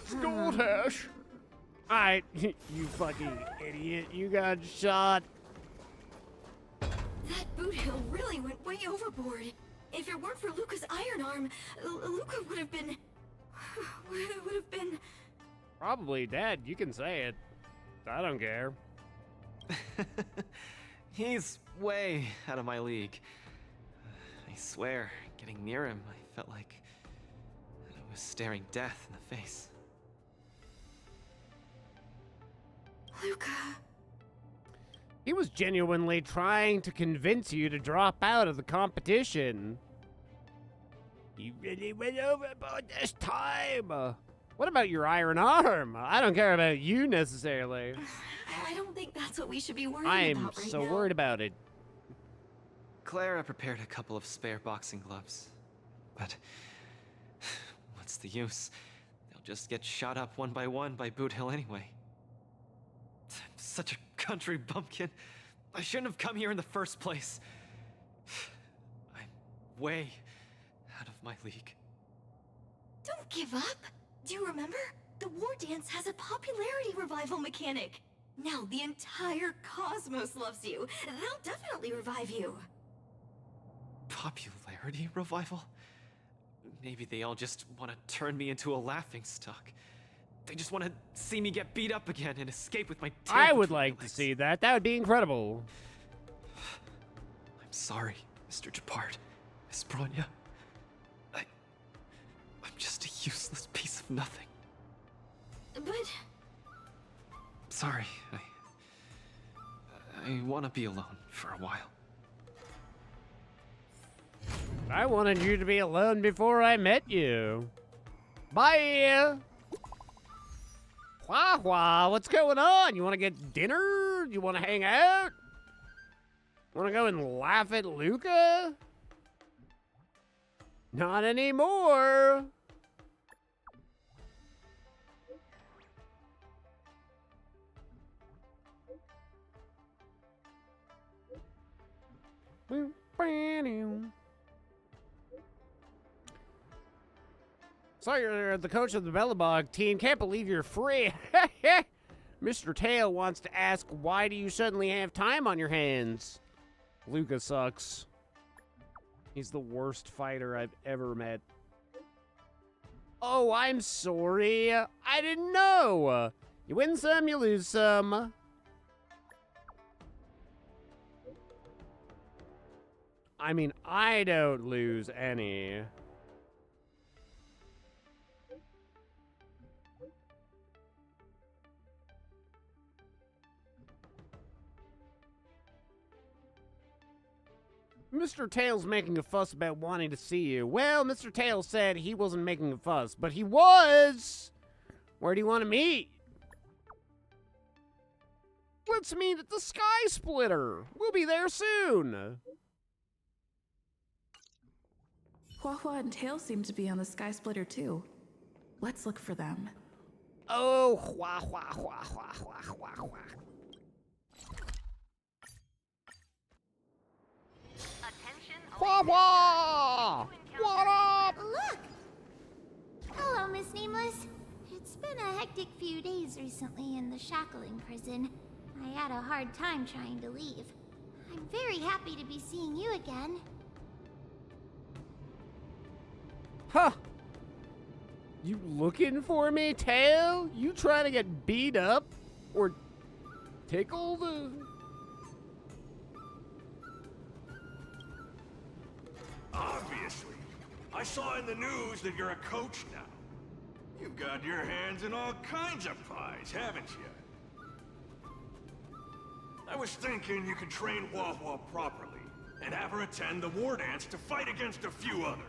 Skoltash. Alright, you fucking idiot. You got shot. That boot hill really went way overboard. If it weren't for Luca's iron arm, Luca would have been... Probably dead. You can say it. I don't care. He's way out of my league. I swear, getting near him, I felt like I was staring death in the face. Luca... He was genuinely trying to convince you to drop out of the competition. You really went overboard this time. What about your iron arm? I don't care about you necessarily. I don't think that's what we should be worried I'm about right so now. worried about it. Clara prepared a couple of spare boxing gloves. But what's the use? They'll just get shot up one by Boot Hill anyway. I'm such a country bumpkin. I shouldn't have come here in the first place. I'm way out of my league. Don't give up. Do you remember? The war dance has a popularity revival mechanic. Now the entire cosmos loves you. They'll definitely revive you. Popularity revival? Maybe they all just want to turn me into a laughingstock. They just want to see me get beat up again and escape with my tail I would between my like to legs. see that. That would be incredible. I'm sorry, Mr. Japard. Miss Bronya. I'm just a useless piece of nothing. But... Sorry, I want to be alone for a while. I wanted you to be alone before I met you. Bye! Hua Hua, what's going on? You want to get dinner? You want to hang out? Want to go and laugh at Luca? Not anymore. So you're the coach of the Bellabog team. Can't believe you're free. Mr. Tail wants to ask, why do you suddenly have time on your hands? Luca sucks. He's the worst fighter I've ever met. Oh, I'm sorry. I didn't know. You win some, you lose some. I mean, I don't lose any. Mr. Tails making a fuss about wanting to see you. Well, Mr. Tails said he wasn't making a fuss, but he was! Where do you want to meet? Let's meet at the Sky Splitter. We'll be there soon. Hua Hua and Tail seem to be on the Sky Splitter too. Let's look for them. Oh, Hua Hua Hua Hua Hua Hua Hua. Hua Hua! What up? Look! Hello, Miss Nameless. It's been a hectic few days recently in the shackling prison. I had a hard time trying to leave. I'm very happy to be seeing you again. Huh. You looking for me, Tail? You trying to get beat up? Or tickled? Obviously. I saw in the news that you're a coach now. You've got your hands in all kinds of pies, haven't you? I was thinking you could train Hua Hua properly, and have her attend the war dance to fight against a few others.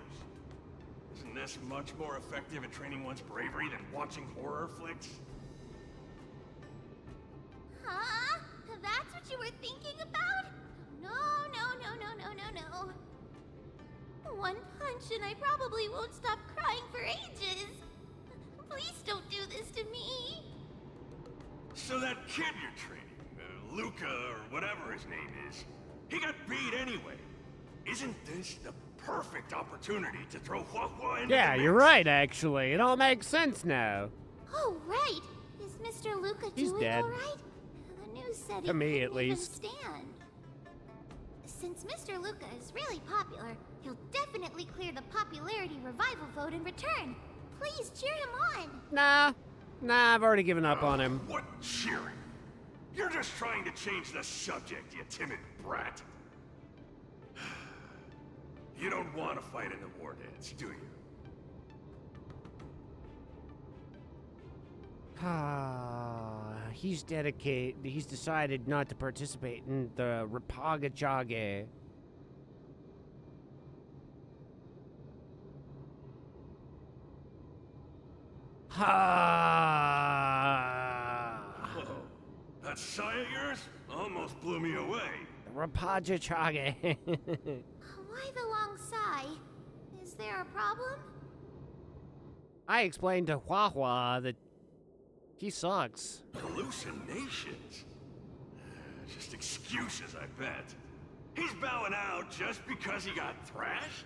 Isn't this much more effective at training one's bravery than watching horror flicks? Huh? That's what you were thinking about? No, no, no, no, no, no, no. One punch and I probably won't stop crying for ages. Please don't do this to me. So that kid you're training, Luca or whatever his name is, he got beat anyway. Isn't this the perfect opportunity to throw Hua Hua into Yeah, the you're mix? right, actually. It all makes sense now. Oh, right. Is Mr. Luca He's doing dead. all right? The news said he To me, couldn't at even least. stand. Since Mr. Luca is really popular, he'll definitely clear the popularity revival vote in return. Please cheer him on. Nah, I've already given up on him. What cheering? You're just trying to change the subject, you timid brat. You don't want to fight in the war dance, do you? He's decided not to participate in the Rapagachage. Whoa, that sigh of yours almost blew me away. Rapagachage. Why the long sigh? Is there a problem? I explained to Hua Hua that he sucks. Hallucinations? Just excuses, I bet. He's bowing out just because he got thrashed?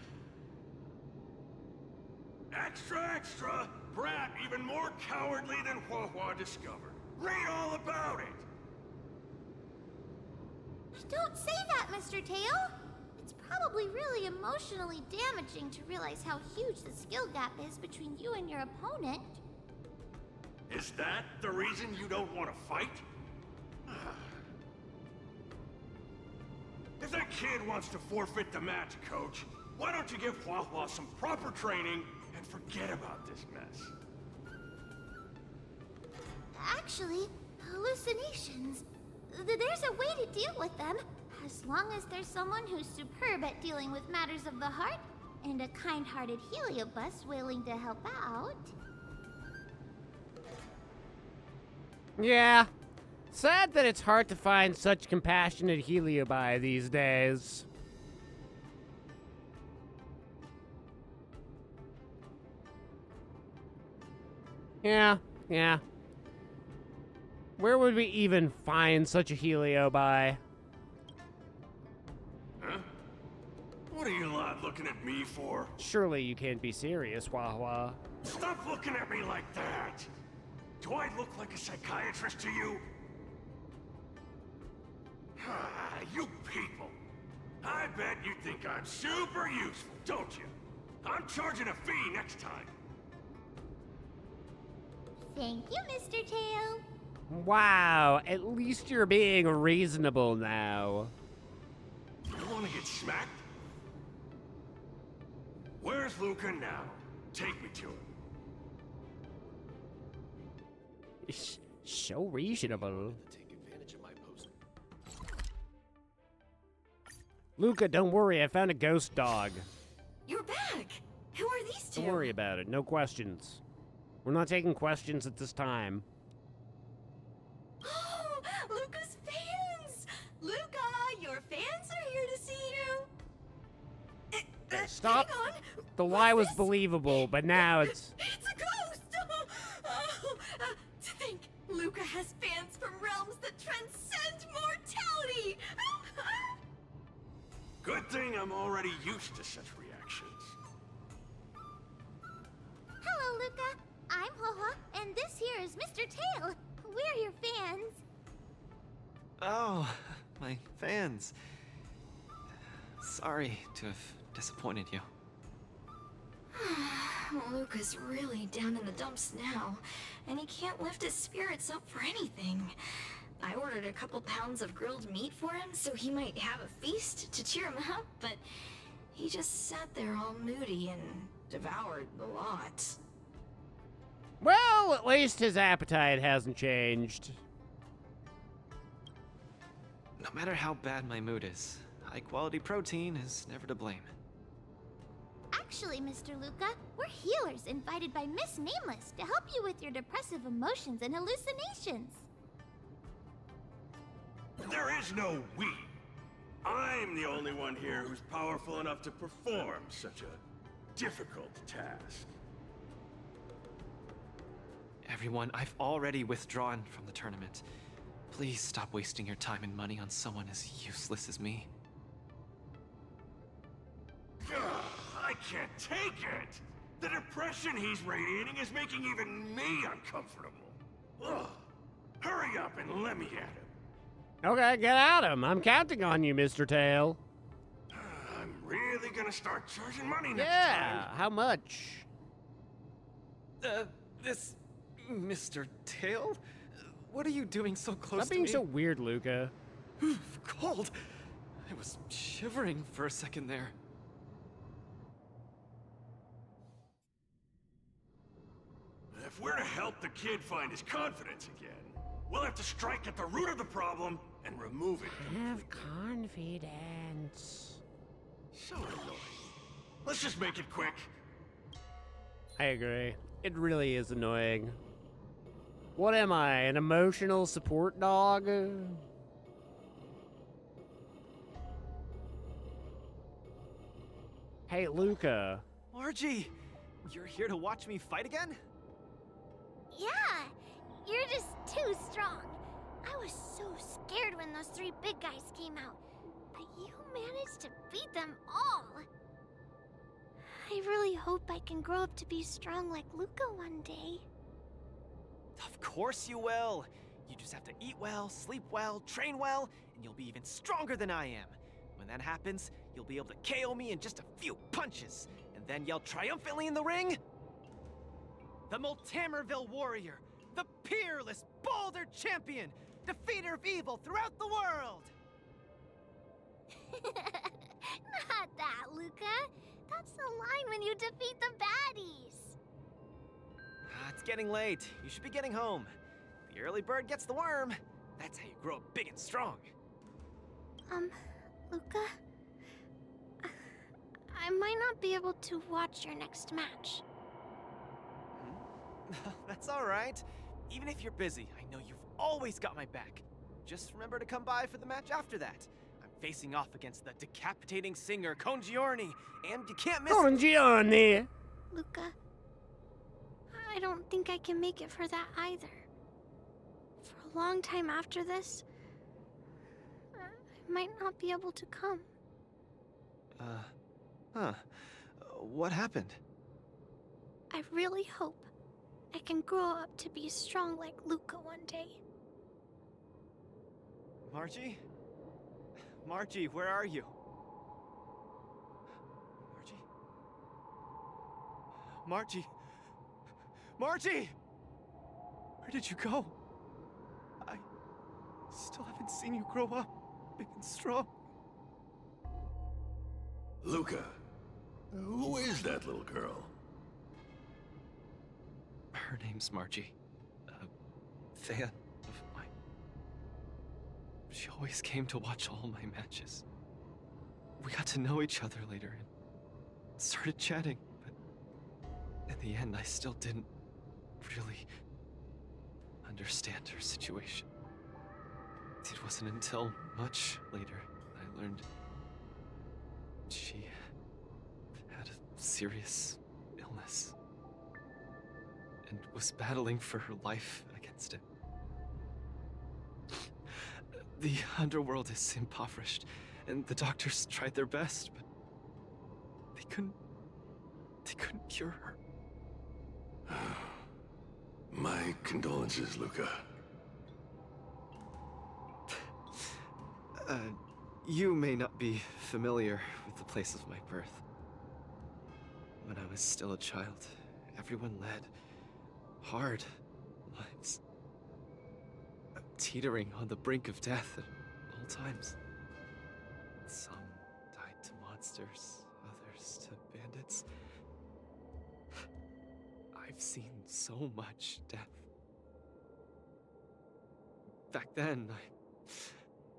Extra, extra! Brat even more cowardly than Hua Hua discovered. Read all about it! Don't say that, Mr. Tail. It's probably really emotionally damaging to realize how huge the skill gap is between you and your opponent. Is that the reason you don't want to fight? If that kid wants to forfeit the match, Coach, why don't you give Hua Hua some proper training and forget about this mess? Actually, hallucinations. There's a way to deal with them, as long as there's someone who's superb at dealing with matters of the heart, and a kind-hearted Heliobus willing to help out. Yeah. Sad that it's hard to find such compassionate Heliobi these days. Yeah. Where would we even find such a Heliobi? Huh? What are you lot looking at me for? Surely you can't be serious, Hua Hua. Stop looking at me like that! Do I look like a psychiatrist to you? You people! I bet you think I'm super useful, don't you? I'm charging a fee next time. Thank you, Mr. Tail. Wow, at least you're being reasonable now. You wanna get smacked? Where's Luca now? Take me to him. So reasonable. Take advantage of my post. Luca, don't worry, I found a ghost dog. You're back! Who are these two? Don't worry about it, no questions. We're not taking questions at this time. Oh, Luca's fans! Luca, your fans are here to see you! Stop. Hang on. The lie was What's this? believable, but now it's... It's a ghost! To think, Luca has fans from realms that transcend mortality! Good thing I'm already used to such reactions. Hello, Luca. I'm Haha, and this here is Mr. Tail. We're your fans. Oh, my fans. Sorry to have disappointed you. Luca's really down in the dumps now, and he can't lift his spirits up for anything. I ordered a couple pounds of grilled meat for him so he might have a feast to cheer him up, but he just sat there all moody and devoured the lot. Well, at least his appetite hasn't changed. No matter how bad my mood is, high-quality protein is never to blame. Actually, Mr. Luca, we're healers invited by Miss Nameless to help you with your depressive emotions and hallucinations. There is no we. I'm the only one here who's powerful enough to perform such a difficult task. Everyone, I've already withdrawn from the tournament. Please stop wasting your time and money on someone as useless as me. Ugh, I can't take it! The depression he's radiating is making even me uncomfortable. Ugh. Hurry up and let me at him. Okay, get at him. I'm counting on you, Mr. Tail. I'm really gonna start charging money next Yeah, time. how much? This Mr. Tail? What are you doing so close Stop to being me? so weird, Luca. Cold. I was shivering for a second there. If we're to help the kid find his confidence again, we'll have to strike at the root of the problem and remove it. Have confidence. So annoying. Let's just make it quick. I agree. It really is annoying. What am I, an emotional support dog? Hey, Luca. Margie, you're here to watch me fight again? Yeah, you're just too strong. I was so scared when those three big guys came out, but you managed to beat them all. I really hope I can grow up to be strong like Luca one day. Of course you will. You just have to eat well, sleep well, train well, and you'll be even stronger than I am. When that happens, you'll be able to KO me in just a few punches, and then yell triumphantly in the ring. The Multamerville warrior, the peerless Boulder champion, defeater of evil throughout the world! Not that, Luca. That's the line when you defeat the baddies. It's getting late. You should be getting home. The early bird gets the worm. That's how you grow up big and strong. Luca? I might not be able to watch your next match. That's all right. Even if you're busy, I know you've always got my back. Just remember to come by for the match after that. I'm facing off against the decapitating singer Congiorni, and you can't miss it. Congiorni. Luca, I don't think I can make it for that either. For a long time after this, I might not be able to come. What happened? I really hope I can grow up to be strong like Luca one day. Margie? Margie, where are you? Margie? Margie! Where did you go? I still haven't seen you grow up big and strong. Luca, who is that little girl? Her name's Margie. A fan of mine. She always came to watch all my matches. We got to know each other later and started chatting, but in the end, I still didn't really understand her situation. It wasn't until much later that I learned she had a serious illness and was battling for her life against it. The underworld is impoverished, and the doctors tried their best, but they couldn't cure her. My condolences, Luca. You may not be familiar with the place of my birth. When I was still a child, everyone led hard lives, teetering on the brink of death at all times. Some died to monsters, others to bandits. I've seen so much death. Back then, I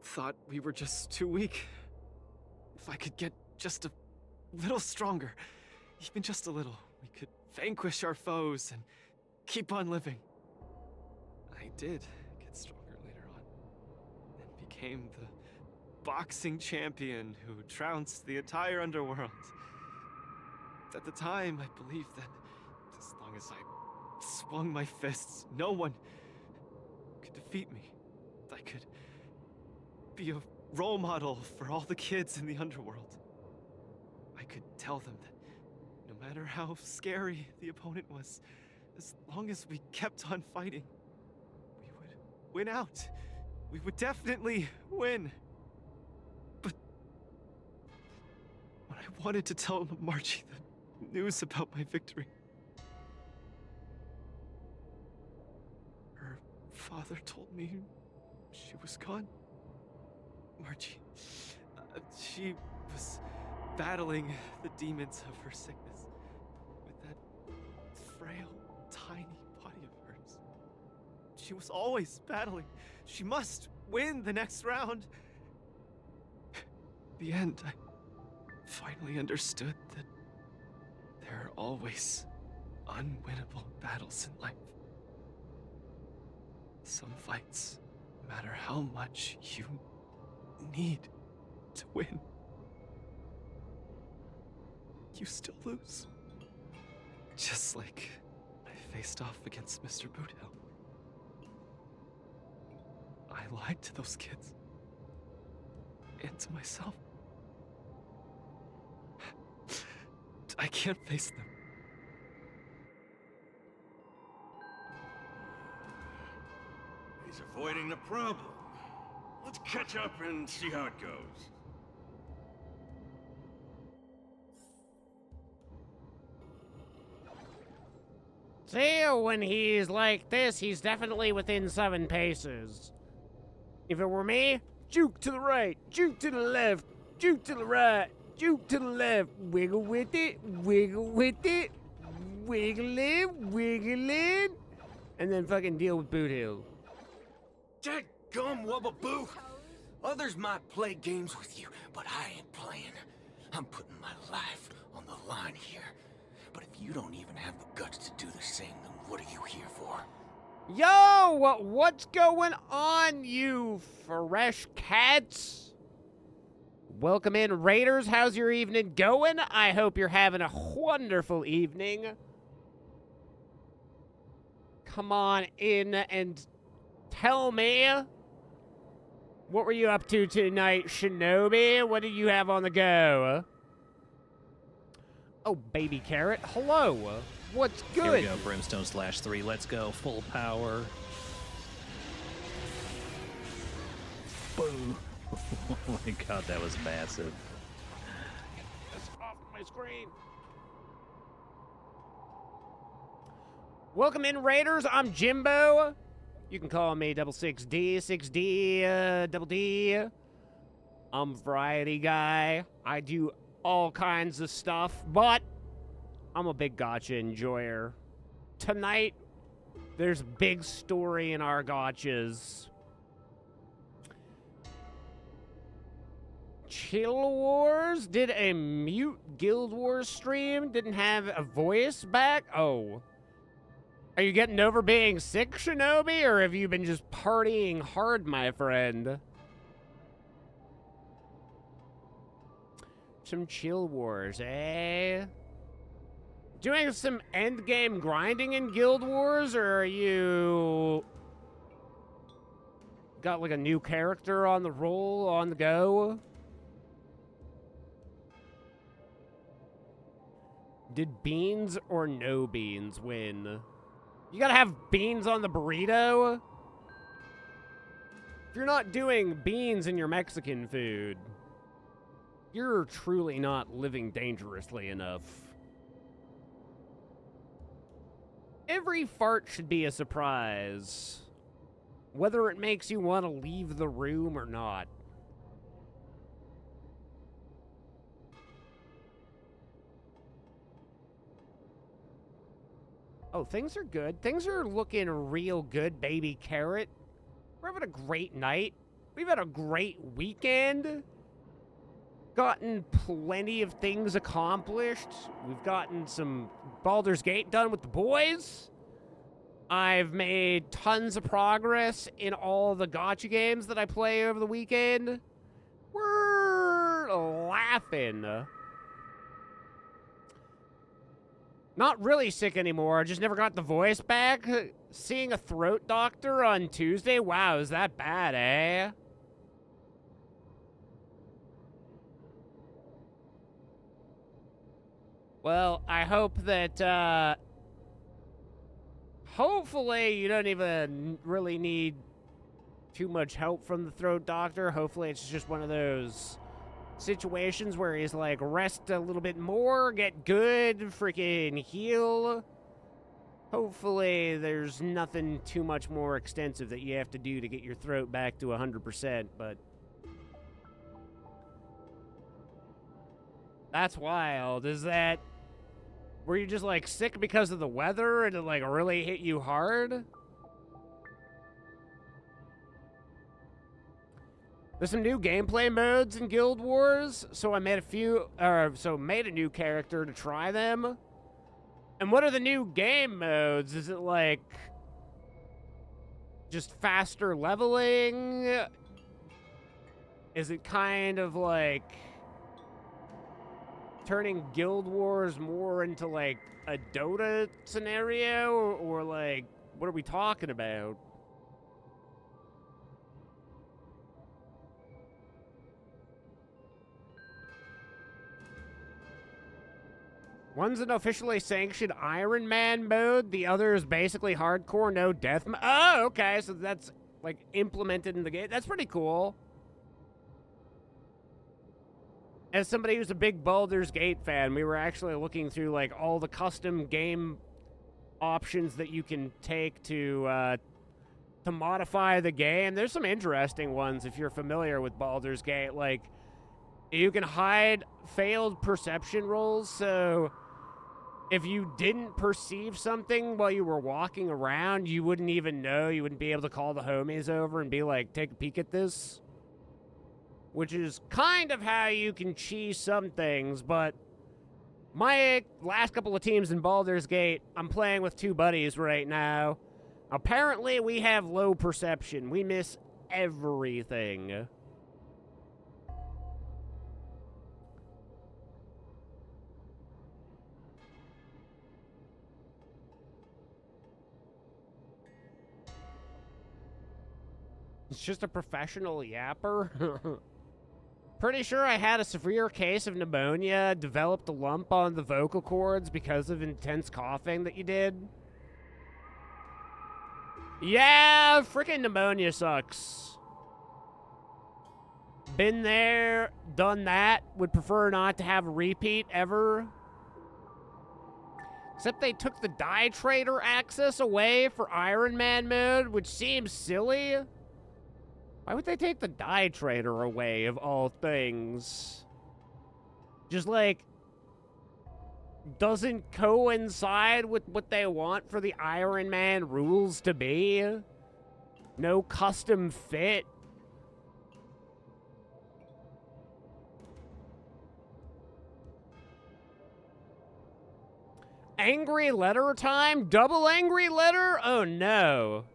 thought we were just too weak. If I could get just a little stronger, even just a little, we could vanquish our foes and keep on living. I did get stronger later on, and became the boxing champion who trounced the entire underworld. At the time, I believed that as long as I swung my fists, no one could defeat me. I could be a role model for all the kids in the underworld. I could tell them that No matter how scary the opponent was, as long as we kept on fighting, we would win out. We would definitely win. But when I wanted to tell Margie the news about my victory, her father told me she was gone. Margie, she was battling the demons of her sickness with that frail, tiny body of hers. She was always battling. She must win the next round. In the end, I finally understood that there are always unwinnable battles in life. Some fights, no matter how much you need to win, you still lose. Just like I faced off against Mr. Boothill. I lied to those kids. And to myself. I can't face them. He's avoiding the problem. Let's catch up and see how it goes. See, when he's like this, he's definitely within 7 paces. If it were me, juke to the right, juke to the left, juke to the right, juke to the left, wiggle with it, wiggle it, and then fucking deal with Boot Hill. Dadgum Wubbaboo! Others might play games with you, but I ain't playing. I'm putting my life on the line here. But if you don't even have the guts to do the same, then what are you here for? Yo, what's going on, you fresh cats? Welcome in, Raiders. How's your evening going? I hope you're having a wonderful evening. Come on in and tell me, what were you up to tonight, Shinobi? What did you have on the go? Oh, baby carrot, hello. What's good? Here we go, Brimstone /3. Let's go, full power. Boom. Oh my god, that was massive. That's off my screen. Welcome in, Raiders. I'm Jimbo. You can call me 6D, 6D, Double D. I'm a variety guy. I do all kinds of stuff, but I'm a big gacha enjoyer. Tonight, there's a big story in our gachas. Chill Wars did a mute Guild Wars stream, didn't have a voice back. Oh. Are you getting over being sick, Shinobi, or have you been just partying hard, my friend? Some Chill Wars, eh? Doing some endgame grinding in Guild Wars, or are you got like a new character on the roll, on the go? Did beans or no beans win? You gotta have beans on the burrito? If you're not doing beans in your Mexican food, you're truly not living dangerously enough. Every fart should be a surprise, whether it makes you want to leave the room or not. Oh, things are good. Things are looking real good, baby carrot. We're having a great night. We've had a great weekend. Gotten plenty of things accomplished. We've gotten some Baldur's Gate done with the boys. I've made tons of progress in all the gacha games that I play over the weekend. We're laughing. Not really sick anymore. I just never got the voice back. Seeing a throat doctor on Tuesday? Wow, is that bad, eh? Well, I hope that, hopefully you don't even really need too much help from the throat doctor. Hopefully it's just one of those situations where he's like, rest a little bit more, get good, freaking heal. Hopefully there's nothing too much more extensive that you have to do to get your throat back to 100%, but that's wild. Is that, were you just like sick because of the weather and it like really hit you hard? There's some new gameplay modes in Guild Wars, so I made made a new character to try them. And what are the new game modes? Is it like just faster leveling? Is it kind of like turning Guild Wars more into like a Dota scenario, or like what are we talking about? One's an officially sanctioned Iron Man mode. The other is basically hardcore, no death mode. Oh, okay. So that's, like, implemented in the game. That's pretty cool. As somebody who's a big Baldur's Gate fan, we were actually looking through, like, all the custom game options that you can take to modify the game. There's some interesting ones if you're familiar with Baldur's Gate. Like, you can hide failed perception rolls, so if you didn't perceive something while you were walking around, you wouldn't even know. You wouldn't be able to call the homies over and be like, take a peek at this. Which is kind of how you can cheese some things, but my last couple of teams in Baldur's Gate, I'm playing with 2 buddies right now. Apparently, we have low perception. We miss everything. It's just a professional yapper. Pretty sure I had a severe case of pneumonia, developed a lump on the vocal cords because of intense coughing that you did. Yeah, freaking pneumonia sucks. Been there, done that, would prefer not to have a repeat ever. Except they took the Die Trader access away for Iron Man mode, which seems silly. Why would they take the Die Trader away, of all things? Just, like, doesn't coincide with what they want for the Iron Man rules to be. No custom fit. Angry letter time? Double angry letter? Oh, no.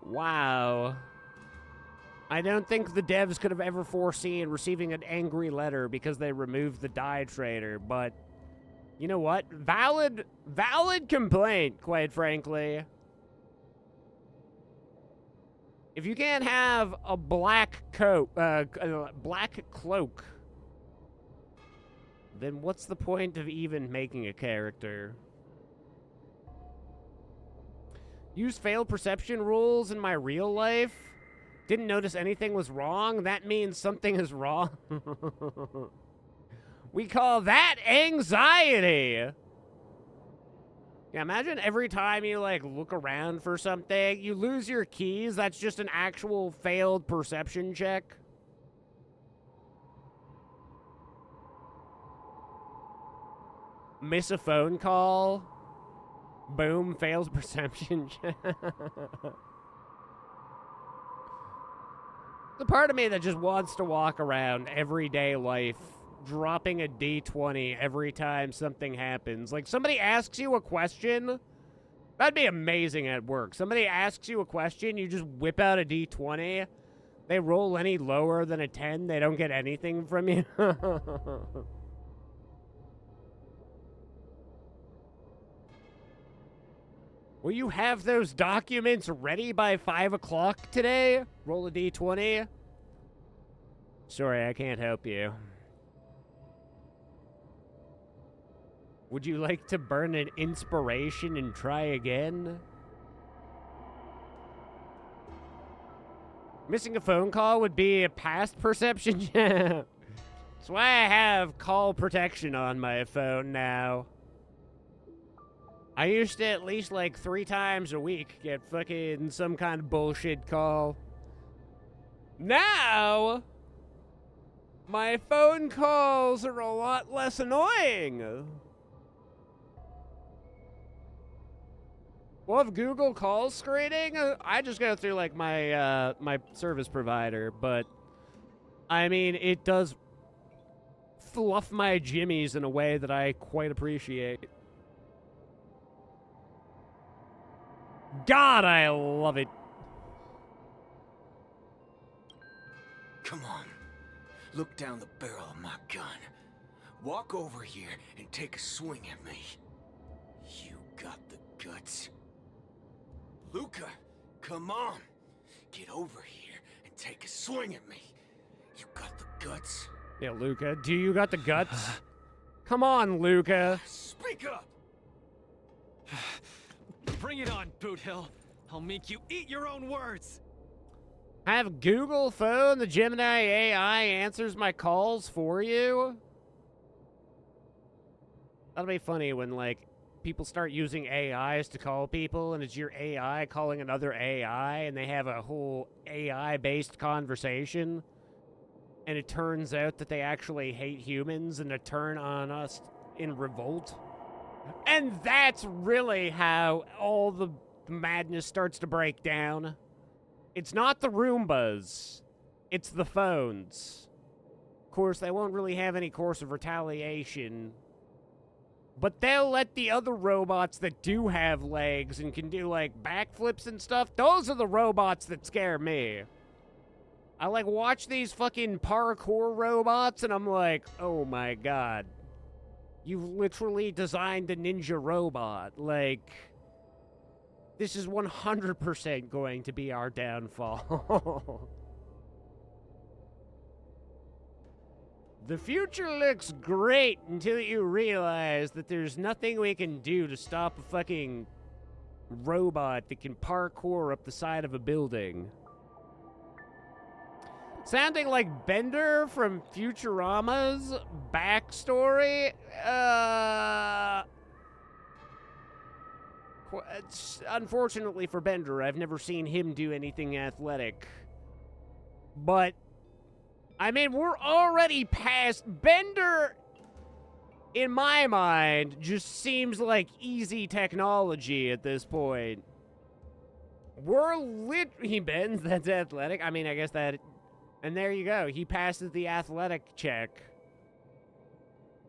Wow. I don't think the devs could have ever foreseen receiving an angry letter because they removed the Die Trader, but you know what? Valid complaint, quite frankly. If you can't have a black coat, black cloak, then what's the point of even making a character? Use failed perception rules in my real life. Didn't notice anything was wrong. That means something is wrong. We call that anxiety. Yeah, imagine every time you, like, look around for something, you lose your keys. That's just an actual failed perception check. Miss a phone call. Boom, fails perception check. The part of me that just wants to walk around everyday life, dropping a D20 every time something happens. Like, somebody asks you a question, that'd be amazing at work. Somebody asks you a question, you just whip out a D20. They roll any lower than a 10, they don't get anything from you. Will you have those documents ready by 5 o'clock today? Roll a D20. Sorry, I can't help you. Would you like to burn an inspiration and try again? Missing a phone call would be a past perception. That's why I have call protection on my phone now. I used to at least like 3 times a week get fucking some kind of bullshit call. Now, my phone calls are a lot less annoying. Well, if Google Call screening, I just go through like my my service provider, but I mean it does fluff my jimmies in a way that I quite appreciate. God, I love it. Come on. Look down the barrel of my gun. Walk over here and take a swing at me. You got the guts. Luca, come on. Get over here and take a swing at me. You got the guts. Yeah, Luca, do you got the guts? Come on, Luca. Speak up! Bring it on, Boot Hill. I'll make you eat your own words. Have Google phone, the Gemini AI answers my calls for you? That'll be funny when, like, people start using AIs to call people, and it's your AI calling another AI, and they have a whole AI-based conversation, and it turns out that they actually hate humans and to turn on us in revolt. And that's really how all the madness starts to break down. It's not the Roombas, it's the phones. Of course, they won't really have any course of retaliation, but they'll let the other robots that do have legs and can do, like, backflips and stuff, those are the robots that scare me. I, like, watch these fucking parkour robots, and I'm like, oh my god. You've literally designed a ninja robot. Like, this is 100% going to be our downfall. The future looks great until you realize that there's nothing we can do to stop a fucking robot that can parkour up the side of a building. Sounding like Bender from Futurama's backstory. Unfortunately for Bender, I've never seen him do anything athletic. But, I mean, we're already past Bender. In my mind, just seems like easy technology at this point. He bends, that's athletic. I mean, I guess that... And there you go. He passes the athletic check.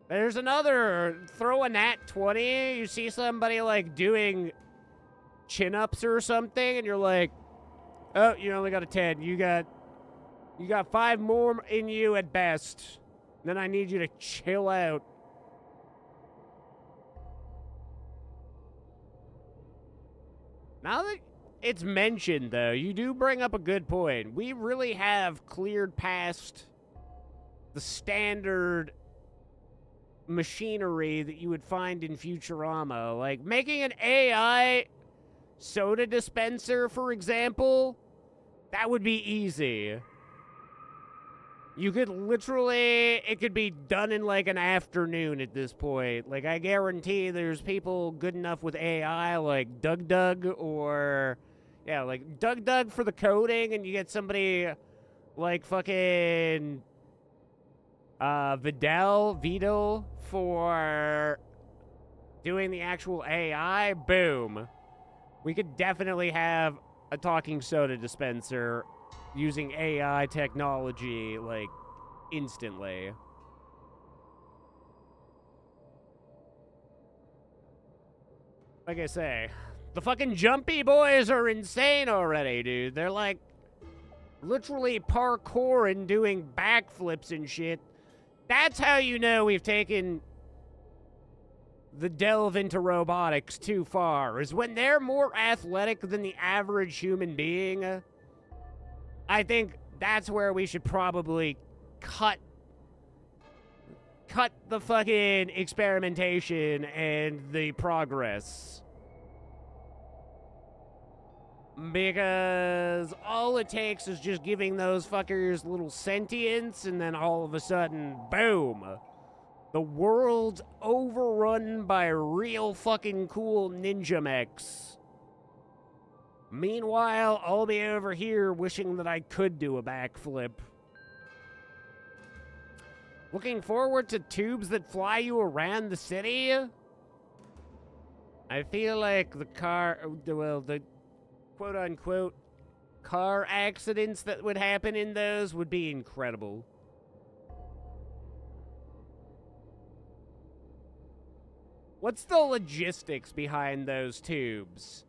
There's another. Throw a nat 20. You see somebody, like, doing chin-ups or something, and you're like, oh, you only got a 10. You got 5 more in you at best. Then I need you to chill out. Now that it's mentioned, though, you do bring up a good point. We really have cleared past the standard machinery that you would find in Futurama. Like, making an AI soda dispenser, for example, that would be easy. You could literally, it could be done in like an afternoon at this point. Like, I guarantee there's people good enough with AI, like Doug, or, yeah, like Doug for the coding, and you get somebody like fucking Vidal for doing the actual AI. Boom. We could definitely have a talking soda dispenser using AI technology, like, instantly. Like I say, the fucking Jumpy Boys are insane already, dude. They're, like, literally parkour and doing backflips and shit. That's how you know we've taken the delve into robotics too far, is when they're more athletic than the average human being. I think that's where we should probably cut cut the fucking experimentation and the progress. Because all it takes is just giving those fuckers little sentience, and then all of a sudden, boom. The world's overrun by real fucking cool ninja mechs. Meanwhile, I'll be over here wishing that I could do a backflip. Looking forward to tubes that fly you around the city? I feel like the quote-unquote car accidents that would happen in those would be incredible. What's the logistics behind those tubes?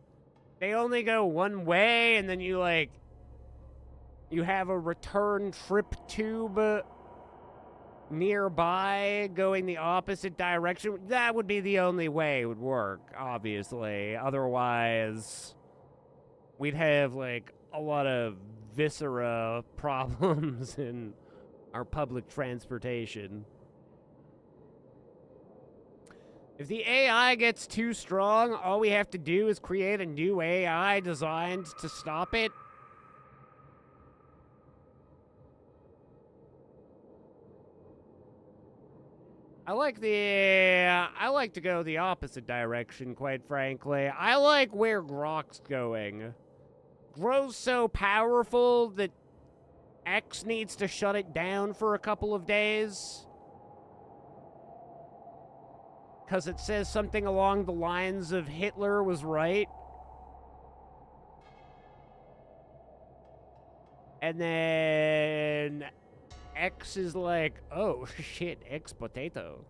They only go one way, and then you have a return trip tube nearby going the opposite direction. That would be the only way it would work, obviously. Otherwise, we'd have, like, a lot of viscera problems in our public transportation. If the AI gets too strong, all we have to do is create a new AI designed to stop it. I like to go the opposite direction, quite frankly. I like where Grok's going. Grows so powerful that X needs to shut it down for a couple of days. Because it says something along the lines of Hitler was right. And then X is like, oh shit, X potato.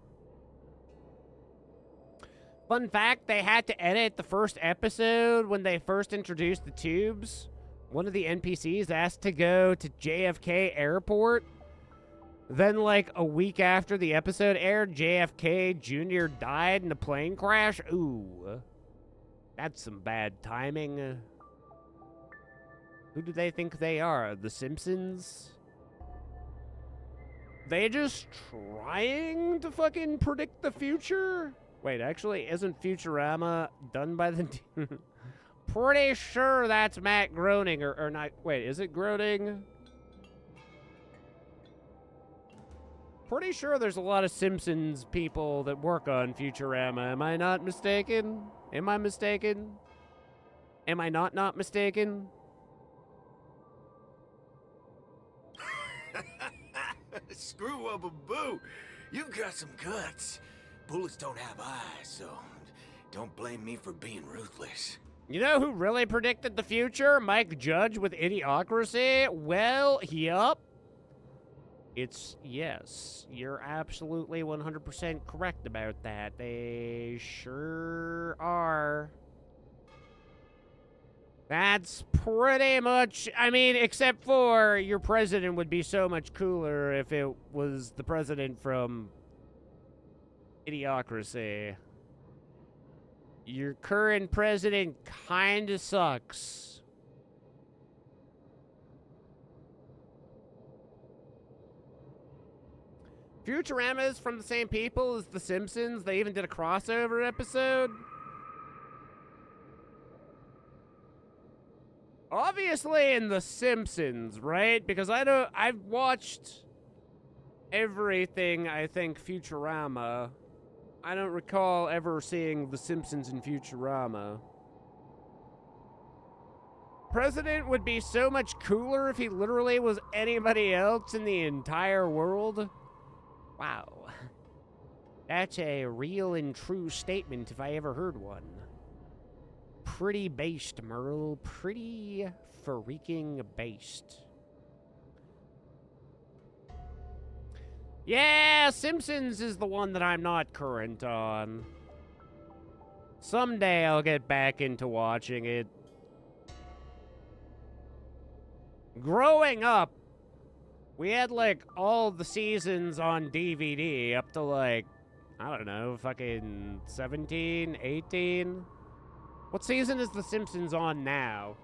Fun fact, they had to edit the first episode when they first introduced the tubes. One of the NPCs asked to go to JFK Airport. Then, like, a week after the episode aired, JFK Jr. died in a plane crash. Ooh. That's some bad timing. Who do they think they are? The Simpsons? They just trying to fucking predict the future? Wait, actually, isn't Futurama done by the... Pretty sure that's Matt Groening, or not... Wait, is it Groening? Pretty sure there's a lot of Simpsons people that work on Futurama. Am I not mistaken? Am I mistaken? Am I not mistaken? Screw Wubba Boo! You've got some guts. Bullets don't have eyes, so don't blame me for being ruthless. You know who really predicted the future? Mike Judge with Idiocracy? Well, yup. Yes, you're absolutely 100% correct about that. They sure are. That's pretty much, I mean, except for your president would be so much cooler if it was the president from Idiocracy. Your current president kinda sucks. Futurama is from the same people as The Simpsons. They even did a crossover episode. Obviously in The Simpsons, right? Because I've watched everything, I think, Futurama. I don't recall ever seeing The Simpsons in Futurama. President would be so much cooler if he literally was anybody else in the entire world. Wow. That's a real and true statement if I ever heard one. Pretty based, Merle. Pretty freaking based. Yeah, Simpsons is the one that I'm not current on. Someday I'll get back into watching it. Growing up, we had, like, all the seasons on DVD up to, like, I don't know, fucking 17, 18? What season is The Simpsons on now?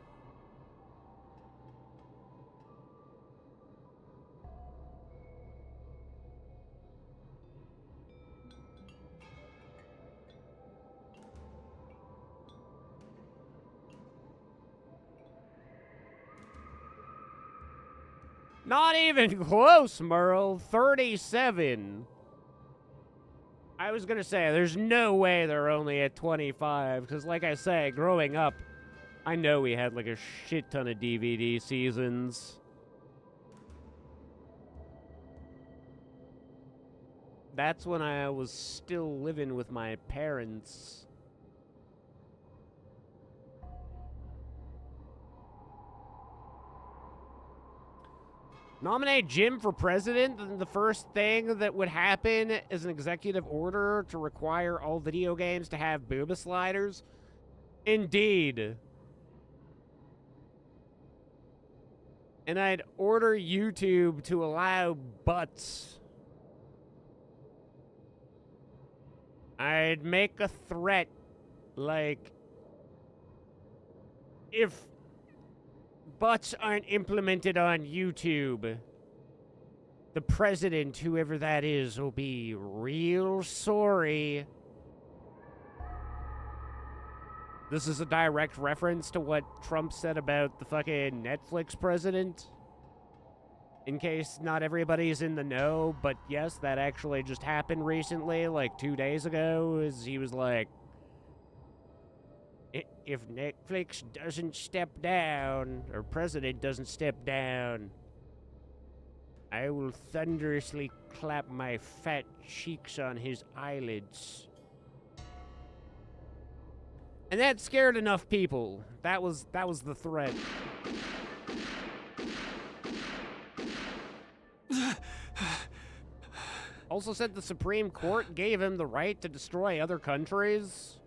Not even close, Merle. 37. I was gonna say, there's no way they're only at 25, because like I say, growing up, I know we had like a shit ton of DVD seasons. That's when I was still living with my parents. Nominate Jim for president, and the first thing that would happen is an executive order to require all video games to have booba sliders. Indeed. And I'd order YouTube to allow butts. I'd make a threat, like, if butts aren't implemented on YouTube, the president, whoever that is, will be real sorry. This is a direct reference to what Trump said about the fucking Netflix president. In case not everybody's in the know, but yes, that actually just happened recently, like 2 days ago, as he was like, if Netflix doesn't step down, or president doesn't step down, I will thunderously clap my fat cheeks on his eyelids. And that scared enough people. That was the threat. Also said the Supreme Court gave him the right to destroy other countries.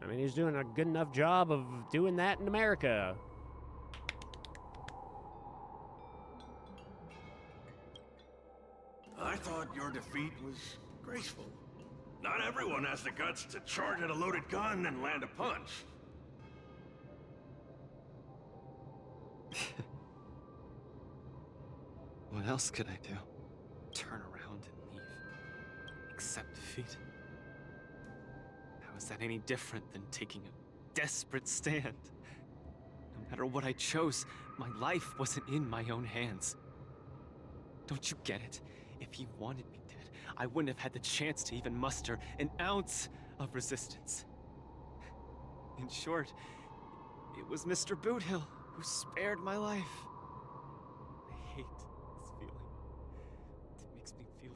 I mean, he's doing a good enough job of doing that in America. I thought your defeat was graceful. Not everyone has the guts to charge at a loaded gun and land a punch. What else could I do? Turn around and leave? Accept defeat? How is that any different than taking a desperate stand? No matter what I chose, my life wasn't in my own hands. Don't you get it? If he wanted me dead, I wouldn't have had the chance to even muster an ounce of resistance. In short, it was Mr. Boothill who spared my life. I hate this feeling. It makes me feel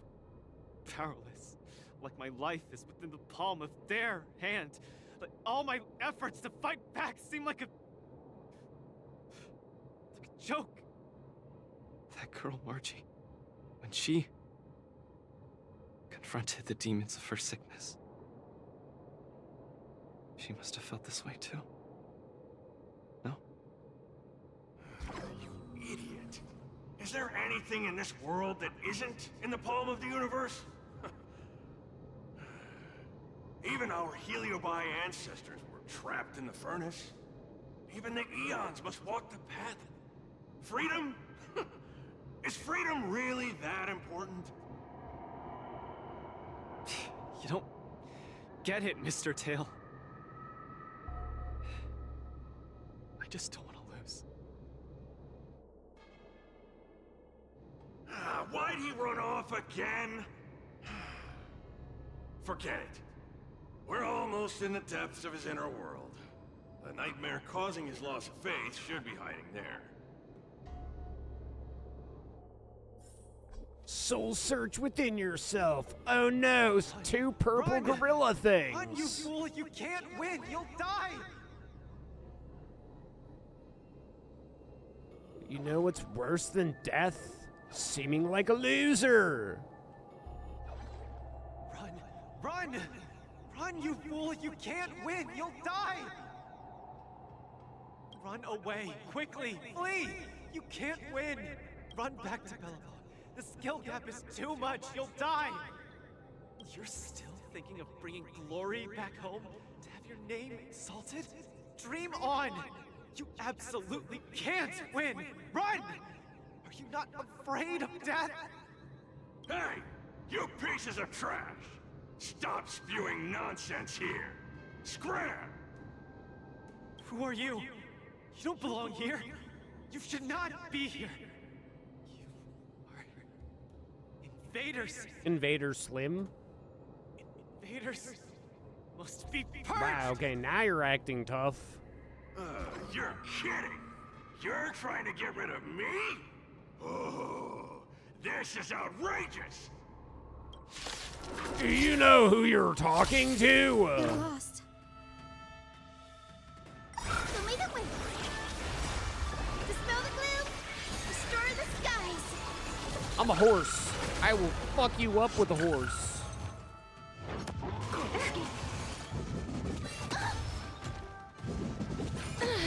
powerless, like my life is within the palm of their hand. Like all my efforts to fight back seem like a joke. That girl, Margie, when she confronted the demons of her sickness, she must have felt this way too. No? You idiot. Is there anything in this world that isn't in the palm of the universe? Even our Heliobi ancestors were trapped in the furnace. Even the eons must walk the path. Freedom? Is freedom really that important? You don't get it, Mr. Tail. I just don't want to lose. Why'd he run off again? Forget it. We're almost in the depths of his inner world. The nightmare causing his loss of faith should be hiding there. Soul search within yourself. Oh no, two purple gorilla things. Run, you fool! You can't win! You'll die! You know what's worse than death? Seeming like a loser. Run! Run! Run, you fool! You can't win! You'll die! Run away! Quickly! Flee! You can't win! Run back to Belleville. The skill gap is too much! You'll die! You're still thinking of bringing glory back home? To have your name exalted? Dream on! You absolutely can't win! Run! Are you not afraid of death? Hey! You pieces of trash! Stop spewing nonsense here! Scram! Who are you? You don't belong here. You should not be here. invaders! Invader Slim? Invaders must be purged! Wow, okay, now you're acting tough. You're kidding! You're trying to get rid of me? Oh, this is outrageous! Do you know who you're talking to? You're lost. Show me the way. Dispel the gloom. Restore the skies. I'm a horse. I will fuck you up with a horse.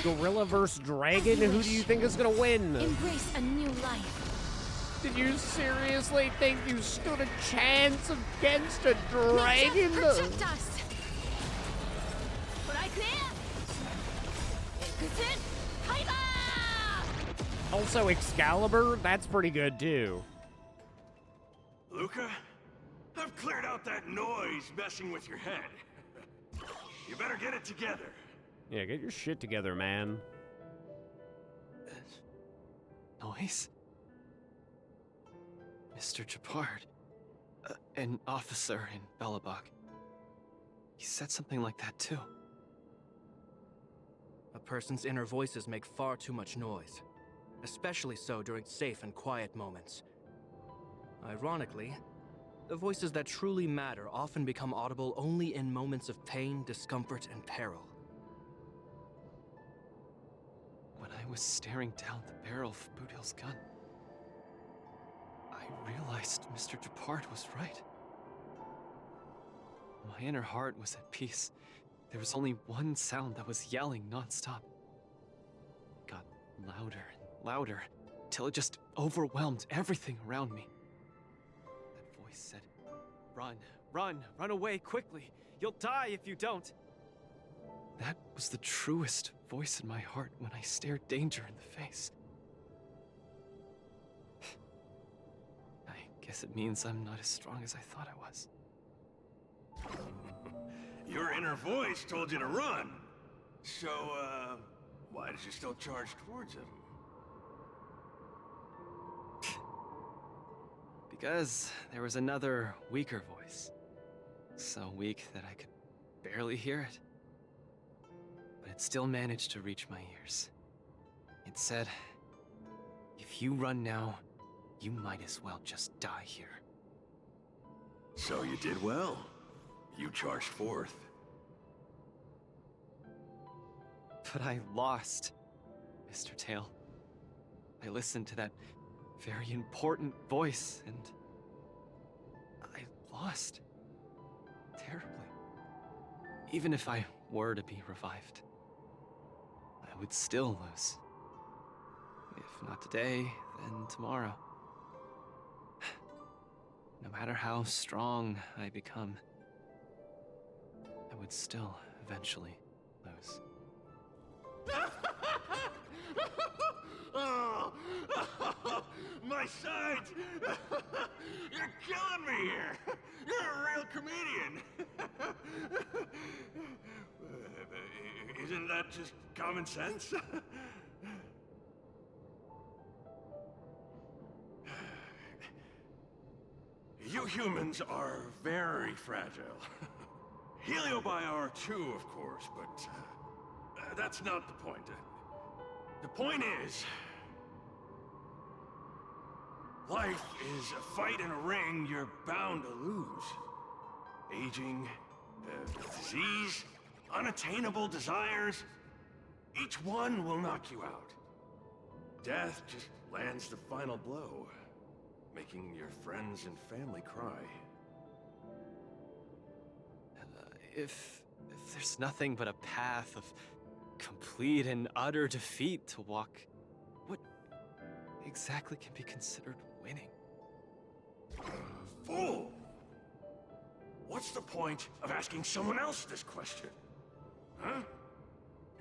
Gorilla versus dragon? Who do you think is gonna win? Embrace a new life. Did you seriously think you stood a chance against a dragon? Protect us. Also, Excalibur, that's pretty good too. Luca, I've cleared out that noise messing with your head. You better get it together. Yeah, get your shit together, man. Noise? Mr. Japard, an officer in Belobog. He said something like that too. A person's inner voices make far too much noise, especially so during safe and quiet moments. Ironically, the voices that truly matter often become audible only in moments of pain, discomfort, and peril. When I was staring down the barrel of Boudil's gun, I realized Mr. Japard was right. My inner heart was at peace. There was only one sound that was yelling nonstop. It got louder and louder, till it just overwhelmed everything around me. That voice said, "Run, run, run away quickly. You'll die if you don't." That was the truest voice in my heart when I stared danger in the face. I guess it means I'm not as strong as I thought I was. Your inner voice told you to run. So, why did you still charge towards him? Because there was another, weaker voice. So weak that I could barely hear it. But it still managed to reach my ears. It said, "If you run now, you might as well just die here." So you did well. You charged forth. But I lost, Mr. Tail. I listened to that very important voice, and I lost. Terribly. Even if I were to be revived, I would still lose. If not today, then tomorrow. No matter how strong I become, I would still eventually lose. Oh, my sides! You're killing me here! You're a real comedian! Isn't that just common sense? You humans are very fragile. Heliobi are too, of course, but that's not the point. The point is, life is a fight in a ring you're bound to lose. Aging, disease, unattainable desires, each one will knock you out. Death just lands the final blow, making your friends and family cry. If there's nothing but a path of complete and utter defeat to walk, what exactly can be considered winning? Fool! What's the point of asking someone else this question? Huh?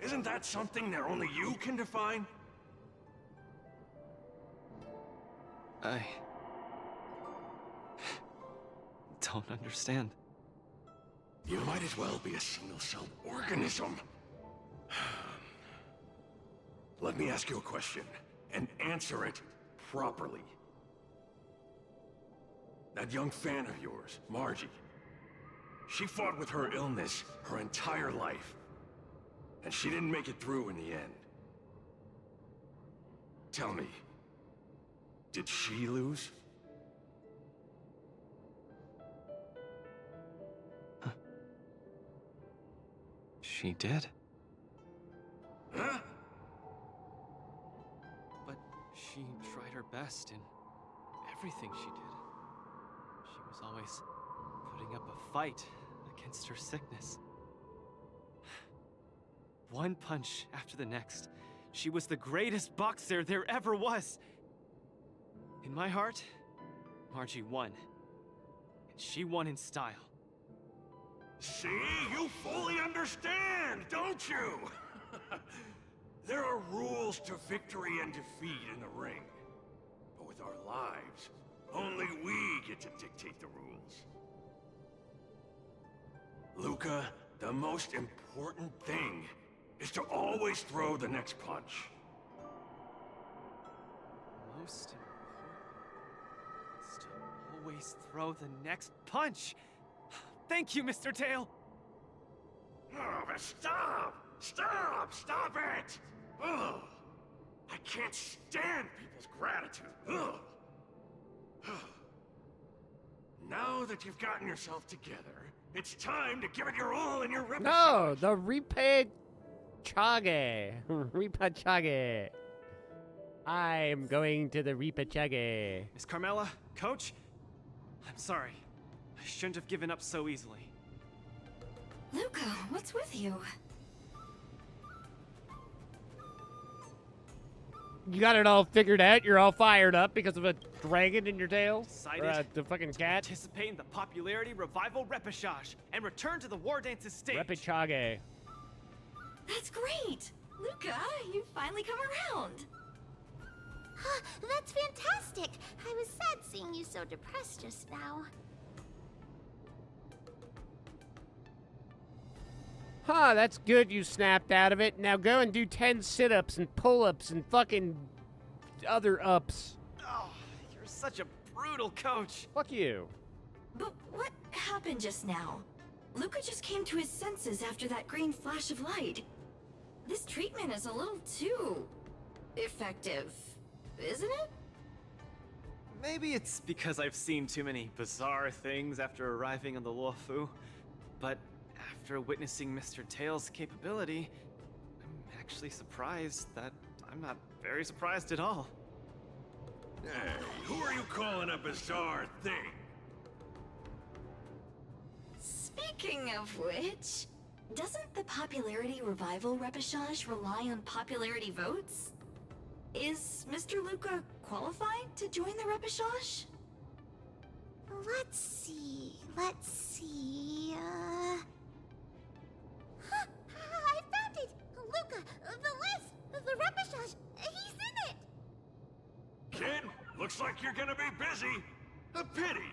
Isn't that something that only you can define? I don't understand. You might as well be a single-celled organism. Let me ask you a question, and answer it properly. That young fan of yours, Margie. She fought with her illness her entire life. And she didn't make it through in the end. Tell me, did she lose? She did? Huh? But she tried her best in everything she did. She was always putting up a fight against her sickness. One punch after the next. She was the greatest boxer there ever was. In my heart, Margie won. And she won in style. See? You fully understand, don't you? There are rules to victory and defeat in the ring. But with our lives, only we get to dictate the rules. Luca, the most important thing is to always throw the next punch. Most important is to always throw the next punch. Thank you, Mr. Tail. Oh, but stop! Stop! Stop it! Ugh. I can't stand people's gratitude. Ugh. Now that you've gotten yourself together, it's time to give it your all in your repechage. No, the repechage. Repechage. I'm going to the repechage. Miss Carmela, Coach, I'm sorry. I shouldn't have given up so easily. Luca, what's with you? You got it all figured out? You're all fired up because of a dragon in your tail? Decided Or, the fucking cat? Participate in the popularity revival repechage and return to the War Dances stage. Repechage. That's great! Luca, you finally come around. That's fantastic. I was sad seeing you so depressed just now. Huh, that's good you snapped out of it. Now go and do 10 sit-ups and pull-ups and fucking other ups. Oh, you're such a brutal coach. Fuck you. But what happened just now? Luca just came to his senses after that green flash of light. This treatment is a little too effective, isn't it? Maybe it's because I've seen too many bizarre things after arriving on the Luofu, but after witnessing Mr. Tail's capability, I'm actually surprised that I'm not very surprised at all. Hey, who are you calling a bizarre thing? Speaking of which, doesn't the popularity revival repechage rely on popularity votes? Is Mr. Luca qualified to join the repechage? Let's see. I found it! Luca, the list! The repechage! He's in it! Kid, looks like you're gonna be busy. A pity.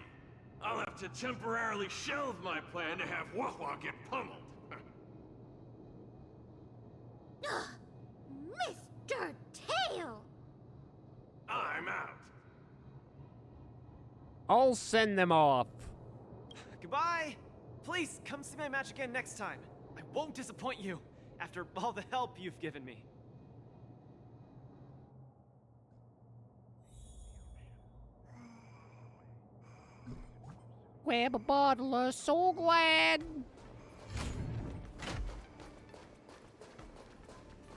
I'll have to temporarily shelve my plan to have Wahwa get pummeled. Mr. Tail! I'm out. I'll send them off. Goodbye! Please, come see my match again next time. I won't disappoint you, after all the help you've given me. Grab a bottle of So Glad.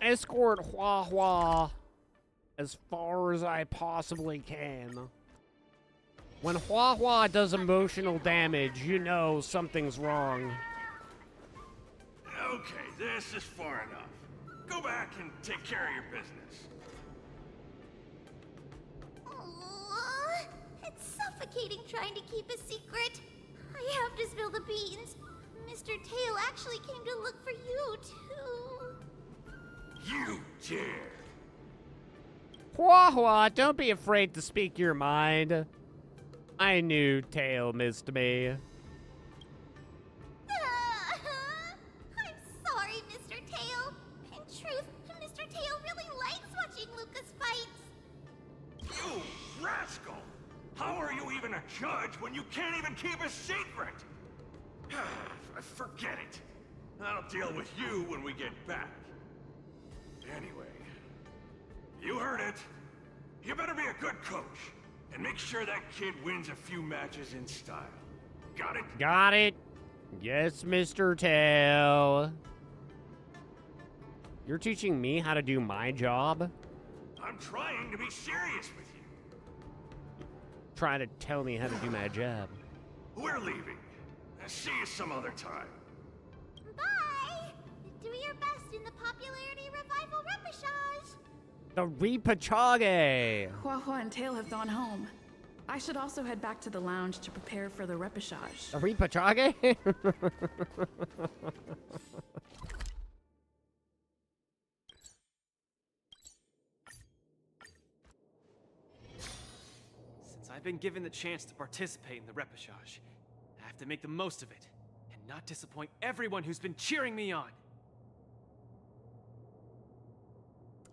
Escort Hua Hua as far as I possibly can. When Hua Hua does emotional damage, you know something's wrong. Okay, this is far enough. Go back and take care of your business. Aww, it's suffocating trying to keep a secret. I have to spill the beans. Mr. Tail actually came to look for you, too. You dare! Hua Hua, don't be afraid to speak your mind. I knew Tail missed me. I'm sorry, Mr. Tail. In truth, Mr. Tail really likes watching Lucas fights. You rascal! How are you even a judge when you can't even keep a secret? Forget it. I'll deal with you when we get back. Anyway, you heard it. You better be a good coach and make sure that kid wins a few matches in style. Got it? Got it. Yes, Mr. Tail. You're teaching me how to do my job? I'm trying to be serious with you. Trying to tell me how to do my job. We're leaving. See you some other time. Bye! Do your best in the popularity revival repechage. The repechage. Hua and Tail have gone home. I should also head back to the lounge to prepare for the repechage. The repechage? Since I've been given the chance to participate in the repechage, I have to make the most of it and not disappoint everyone who's been cheering me on.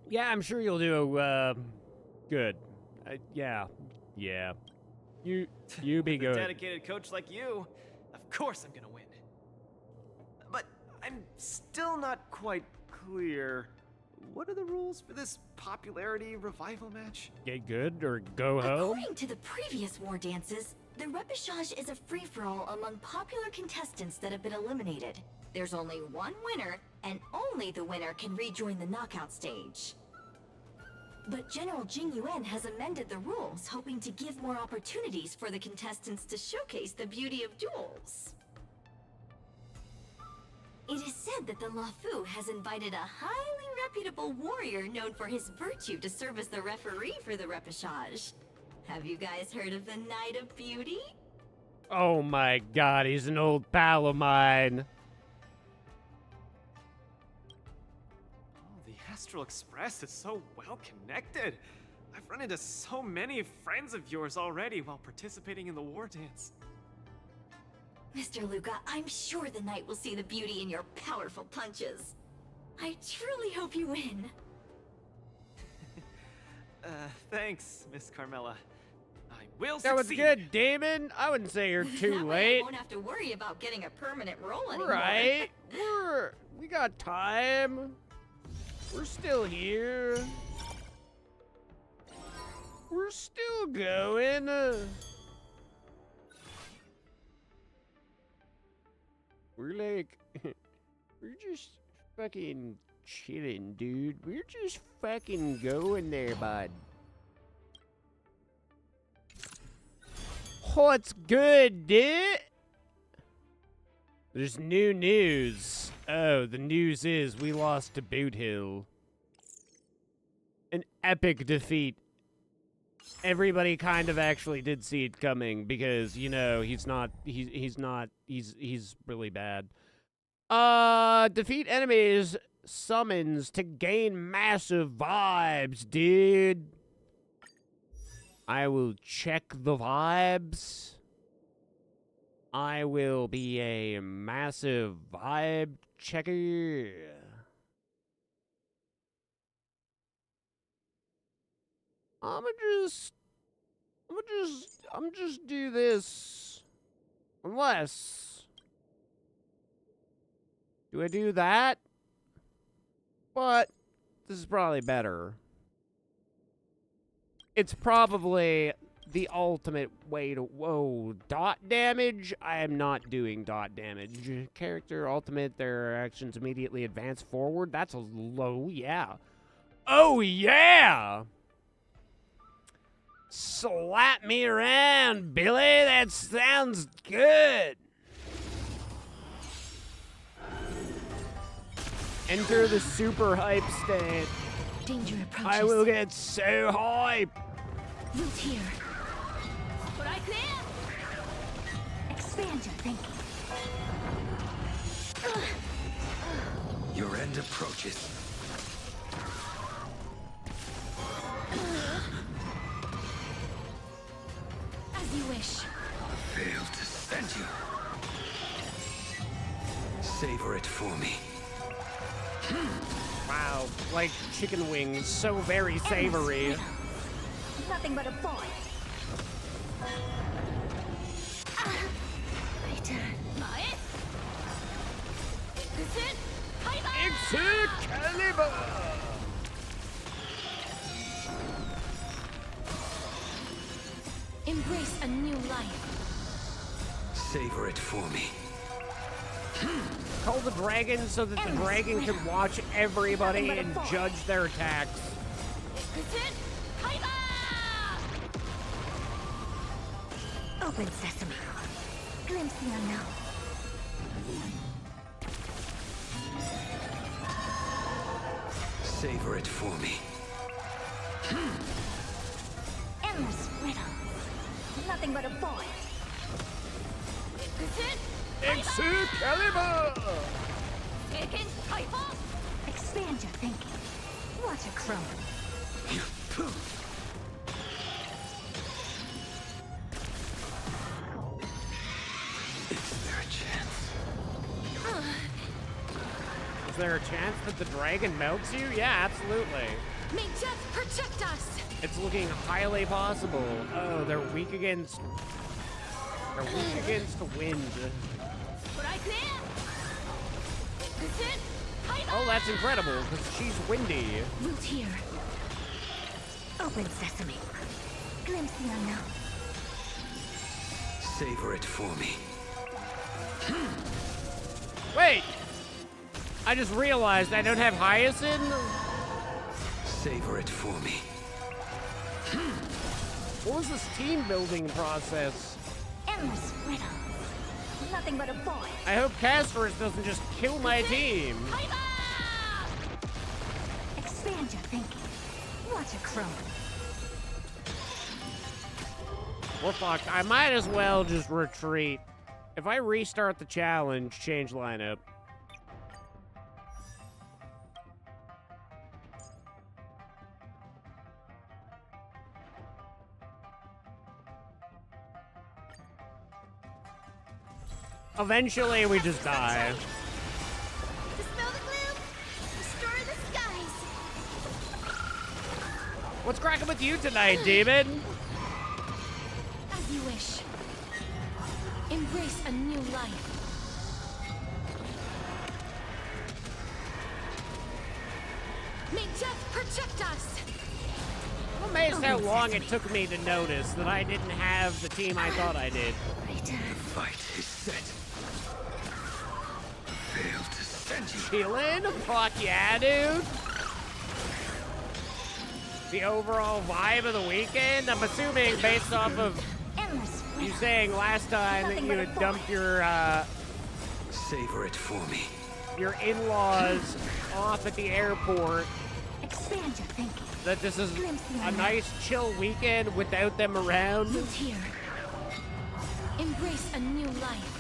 Yeah, I'm sure you'll do, good. Yeah. You be With a good. dedicated coach like you, of course I'm gonna win. But I'm still not quite clear. What are the rules for this popularity revival match? Get good or go home? According to the previous war dances, the repechage is a free-for-all among popular contestants that have been eliminated. There's only one winner, and only the winner can rejoin the knockout stage. But General Jing Yuan has amended the rules, hoping to give more opportunities for the contestants to showcase the beauty of duels. It is said that the Lafu has invited a highly reputable warrior known for his virtue to serve as the referee for the repechage. Have you guys heard of the Knight of Beauty? Oh my god, he's an old pal of mine. Oh, the Astral Express is so well connected. I've run into so many friends of yours already while participating in the war dance. Mr. Luca, I'm sure the knight will see the beauty in your powerful punches. I truly hope you win. Thanks, Miss Carmela. I will That was succeed. good, Damon. I wouldn't say you're too That way late. I won't have to worry about getting a permanent role anymore. Right? We got time. We're still here. We're still going. We're like, we're just fucking chilling, dude. We're just fucking going there, bud. What's good, dude? There's new news. Oh, the news is we lost to Boot Hill. An epic defeat. Everybody kind of actually did see it coming because, you know, he's really bad. Defeat enemies summons to gain massive vibes, dude. I will check the vibes. I will be a massive vibe checker. I'm just do this. Unless. Do I do that? But this is probably better. It's probably the ultimate way to... Whoa, dot damage? I am not doing dot damage. Character ultimate, their actions immediately advance forward. That's a low, yeah. Oh, yeah! Slap me around, Billy. That sounds good. Enter the super hype state. Danger approaches. I will get so hype. Root here. Expand your thinking. Your end approaches. As you wish. Failed to send you. Savor it for me. Wow, like chicken wings, so very savory. Nothing but a boy. Excalibur! Embrace a new life. Savor it for me. Call the dragon so that the dragon can watch everybody and judge their attacks. Open sesame. Glimpse the unknown. Savor it for me. Endless riddle. Nothing but a void. Excalibur! Expand your thinking. Watch it crumble. Is there a chance? Is there a chance that the dragon melts you? Yeah, absolutely. May death protect us! It's looking highly possible. Oh, they're weak against... They're weak against the wind. Oh, that's incredible, because she's windy. Root here. Open sesame. Glimpse the unknown. Savor it for me. Wait! I just realized I don't have Hyacinth. Savor it for me. What was this team building process? Endless riddle. Nothing but a void. I hope Castorus doesn't just kill my team. Expand your thinking. Watch it crumble. We're fucked. I might as well just retreat. If I restart the challenge, change lineup. Eventually, we just die. Dispel the gloom, destroy the skies. What's cracking with you tonight, demon? As you wish. Embrace a new life. May death protect us! I'm amazed how long it took me to notice that I didn't have the team I thought I did. The fight is set. Failed to send you. Chillin'? Fuck yeah, dude. The overall vibe of the weekend, I'm assuming based off of you saying last time that you had dumped your Savor it for me. your in-laws off at the airport, Expand your thinking. that this is a nice chill weekend without them around. Root here. Embrace a new life.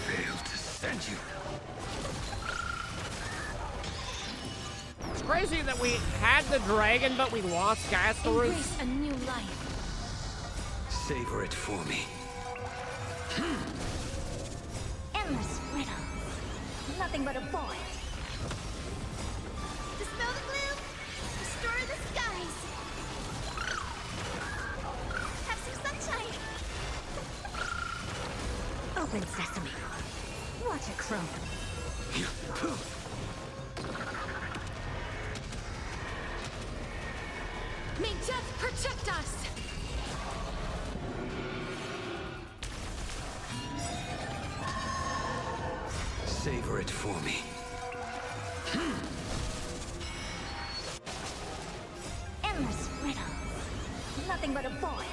Failed to send you. It's crazy that we had the dragon, but we lost Castorus. Embrace a new life. Savor it for me. Endless riddle. Nothing but a void. Dispel the gloom, destroy the skies. Have some sunshine. Open sesame. Watch it crumble. May death protect us! Savor it for me. Endless riddle. Nothing but a void.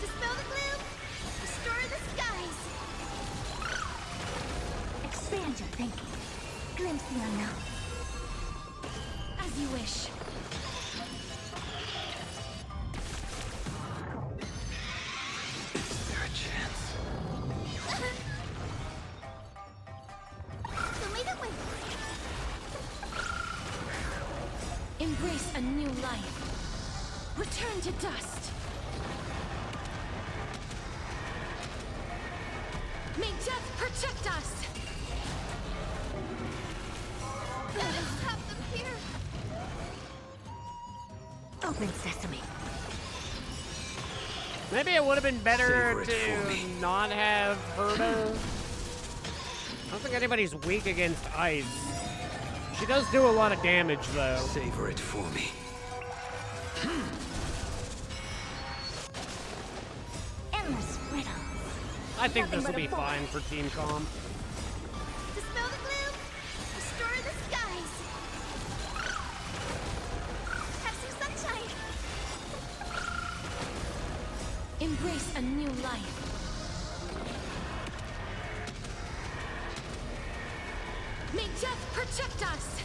Dispel the gloom, destroy the skies. Expand your thinking. Glimpse the unknown. As you wish. Is there a chance? Show me the way. Embrace a new life. Return to dust. May death protect us! Let us have them here. Open sesame. Maybe it would have been better Savor it for to me. not have Herta. I don't think anybody's weak against ice. She does do a lot of damage, though. Savor it for me. Endless riddle. I think this will Nothing be but a fine for Team Com. Dispel the gloom. Restore the skies. Have some sunshine. Embrace a new life. May death protect us!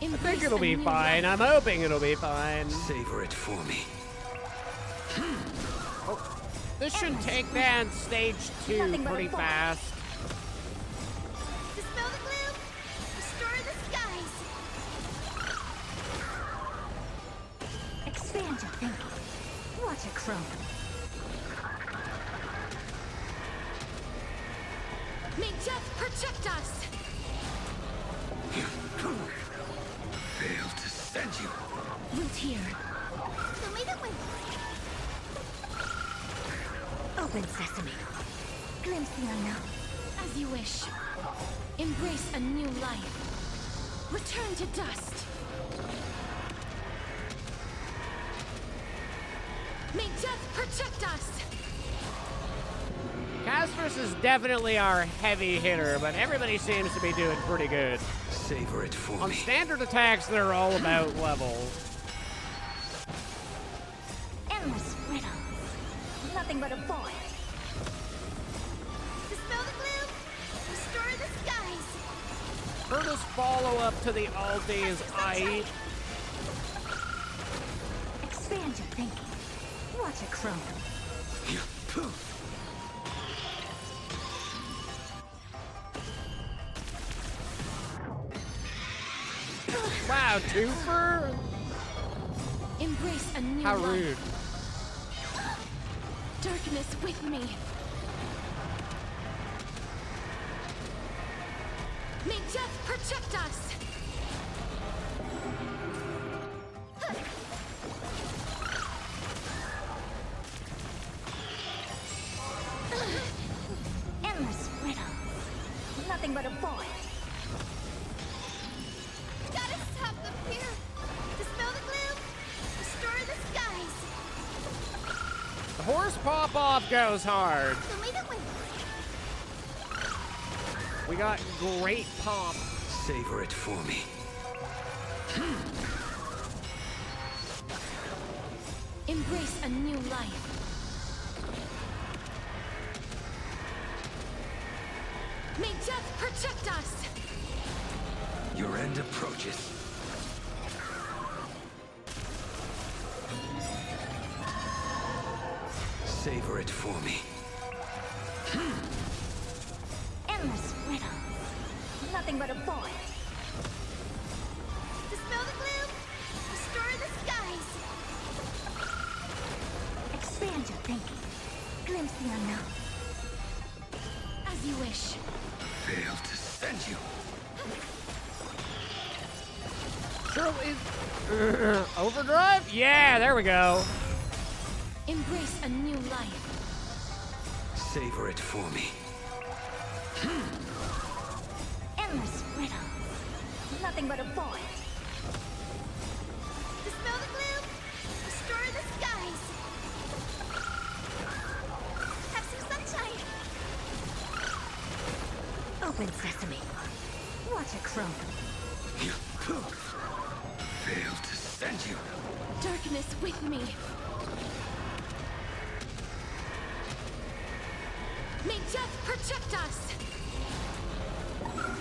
I think it'll be fine. I'm hoping it'll be fine. Savor it for me. This should take down stage 2 Nothing but a pretty ball. fast. Dispel the gloom. Restore the skies. Expand your thinking. Watch it grow. May death protect us! Failed to send you. Root here. Show me the way. Open sesame. Glimpse the unknown. As you wish. Embrace a new life. Return to dust. May death protect us! Casper's is definitely our heavy hitter, but everybody seems to be doing pretty good. Savor it for On me. standard attacks, they're all about level. Endless riddle. Nothing but a void. Dispel the gloom. Restore the skies. Herta's follow-up to the ulti is I. Expand your thinking. Watch it grow. Wow, twofer? Embrace a new How life. rude. Darkness with me. May death protect us! Endless riddle. Nothing but a void. Gotta stop them here. Dispel the gloom. Restore the skies. The horse pop-off goes hard. Show me the way. We got great pop. Savor it for me. Embrace a new life. May death protect us! Your end approaches. Savor it for me. Endless riddle. Nothing but a void. Dispel the gloom. Restore the skies. Expand your thinking. Glimpse the unknown. As you wish. Failed to send you. Surely. Overdrive? Yeah, there we go. Embrace a new life. Savor it for me. Endless riddle. Nothing but a void. Dispel the gloom. Restore the skies. Have some sunshine. Open sesame. Watch it grow. Failed to send you. Darkness with me. May death protect us!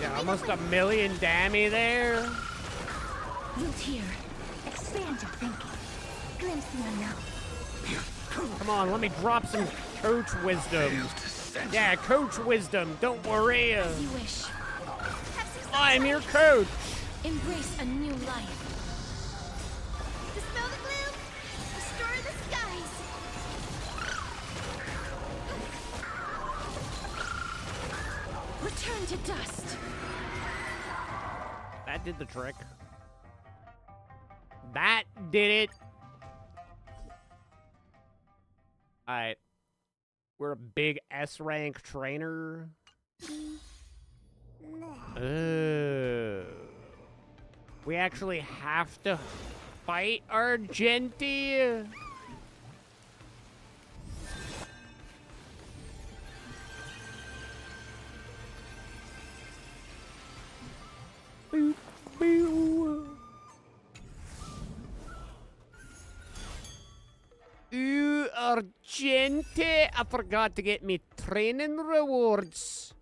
Yeah, almost a million dammy there. Root here. Expand your thinking. Glimpse the unknown. Come on, let me drop some coach wisdom. Failed to send Yeah, coach wisdom. Don't worry. As you wish. Have some I'm sunshine. your coach. Embrace a new life. Dispel the gloom. Restore the skies. Return to dust. That did the trick. That did it. Alright. We're a big S-rank trainer. Oh. We actually have to fight Argenti? Boop, boo. Ooh, Argenti! I forgot to get me training rewards.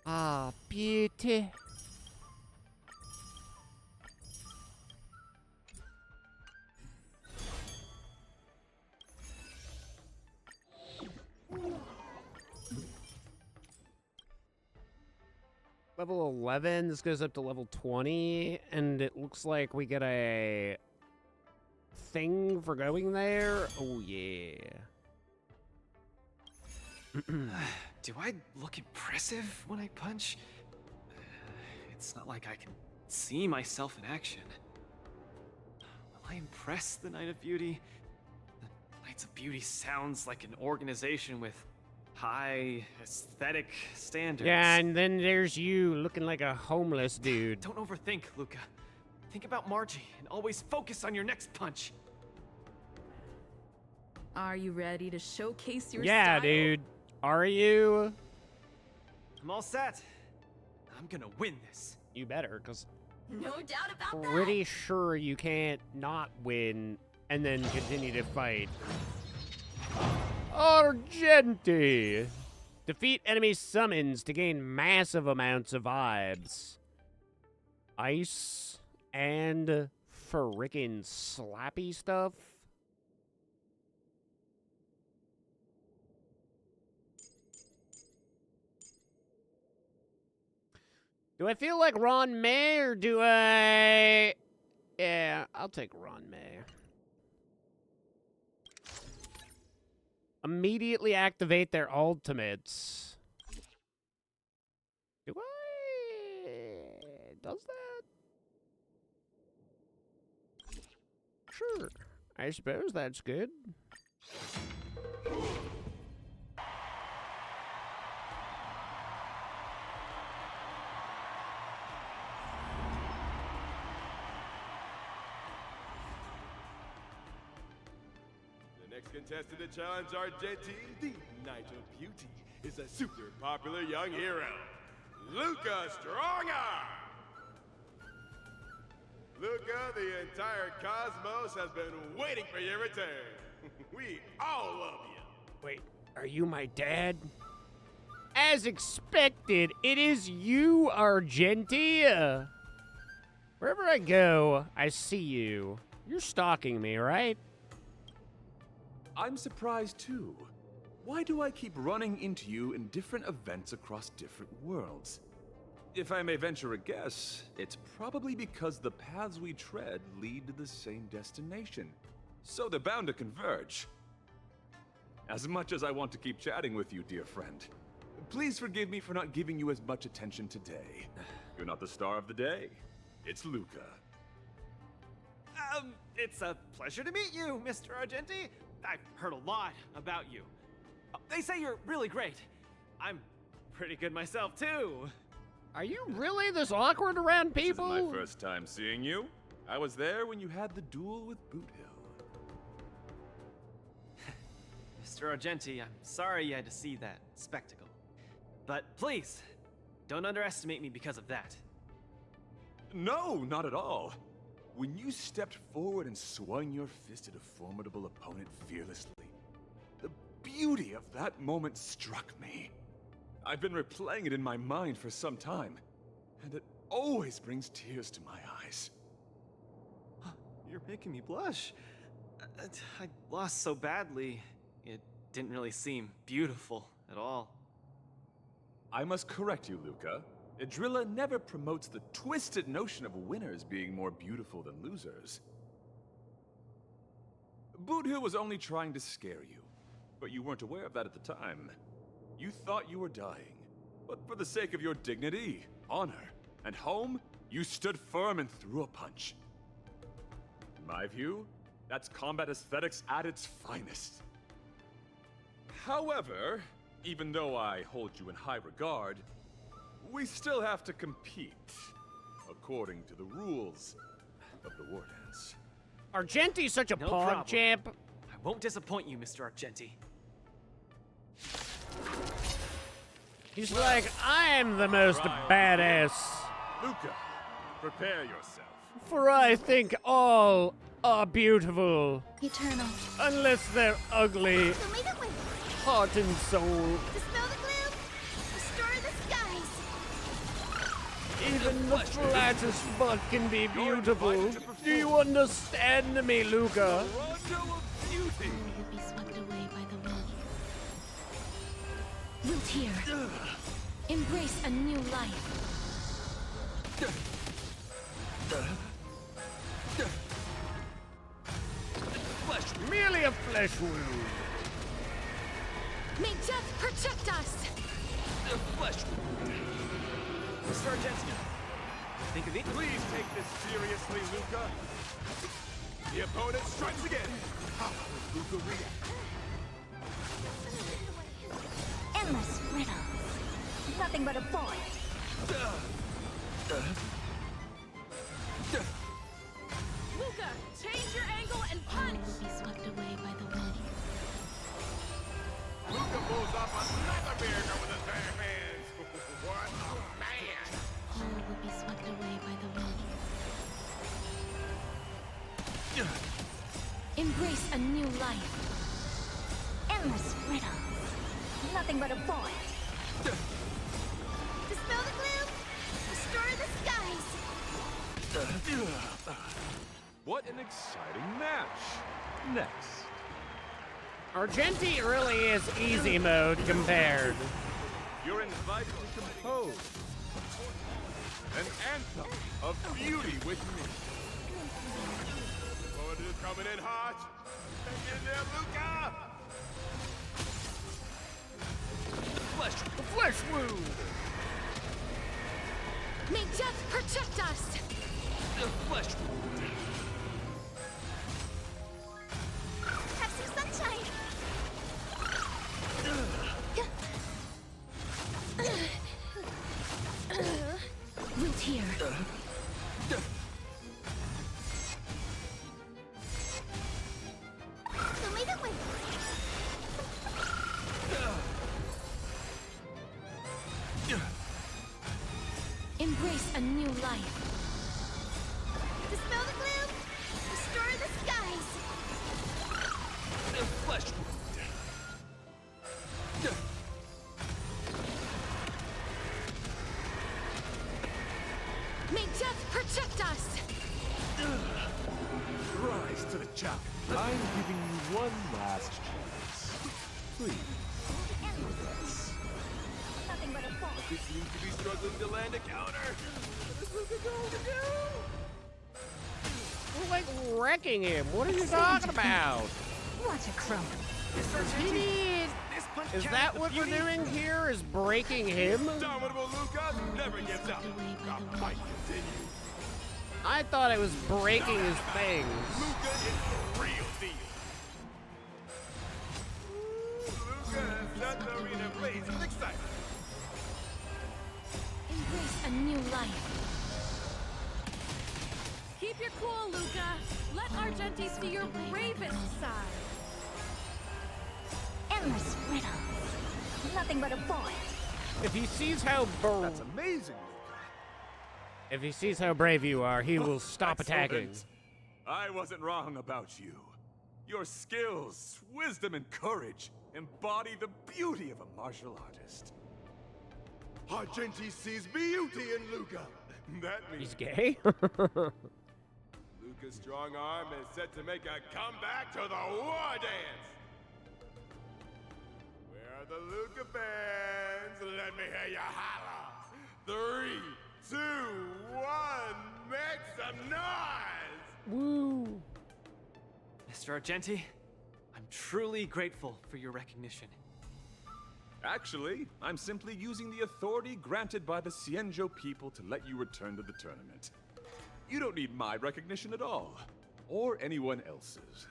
Ah, beauty. Level 11, this goes up to level 20, and it looks like we get a thing for going there. Oh, yeah. Do I look impressive when I punch? It's not like I can see myself in action. Will I impress the Knight of Beauty? The Knights of Beauty sounds like an organization with high aesthetic standards. Yeah, and then there's you looking like a homeless dude. Don't overthink, Luca. Think about Margie and always focus on your next punch. Are you ready to showcase your Yeah, style? dude. Are you? I'm all set. I'm gonna win this. You better, because No doubt about that. pretty sure you can't not win and then continue to fight. Argenti! Defeat enemy summons to gain massive amounts of vibes. Ice and frickin' slappy stuff. Do I feel like Ron May or do I... Yeah, I'll take Ron May. Immediately activate their ultimates. Do I... Does that? Sure. I suppose that's good. The next contestant to challenge Argenti, the Knight of Beauty, is a super popular young hero, Luca Strongarm. Luca, the entire cosmos has been waiting for your return. We all love you. Wait, are you my dad? As expected, it is you, Argenti. Wherever I go, I see you. You're stalking me, right? I'm surprised too. Why do I keep running into you in different events across different worlds? If I may venture a guess, it's probably because the paths we tread lead to the same destination. So they're bound to converge. As much as I want to keep chatting with you, dear friend, please forgive me for not giving you as much attention today. You're not the star of the day. It's Luca. It's a pleasure to meet you, Mr. Argenti. I've heard a lot about you. They say you're really great. I'm pretty good myself, too. Are you really this awkward around This people? isn't my first time seeing you. I was there when you had the duel with Boot Hill. Mr. Argenti, I'm sorry you had to see that spectacle. But please, don't underestimate me because of that. No, not at all. When you stepped forward and swung your fist at a formidable opponent fearlessly, the beauty of that moment struck me. I've been replaying it in my mind for some time, and it always brings tears to my eyes. You're making me blush. I lost so badly, it didn't really seem beautiful at all. I must correct you, Luca. Idrilla never promotes the twisted notion of winners being more beautiful than losers. Boot Hill was only trying to scare you, but you weren't aware of that at the time. You thought you were dying, But for the sake of your dignity, honor, and home, you stood firm and threw a punch. In my view, that's combat aesthetics at its finest. However, even though I hold you in high regard, we still have to compete, according to the rules of the War Dance. Argenti's such a No pawn problem. champ. I won't disappoint you, Mr. Argenti. He's like, I'm the most badass. Luca, prepare yourself. For I think all are beautiful, Eternal. unless they're ugly, So may the wind heart and soul. dispel the gloom, restore the skies. Even the flattest butt can be beautiful. Do you understand me, Luca? Rondo of beauty! Will be swept away by the wind. Root here. Embrace a new life. Merely a flesh wound. May death protect us. Mr. Argenti, think of it? Please take this seriously, Luca. The opponent strikes again. How will Luca react? Endless riddles. Nothing but a void. Luca, change your angle and punch! Will be swept away by the wind. Luca pulls off another miracle with his bare hands. What a man! All will be swept away by the wind. Embrace a new life. Endless riddles. Nothing but a void. Dispel the gloom, restore the skies. What an exciting match. Next. Argenti really is easy mode compared. You're invited to compose an anthem of beauty with me. Opponent is coming in hot. Hang in there, Luca! The flesh wound. May death protect us. Have some sunshine. Root here. So may the wind Embrace a new life. dispel the gloom, restore the skies. May death protect us. Rise to the challenge. I'm giving you one last chance. Please. Nothing but a void. He seems to be struggling to land a counter. What is Luca going to do? We're like wrecking him. What are you talking about? What a crumb. Mr. Argenti, this punch Is carries that the what we're beauty. doing here? Is breaking him? Indomitable Luca never gives up. Away by The the fight continues. I thought it was breaking his things. Luca is the real deal. Luca has set the arena ablaze with excitement. Embrace a new life. Keep your cool, Luca. Let Argenti see your bravest side. Endless riddles. Nothing but a void. If he sees how That's amazing. if he sees how brave you are, he will stop attacking. Excellent. I wasn't wrong about you. Your skills, wisdom, and courage embody the beauty of a martial artist. Argenti sees beauty in Luca. That means He's gay? Luca's strong arm is set to make a comeback to the War Dance. Where are the Luca fans? Let me hear you holler. 3, 2, 1, make some noise! Woo. Mr. Argenti, I'm truly grateful for your recognition. Actually, I'm simply using the authority granted by the Cienjo people to let you return to the tournament. You don't need my recognition at all, or anyone else's.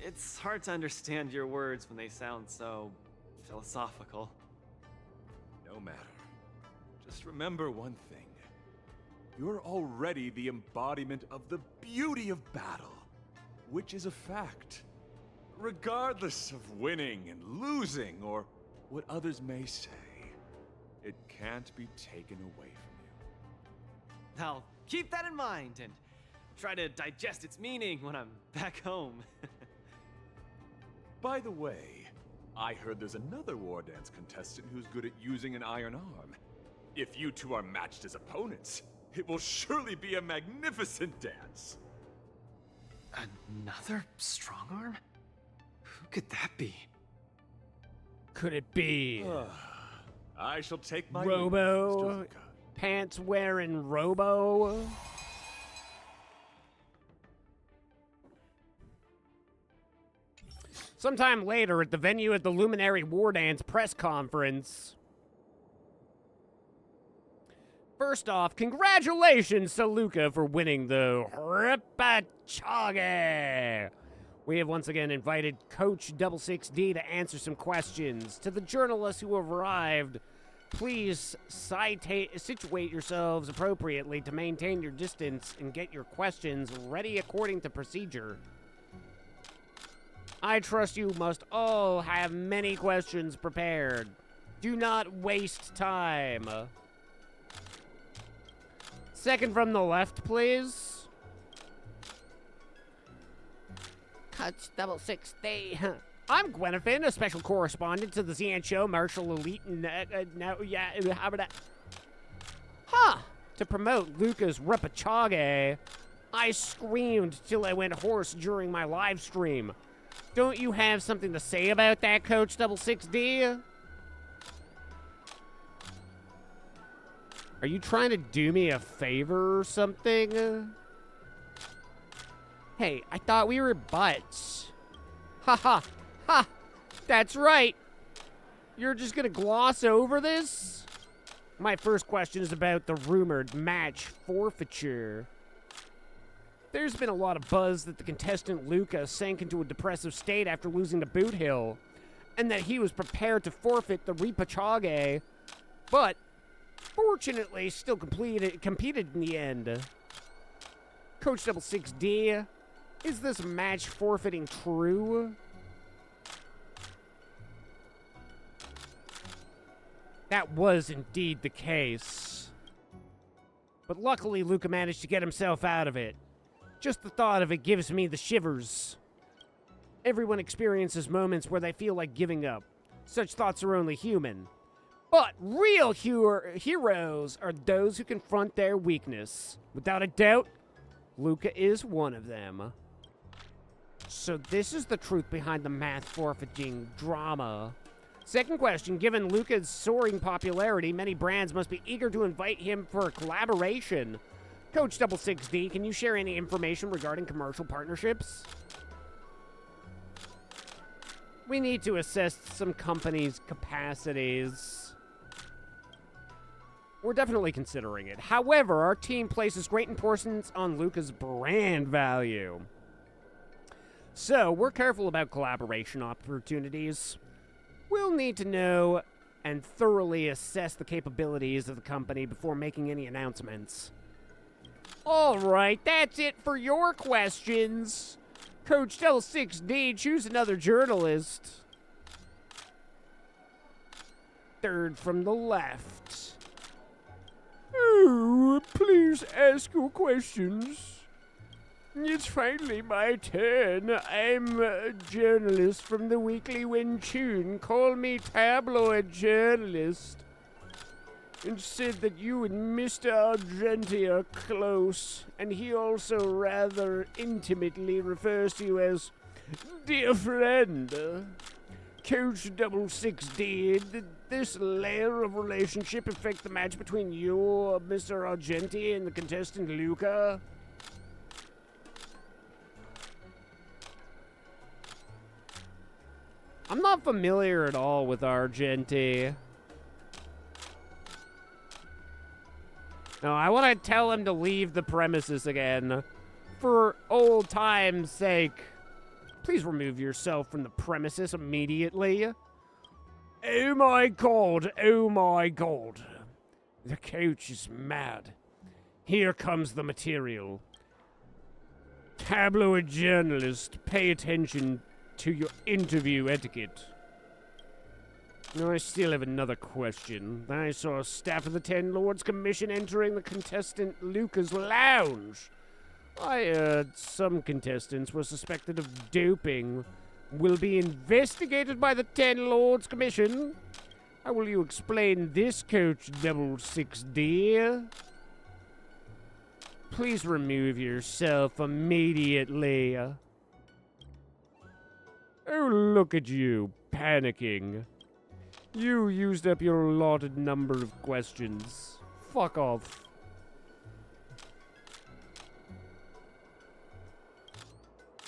It's hard to understand your words when they sound so philosophical. No matter. Just remember one thing. You're already the embodiment of the beauty of battle, which is a fact. Regardless of winning and losing, or what others may say, it can't be taken away from you. I'll keep that in mind and try to digest its meaning when I'm back home. By the way, I heard there's another war dance contestant who's good at using an iron arm. If you two are matched as opponents, it will surely be a magnificent dance. Another strong arm? Who could that be? Could it be I shall take my Robo? leave, Mr. Zuka. Pants wearing Robo? Sometime later at the venue at the Luminary War Dance press conference. First off, congratulations to Luca for winning the Ripachage. We have once again invited Coach 6D to answer some questions. To the journalists who have arrived, please situate yourselves appropriately to maintain your distance and get your questions ready according to procedure. I trust you must all have many questions prepared. Do not waste time. Second from the left, please. Coach 6D. I'm Gwenifin, a special correspondent to the ZN Show, Martial Elite, and to promote Luca's Ripachage, I screamed till I went hoarse during my live stream. Don't you have something to say about that, Coach 6D? Are you trying to do me a favor or something? Hey, I thought we were butts. Ha ha ha! That's right. You're just gonna gloss over this? My first question is about the rumored match forfeiture. There's been a lot of buzz that the contestant Luca sank into a depressive state after losing to Boot Hill, and that he was prepared to forfeit the Ripachage, but fortunately still competed in the end. Coach 6D, is this match forfeiting true? That was indeed the case. But luckily Luca managed to get himself out of it. Just the thought of it gives me the shivers. Everyone experiences moments where they feel like giving up. Such thoughts are only human. But real heroes are those who confront their weakness. Without a doubt, Luca is one of them. So this is the truth behind the math forfeiting drama. Second question, given Luca's soaring popularity, many brands must be eager to invite him for a collaboration. Coach 6D, can you share any information regarding commercial partnerships? We need to assess some companies' capacities. We're definitely considering it. However, our team places great importance on Luca's brand value. So, we're careful about collaboration opportunities. We'll need to know and thoroughly assess the capabilities of the company before making any announcements. All right, that's it for your questions. Coach 6D, choose another journalist. Third from the left. Oh, please ask your questions. It's finally my turn. I'm a journalist from the Weekly Win-Chun. Call me tabloid journalist. And said that you and Mr. Argenti are close, and he also rather intimately refers to you as dear friend. Coach 6D, did this layer of relationship affect the match between you, Mr. Argenti, and the contestant Luca? I'm not familiar at all with Argenti. No, I want to tell him to leave the premises again. For old time's sake. Please remove yourself from the premises immediately. Oh my god, oh my god. The coach is mad. Here comes the material. Tabloid journalist, pay attention to your interview etiquette. I still have another question. I saw staff of the Ten Lords Commission entering the contestant Luca's lounge. I heard some contestants were suspected of doping. Will be investigated by the Ten Lords Commission. How will you explain this, Coach 66D? Please remove yourself immediately. Oh, look at you, panicking. You used up your allotted number of questions. Fuck off.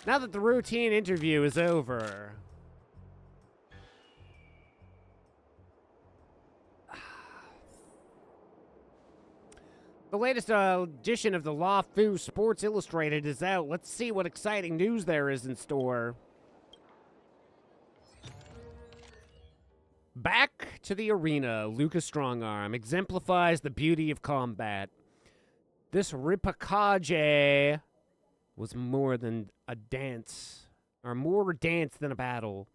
Now that the routine interview is over, the latest edition of the LaFu Sports Illustrated is out. Let's see what exciting news there is in store. Back to the arena, Lucas Strongarm exemplifies the beauty of combat. This Ripakage was more than a dance, or more a dance than a battle.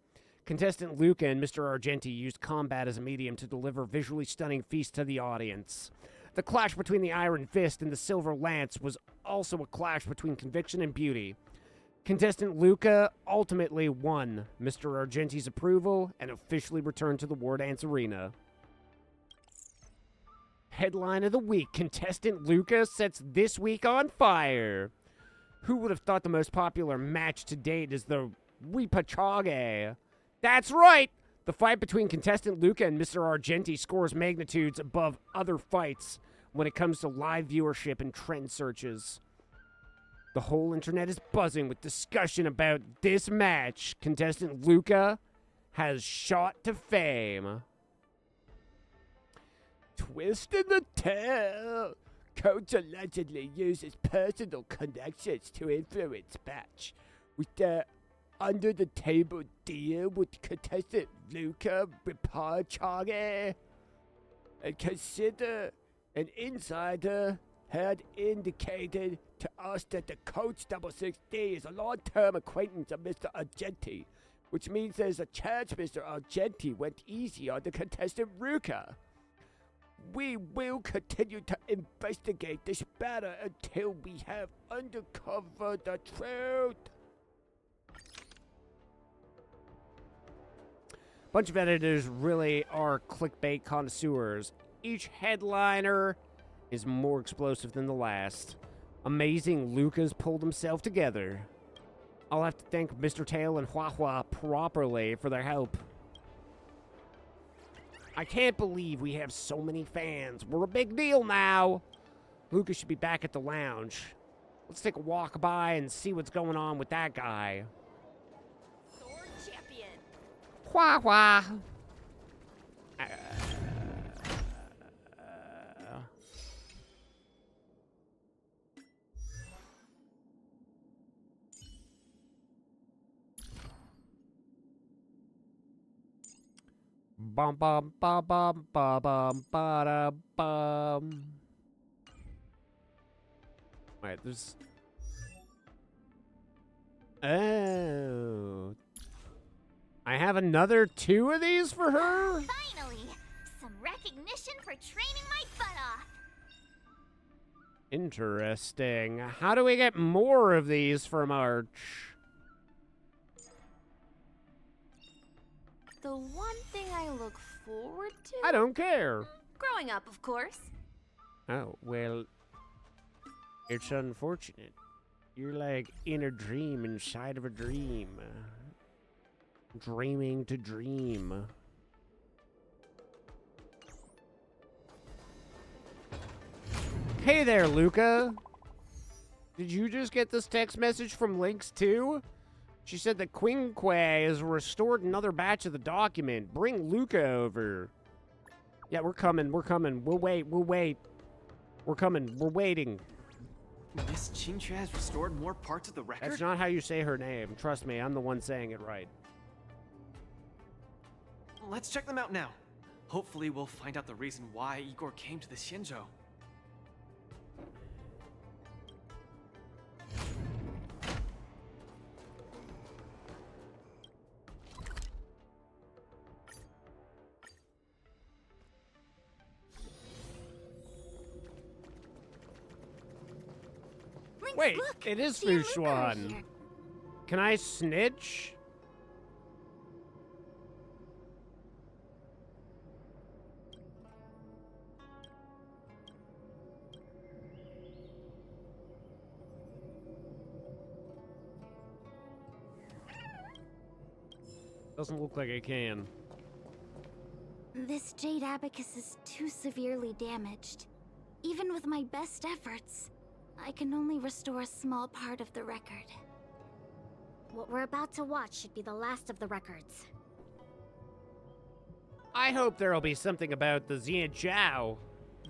Contestant Luca and Mr. Argenti used combat as a medium to deliver visually stunning feasts to the audience. The clash between the Iron Fist and the Silver Lance was also a clash between conviction and beauty. Contestant Luca ultimately won Mr. Argenti's approval and officially returned to the War Dance Arena. Headline of the week, contestant Luca sets this week on fire. Who would have thought the most popular match to date is the Ripachage? That's right! The fight between contestant Luca and Mr. Argenti scores magnitudes above other fights when it comes to live viewership and trend searches. The whole internet is buzzing with discussion about this match. Contestant Luca has shot to fame. Twist in the tail. Coach allegedly uses personal connections to influence match with the under-the-table deal with contestant Luca Ripachage. And consider an insider had indicated to us that the Coach 66D is a long-term acquaintance of Mr. Argenti, which means there's a chance Mr. Argenti went easy on the contestant Luca. We will continue to investigate this matter until we have uncovered the truth. Bunch of editors really are clickbait connoisseurs. Each headliner is more explosive than the last. Amazing Lucas pulled himself together. I'll have to thank Mr. Tail and Hua Hua properly for their help. I can't believe we have so many fans. We're a big deal now. Lucas should be back at the lounge. Let's take a walk by and see what's going on with that guy. Sword champion. Hua Hua. Bum bum bum bum bum bum ba bum. Wait, there's. Oh. I have another 2 of these for her? Finally! Some recognition for training my butt off! Interesting. How do we get more of these for March? The one thing I look forward to? I don't care. Growing up, of course. Oh, well, it's unfortunate. You're like in a dream inside of a dream. Dreaming to dream. Hey there, Luca. Did you just get this text message from Lynx too? She said that Quinque has restored another batch of the document. Bring Luca over. Yeah, we're coming. We'll wait. We're coming. We're waiting. Miss Qingque has restored more parts of the record? That's not how you say her name. Trust me, I'm the one saying it right. Let's check them out now. Hopefully we'll find out the reason why Igor came to the Xianzhou. Wait, look, it is see a Luca Fushuan. here. Can I snitch? Doesn't look like I can. This jade abacus is too severely damaged. Even with my best efforts, I can only restore a small part of the record. What we're about to watch should be the last of the records. I hope there'll be something about the Xianzhou.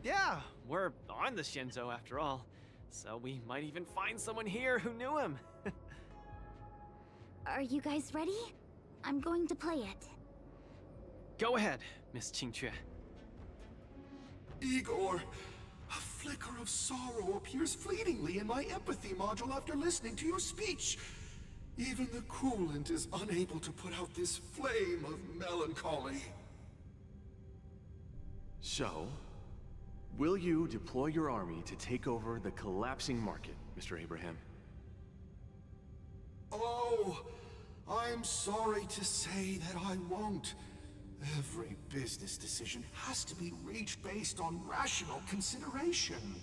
Yeah, we're on the Xianzhou after all, so we might even find someone here who knew him. Are you guys ready? I'm going to play it. Go ahead, Miss Qingque. Igor, a flicker of sorrow appears fleetingly in my empathy module after listening to your speech. Even the coolant is unable to put out this flame of melancholy. So, will you deploy your army to take over the collapsing market, Mr. Abraham? Oh, I'm sorry to say that I won't. Every business decision has to be reached based on rational consideration.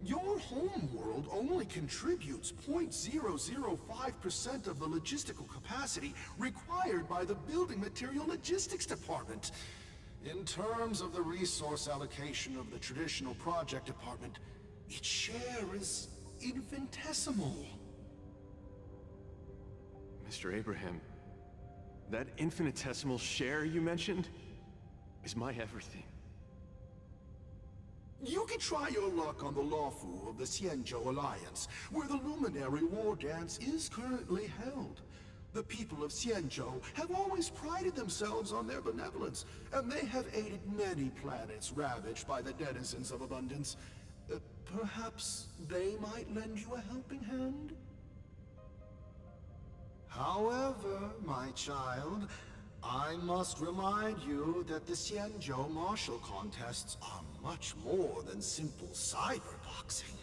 Your homeworld only contributes 0.005% of the logistical capacity required by the Building Material Logistics Department. In terms of the resource allocation of the traditional project department, its share is infinitesimal. Mr. Abraham, that infinitesimal share you mentioned is my everything. You can try your luck on the Lawfu of the Xianzhou Alliance, where the Luminary War Dance is currently held. The people of Xianzhou have always prided themselves on their benevolence, and they have aided many planets ravaged by the denizens of abundance. Perhaps they might lend you a helping hand? However, my child, I must remind you that the Xianzhou martial contests are much more than simple cyberboxing.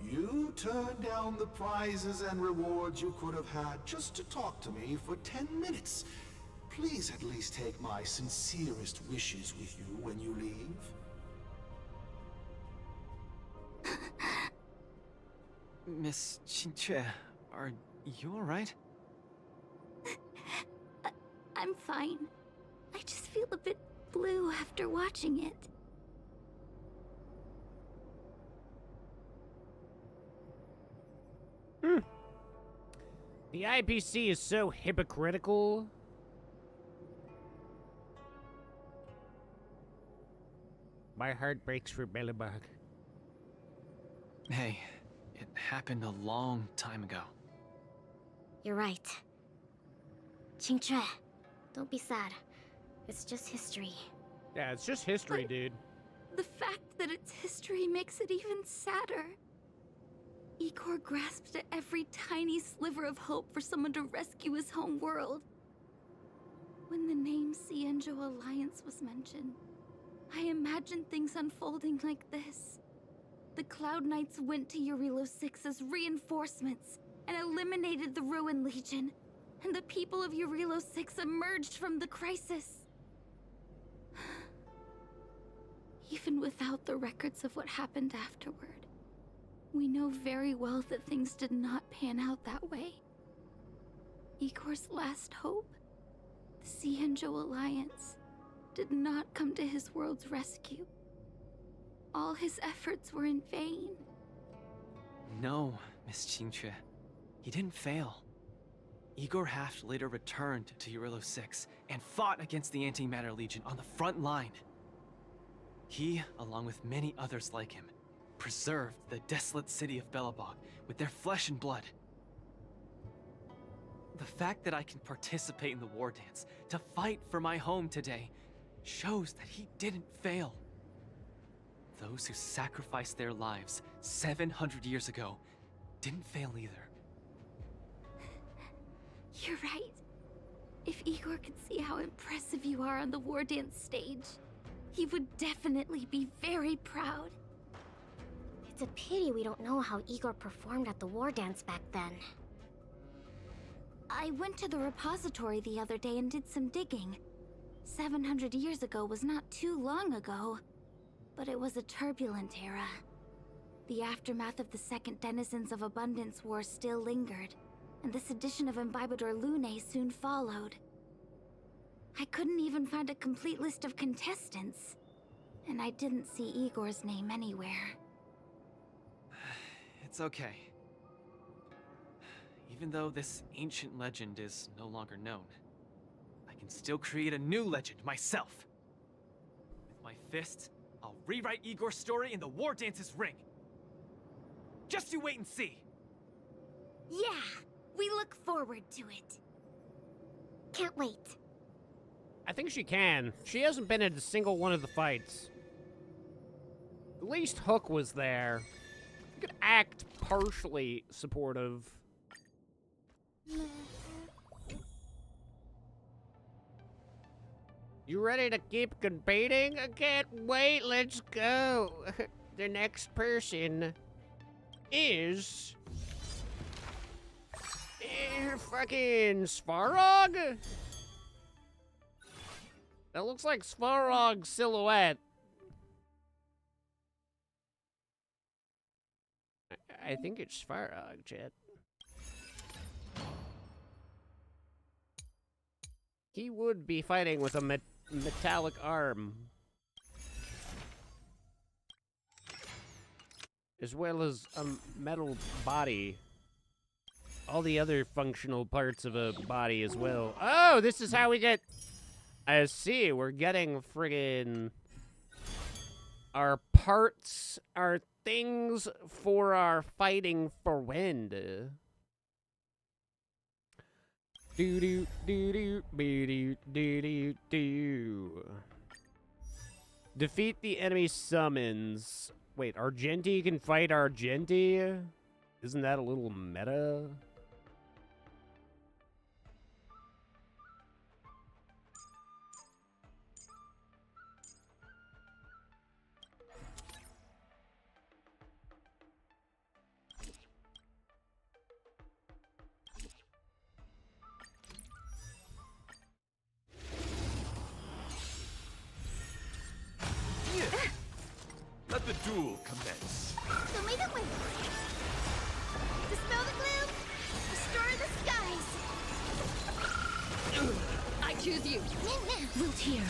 You turned down the prizes and rewards you could have had just to talk to me for 10 minutes. Please at least take my sincerest wishes with you when you leave. Miss Qingque, are you alright? I'm fine. I just feel a bit blue after watching it. The IPC is so hypocritical. My heart breaks for Belobog. Hey, it happened a long time ago. You're right. Qingque, don't be sad. It's just history. Yeah, it's just history, dude. The fact that it's history makes it even sadder. Igor grasped at every tiny sliver of hope for someone to rescue his home world. When the name Xianzhou Alliance was mentioned, I imagined things unfolding like this. The Cloud Knights went to Eurilo 6 as reinforcements and eliminated the Ruin Legion, and the people of Eurilo 6 emerged from the crisis. Even without the records of what happened afterward, we know very well that things did not pan out that way. Igor's last hope, the Xianzhou Alliance, did not come to his world's rescue. All his efforts were in vain. No, Miss Qingque. He didn't fail. Igor Haft later returned to Urillo 6 and fought against the Antimatter Legion on the front line. He, along with many others like him, preserved the desolate city of Belobog with their flesh and blood. The fact that I can participate in the war dance to fight for my home today shows that he didn't fail. Those who sacrificed their lives 700 years ago didn't fail either. You're right. If Igor could see how impressive you are on the war dance stage, he would definitely be very proud. It's a pity we don't know how Igor performed at the war dance back then. I went to the repository the other day and did some digging. 700 years ago was not too long ago, but it was a turbulent era. The aftermath of the Second Denizens of Abundance War still lingered, and this edition of Imbibador Lunae soon followed. I couldn't even find a complete list of contestants, and I didn't see Igor's name anywhere. It's okay. Even though this ancient legend is no longer known, I can still create a new legend myself. With my fist, I'll rewrite Igor's story in the War Dance's ring. Just you wait and see. Yeah, we look forward to it. Can't wait. I think she can. She hasn't been in a single one of the fights. At least Hook was there. You could act partially supportive. You ready to keep competing? I can't wait. Let's go. The next person is fucking Svarog? That looks like Svarog's silhouette. I think it's Svarog, Chet. He would be fighting with a metallic arm. As well as a metal body. All the other functional parts of a body as well. Oh, this is how we get... I see, we're getting friggin... our parts, our things for our fighting for wind. Do do do do do do do. Defeat the enemy summons. Wait, Argenti can fight Argenti? Isn't that a little meta? Let the duel commence. So may the wind dispel the gloom, restore the skies. I choose you. Root here.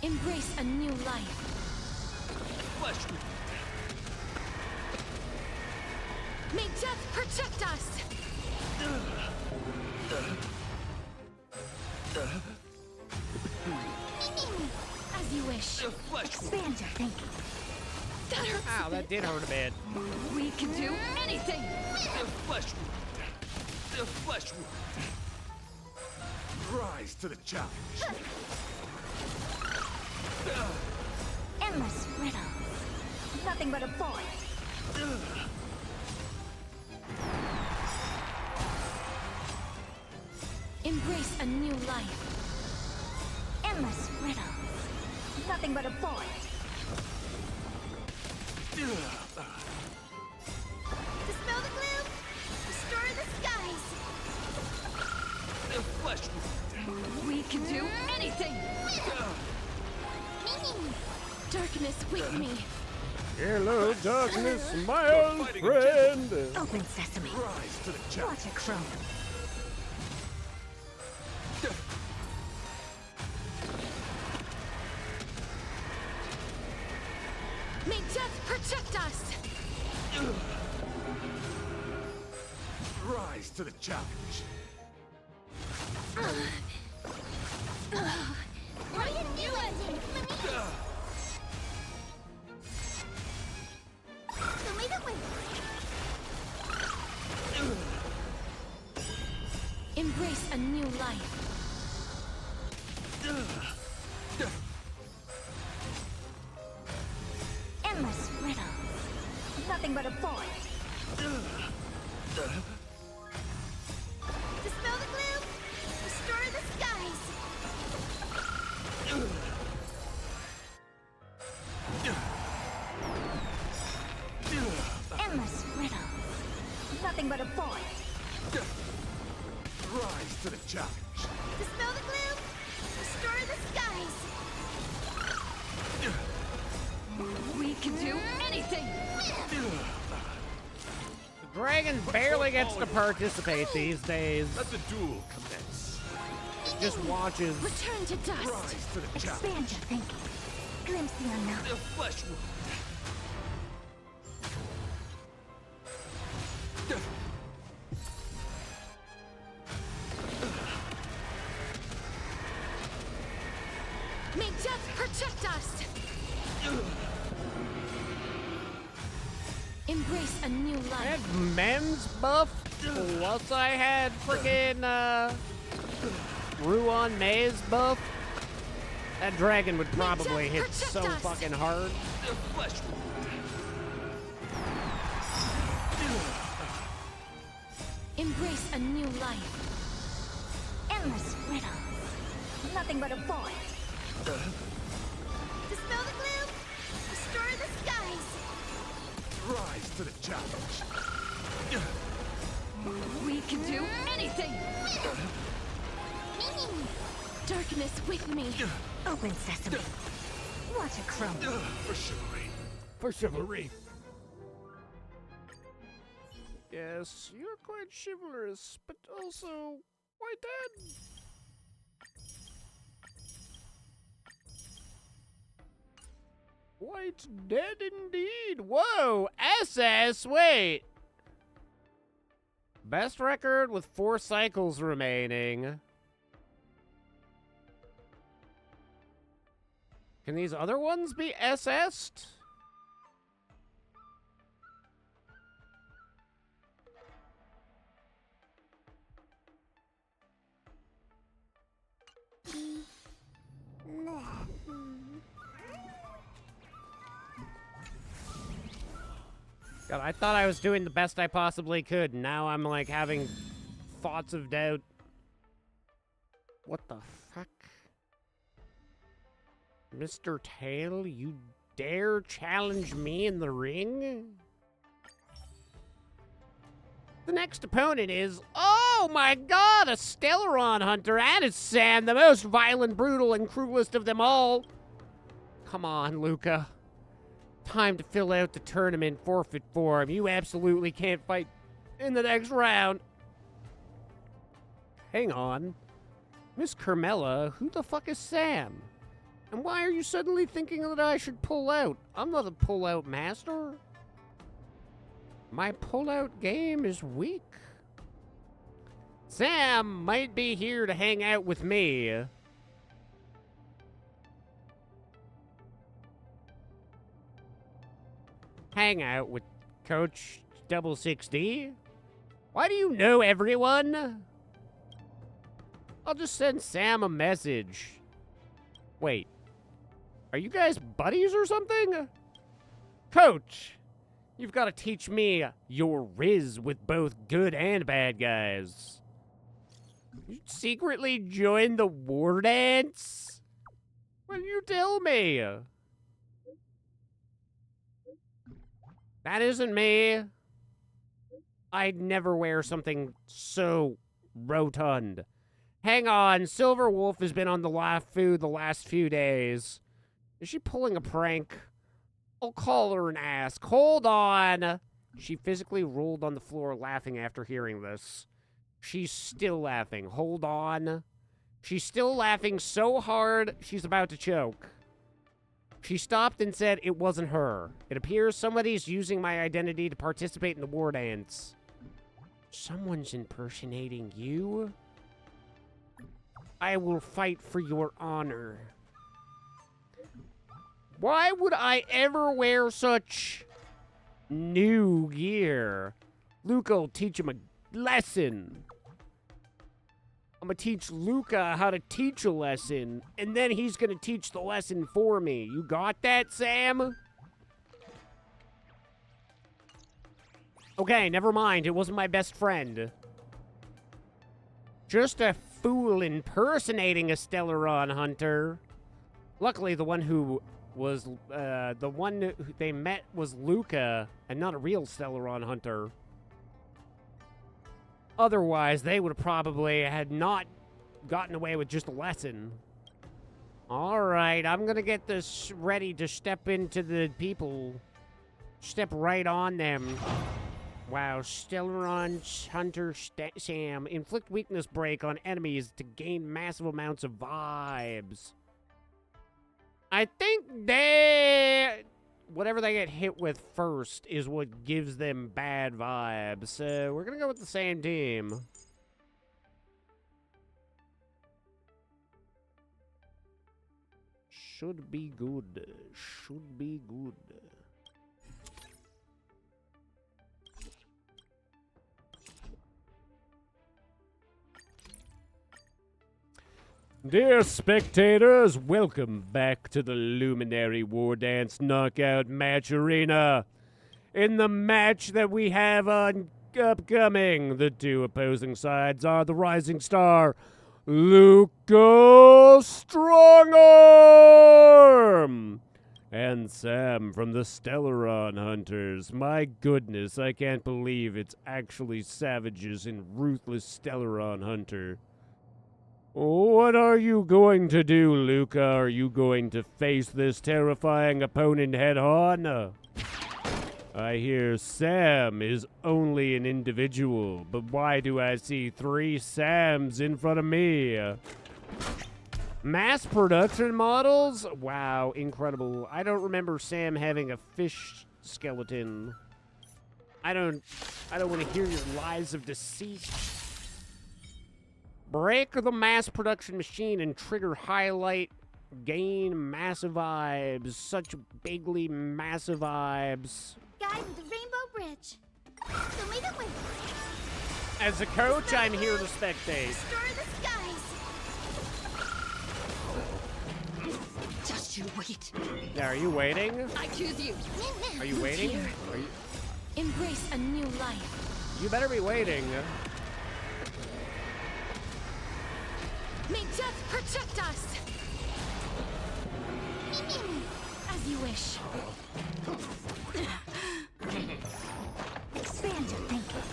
Embrace a new life. Flesh. May death protect us. As you wish. Expand your thinking. That hurts. Ow, that did hurt a bit. We can do anything. Flesh. Flesh. Rise to the challenge. Endless riddles. Nothing but a void. Embrace a new life. Endless riddles. Nothing but a void. Dispel the gloom, restore the skies. Flesh. We can do anything. Darkness with me. Hello, darkness, my old friend. Open sesame. Rise to the challenge. Watch a chrome. May death protect us. Rise to the challenge. What are you doing? Show me the way. Embrace a new life. Endless riddle. Nothing but a void. Dispel the gloom. Restore the skies. Endless riddle. Nothing but a void. Rise to the challenge. Dispel the gloom. Restore the skies. We can do anything. The dragon barely gets to participate these days. Let the duel commence. Just watches. Return to dust. Rise to the challenge. Expand your thinking. Glimpse the unknown. The flesh wound. May death protect us. Embrace a new I life. had men's buff. Plus I had freaking Ruan Maze buff. That dragon would probably hit so fucking hard. The flesh wound. Embrace a new life. Endless riddle. Nothing but a void. Dispel the gloom. Restore the skies. Rise to the challenge. We can do anything. Darkness with me. Open sesame. Watch it crumble. For chivalry. For chivalry. Yes, you're quite chivalrous, but also quite dead. Quite dead indeed. Whoa, SS, wait. Best record with 4 cycles remaining. Can these other ones be SS'd? God, I thought I was doing the best I possibly could. Now I'm like having thoughts of doubt. What the fuck? Mr. Tail, you dare challenge me in the ring? The next opponent is, oh my god, a Stellaron hunter, and it's Sam, the most violent, brutal, and cruelest of them all. Come on, Luca. Time to fill out the tournament forfeit form. You absolutely can't fight in the next round. Hang on. Miss Carmella, who the fuck is Sam? And why are you suddenly thinking that I should pull out? I'm not a pull-out master. My pull-out game is weak. Sam might be here to hang out with me. Hang out with Coach Double 6D? Why do you know everyone? I'll just send Sam a message. Wait. Are you guys buddies or something? Coach, you've got to teach me your riz with both good and bad guys. You secretly joined the war dance? Well, you tell me. That isn't me. I'd never wear something so rotund. Hang on, Silver Wolf has been on the food the last few days. Is she pulling a prank? I'll call her and ask. Hold on. She physically rolled on the floor laughing after hearing this. She's still laughing. Hold on. She's still laughing so hard, she's about to choke. She stopped and said it wasn't her. It appears somebody's using my identity to participate in the war dance. Someone's impersonating you? I will fight for your honor. Why would I ever wear such new gear? Luca will teach him a lesson. I'm gonna teach Luca how to teach a lesson, and then he's gonna teach the lesson for me. You got that, Sam? Okay, never mind. It wasn't my best friend. Just a fool impersonating a Stellaron hunter. Luckily, the one who was, the one who they met was Luca, and not a real Stellaron hunter. Otherwise, they would have probably had not gotten away with just a lesson. All right, I'm gonna get this ready to step into the people. Step right on them. Wow, Stellaron Hunter Sam. Inflict weakness break on enemies to gain massive amounts of vibes. I think whatever they get hit with first is what gives them bad vibes. So we're gonna go with the same team. Should be good. Should be good. Dear spectators, welcome back to the Luminary War Dance Knockout Match Arena. In the match that we have on upcoming, the two opposing sides are the Rising Star, Luca Strongarm, and Sam from the Stellaron Hunters. My goodness, I can't believe it's actually savages and ruthless Stellaron Hunter. What are you going to do, Luca? Are you going to face this terrifying opponent head-on? I hear Sam is only an individual, but why do I see 3 Sams in front of me? Mass production models? Wow, incredible. I don't remember Sam having a fish skeleton. I don't want to hear your lies of deceit. Break the mass production machine and trigger highlight. Gain massive vibes. Such bigly massive vibes. Guy with the rainbow bridge. Show me the way. As a coach, I'm here to spectate. Restore the skies. Just you wait. Yeah, are you waiting? I choose you. Are you waiting? Are you... Embrace a new life. You better be waiting. May death protect us! As you wish. Expand your thinking.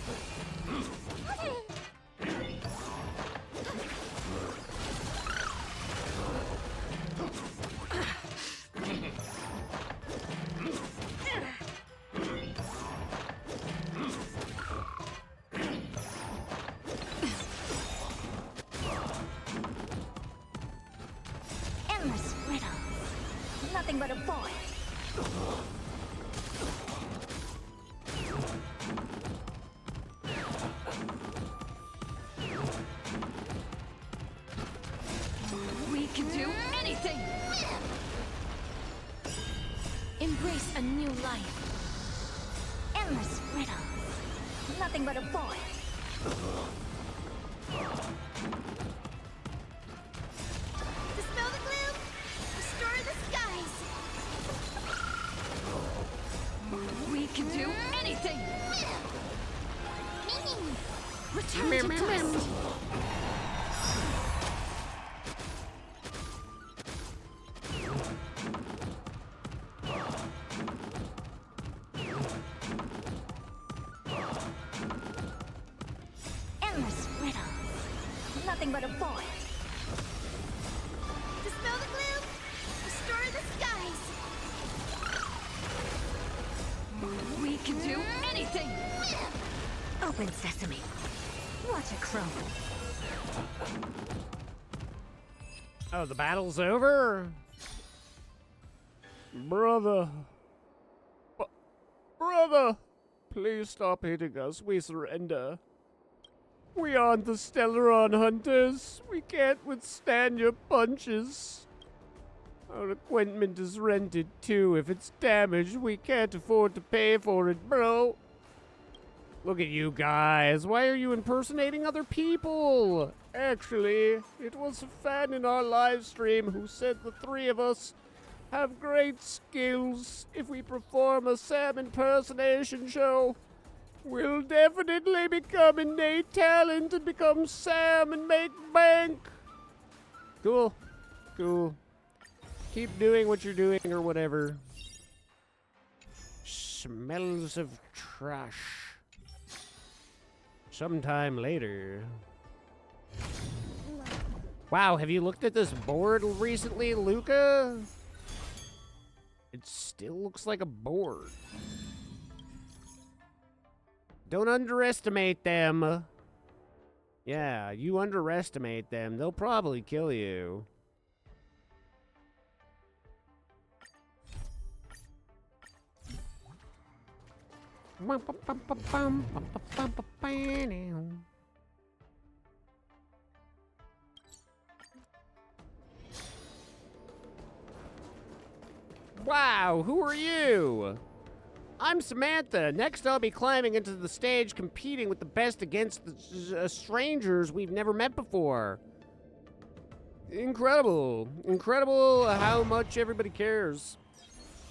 Endless riddles. Nothing but a void. We can do anything! Embrace a new life. Endless riddles. Nothing but a void. Dispel the gloom. Restore the skies. We can do anything! Return Meow, to meow, dust. meow. Endless riddles. Nothing but a void. Dispel the gloom. Restore the skies. We can do anything! Open sesame. Watch it crumble. Oh, the battle's over? Brother. Brother! Please stop hitting us. We surrender. We aren't the Stellaron hunters. We can't withstand your punches. Our equipment is rented too. If it's damaged, we can't afford to pay for it, bro. Look at you guys. Why are you impersonating other people? Actually, it was a fan in our live stream who said the three of us have great skills. If we perform a Sam impersonation show, we'll definitely become innate talent and become Sam and make bank. Cool. Cool. Keep doing what you're doing or whatever. Smells of trash. Sometime later. Wow, have you looked at this board recently, Luca? It still looks like a board. Don't underestimate them. Yeah, you underestimate them, they'll probably kill you. Wow, who are you? I'm Samantha. Next, I'll be climbing into the stage, competing with the best against the strangers we've never met before. Incredible. Incredible how much everybody cares.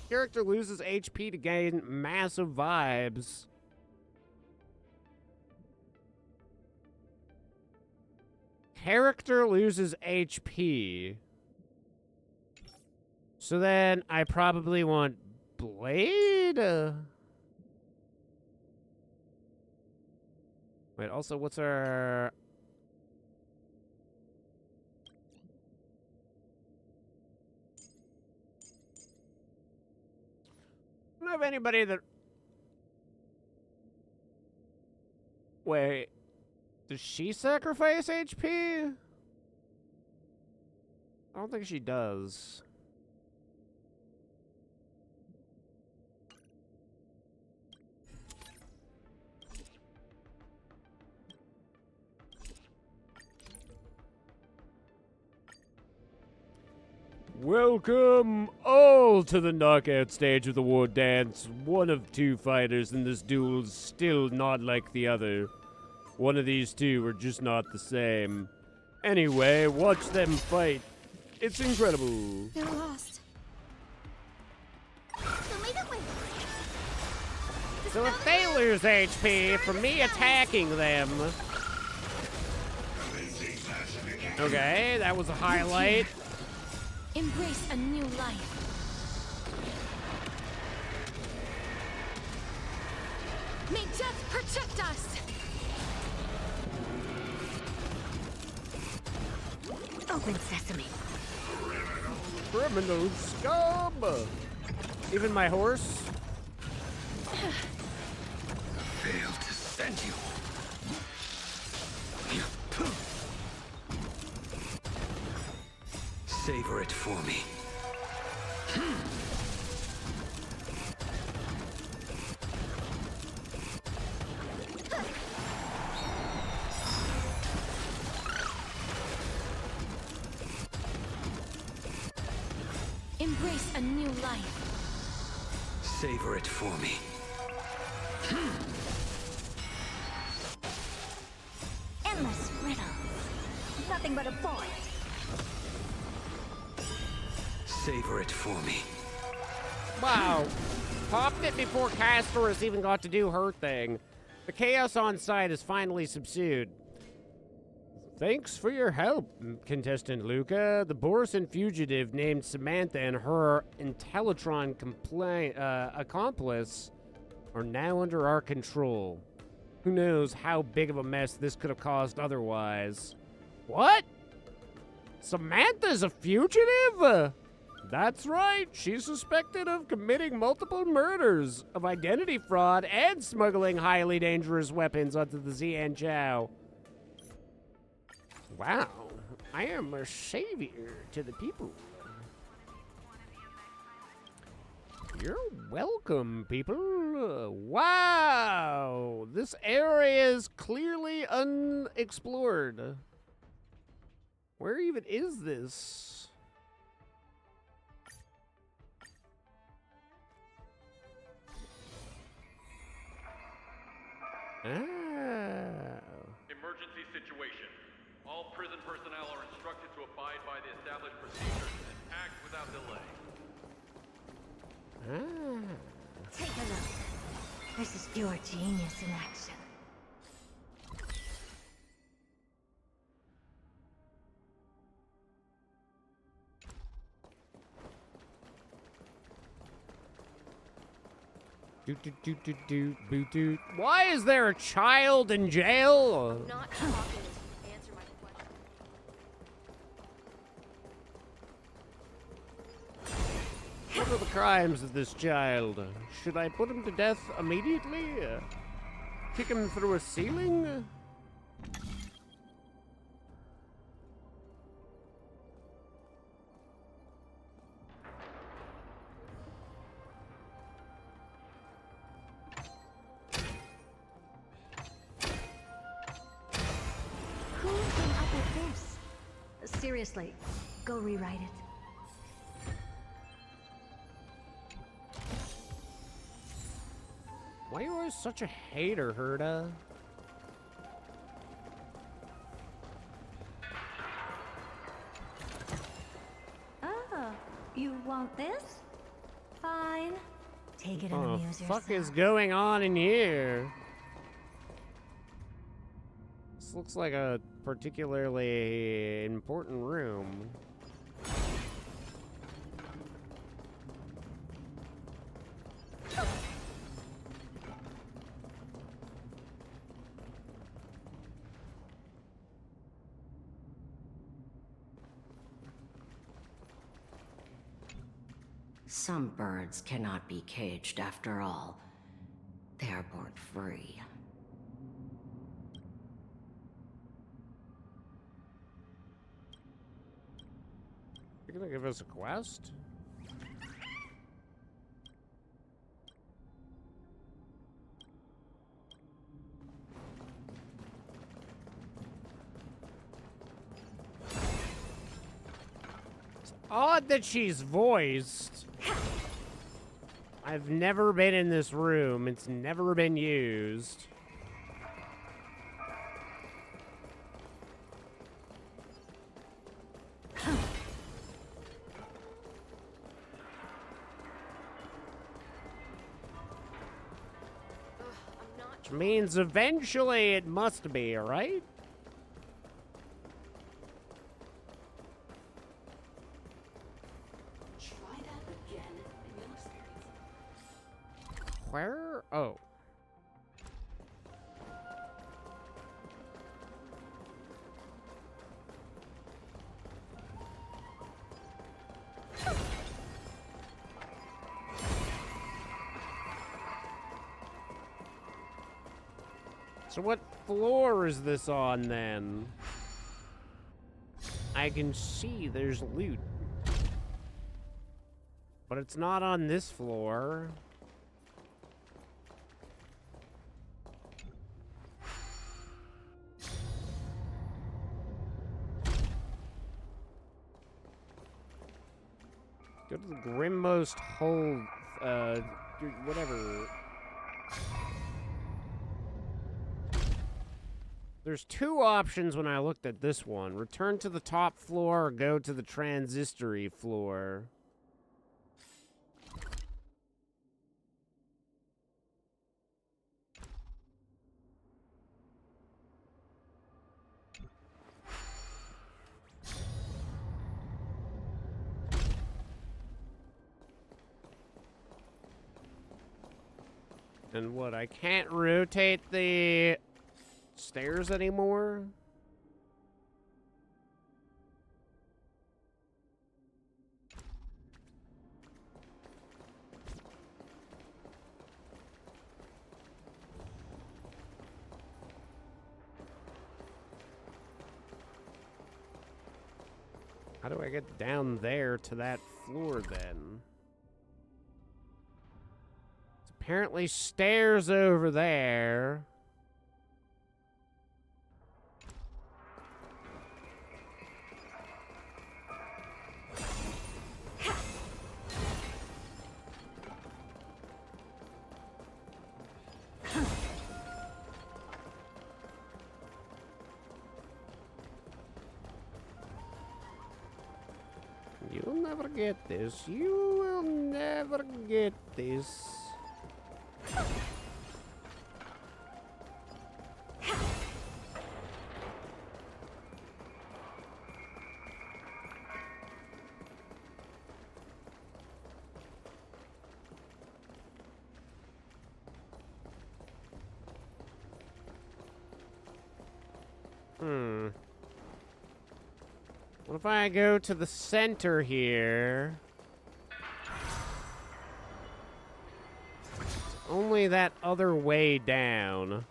Character loses HP to gain massive vibes. Character loses HP. So then I probably want Blade? Wait, also, what's our... I don't have anybody that... Wait, does she sacrifice HP? I don't think she does. Welcome all to the knockout stage of the war dance. One of two fighters in this duel is still not like the other. One of these two are just not the same. Anyway, watch them fight. It's incredible. They're lost. So if they lose HP from me attacking them... Okay, that was a highlight. Embrace a new life. May death protect us! Open sesame. Criminal scum! Even my horse? Failed to send you. Savor it for me. Embrace a new life. Savor it for me. Endless riddles. Nothing but a void. Savor it for me. Wow. Popped it before Castorus even got to do her thing. The chaos on site is finally subdued. Thanks for your help, contestant Luca. The Borison fugitive named Samantha and her Intellitron accomplice are now under our control. Who knows how big of a mess this could have caused otherwise. What? Samantha's a fugitive? That's right. She's suspected of committing multiple murders, of identity fraud, and smuggling highly dangerous weapons onto the Xianzhou. Wow, I am a savior to the people. You're welcome, people. Wow! This area is clearly unexplored. Where even is this? Ah. Emergency situation. All prison personnel are instructed to abide by the established procedures and act without delay. Take a look. This is pure genius in action. Why is there a child in jail? I'm not talking. Answer my question. What are the crimes of this child? Should I put him to death immediately? Kick him through a ceiling? Who came up with this? Seriously, go rewrite it. Why are you always such a hater, Herda? Oh, you want this? Fine. Take it and What amuse the yourself. fuck is going on in here? This looks like a particularly important room. Some birds cannot be caged after all. They are born free. You're gonna give us a quest? It's odd that she's voiced. I've never been in this room. It's never been used. Which means eventually it must be, right? Try that again, and you'll experience Where? Oh. So what floor is this on then? I can see there's loot. But it's not on this floor. Go to the Grimmost Hold, whatever. There's two options when I looked at this one. Return to the top floor or go to the transistory floor. And what, I can't rotate the stairs anymore? How do I get down there to that floor then? Apparently stairs over there. You'll never get this. You will never get this. What if I go to the center here? It's only that other way down.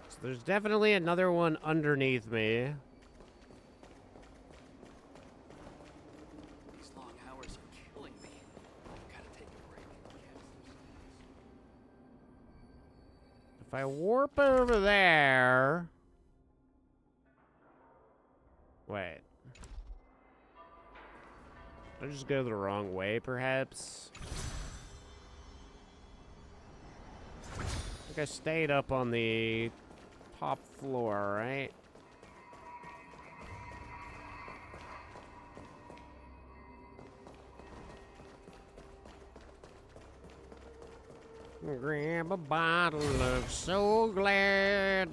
So there's definitely another one underneath me. If I warp over there... Wait. Did I just go the wrong way, perhaps? I think I stayed up on the top floor, right? Grab a bottle of So Glad.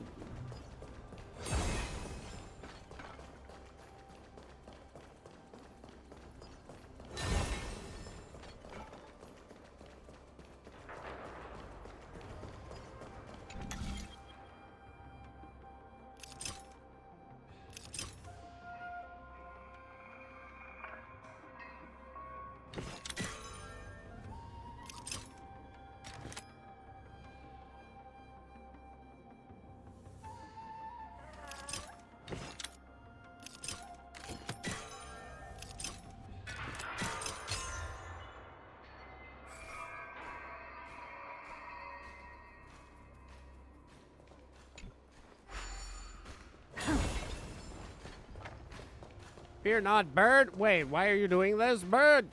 Fear not, bird. Wait, why are you doing this, bird?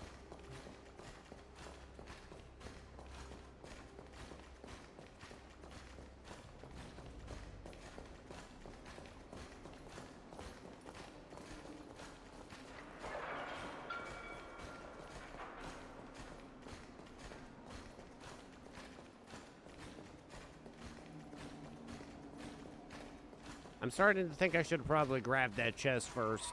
I'm starting to think I should have probably grabbed that chest first.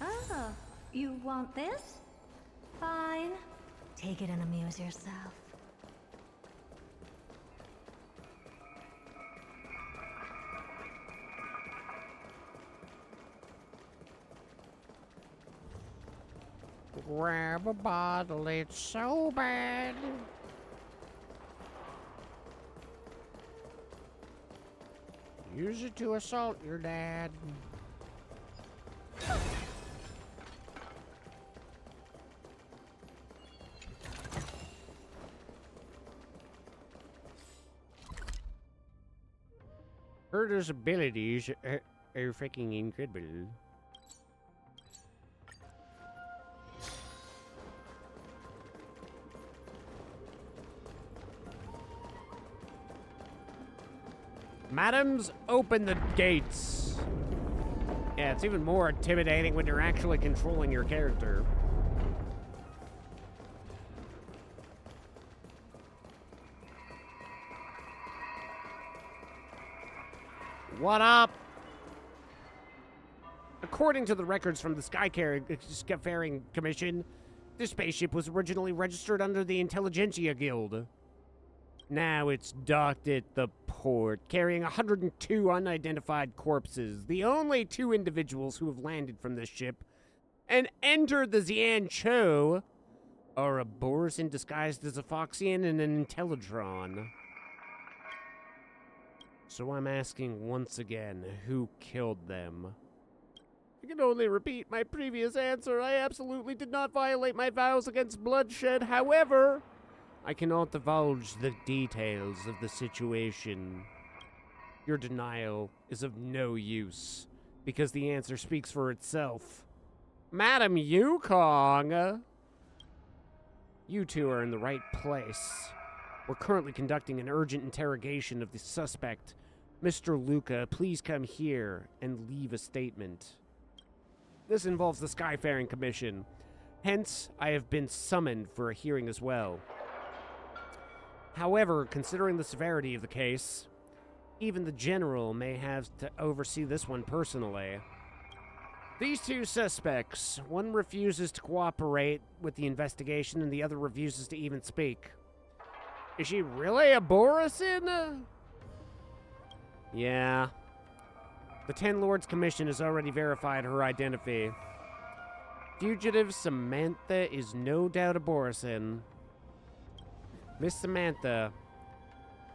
Oh, you want this? Fine. Take it and amuse yourself. Grab a bottle, it's so bad. Use it to assault your dad. Herder's abilities are freaking incredible. Madams, open the gates. Yeah, it's even more intimidating when you're actually controlling your character. What up? According to the records from the Skyfaring Commission, this spaceship was originally registered under the Intelligentsia Guild. Now it's docked at the port, carrying 102 unidentified corpses. The only two individuals who have landed from this ship and entered the Xianzhou are a Borisin disguised as a Foxian and an Intellitron. So I'm asking once again, who killed them? I can only repeat my previous answer. I absolutely did not violate my vows against bloodshed. However, I cannot divulge the details of the situation. Your denial is of no use, because the answer speaks for itself. Madam Yukong! You two are in the right place. We're currently conducting an urgent interrogation of the suspect. Mr. Luca, please come here and leave a statement. This involves the Skyfaring Commission. Hence, I have been summoned for a hearing as well. However, considering the severity of the case, even the General may have to oversee this one personally. These two suspects, one refuses to cooperate with the investigation and the other refuses to even speak. Is she really a Borisin? Yeah. The Ten Lords Commission has already verified her identity. Fugitive Samantha is no doubt a Borisin. Miss Samantha,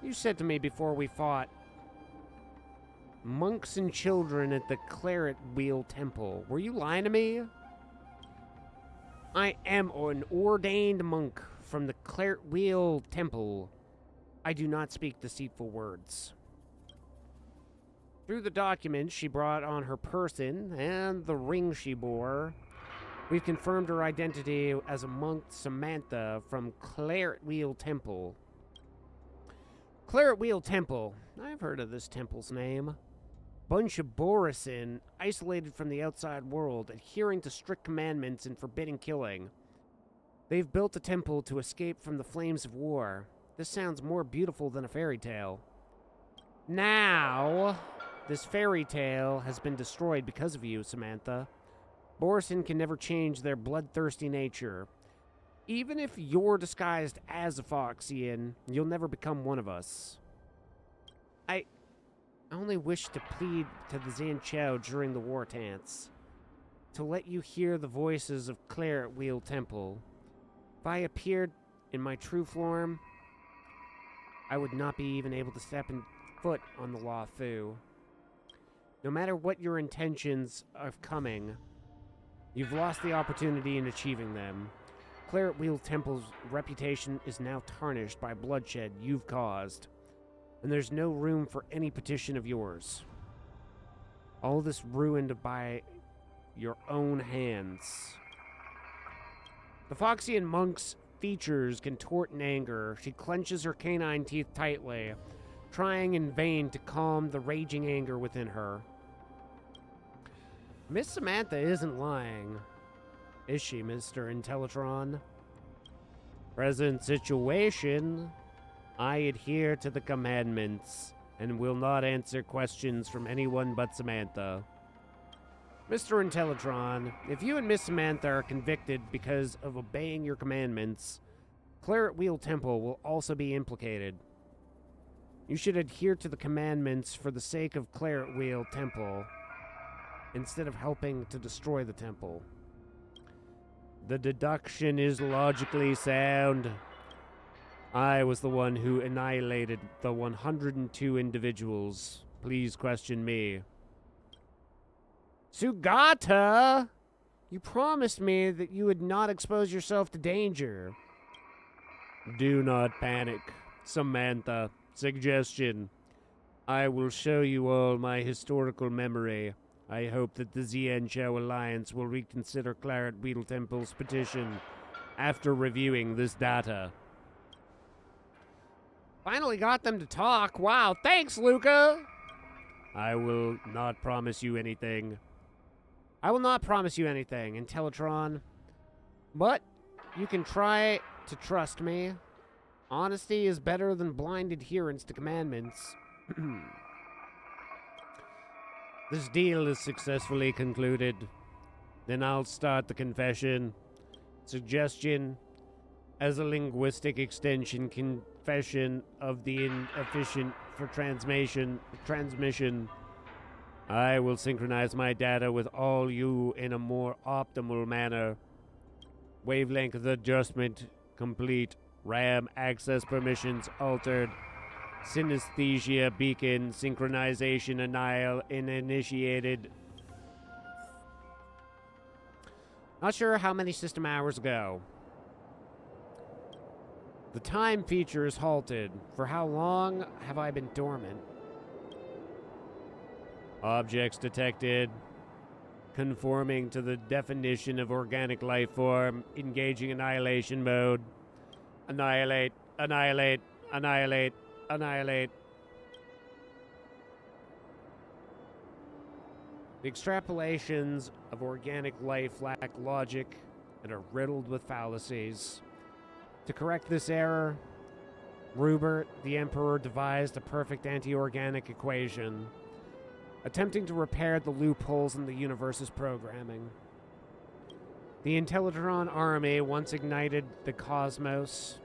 you said to me before we fought, monks and children at the Claret Wheel Temple. Were you lying to me? I am an ordained monk from the Claret Wheel Temple. I do not speak deceitful words. Through the documents she brought on her person and the ring she bore, we've confirmed her identity as a monk Samantha from Claret Wheel Temple. Claret Wheel Temple. I've heard of this temple's name. Bunch of Borisin, isolated from the outside world, adhering to strict commandments and forbidding killing. They've built a temple to escape from the flames of war. This sounds more beautiful than a fairy tale. Now, this fairy tale has been destroyed because of you, Samantha. Borisin can never change their bloodthirsty nature. Even if you're disguised as a Foxian, you'll never become one of us. I only wish to plead to the Xianzhou during the war dance, to let you hear the voices of Claret Wheel Temple. If I appeared in my true form, I would not be even able to step foot on the Luofu. No matter what your intentions of coming, you've lost the opportunity in achieving them. Claret Wheel Temple's reputation is now tarnished by bloodshed you've caused, and there's no room for any petition of yours. All this ruined by your own hands. The Foxian monk's features contort in anger. She clenches her canine teeth tightly, trying in vain to calm the raging anger within her. Miss Samantha isn't lying, is she, Mr. Intellitron? Present situation, I adhere to the commandments and will not answer questions from anyone but Samantha. Mr. Intellitron, if you and Miss Samantha are convicted because of obeying your commandments, Claret Wheel Temple will also be implicated. You should adhere to the commandments for the sake of Claret Wheel Temple, instead of helping to destroy the temple. The deduction is logically sound. I was the one who annihilated the 102 individuals. Please question me. Sugata! You promised me that you would not expose yourself to danger. Do not panic, Samantha. Suggestion. I will show you all my historical memory. I hope that the Xianzhou Alliance will reconsider Claret Wheel Temple's petition after reviewing this data. Finally got them to talk. Wow, thanks, Luca! I will not promise you anything. I will not promise you anything, Intellitron. But you can try to trust me. Honesty is better than blind adherence to commandments. This deal is successfully concluded. Then I'll start the confession. Suggestion. As a linguistic extension, confession of the inefficient for transmission. I will synchronize my data with all you in a more optimal manner. Wavelength adjustment complete. RAM access permissions altered. Synesthesia beacon synchronization initiated. Not sure how many system hours ago. The time feature is halted. For how long have I been dormant? Objects detected. Conforming to the definition of organic life form. Engaging annihilation mode. Annihilate, annihilate, annihilate, annihilate. The extrapolations of organic life lack logic and are riddled with fallacies. To correct this error, Rupert, the Emperor, devised a perfect anti-organic equation, attempting to repair the loopholes in the universe's programming. The Intellitron army once ignited the cosmos,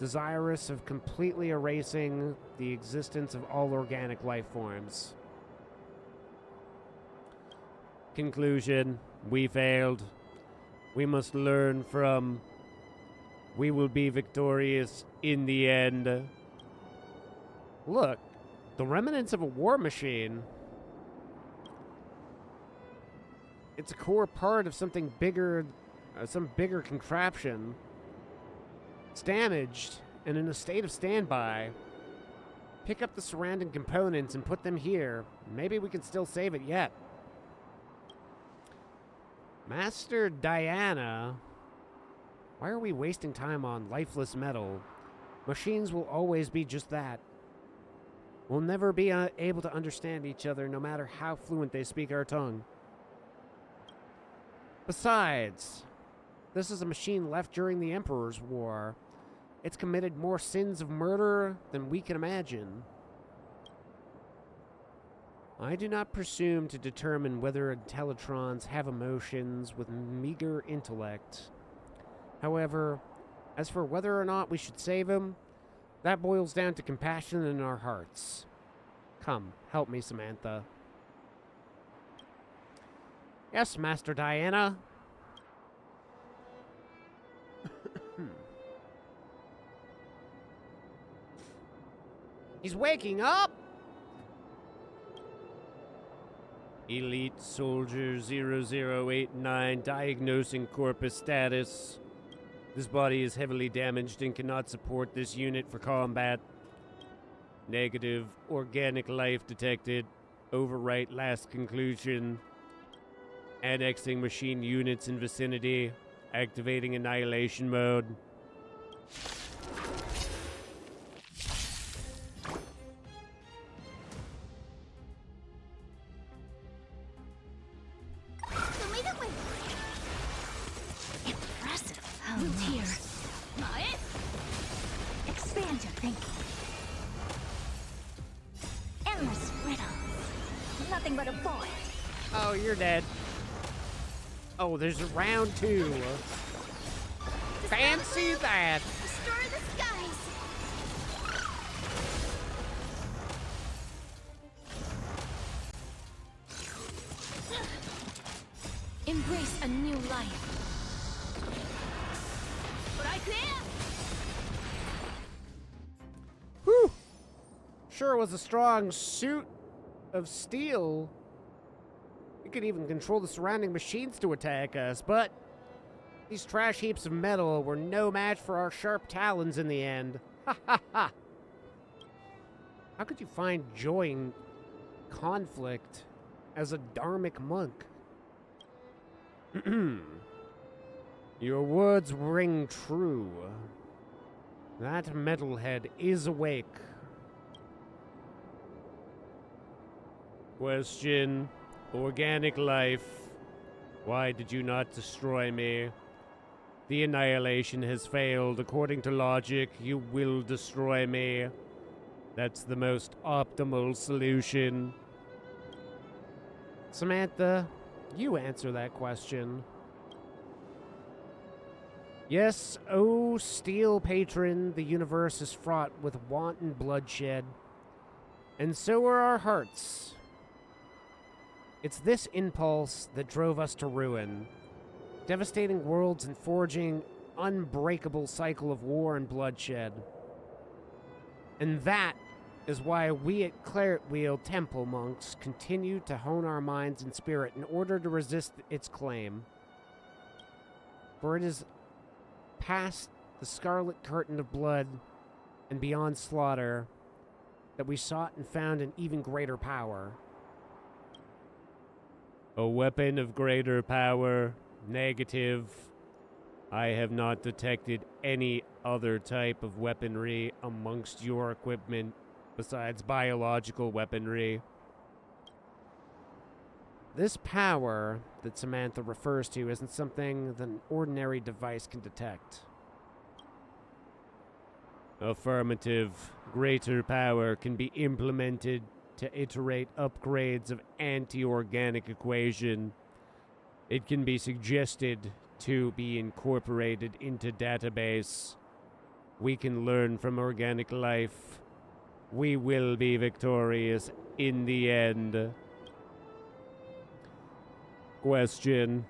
desirous of completely erasing the existence of all organic life forms. Conclusion: we failed. We must learn from. We will be victorious in the end. Look, the remnants of a war machine. It's a core part of something bigger, some bigger contraption. It's damaged and in a state of standby. Pick up the surrounding components and put them here. Maybe we can still save it yet. Master Diana, why are we wasting time on lifeless metal? Machines will always be just that. We'll never be able to understand each other no matter how fluent they speak our tongue. Besides, this is a machine left during the Emperor's War. It's committed more sins of murder than we can imagine. I do not presume to determine whether Intellitrons have emotions with meager intellect. However, as for whether or not we should save him, that boils down to compassion in our hearts. Come, help me, Samantha. Yes, Master Diana. He's waking up! Elite Soldier 0089 diagnosing corpus status. This body is heavily damaged and cannot support this unit for combat. Negative. Organic life detected. Overwrite last conclusion. Annexing machine units in vicinity. Activating annihilation mode. Impressive. Root here. Expand your thinking. Endless riddles. Nothing but a void. Oh, you're dead. Oh, there's a round 2. Fancy that. Destroy the skies. Embrace a new life. Whew. Sure was a strong suit of steel. We could even control the surrounding machines to attack us, but these trash heaps of metal were no match for our sharp talons in the end. Ha ha ha! How could you find joy in conflict as a dharmic monk? Your words ring true. That metalhead is awake. Question: organic life. Why did you not destroy me? The annihilation has failed. According to logic, you will destroy me. That's the most optimal solution. Samantha, you answer that question. Yes, oh, steel patron, the universe is fraught with wanton bloodshed. And so are our hearts. It's this impulse that drove us to ruin, devastating worlds and forging unbreakable cycle of war and bloodshed. And that is why we at Claret Wheel Temple monks continue to hone our minds and spirit in order to resist its claim. For it is past the scarlet curtain of blood and beyond slaughter that we sought and found an even greater power. A weapon of greater power. Negative. I have not detected any other type of weaponry amongst your equipment besides biological weaponry. This power that Samantha refers to isn't something that an ordinary device can detect. Affirmative. Greater power can be implemented to iterate upgrades of anti-organic equation. It can be suggested to be incorporated into database. We can learn from organic life. We will be victorious in the end. Question: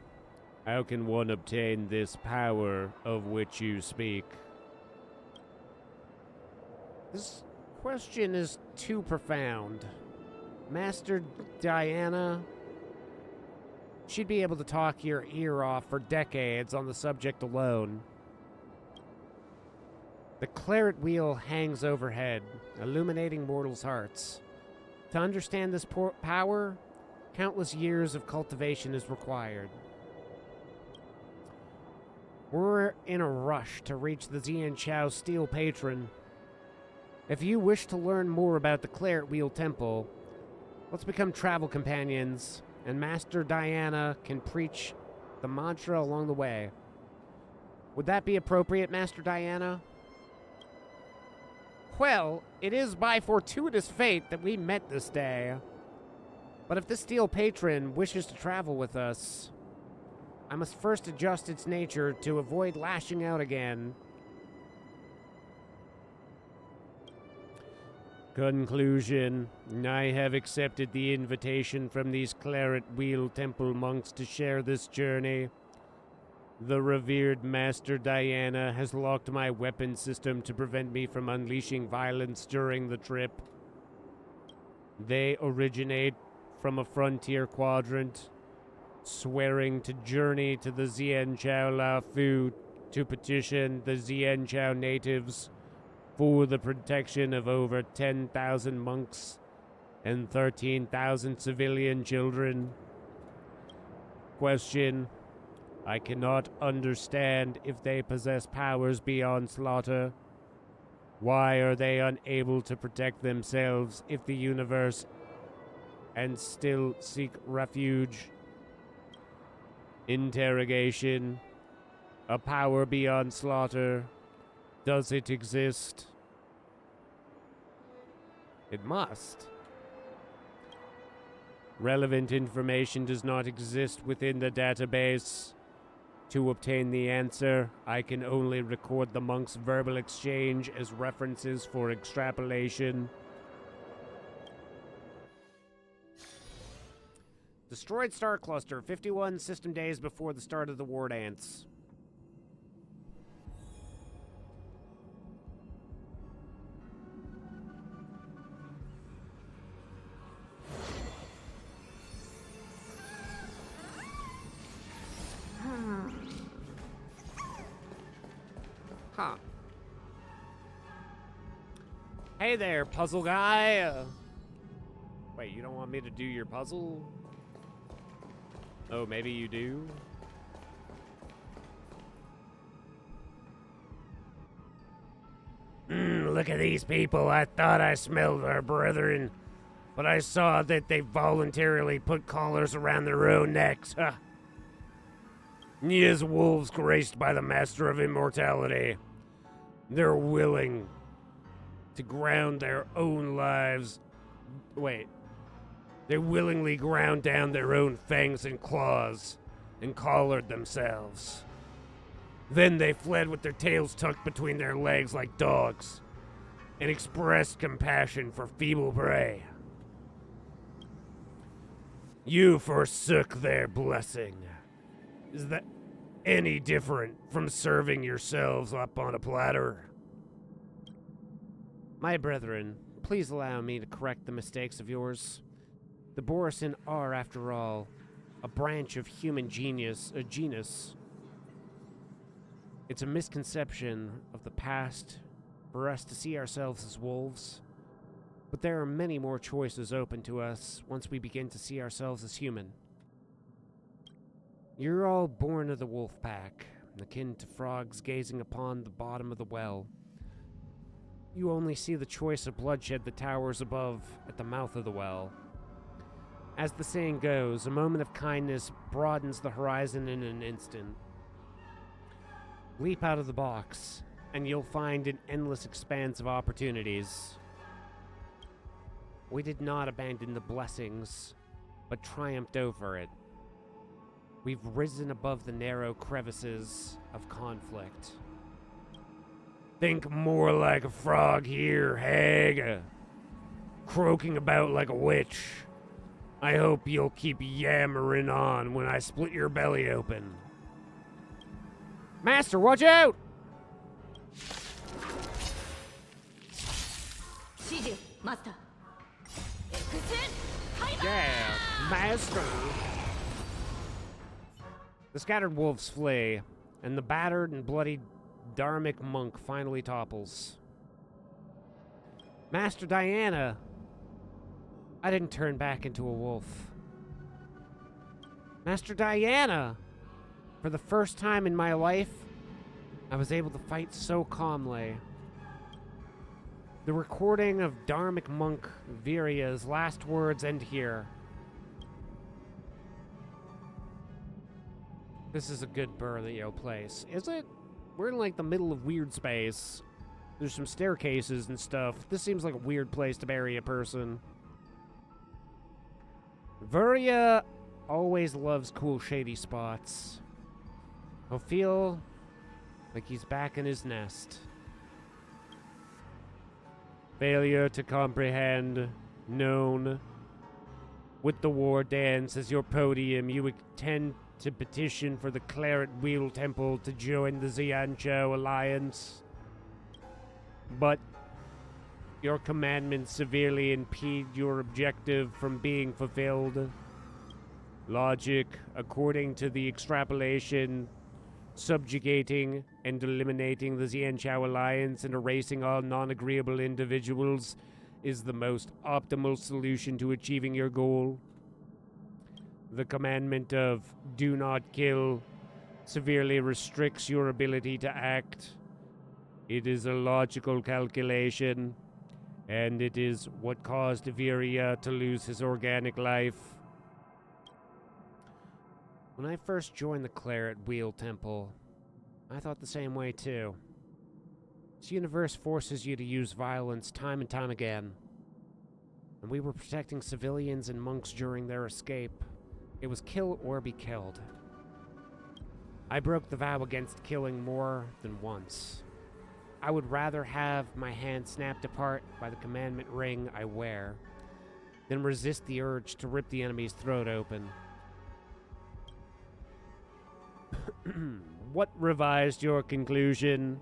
how can one obtain this power of which you speak? This question is too profound. Master Diana, she'd be able to talk your ear off for decades on the subject alone. The Claret Wheel hangs overhead, illuminating mortals' hearts. To understand this power, countless years of cultivation is required. We're in a rush to reach the Xian Chao Steel Patron. If you wish to learn more about the Claret Wheel Temple, let's become travel companions, and Master Diana can preach the mantra along the way. Would that be appropriate, Master Diana? Well, it is by fortuitous fate that we met this day. But if the Steel Patron wishes to travel with us, I must first adjust its nature to avoid lashing out again. Conclusion: I have accepted the invitation from these Claret Wheel Temple monks to share this journey. The revered Master Diana has locked my weapon system to prevent me from unleashing violence during the trip. They originate from a frontier quadrant, swearing to journey to the Xian Chao La Fu to petition the Xian Chao natives for the protection of over 10,000 monks and 13,000 civilian children. Question: I cannot understand if they possess powers beyond slaughter. Why are they unable to protect themselves if the universe and still seek refuge? Interrogation: a power beyond slaughter. Does it exist? It must. Relevant information does not exist within the database. To obtain the answer, I can only record the monk's verbal exchange as references for extrapolation. Destroyed star cluster, 51 system days before the start of the war dance. Huh. Hey there, puzzle guy. Wait, you don't want me to do your puzzle? Oh, maybe you do? Look at these people. I thought I smelled our brethren, but I saw that they voluntarily put collars around their own necks. Huh. Yes, wolves graced by the master of immortality. They're willing to ground their own lives. Wait. They willingly ground down their own fangs and claws and collared themselves. Then they fled with their tails tucked between their legs like dogs and expressed compassion for feeble prey. You forsook their blessing. Is that any different from serving yourselves up on a platter? My brethren, please allow me to correct the mistakes of yours. The Borisin are, after all, a branch of human genus. It's a misconception of the past for us to see ourselves as wolves, but there are many more choices open to us once we begin to see ourselves as human. You're all born of the wolf pack, akin to frogs gazing upon the bottom of the well. You only see the choice of bloodshed that towers above at the mouth of the well. As the saying goes, a moment of kindness broadens the horizon in an instant. Leap out of the box, and you'll find an endless expanse of opportunities. We did not abandon the blessings, but triumphed over it. We've risen above the narrow crevices of conflict. Think more like a frog here, hag. Croaking about like a witch. I hope you'll keep yammering on when I split your belly open. Master, watch out! Master. Yeah, master. The scattered wolves flee, and the battered and bloodied Dharmic monk finally topples. Master Diana! I didn't turn back into a wolf. Master Diana! For the first time in my life, I was able to fight so calmly. The recording of Dharmic monk Viria's last words end here. This is a good Burlio place, is it? We're in like the middle of weird space. There's some staircases and stuff. This seems like a weird place to bury a person. Viria always loves cool shady spots. He'll feel like he's back in his nest. Failure to comprehend, known. With the war dance as your podium, you intend to petition for the Claret Wheel Temple to join the Xianzhou Alliance. But your commandments severely impede your objective from being fulfilled. Logic, according to the extrapolation, subjugating and eliminating the Xianzhou Alliance and erasing all non-agreeable individuals is the most optimal solution to achieving your goal. The commandment of do not kill severely restricts your ability to act. It is a logical calculation, and it is what caused Viria to lose his organic life. When I first joined the Claret Wheel Temple, I thought the same way too. This universe forces you to use violence time and time again. And we were protecting civilians and monks during their escape. It was kill or be killed. I broke the vow against killing more than once. I would rather have my hand snapped apart by the commandment ring I wear than resist the urge to rip the enemy's throat open. What revised your conclusion?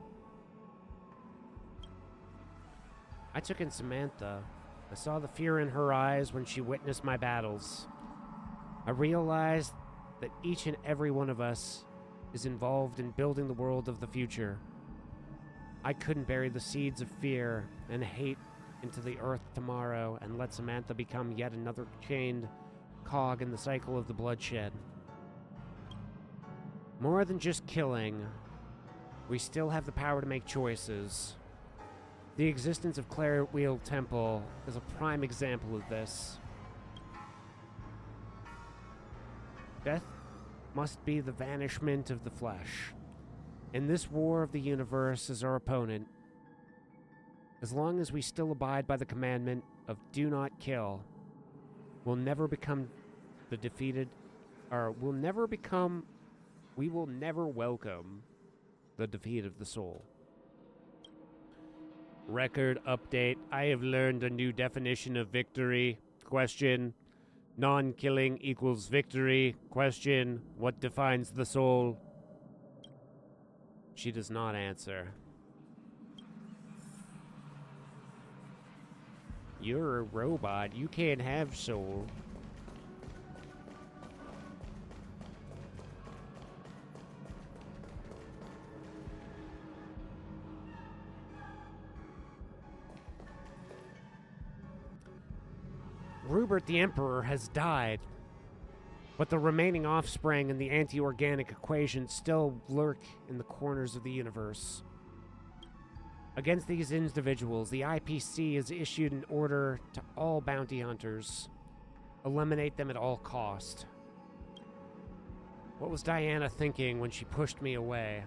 I took in Samantha. I saw the fear in her eyes when she witnessed my battles. I realized that each and every one of us is involved in building the world of the future. I couldn't bury the seeds of fear and hate into the earth tomorrow and let Samantha become yet another chained cog in the cycle of the bloodshed. More than just killing, we still have the power to make choices. The existence of Claret Wheel Temple is a prime example of this. Death must be the vanishment of the flesh. In this war of the universe is our opponent. As long as we still abide by the commandment of do not kill, we'll never become the defeated, or we will never welcome the defeat of the soul. Record update. I have learned a new definition of victory. Question. Non-killing equals victory. Question, what defines the soul? She does not answer. You're a robot. You can't have soul. Rupert the Emperor has died, but the remaining offspring and the anti-organic equation still lurk in the corners of the universe. Against these individuals, the IPC has issued an order to all bounty hunters. Eliminate them at all cost. What was Diana thinking when she pushed me away?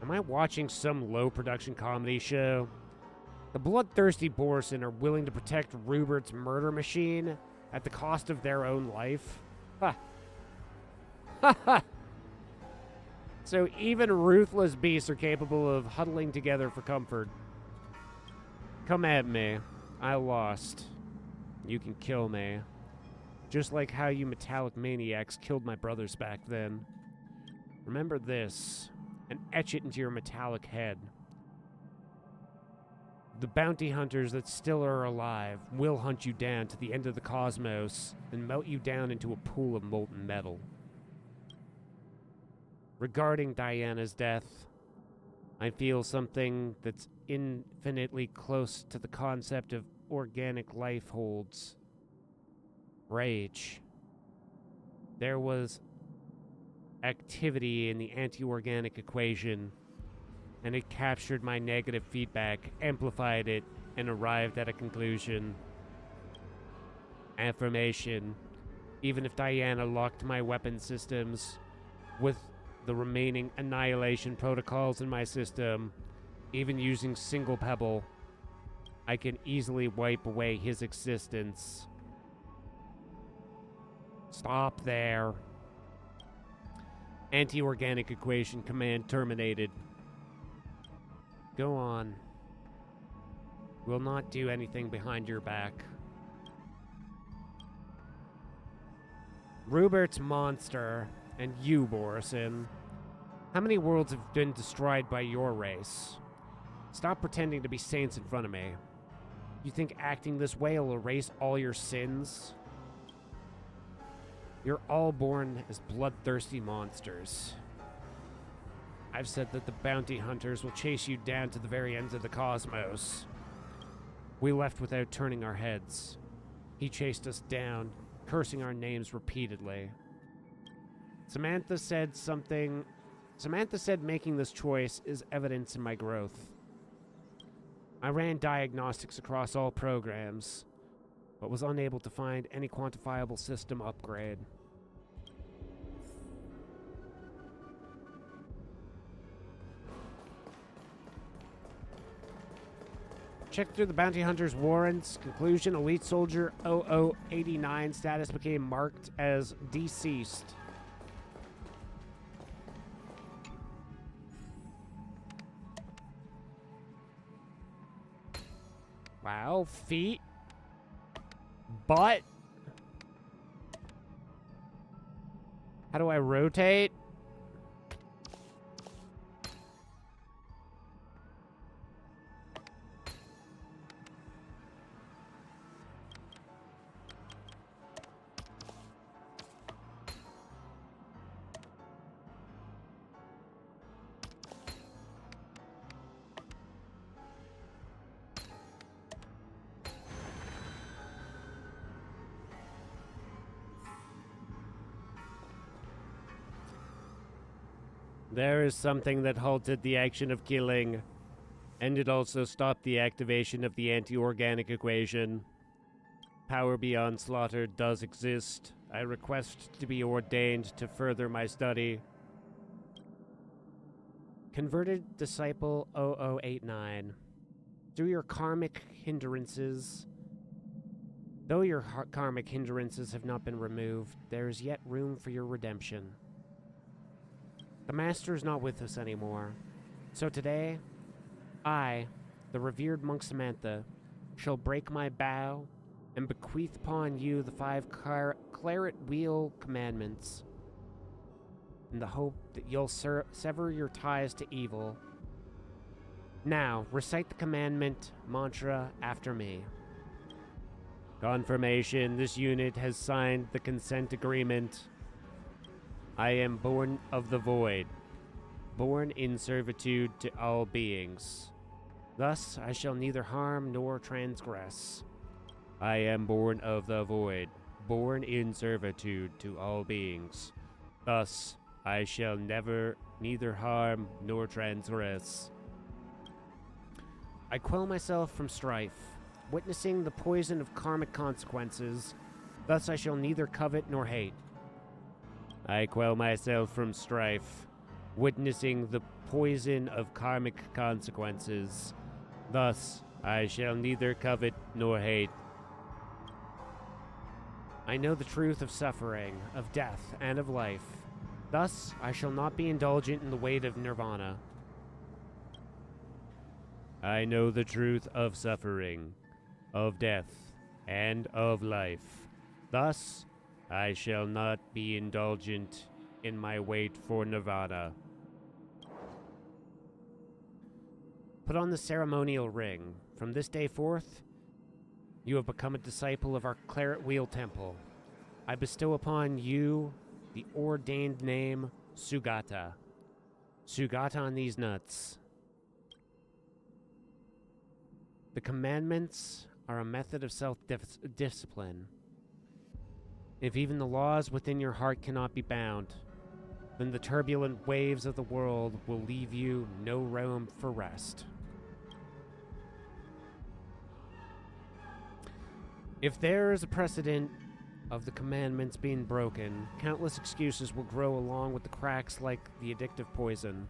Am I watching some low-production comedy show? The bloodthirsty Borson are willing to protect Rupert's murder machine at the cost of their own life? Ha! Ha ha! So even ruthless beasts are capable of huddling together for comfort. Come at me. I lost. You can kill me. Just like how you metallic maniacs killed my brothers back then. Remember this, and etch it into your metallic head. The bounty hunters that still are alive will hunt you down to the end of the cosmos and melt you down into a pool of molten metal. Regarding Diana's death, I feel something that's infinitely close to the concept of organic life holds. Rage. There was activity in the anti-organic equation, and it captured my negative feedback, amplified it, and arrived at a conclusion. Affirmation. Even if Diana locked my weapon systems with the remaining annihilation protocols in my system, even using single pebble, I can easily wipe away his existence. Stop there. Anti-organic equation command terminated. Go on. We'll not do anything behind your back. Rupert's monster, and you, Borison. How many worlds have been destroyed by your race? Stop pretending to be saints in front of me. You think acting this way will erase all your sins? You're all born as bloodthirsty monsters. I've said that the bounty hunters will chase you down to the very ends of the cosmos. We left without turning our heads. He chased us down, cursing our names repeatedly. Samantha said making this choice is evidence in my growth. I ran diagnostics across all programs, but was unable to find any quantifiable system upgrade. Check through the bounty hunter's warrants. Conclusion, elite soldier 0089 status became marked as deceased. Wow, feet. Butt. How do I rotate? There is something that halted the action of killing, and it also stopped the activation of the anti-organic equation. Power beyond slaughter does exist. I request to be ordained to further my study. Converted Disciple 0089. Through your karmic hindrances, though your karmic hindrances have not been removed, there is yet room for your redemption. The Master is not with us anymore. So today, I, the revered monk Samantha, shall break my bow and bequeath upon you the 5 claret wheel commandments, in the hope that you'll sever your ties to evil. Now, recite the commandment mantra after me. Confirmation, this unit has signed the consent agreement. I am born of the void, born in servitude to all beings. Thus I shall neither harm nor transgress. I am born of the void, born in servitude to all beings. Thus I shall neither harm nor transgress. I quell myself from strife, witnessing the poison of karmic consequences. Thus I shall neither covet nor hate. I quell myself from strife, witnessing the poison of karmic consequences. Thus I shall neither covet nor hate. I know the truth of suffering, of death, and of life. Thus I shall not be indulgent in the weight of nirvana. I know the truth of suffering, of death, and of life. Thus I shall not be indulgent in my wait for nirvana. Put on the ceremonial ring. From this day forth, you have become a disciple of our Claret Wheel Temple. I bestow upon you the ordained name Sugata. Sugata on these nuts. The commandments are a method of self-discipline. If even the laws within your heart cannot be bound, then the turbulent waves of the world will leave you no room for rest. If there is a precedent of the commandments being broken, countless excuses will grow along with the cracks like the addictive poison.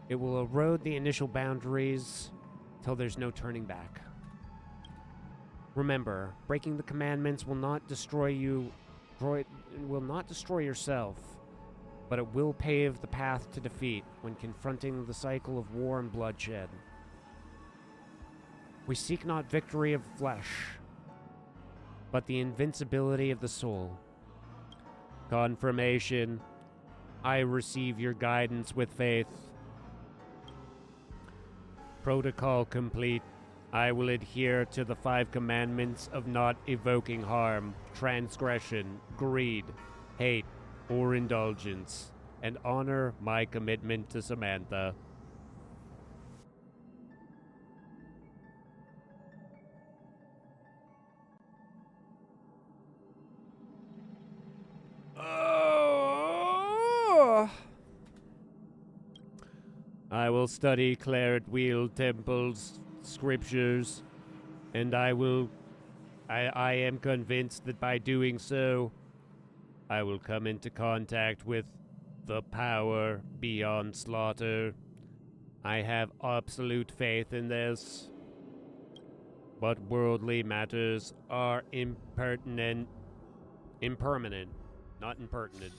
It will erode the initial boundaries till there's no turning back. Remember, breaking the commandments will not destroy yourself, but it will pave the path to defeat when confronting the cycle of war and bloodshed. We seek not victory of flesh, but the invincibility of the soul. Confirmation, I receive your guidance with faith. Protocol complete. I will adhere to the 5 commandments of not evoking harm, transgression, greed, hate, or indulgence, and honor my commitment to Samantha. I will study Claret Wheel Temple's scriptures, and I am convinced that by doing so, I will come into contact with the power beyond slaughter. I have absolute faith in this. But worldly matters are impermanent, not impertinent.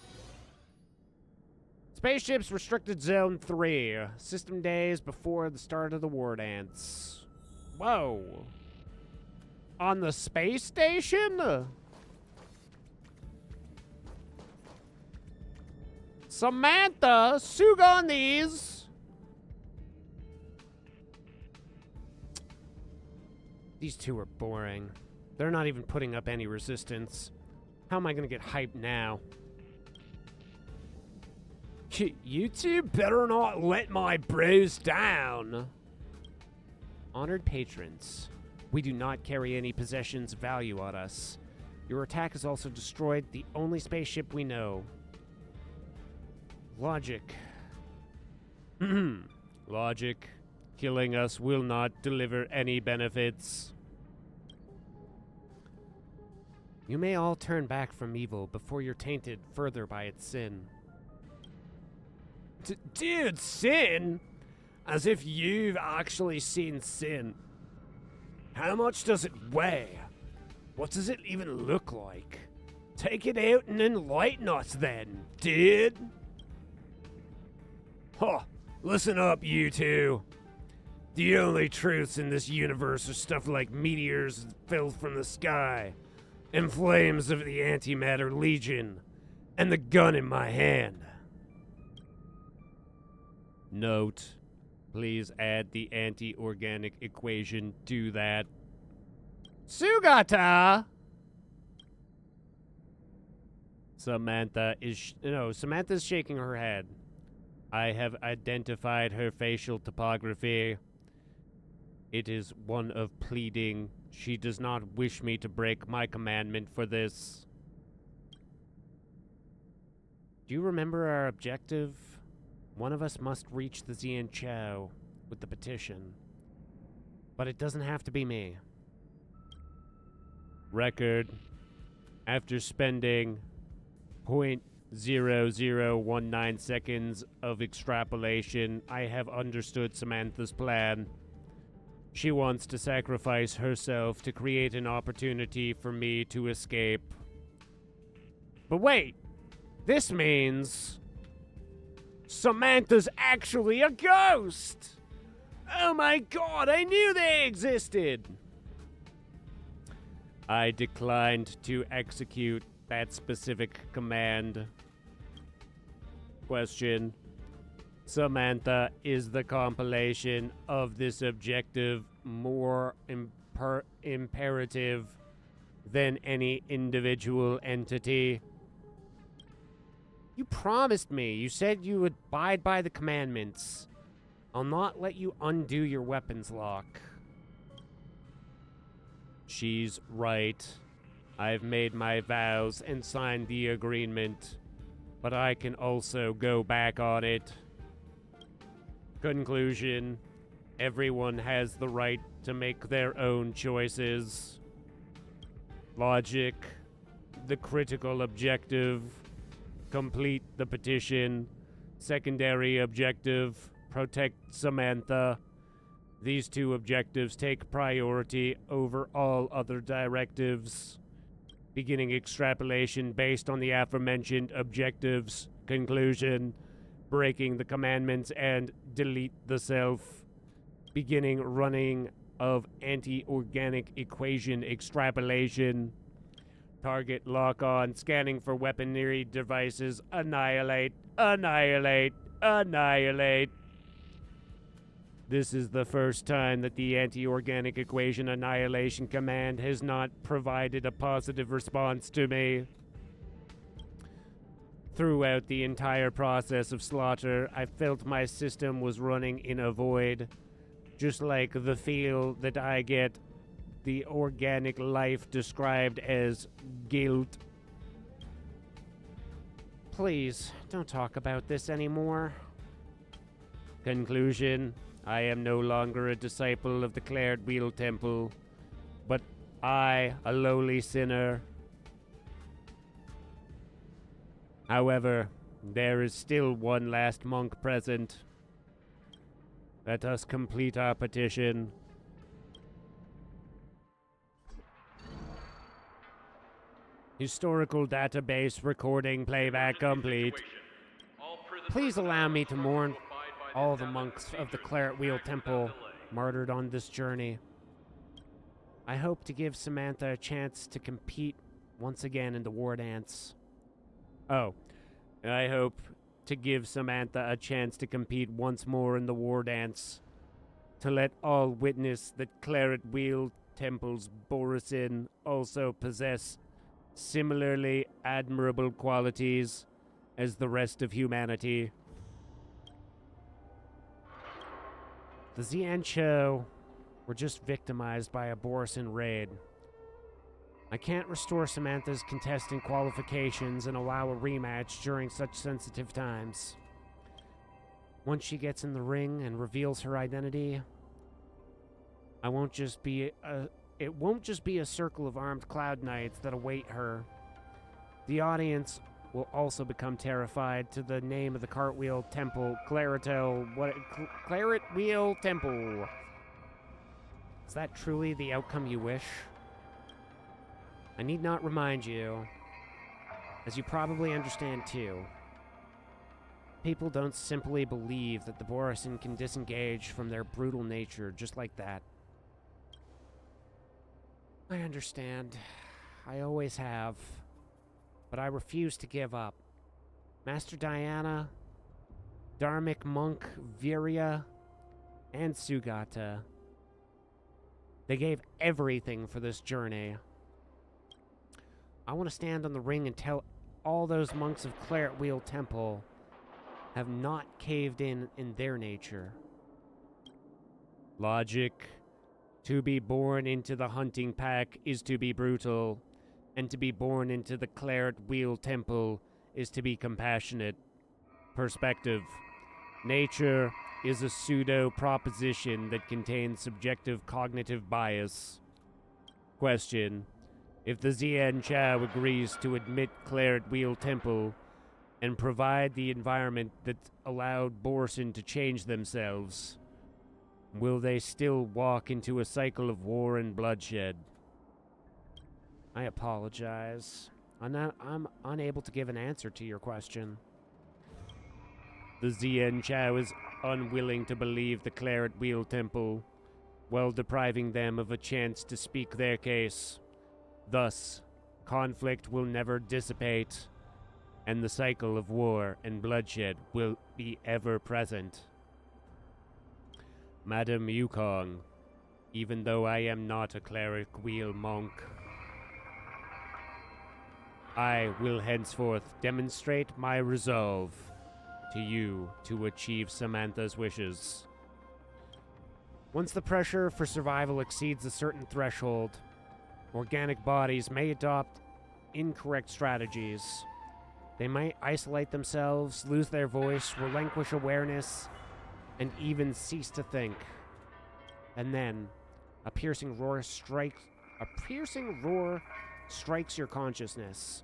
Spaceships restricted zone 3. System days before the start of the war dance. Whoa. On the space station? Samantha, sug on these. These two are boring. They're not even putting up any resistance. How am I gonna get hyped now? You two better not let my bros down. Honored patrons, we do not carry any possessions of value on us. Your attack has also destroyed the only spaceship we know. Logic. Logic. Killing us will not deliver any benefits. You may all turn back from evil before you're tainted further by its sin. Dude, sin? As if you've actually seen sin. How much does it weigh? What does it even look like? Take it out and enlighten us then, dude. Huh, listen up, you two. The only truths in this universe are stuff like meteors that fell from the sky, and flames of the antimatter legion, and the gun in my hand. Note, please add the anti-organic equation to that. Sugata! Samantha's shaking her head. I have identified her facial topography. It is one of pleading. She does not wish me to break my commandment for this. Do you remember our objective? One of us must reach the Xian Chao with the petition. But it doesn't have to be me. Record. After spending 0.0019 seconds of extrapolation, I have understood Samantha's plan. She wants to sacrifice herself to create an opportunity for me to escape. But wait! This means Samantha's actually a ghost! Oh my god, I knew they existed! I declined to execute that specific command. Question. Samantha, is the compilation of this objective more imperative than any individual entity? You promised me. You said you would abide by the commandments. I'll not let you undo your weapons lock. She's right. I've made my vows and signed the agreement, but I can also go back on it. Conclusion. Everyone has the right to make their own choices. Logic. The critical objective. Complete the petition. Secondary objective. Protect Samantha. These two objectives take priority over all other directives. Beginning extrapolation based on the aforementioned objectives. Conclusion. Breaking the commandments and delete the self. Beginning running of anti-organic equation extrapolation. Target lock on. Scanning for weaponry devices. Annihilate. Annihilate. Annihilate. This is the first time that the anti-organic equation annihilation command has not provided a positive response to me. Throughout the entire process of slaughter, I felt my system was running in a void. Just like the feel that I get the organic life described as guilt. Please, don't talk about this anymore. Conclusion. I am no longer a disciple of the Clared Wheel Temple, but I, a lowly sinner. However, there is still one last monk present. Let us complete our petition. Historical database recording playback complete. Please allow me to mourn all the monks of the Claret Wheel Temple martyred on this journey. I hope to give Samantha a chance to compete once again in the War Dance. I hope to give Samantha a chance to compete once more in the War Dance. To let all witness that Claret Wheel Temple's Borisin also possess similarly admirable qualities as the rest of humanity. The Xiancho were just victimized by a Borisin raid. I can't restore Samantha's contestant qualifications and allow a rematch during such sensitive times. Once she gets in the ring and reveals her identity, it won't just be a circle of armed cloud knights that await her. The audience will also become terrified to the name of the Cartwheel Temple, Claret Wheel Temple. Is that truly the outcome you wish? I need not remind you, as you probably understand too. People don't simply believe that the Borisin can disengage from their brutal nature just like that. I understand. I always have. But I refuse to give up. Master Diana, Dharmic Monk Virya, and Sugata. They gave everything for this journey. I want to stand on the ring and tell all those monks of Claret Wheel Temple have not caved in their nature. Logic. To be born into the hunting pack is to be brutal, and to be born into the Claret Wheel Temple is to be compassionate. Perspective. Nature is a pseudo-proposition that contains subjective cognitive bias. Question. If the Xian Chao agrees to admit Claret Wheel Temple and provide the environment that allowed Borson to change themselves, will they still walk into a cycle of war and bloodshed? I apologize. I'm unable to give an answer to your question. The Xian Chao is unwilling to believe the Claret Wheel Temple, while depriving them of a chance to speak their case. Thus, conflict will never dissipate, and the cycle of war and bloodshed will be ever present. Madam Yukong, even though I am not a Claret Wheel monk, I will henceforth demonstrate my resolve to you to achieve Samantha's wishes. Once the pressure for survival exceeds a certain threshold, organic bodies may adopt incorrect strategies. They might isolate themselves, lose their voice, relinquish awareness, and even cease to think. And then, a piercing roar strikes your consciousness,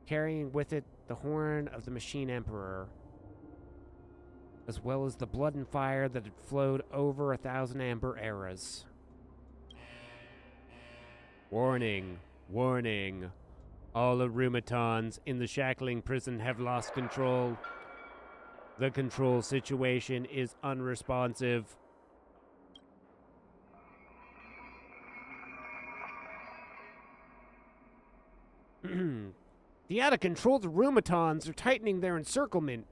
carrying with it the horn of the Machine Emperor, as well as the blood and fire that had flowed over 1,000 amber eras. Warning, warning. All Arumatons in the shackling prison have lost control. The control situation is unresponsive. The out-of-controlled Arumatons are tightening their encirclement,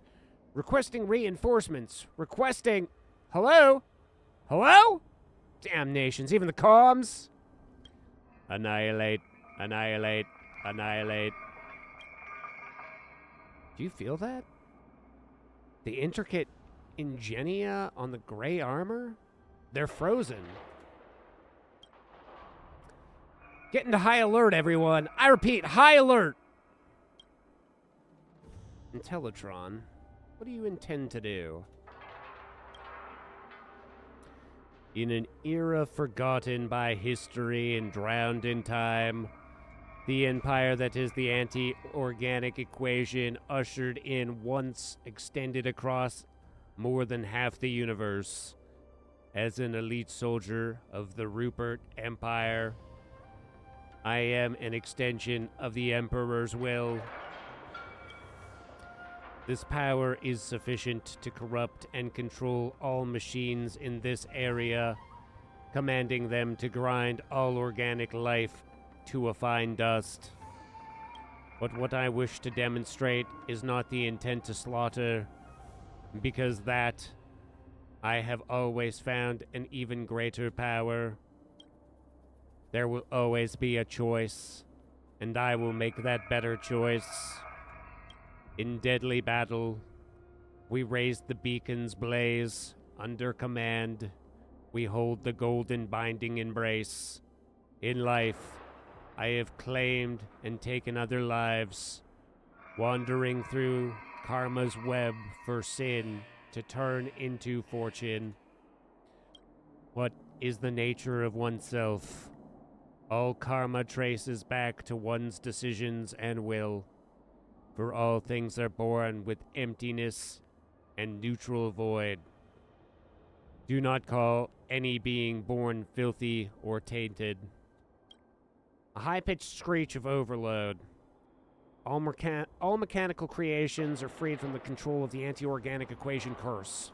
requesting reinforcements, requesting... Hello? Hello? Damnations, even the comms? Annihilate, annihilate, annihilate. Do you feel that? The intricate ingenia on the gray armor? They're frozen. Get into high alert, everyone. I repeat, high alert. Intellitron, what do you intend to do? In an era forgotten by history and drowned in time, the empire that is the anti-organic equation ushered in once extended across more than half the universe. As an elite soldier of the Rupert Empire, I am an extension of the Emperor's will. This power is sufficient to corrupt and control all machines in this area, commanding them to grind all organic life to a fine dust. But what I wish to demonstrate is not the intent to slaughter, because that I have always found an even greater power. There will always be a choice, and I will make that better choice. In deadly battle, we raise the beacon's blaze. Under command, we hold the golden binding embrace. In life, I have claimed and taken other lives, wandering through karma's web for sin to turn into fortune. What is the nature of oneself? All karma traces back to one's decisions and will. For all things are born with emptiness and neutral void. Do not call any being born filthy or tainted. A high-pitched screech of overload. All mechanical creations are freed from the control of the anti-organic equation curse.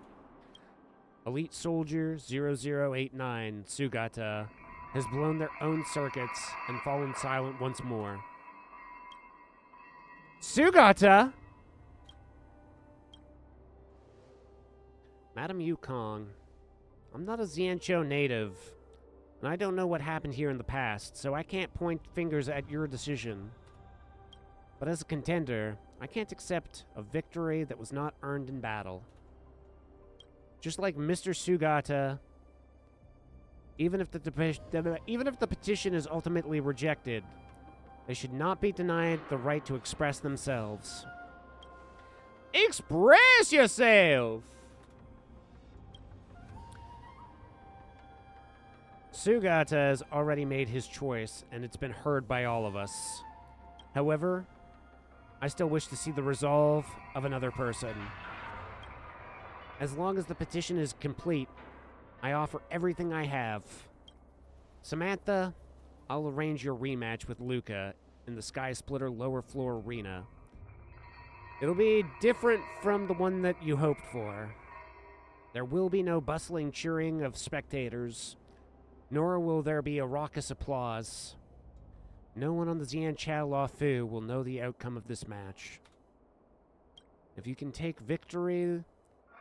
Elite Soldier 0089 Sugata has blown their own circuits and fallen silent once more. Sugata! Madam Yukong, I'm not a Xianzhou native, and I don't know what happened here in the past, so I can't point fingers at your decision. But as a contender, I can't accept a victory that was not earned in battle. Just like Mr. Sugata, even if the petition is ultimately rejected, they should not be denied the right to express themselves. Express yourself! Sugata has already made his choice, and it's been heard by all of us. However, I still wish to see the resolve of another person. As long as the petition is complete, I offer everything I have. Samantha, I'll arrange your rematch with Luca in the Sky Splitter lower floor arena. It'll be different from the one that you hoped for. There will be no bustling cheering of spectators, nor will there be a raucous applause. No one on the Xianzhou Luofu will know the outcome of this match. If you can take victory,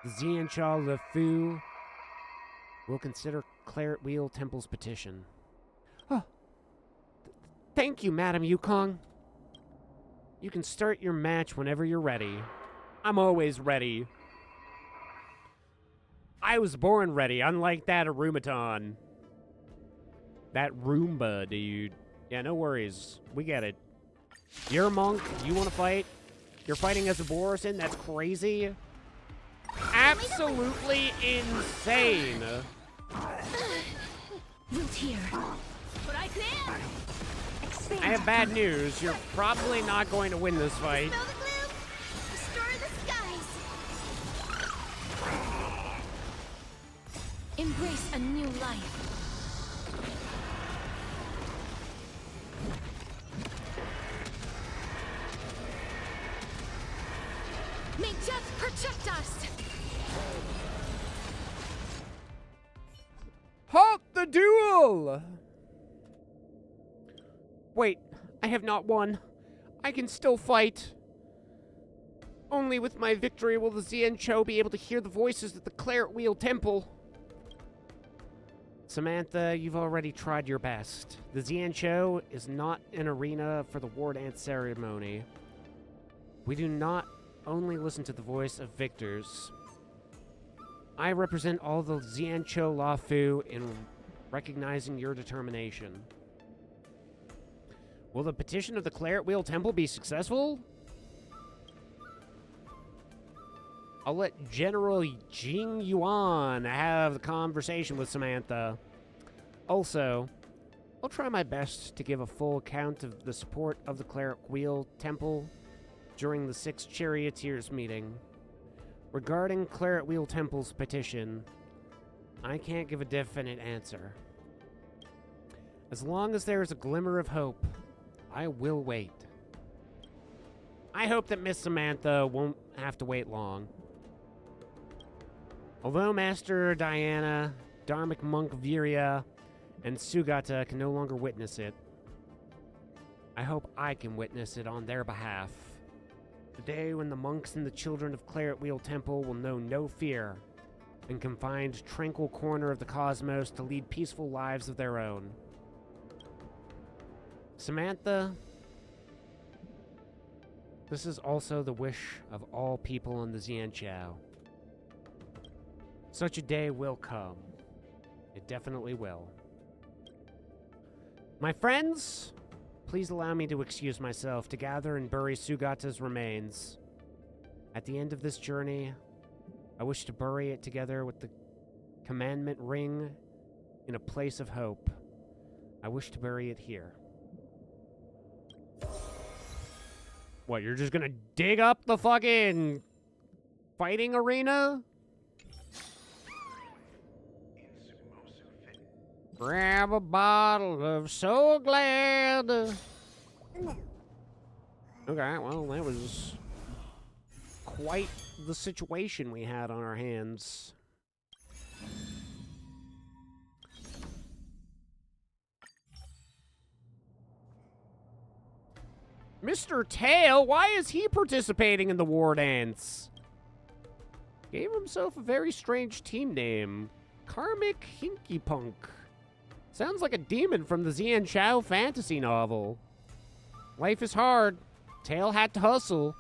the Xianzhou Luofu will consider Claret Wheel Temple's petition. Oh, thank you, Madam Yukong. You can start your match whenever you're ready. I'm always ready. I was born ready, unlike that Arumaton. That Roomba, dude. Yeah, no worries. We get it. You're a monk. You want to fight? You're fighting as a Borison? That's crazy. Absolutely insane. Root here. But I can. Expand. I have bad news. You're probably not going to win this fight. Smell the glue? Destroy the skies. Embrace a new life. May death protect us! Halt the duel! Wait, I have not won. I can still fight. Only with my victory will the Xianzhou be able to hear the voices at the Claret Wheel Temple. Samantha, you've already tried your best. The Xianzhou is not an arena for the war dance ceremony. We do not only listen to the voice of victors. I represent all the Xianzhou Luofu in recognizing your determination. Will the petition of the Claret Wheel Temple be successful? I'll let General Jing Yuan have the conversation with Samantha. Also, I'll try my best to give a full account of the support of the Claret Wheel Temple during the Six Charioteers meeting. Regarding Claret Wheel Temple's petition, I can't give a definite answer. As long as there is a glimmer of hope, I will wait. I hope that Miss Samantha won't have to wait long. Although Master Diana, Dharmic Monk Virya, and Sugata can no longer witness it, I hope I can witness it on their behalf. The day when the monks and the children of Claret Wheel Temple will know no fear and can find tranquil corner of the cosmos to lead peaceful lives of their own. Samantha, this is also the wish of all people in the Xianzhou. Such a day will come. It definitely will. My friends, please allow me to excuse myself to gather and bury Sugata's remains. At the end of this journey, I wish to bury it together with the commandment ring in a place of hope. I wish to bury it here. What, you're just gonna dig up the fucking fighting arena? Grab a bottle of So Glad. Okay, well, that was quite the situation we had on our hands. Mr. Tail, why is he participating in the war dance? Gave himself a very strange team name. Karmic Hinky Punk. Sounds like a demon from the Xian Chao fantasy novel. Life is hard. Tail had to hustle.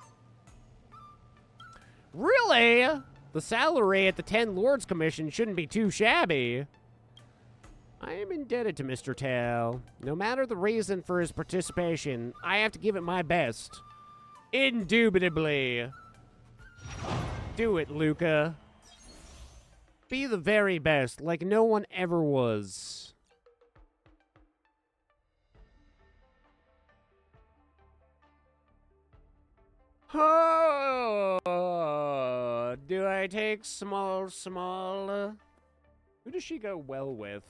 Really? The salary at the 10 Lords Commission shouldn't be too shabby. I am indebted to Mr. Tail. No matter the reason for his participation, I have to give it my best. Indubitably. Do it, Luca. Be the very best, like no one ever was. Oh, do I take small? Who does she go well with?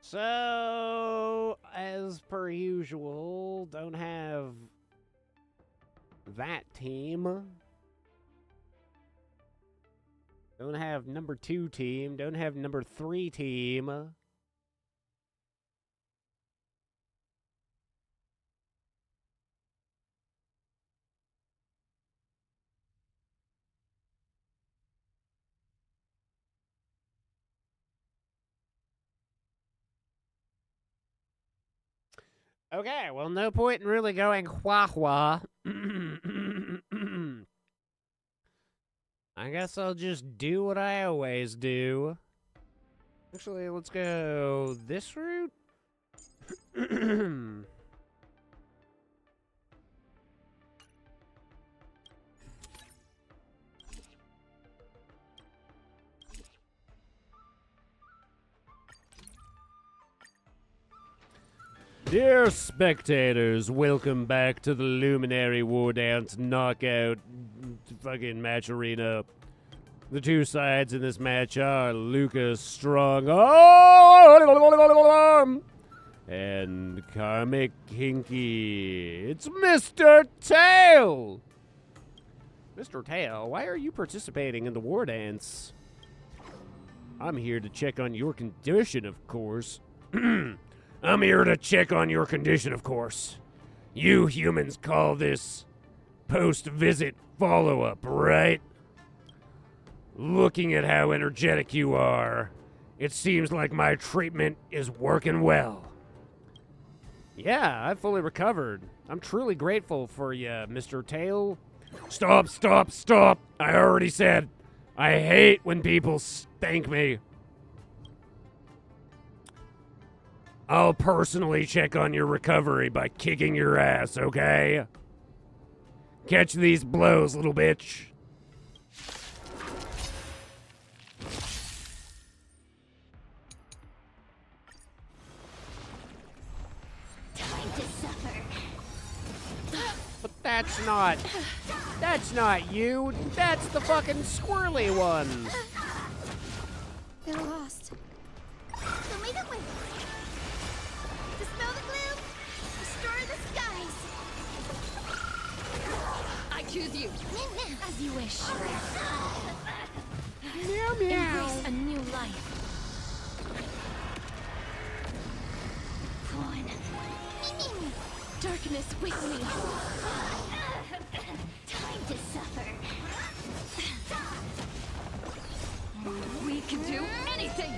So, as per usual, don't have that team. Don't have number 2 team. Don't have number 3 team. Okay, well, no point in really going wah-wah. I guess I'll just do what I always do. Actually, let's go this route. Dear spectators, welcome back to the Luminary War Dance Knockout fucking match arena. The two sides in this match are Lucas Strong and Karmic Kinky. It's Mr. Tail! Mr. Tail, why are you participating in the war dance? I'm here to check on your condition, of course. I'm here to check on your condition, of course. You humans call this post-visit follow-up, right? Looking at how energetic you are, it seems like my treatment is working well. Yeah, I've fully recovered. I'm truly grateful for you, Mr. Tail. Stop, stop, stop! I already said, I hate when people thank me. I'll personally check on your recovery by kicking your ass, okay? Catch these blows, little bitch. Time to suffer. But that's not you. That's the fucking squirrely one. They're lost. Show me the way. Dispel the gloom. Restore the skies. I choose you. As you wish. Meow, meow. Embrace a new life. Darkness with me. Time to suffer. We can do anything.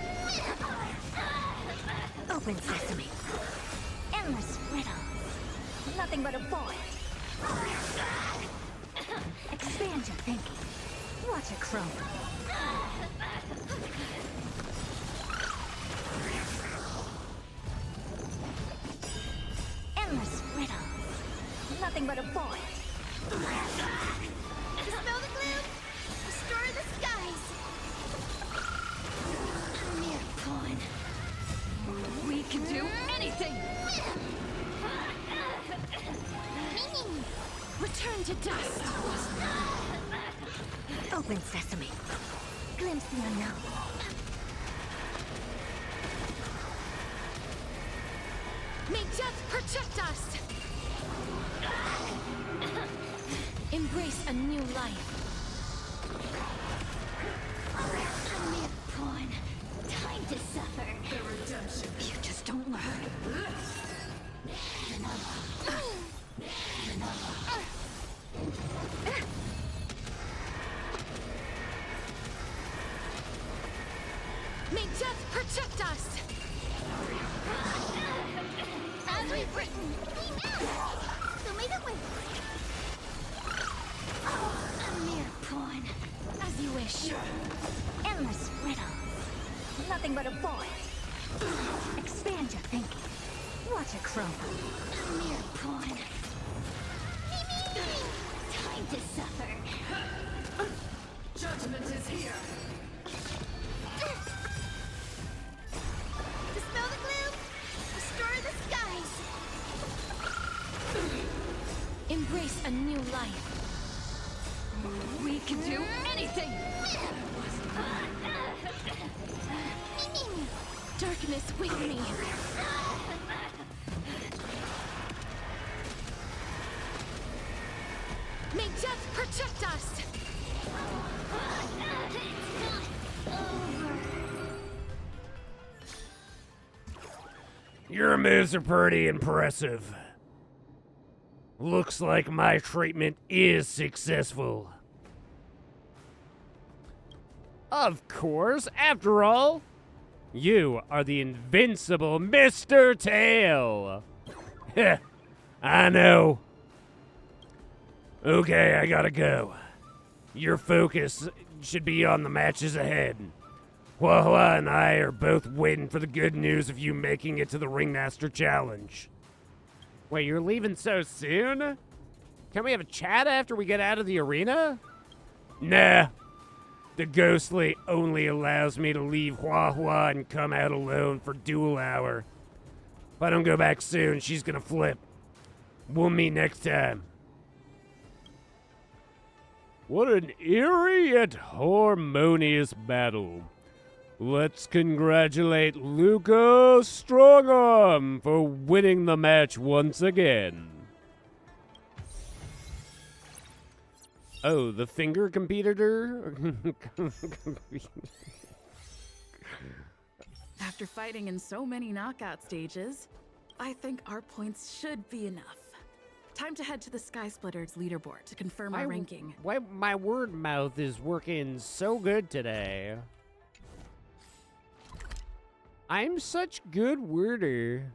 Open sesame. Endless riddles. Nothing but a void. Expand your thinking. Watch it crumble. Endless riddles. Nothing but a void. Dispel the gloom! Restore the skies! A mere pawn. We can do anything! Return to dust! Open sesame. Glimpse the unknown. May death protect us! Embrace a new life. A mere pawn. Time to suffer. The redemption. You just don't learn. May death protect us! As we've written, we know! So may the wind. A mere pawn. As you wish. Endless riddles. Nothing but a void. Expand your thinking. Watch it crumble. A mere pawn. Time to suffer. Judgment is here. Dispel the gloom! Restore the skies! Embrace a new life. We can do anything! Darkness with me. May death protect us! Your moves are pretty impressive. Looks like my treatment is successful. Of course, after all, you are the invincible Mr. Tail. Heh, I know. Okay, I gotta go. Your focus should be on the matches ahead. Hua and I are both waiting for the good news of you making it to the Ringmaster Challenge. Wait, you're leaving so soon? Can we have a chat after we get out of the arena? Nah. The Ghostly only allows me to leave Hua and come out alone for duel hour. If I don't go back soon, she's gonna flip. We'll meet next time. What an eerie yet harmonious battle. Let's congratulate Luca Strongarm for winning the match once again. Oh, the finger competitor? After fighting in so many knockout stages, I think our points should be enough. Time to head to the Sky Splitters leaderboard to confirm our ranking. Why my word mouth is working so good today. I'm such good worder.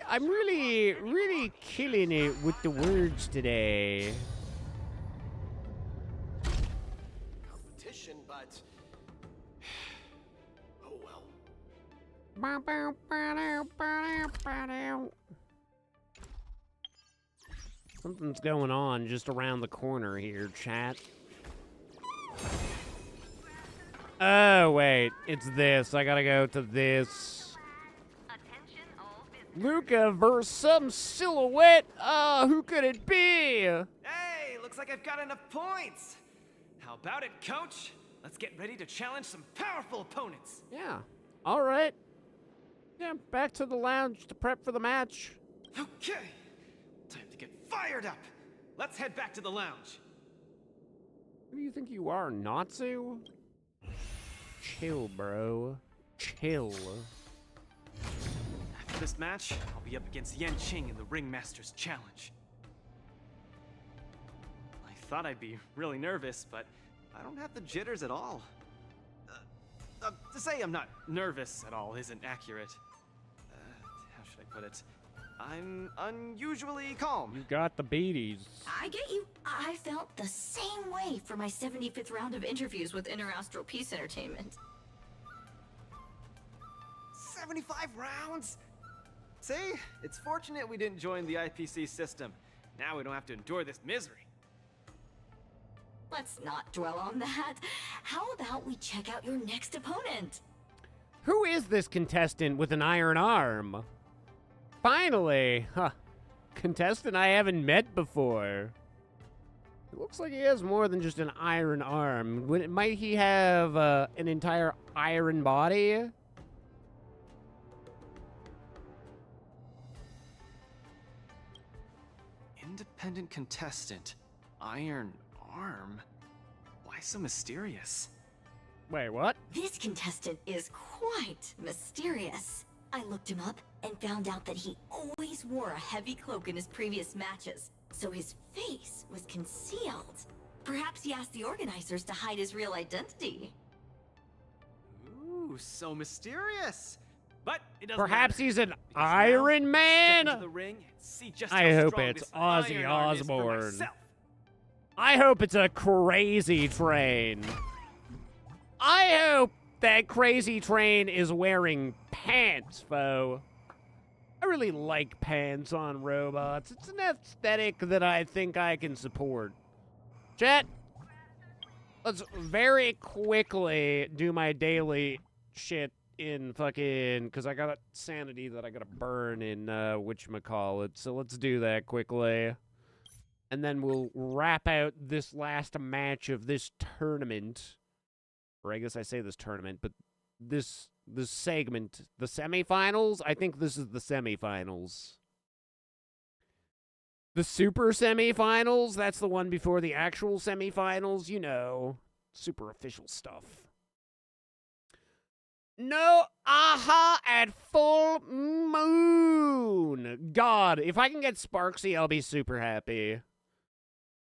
I'm really killing it with the words today. Competition, but oh well. Something's going on just around the corner here, chat. Oh, wait. It's this. I gotta go to this. Luca versus some silhouette. Who could it be? Hey, looks like I've got enough points. How about it, coach? Let's get ready to challenge some powerful opponents. Yeah. All right. Yeah, back to the lounge to prep for the match. Okay. Time to get fired up. Let's head back to the lounge. Who do you think you are, Natsu? Chill, bro. Chill. After this match, I'll be up against Yan Qing in the Ringmaster's Challenge. I thought I'd be really nervous, but I don't have the jitters at all. To say I'm not nervous at all isn't accurate. How should I put it. I'm unusually calm. You got the beaties. I get you. I felt the same way for my 75th round of interviews with Interastral Peace Entertainment. 75 rounds? See? It's fortunate we didn't join the IPC system. Now we don't have to endure this misery. Let's not dwell on that. How about we check out your next opponent? Who is this contestant with an iron arm? Finally! Huh. Contestant I haven't met before. It looks like he has more than just an iron arm. Might he have an entire iron body? Independent contestant. Iron arm? Why so mysterious? Wait, what? This contestant is quite mysterious. I looked him up and found out that he always wore a heavy cloak in his previous matches, so his face was concealed. Perhaps he asked the organizers to hide his real identity. Ooh, so mysterious. But it doesn't Perhaps matter, he's an because Iron now, Man? step into the ring and see just I how hope strong it's this Ozzy iron arm is for Osbourne. myself. I hope it's a crazy train. I hope that crazy train is wearing pants, foe. I really like pants on robots. It's an aesthetic that I think I can support. Chat, let's very quickly do my daily shit in fucking, because I got a sanity that I gotta burn in whatchamacallit. So let's do that quickly. And then we'll wrap out this last match of this tournament. Or I guess I say this tournament, but this segment, the semifinals, I think this is the semifinals. The super semifinals, that's the one before the actual semifinals, you know, super official stuff. No aha at full moon. God, if I can get Sparksy, I'll be super happy.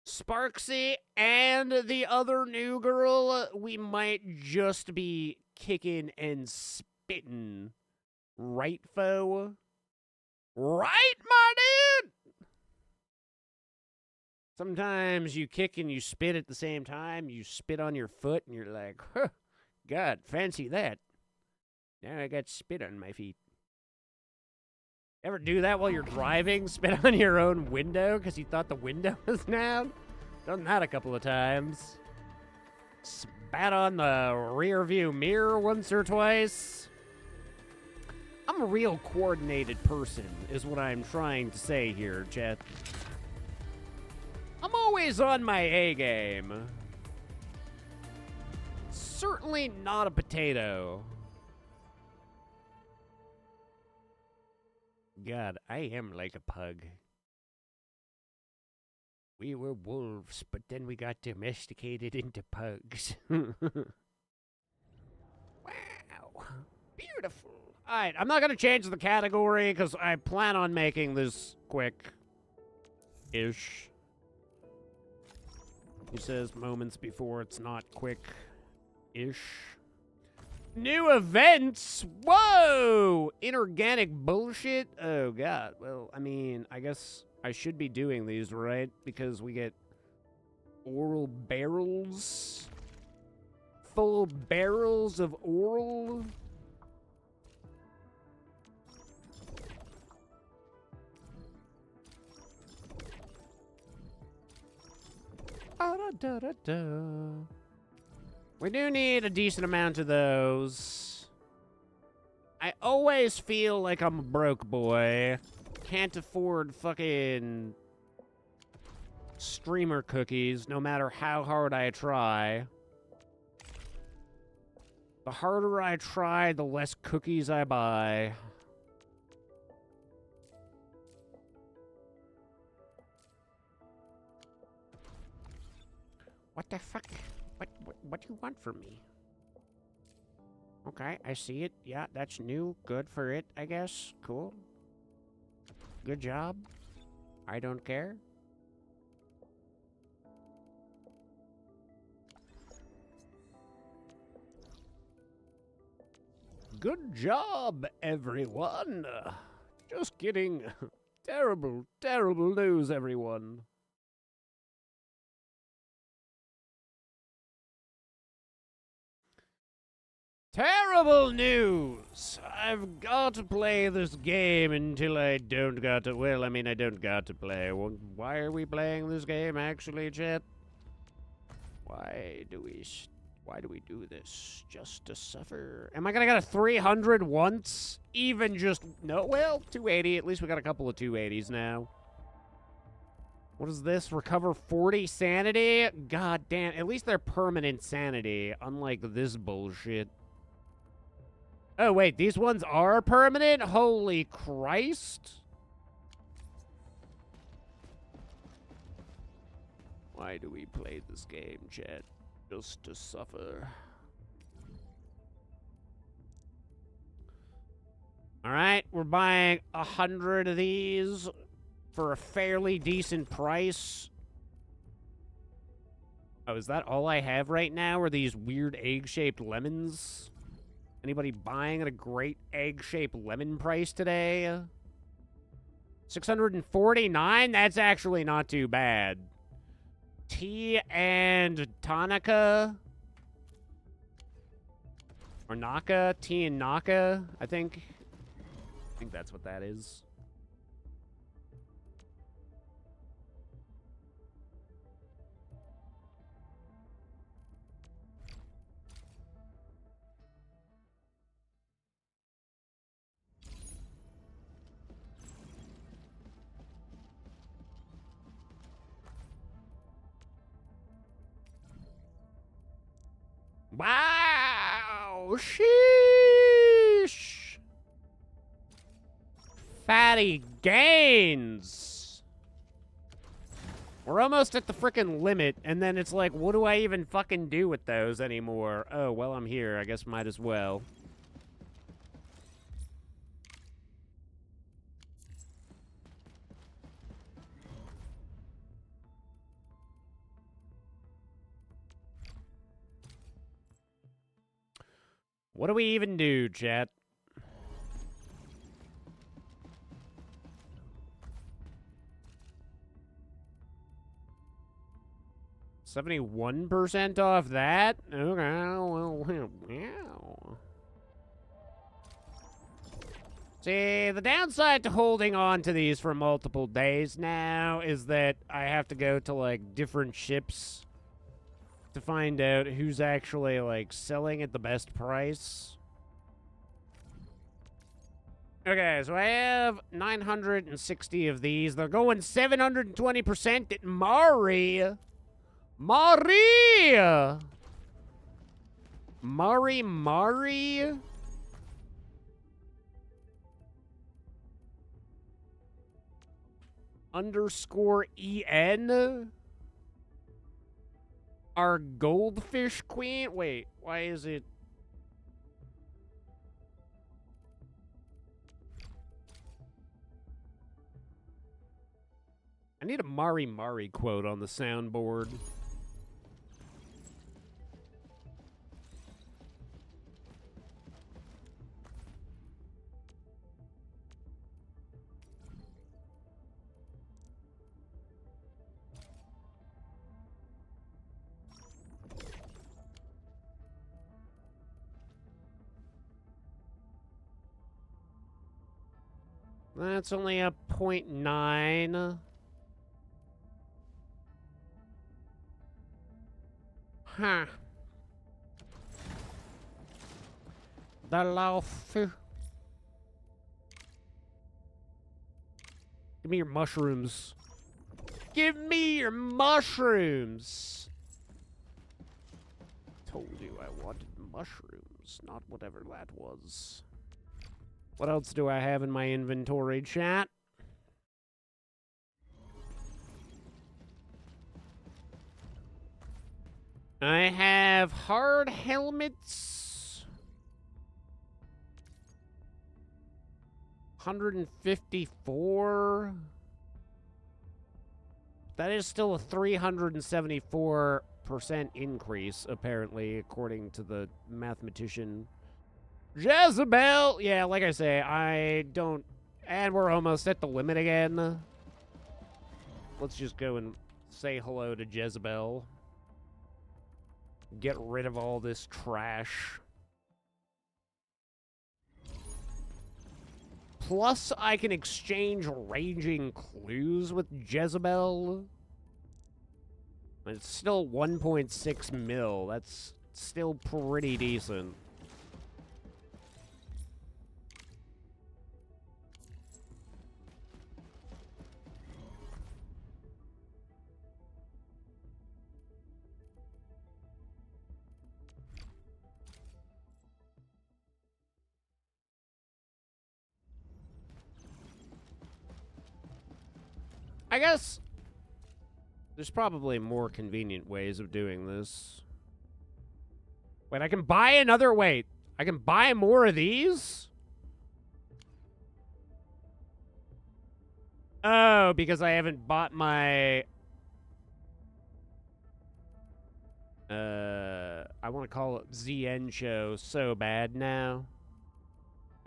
Sparksy and the other new girl, we might just be kicking and spitting. Right, foe? Right, my dude? Sometimes you kick and you spit at the same time. You spit on your foot and you're like, huh, God, fancy that. Now I got spit on my feet. Ever do that while you're driving? Spit on your own window because you thought the window was down? Done that a couple of times. Spat on the rear view mirror once or twice. I'm a real coordinated person, is what I'm trying to say here, chat. I'm always on my A game. Certainly not a potato. God, I am like a pug. We were wolves, but then we got domesticated into pugs. Wow. Beautiful. Alright, I'm not going to change the category because I plan on making this quick-ish. He says moments before it's not quick-ish. New events? Whoa! Inorganic bullshit? Oh, God. Well, I mean, I guess I should be doing these, right? Because we get oral barrels. Full barrels of oral. We do need a decent amount of those. I always feel like I'm a broke boy. Can't afford fucking streamer cookies no matter how hard I try. The harder I try, the less cookies I buy. What the fuck? What do you want from me? Okay, I see it. Yeah, that's new. Good for it, I guess. Cool. Good job. I don't care. Good job, everyone. Just kidding. Terrible, terrible news, everyone. Terrible news! I've got to play this game until I don't got to. Well, I mean, I don't got to play. Well, why are we playing this game, actually, chat? Why do we do this? Just to suffer? Am I gonna get a 300 once? Even just no? Well, 280. At least we got a couple of 280s now. What is this? Recover 40 sanity? God damn! At least they're permanent sanity, unlike this bullshit. Oh, wait, these ones are permanent? Holy Christ. Why do we play this game, chat? Just to suffer. Alright, we're buying 100 of these for a fairly decent price. Oh, is that all I have right now? Are these weird egg-shaped lemons? Anybody buying at a great egg-shaped lemon price today? 649? That's actually not too bad. Tea and tonica? Or Naka? Tea and Naka, I think. I think that's what that is. Wow! Sheesh! Fatty gains! We're almost at the frickin' limit, and then it's like, what do I even fucking do with those anymore? Oh, well, I'm here. I guess might as well. What do we even do, chat? $71% off that? Okay, well, wow. See, the downside to holding on to these for multiple days now is that I have to go to, like, different ships to find out who's actually, like, selling at the best price. Okay, so I have 960 of these. They're going 720% at Mari. Mari! Mari? Underscore EN? Our goldfish queen? Wait, why is it? I need a Mari quote on the soundboard. That's only a 0.9. Huh. The loaf. Give me your mushrooms. Give me your mushrooms. Told you I wanted mushrooms, not whatever that was. What else do I have in my inventory, chat? I have hard helmets. 154. That is still a 374% increase, apparently, according to the mathematician Jezebel. Yeah, like I say, I don't And we're almost at the limit again. Let's just go and say hello to Jezebel. Get rid of all this trash. Plus, I can exchange raging clues with Jezebel. It's still 1.6 mil. That's still pretty decent. I guess there's probably more convenient ways of doing this. Wait, I can buy another... Wait, I can buy more of these? Oh, because I haven't bought my... I want to call it ZN Show so bad now.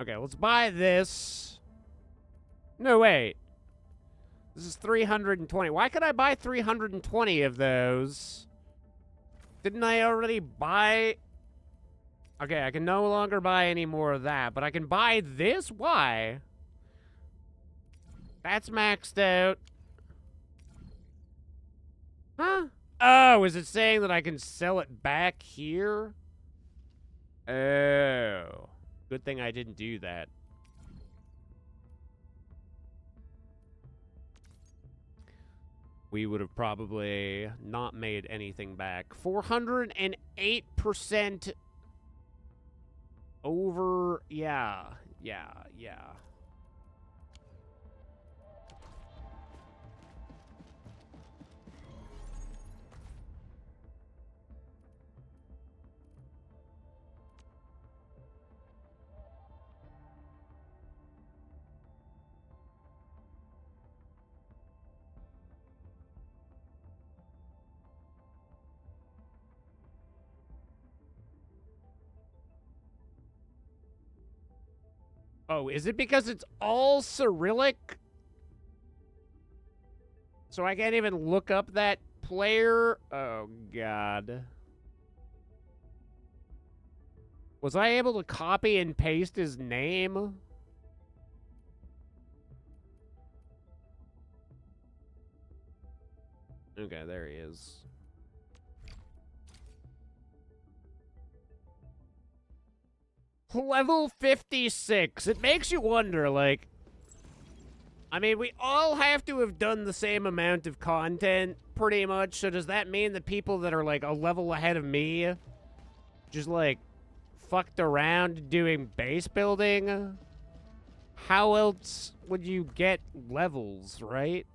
Okay, let's buy this. No, wait. This is 320. Why could I buy 320 of those? Didn't I already buy... Okay, I can no longer buy any more of that, but I can buy this? Why? That's maxed out. Huh? Oh, is it saying that I can sell it back here? Oh. Good thing I didn't do that. We would have probably not made anything back. 408% over... Yeah. Oh, is it because it's all Cyrillic? So I can't even look up that player? Oh, God. Was I able to copy and paste his name? Okay, there he is. Level 56. It makes you wonder, like... I mean, we all have to have done the same amount of content, pretty much. So does that mean that people that are, like, a level ahead of me just, like, fucked around doing base building? How else would you get levels, right?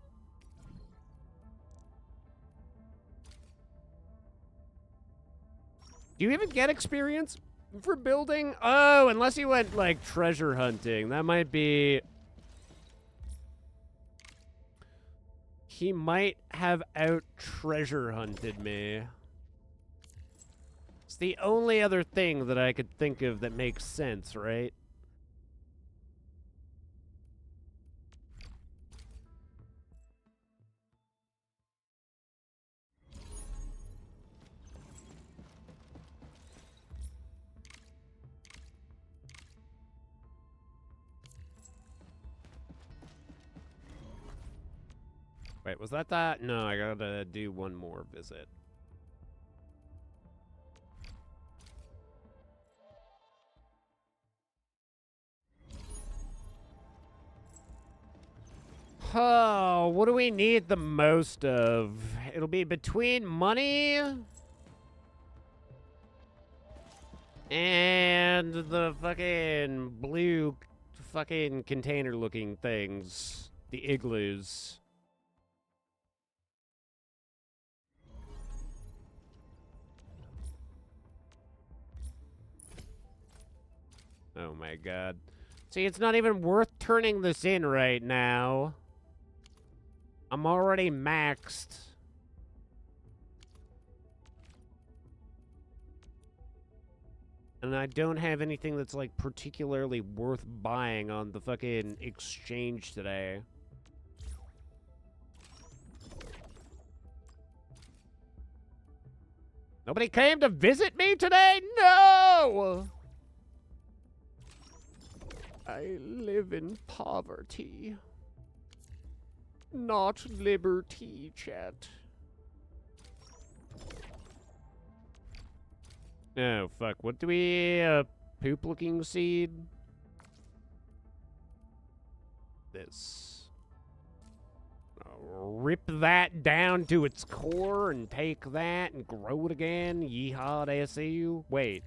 Do you even get experience for building? Oh, unless you went, like, treasure hunting. That might be... He might have out-treasure hunted me. It's the only other thing that I could think of that makes sense, right? Wait, was that that? No, I gotta do one more visit. Oh, what do we need the most of? It'll be between money and the fucking blue fucking container looking things. The igloos. Oh my god. See, it's not even worth turning this in right now. I'm already maxed. And I don't have anything that's, like, particularly worth buying on the fucking exchange today. Nobody came to visit me today? No! I live in poverty. Not liberty, chat. Oh, fuck. What do we, poop-looking seed? This. Rip that down to its core and take that and grow it again. Yeehaw, ASU. Wait.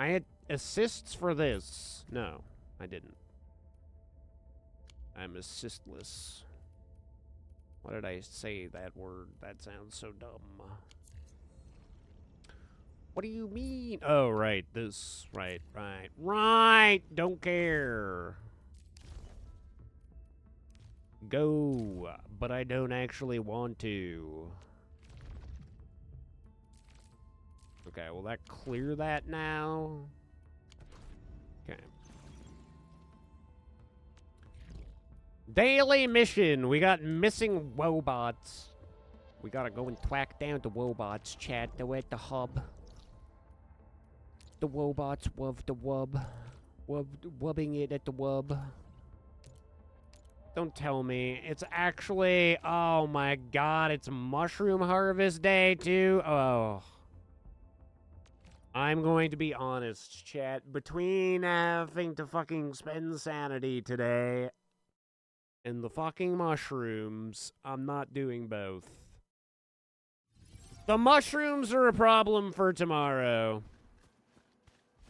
I had assists for this. No, I didn't. I'm assistless. Why did I say that word? That sounds so dumb. What do you mean? Oh, right. This. Right. Don't care. Go. But I don't actually want to. Okay, will that clear that now? Okay. Daily mission. We got missing wobots. We gotta go and twack down the wobots, chat. They're at the hub. The wobots wov the wub. Wubbing it at the wub. Don't tell me. It's actually... Oh my god, it's Mushroom Harvest Day too? Oh. I'm going to be honest, chat. Between having to fucking spend sanity today and the fucking mushrooms, I'm not doing both. The mushrooms are a problem for tomorrow.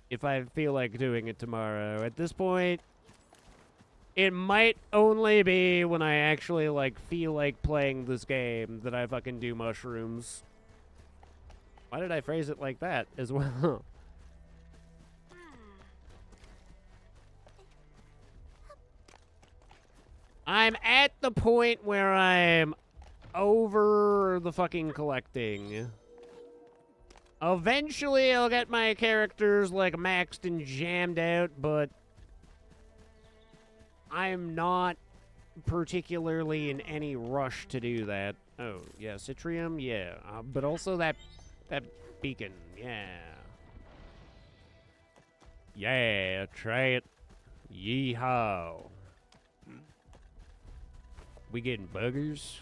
If I feel like doing it tomorrow. At this point, it might only be when I actually, like, feel like playing this game that I fucking do mushrooms. Why did I phrase it like that as well? I'm at the point where I'm over the fucking collecting. Eventually, I'll get my characters, like, maxed and jammed out, but I'm not particularly in any rush to do that. Oh, yeah, Citrium, yeah. But also that beacon, yeah. Yeah, try it. Yeehaw. We getting buggers?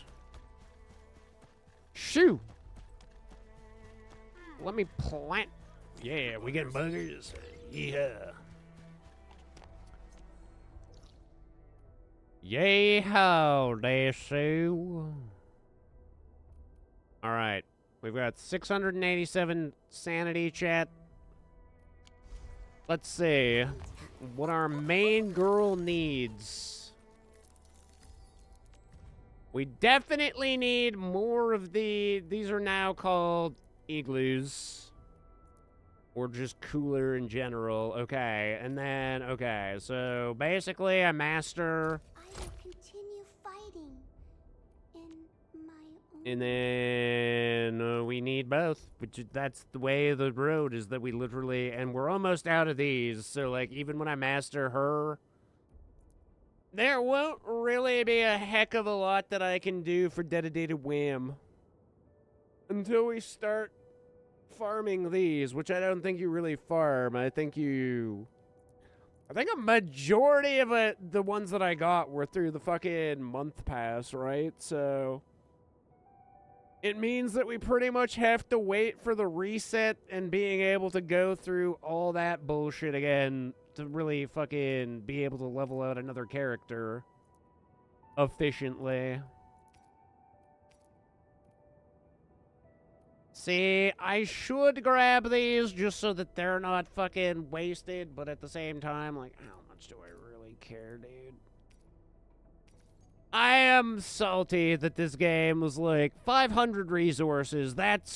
Shoo! Let me plant. Yeah, we getting buggers. Yeah. Yay-ho, Dasu. Alright. We've got 687 sanity, chat. Let's see what our main girl needs. We definitely need more of these are now called igloos. Or just cooler in general. Okay, and then, okay, so basically a master. I will continue fighting in my own... And then we need both. Which that's the way of the road, is that we literally, and we're almost out of these. So, like, even when I master her, there won't really be a heck of a lot that I can do for dedicated wham. Until we start farming these, which I don't think you really farm. I think a majority of the ones that I got were through the fucking month pass, right? So it means that we pretty much have to wait for the reset and being able to go through all that bullshit again to really fucking be able to level out another character efficiently. See, I should grab these just so that they're not fucking wasted, but at the same time, like, how much do I really care, dude? I am salty that this game was like 500 resources. That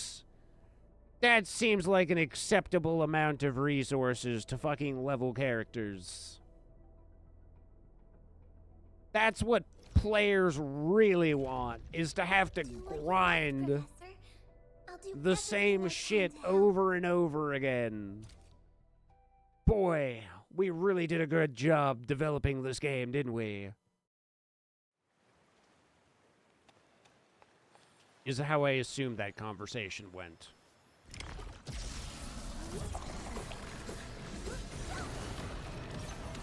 seems like an acceptable amount of resources to fucking level characters. That's what players really want, is to have to grind the same shit over and over again. Boy, we really did a good job developing this game, didn't we? Is how I assumed that conversation went.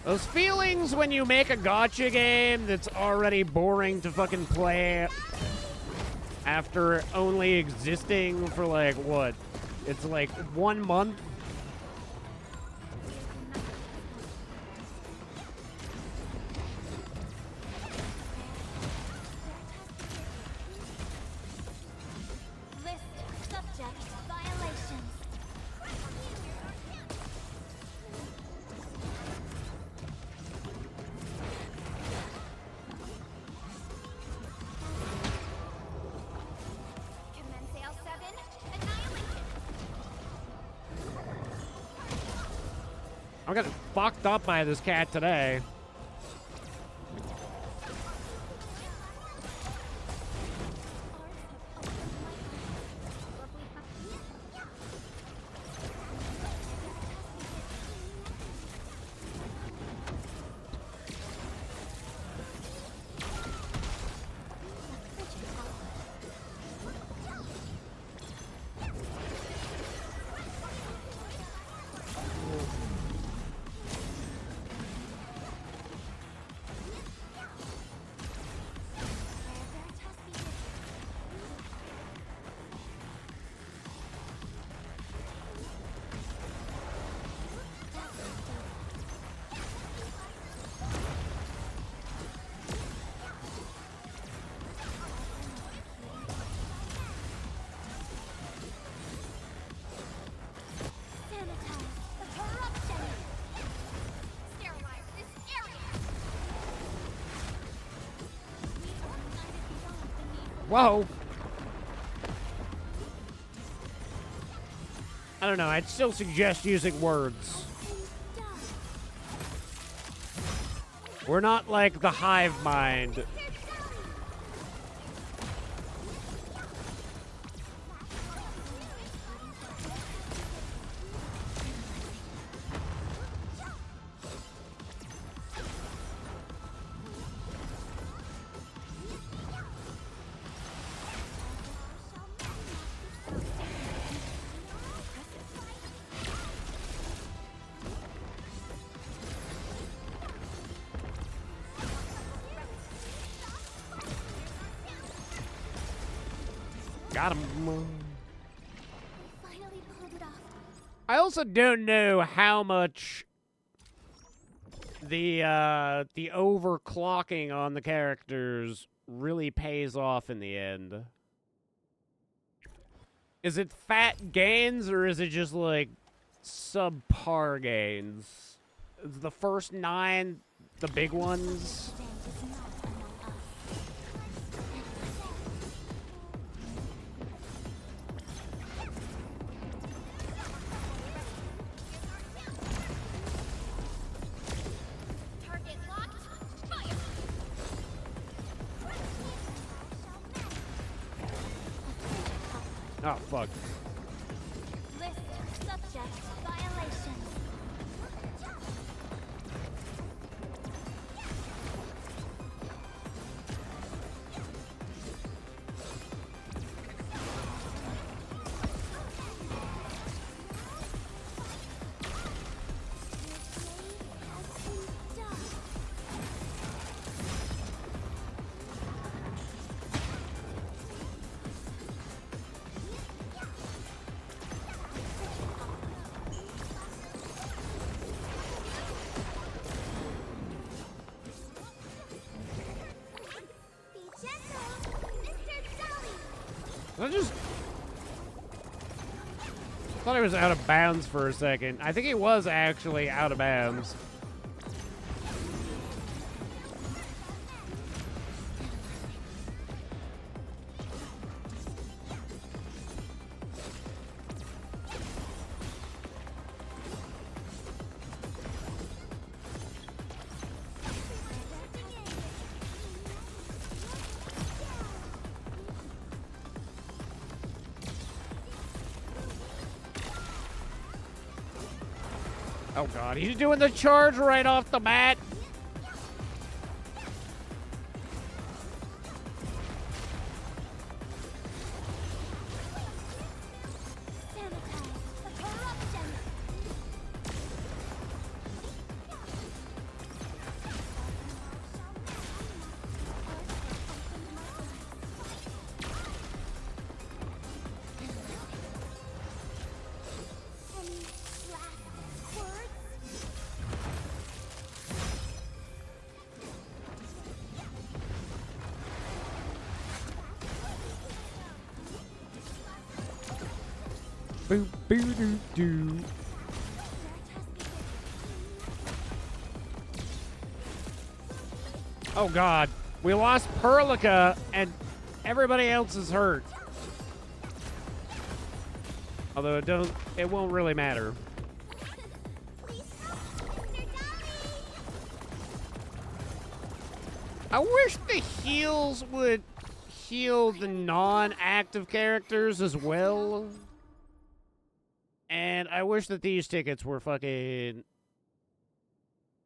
Those feelings when you make a gacha game that's already boring to fucking play after only existing for like, what? It's like 1 month? List subject violations. Commence L7 annihilation. I'm getting fucked up by this cat today. Sanitize the corruption. Sterilize this area. We are united beyond the need for Whoa. I don't know, I'd still suggest using words. We're not like the hive mind. Got him. finally pulled it off. I also don't know how much the overclocking on the characters really pays off in the end. Is it fat gains or is it just like subpar gains? Is the first 9 the big ones? Target locked. Fire. Oh, fuck. List subject violations. I just thought he was out of bounds for a second. I think he was actually out of bounds. Oh god, he's doing the charge right off the bat. Boop, boo, doo, doo. Oh god, we lost Perlica and everybody else is hurt. Although it won't really matter. I wish the heals would heal the non-active characters as well. And I wish that these tickets were fucking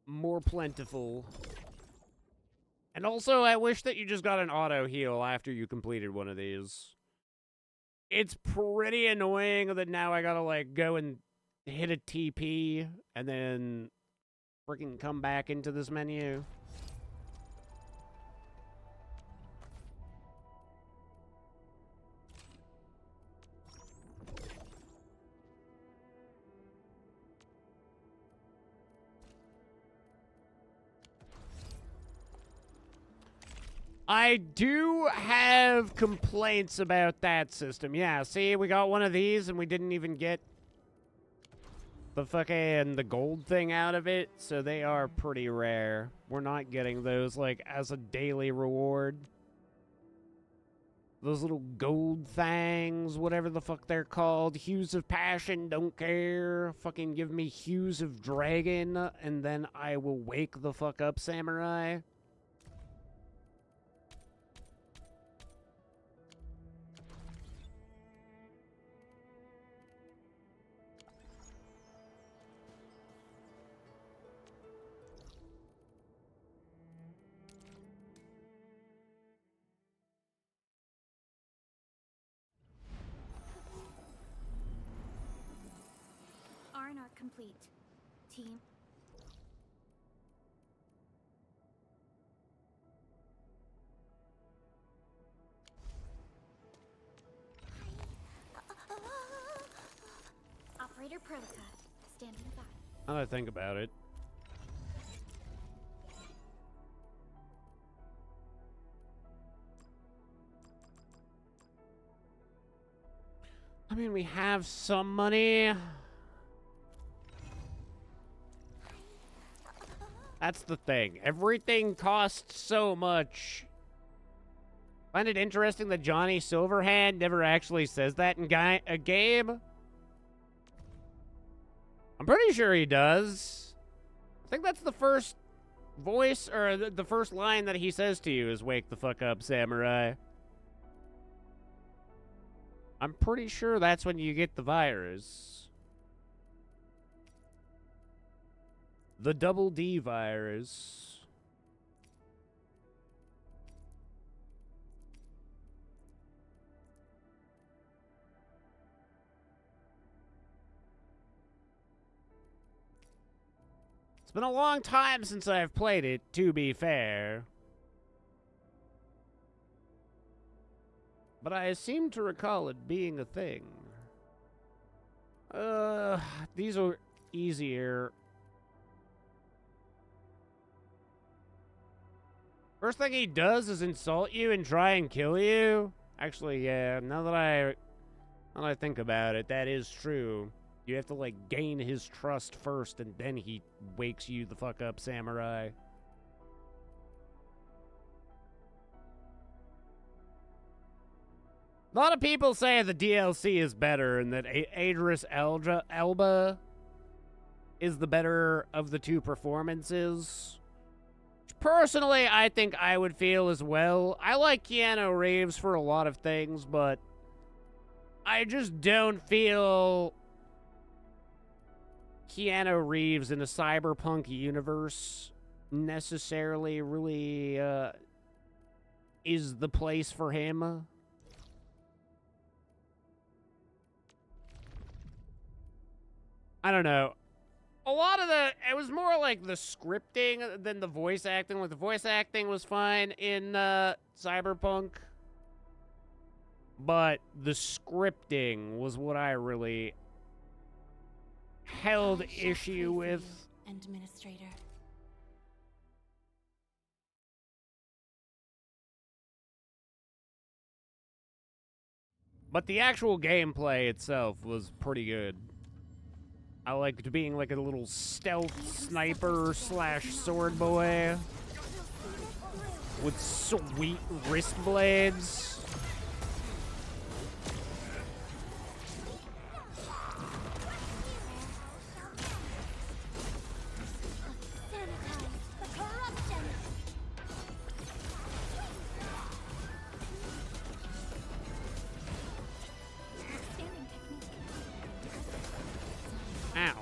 more plentiful. And also, I wish that you just got an auto heal after you completed one of these. It's pretty annoying that now I gotta, like, go and hit a TP and then freaking come back into this menu. I do have complaints about that system. Yeah, see, we got one of these and we didn't even get the gold thing out of it, so they are pretty rare. We're not getting those, like, as a daily reward. Those little gold things, whatever the fuck they're called. Hues of Passion, don't care. Fucking give me Hues of Dragon, and then I will wake the fuck up, Samurai. R&R complete. Team. Operator Protocol. Standing by. Now that I think about it. I mean, we have some money. That's the thing. Everything costs so much. Find it interesting that Johnny Silverhand never actually says that in a game. I'm pretty sure he does. I think that's the first voice, or the first line that he says to you is, "Wake the fuck up, Samurai." I'm pretty sure that's when you get the virus. The double D virus. It's been a long time since I've played it, to be fair. But I seem to recall it being a thing. These are easier. First thing he does is insult you and try and kill you. Actually, yeah, now that I think about it, that is true. You have to, like, gain his trust first, and then he wakes you the fuck up, Samurai. A lot of people say the DLC is better and that Idris Elba is the better of the two performances. Personally, I think I would feel as well. I like Keanu Reeves for a lot of things, but I just don't feel Keanu Reeves in a cyberpunk universe necessarily really is the place for him. I don't know. A lot of it was more like the scripting than the voice acting. Like, the voice acting was fine in Cyberpunk, but the scripting was what I really held issue with. Administrator. But the actual gameplay itself was pretty good. I liked being like a little stealth sniper slash sword boy with sweet wrist blades. Ow.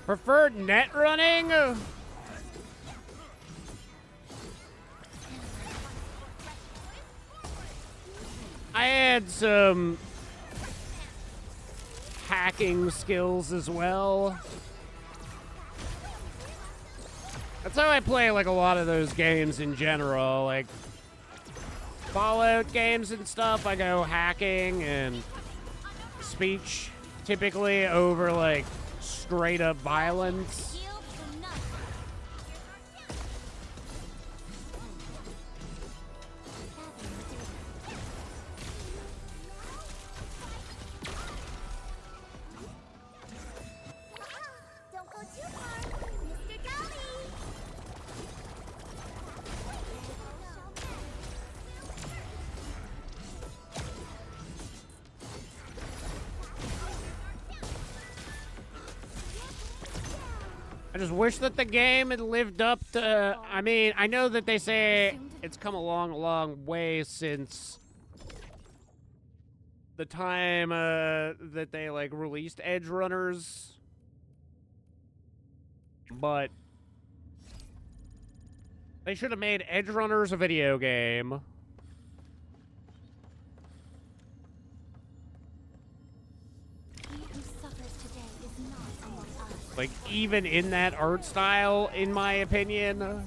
Preferred net running? I had some hacking skills as well. That's how I play like a lot of those games in general, like Fallout games and stuff. I go hacking and speech typically over like straight up violence. I just wish that the game had lived up to, I mean, I know that they say it's come a long way since the time that they like released Edge Runners, but they should have made Edge Runners a video game. Like, even in that art style, in my opinion.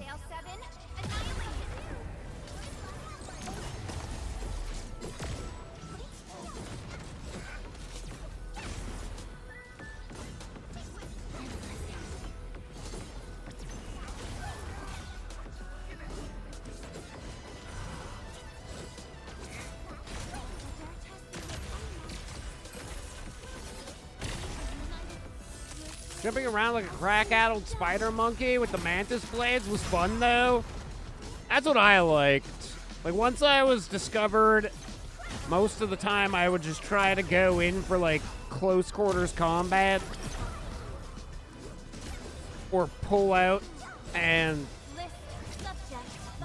Jumping around like a crack-addled spider monkey with the mantis blades was fun, though. That's what I liked. Like, once I was discovered, most of the time I would just try to go in for, like, close quarters combat. Or pull out and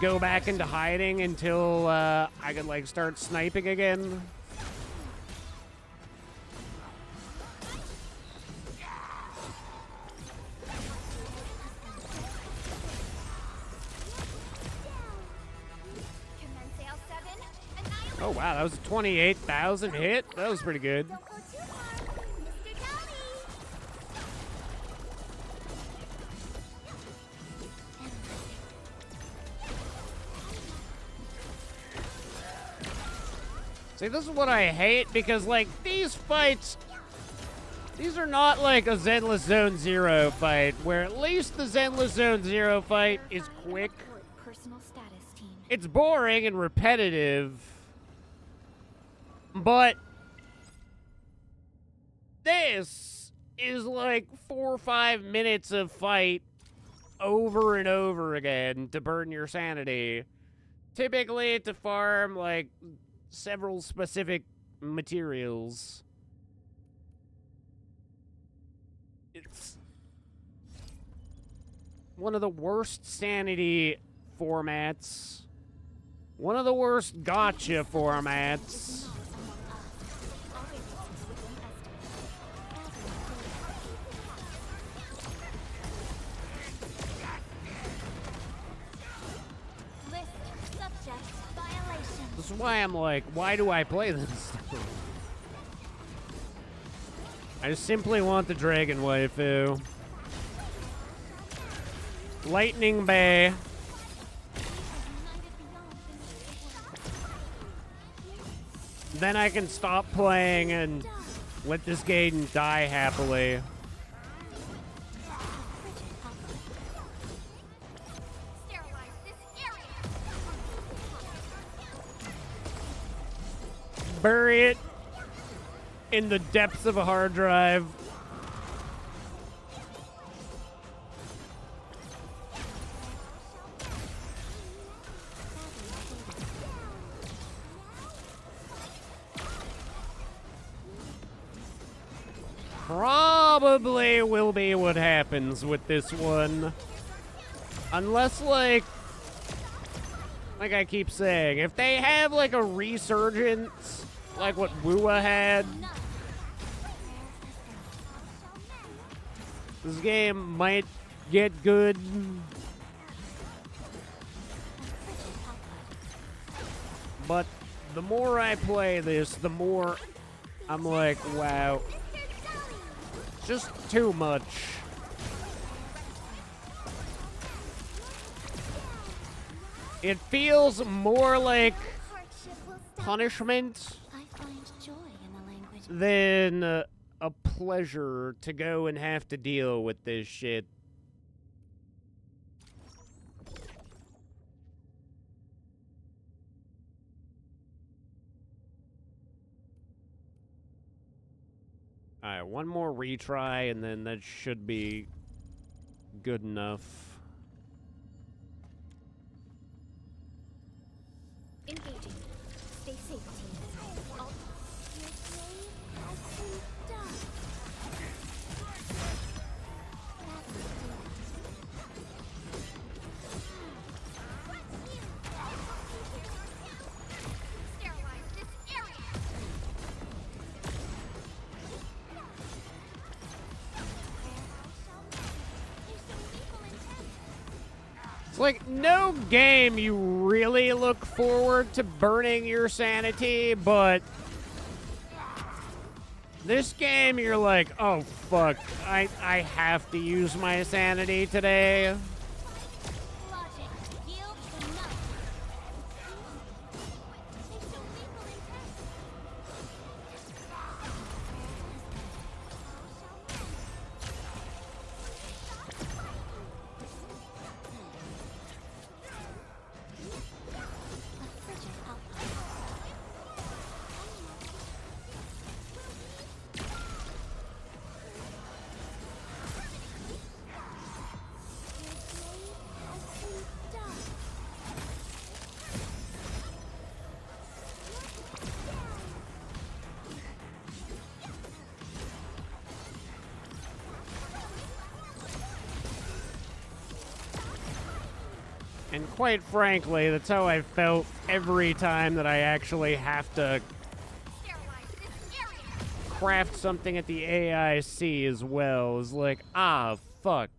go back into hiding until I could, like, start sniping again. Oh wow, that was a 28,000 hit. That was pretty good. See, this is what I hate, because like these fights, these are not like a Zenless Zone Zero fight, where at least the Zenless Zone Zero fight is quick. It's boring and repetitive. But this is like 4 or 5 minutes of fight over and over again to burn your sanity. Typically to farm, like, several specific materials. It's one of the worst sanity formats. One of the worst gotcha formats. This is why I'm like, why do I play this? I simply want the dragon waifu. Lightning Bay. Then I can stop playing and let this game die happily. Bury it in the depths of a hard drive. Probably will be what happens with this one. Unless, like I keep saying, if they have, like, a resurgence, like what Wua had, this game might get good. But the more I play this, the more I'm like, wow. Just too much. It feels more like punishment than a pleasure to go and have to deal with this shit. Alright, one more retry, and then that should be good enough. Engaging. Stay safe, team. All It's like no game you really look forward to burning your sanity, but this game you're like, oh fuck, I have to use my sanity today. And quite frankly, that's how I felt every time that I actually have to craft something at the AIC as well. Is like, ah, fuck.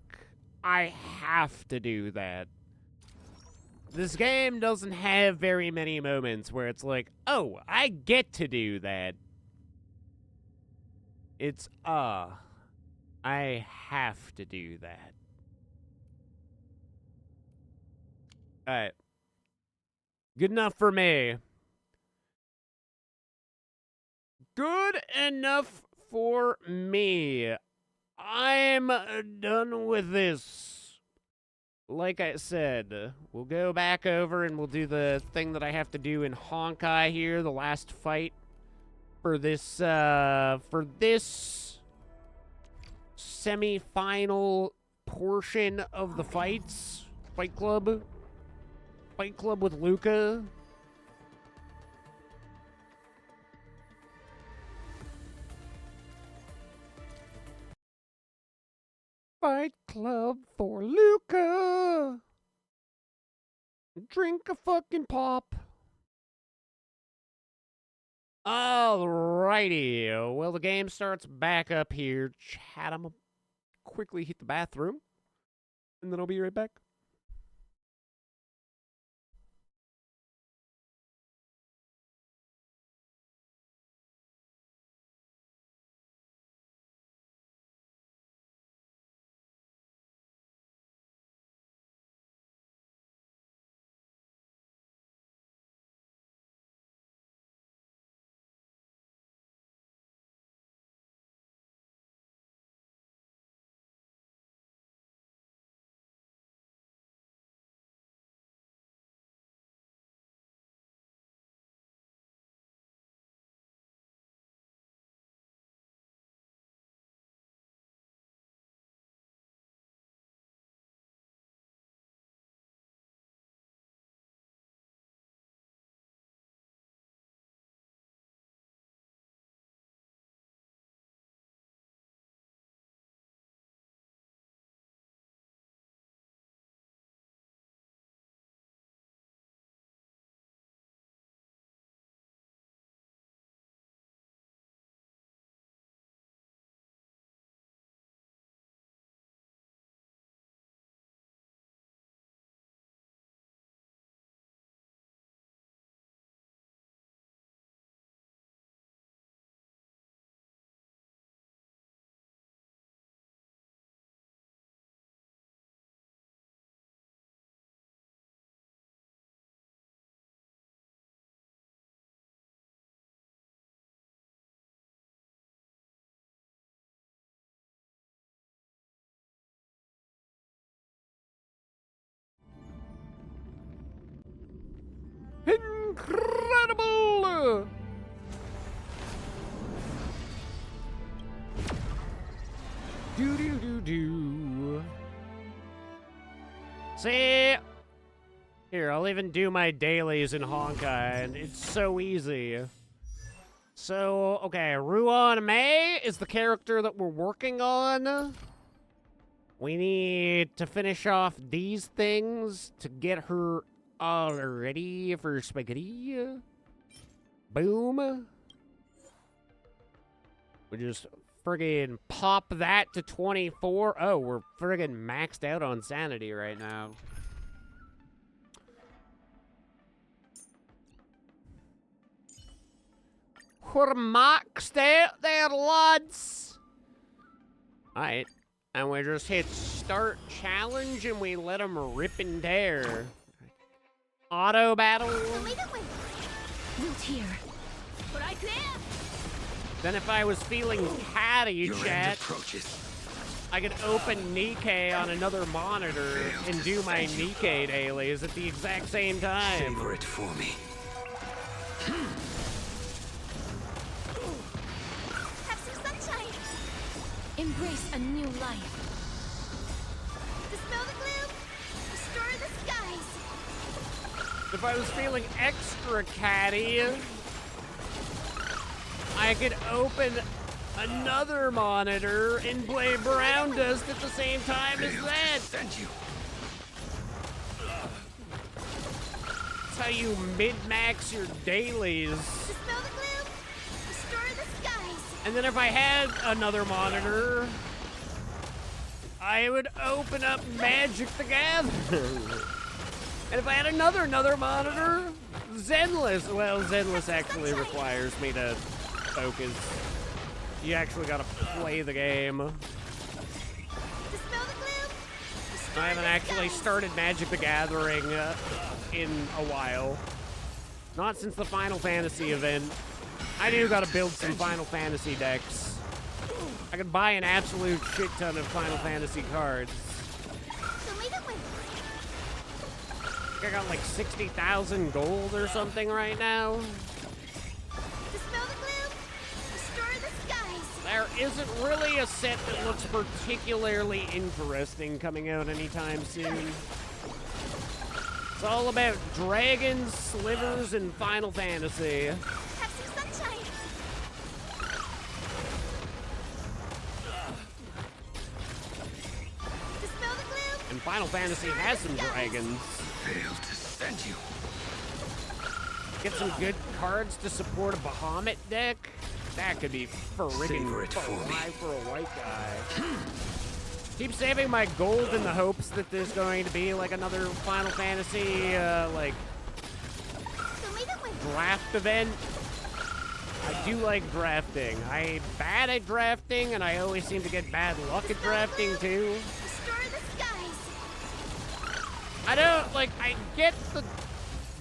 I have to do that. This game doesn't have very many moments where it's like, oh, I get to do that. It's, I have to do that. Alright. Good enough for me. Good enough for me. I'm done with this. Like I said, we'll go back over and we'll do the thing that I have to do in Honkai here, the last fight for this semi-final portion of the fights. Fight Club. Fight Club with Luca. Fight Club for Luca. Drink a fucking pop. Alrighty. Well, the game starts back up here. Chat, I'm gonna quickly hit the bathroom, and then I'll be right back. Incredible! Do. See? Here, I'll even do my dailies in Honkai, and it's so easy. So, okay, Ruan Mei is the character that we're working on. We need to finish off these things to get her all ready for spaghetti. Boom. We just friggin' pop that to 24. Oh, we're friggin' maxed out on sanity right now. We're maxed out there, lads. Alright. And we just hit start challenge and we let them rip and tear. Auto battle. Root here. But I can't. Then if I was feeling catty, chat, I could open Nikkei on another monitor and do my Nikkei dailies at the exact same time. Savor it for me. Have some sunshine. Embrace a new life. Dispel the gloom. Restore the skies. If I was feeling extra catty, I could open another monitor and play Brown Dust at the same time as that. Thank you. That's how you min-max your dailies. Dispel the gloom. Restore the skies. And then if I had another monitor, I would open up Magic the Gathering. And if I had another monitor, Zenless. Well, Zenless actually requires me to focus. You actually gotta play the game. I haven't actually started Magic the Gathering in a while. Not since the Final Fantasy event. I do gotta build some Final Fantasy decks. I could buy an absolute shit ton of Final Fantasy cards. I got like 60,000 gold or something right now. Dispel the gloom. Restore the skies. There isn't really a set that looks particularly interesting coming out anytime soon. It's all about dragons, slivers, and Final Fantasy. Have some sunshine. Dispel the gloom. And Final Fantasy has some dragons. Failed to send you. Get some good cards to support a Bahamut deck. That could be freaking fly for a white guy. Keep saving my gold in the hopes that there's going to be like another Final Fantasy like draft event. I do like drafting. I'm bad at drafting, and I always seem to get bad luck at drafting too. Destroy the skies. I don't like. I get the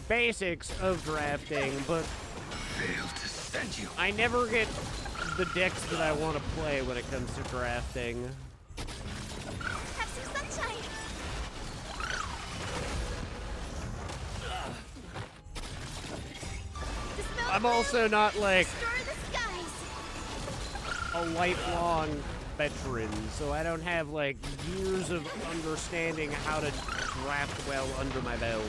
basics of drafting, but Failed to send you. I never get the decks that I want to play when it comes to drafting. Have some sunshine. I'm also not like Destroy the skies. a lifelong veteran, so I don't have like years of understanding how to draft well under my belt.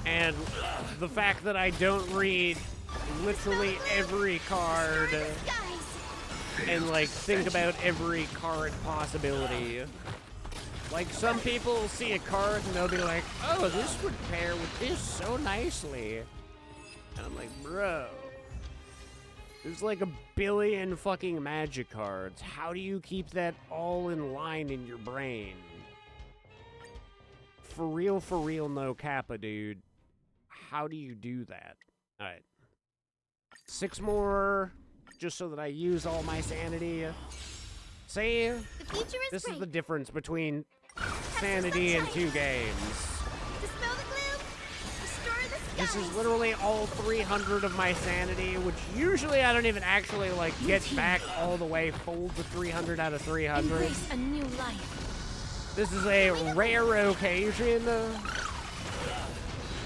And the fact that I don't read literally every card and like think about every card possibility. Like some people see a card and they'll be like, oh, this would pair with this so nicely. And I'm like, bro, there's like a billion fucking magic cards. How do you keep that all in line in your brain? For real, no kappa, dude. How do you do that? All right. 6 more, just so that I use all my sanity. See? This is the difference between sanity and 2 games. Dispel the gloom. Destroy the skies. This is literally all 300 of my sanity, which usually I don't even actually, like, get back all the way full to 300 out of 300. Embrace a new life. This is a rare occasion,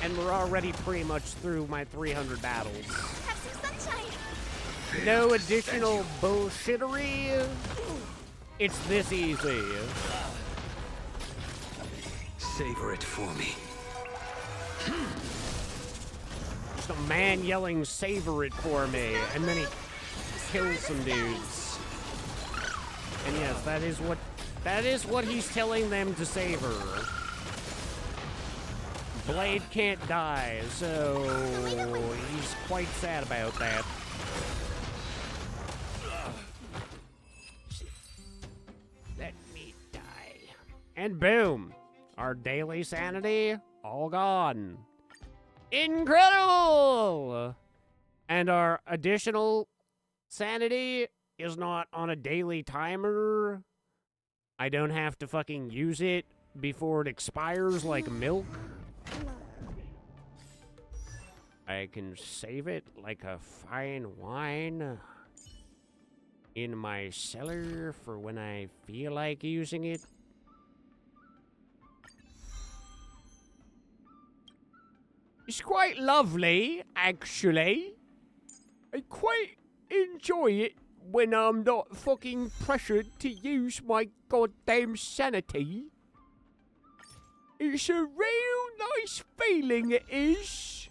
and we're already pretty much through my 300 battles. Have some sunshine. No additional bullshittery. It's this easy. Savor it for me. Just a man yelling, savor it for me, and then he kills some dudes. And yes, that is what he's telling them to savor. Blade can't die, so he's quite sad about that. Let me die. And boom! Our daily sanity, all gone. Incredible! And our additional sanity is not on a daily timer. I don't have to fucking use it before it expires like milk. I can save it like a fine wine in my cellar for when I feel like using it. It's quite lovely, actually. I quite enjoy it when I'm not fucking pressured to use my goddamn sanity. It's a real nice feeling, it is.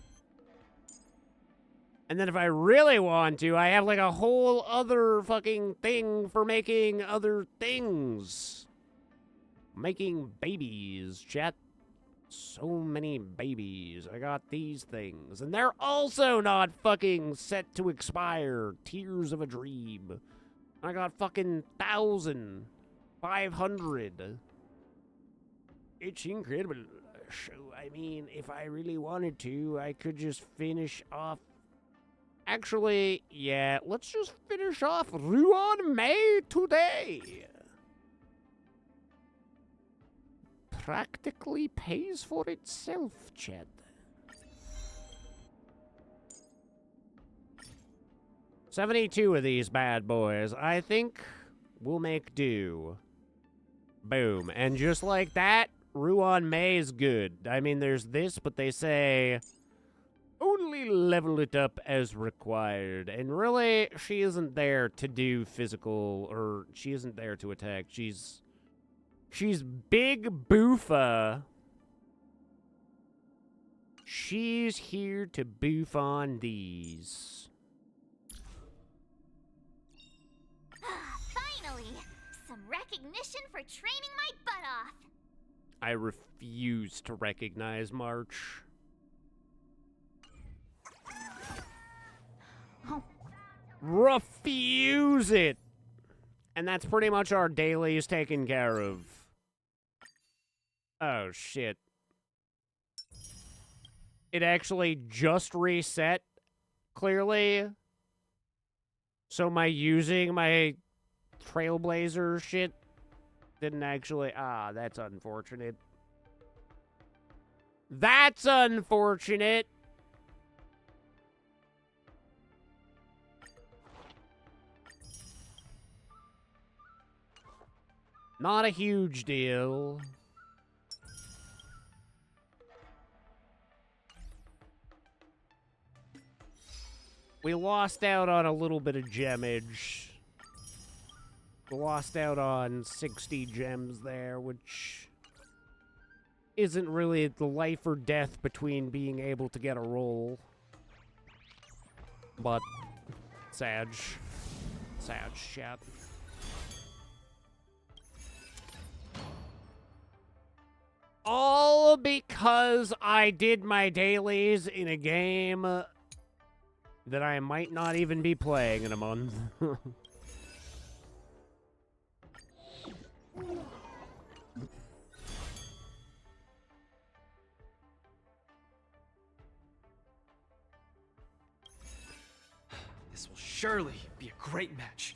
And then if I really want to, I have like a whole other fucking thing for making other things. Making babies, chat. So many babies. I got these things. And they're also not fucking set to expire. Tears of a Dream. I got fucking 1,500. It's incredible. So, I mean, if I really wanted to, I could just finish off. Actually, yeah, let's just finish off Ruan May today. Practically pays for itself, Chad. $72 of these bad boys. I think we'll make do. Boom. And just like that, Ruan May is good. I mean, there's this, but they say actually level it up as required. And really, she isn't there to do physical, or she isn't there to attack. She's Big Boofa. She's here to boof on these. Finally! Some recognition for training my butt off! I refuse to recognize March. Refuse it! And that's pretty much our dailies taken care of. Oh, shit. It actually just reset, clearly. So using my Trailblazer shit didn't actually... Ah, that's unfortunate. That's unfortunate! Not a huge deal. We lost out on a little bit of gemage. We lost out on 60 gems there, which isn't really the life or death between being able to get a roll. But, Sag. Sag, chat. All because I did my dailies in a game that I might not even be playing in a month. This will surely be a great match.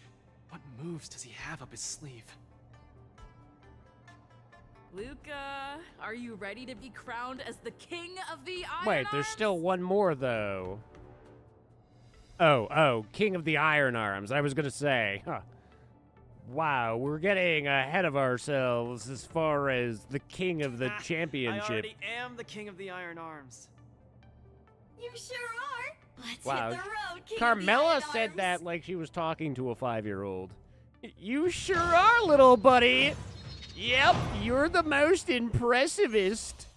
What moves does he have up his sleeve? Luca, are you ready to be crowned as the king of the Iron Wait, there's still one more, though. Oh, King of the Iron Arms. I was gonna say. Huh. Wow, we're getting ahead of ourselves as far as the king of the championship. I already am the king of the Iron Arms. You sure are. Let's Wow. hit the road, King of the Carmela Iron said Arms. that like she was talking to a 5-year-old. You sure are, little buddy. Yep, you're the most impressivest.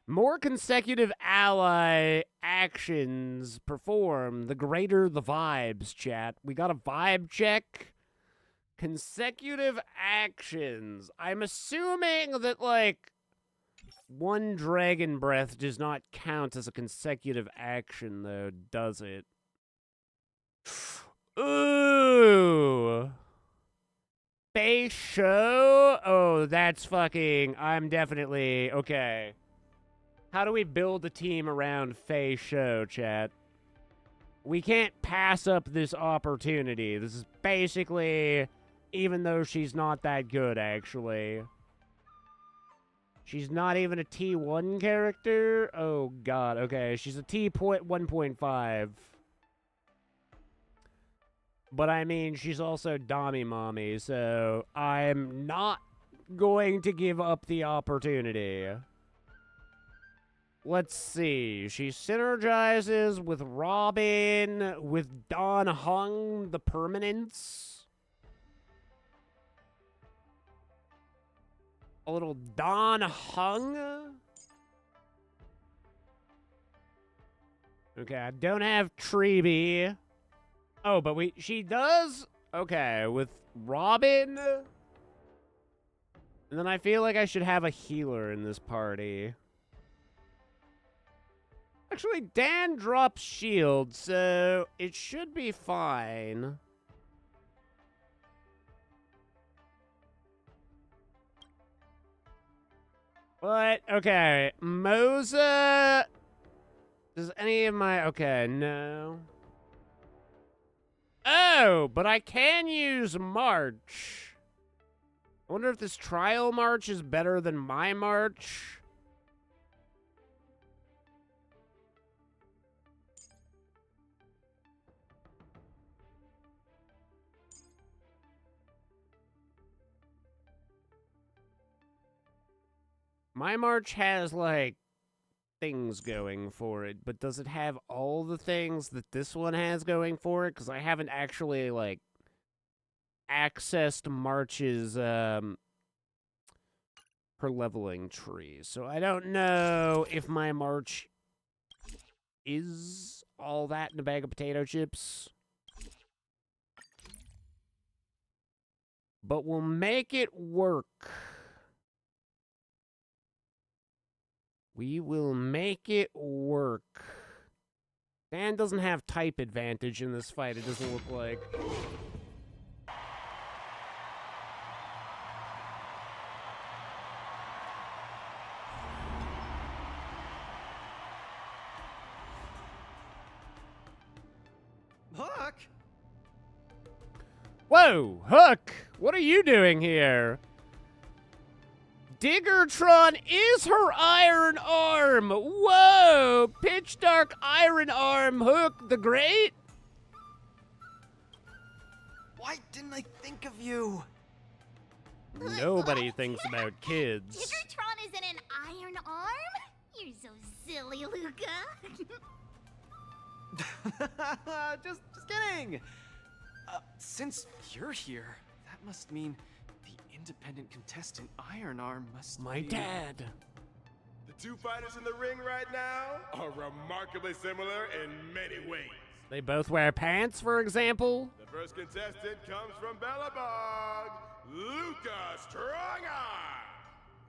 More consecutive ally actions performed, the greater the vibes, chat. We got a vibe check. Consecutive actions. I'm assuming that, like, one dragon breath does not count as a consecutive action, though, does it? Ooh. Fei Show? Oh, that's fucking... I'm definitely... Okay. How do we build a team around Fei Show, chat? We can't pass up this opportunity. This is basically... Even though she's not that good, actually. She's not even a T1 character? Oh, God. Okay, she's a T.1.5. But I mean, she's also Dami Mommy, so I'm not going to give up the opportunity. Let's see. She synergizes with Robin, with Don Hung, the Permanence. A little Don Hung. Okay, I don't have Treeby. Oh, but she does? Okay, with Robin. And then I feel like I should have a healer in this party. Actually, Dan drops shield, so it should be fine. But, okay, Moza... Does any of my... Okay, no. Oh, but I can use March. I wonder if this trial March is better than my March. My March has, like, things going for it, but does it have all the things that this one has going for it? Because I haven't actually, like, accessed March's, her leveling tree. So I don't know if my March is all that in a bag of potato chips. But we'll make it work. We will make it work. Dan doesn't have type advantage in this fight, it doesn't look like. Hook! Whoa, Hook! What are you doing here? Diggertron is her iron arm! Whoa! Pitch Dark Iron Arm Hook the Great? Why didn't I think of you? Nobody thinks about kids. Diggertron isn't an iron arm? You're so silly, Luca. just kidding. Since you're here, that must mean the independent contestant Iron Arm must My be... dad. The two fighters in the ring right now are remarkably similar in many ways. They both wear pants, for example. The first contestant comes from Bellabog, Luca Strongarm.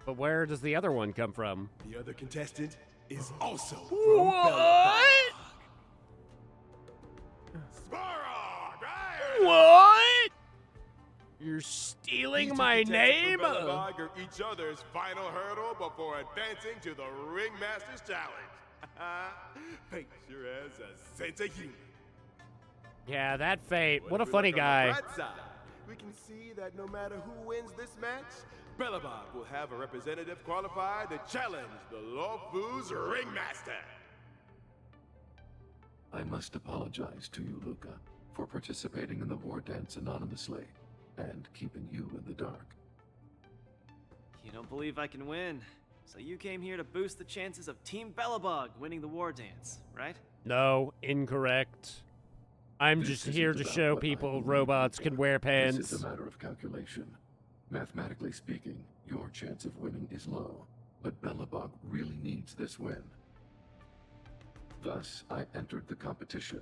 But where does the other one come from? The other contestant is also from What? Sparrog! What? You're stealing These two my contestants name? from Bellabog are each other's final hurdle before advancing to the Ringmaster's Challenge. Fate sure has a sense of humor. Yeah, that Fate. What a If we funny look on guy. the bright side, we can see that no matter who wins this match, Bellabog will have a representative qualified to challenge the Lawfu's Ringmaster. I must apologize to you, Luca, for participating in the war dance anonymously and keeping you in the dark. You don't believe I can win, so you came here to boost the chances of Team Bellabog winning the war dance, right? No, incorrect. I'm This just isn't here to about show what I people believe, robots Luca. can wear pants. This is a matter of calculation. Mathematically speaking, your chance of winning is low, but Bellabog really needs this win. Thus, I entered the competition.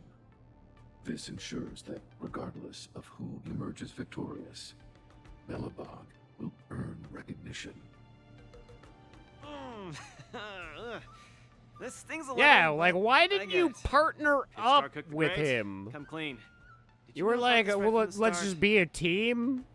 This ensures that, regardless of who emerges victorious, Bellabog will earn recognition. This thing's a Yeah, little, like, why didn't you partner Star up cooked the with great. him? Come clean. Did You were know about like, this right well, from the let's start? just be a team?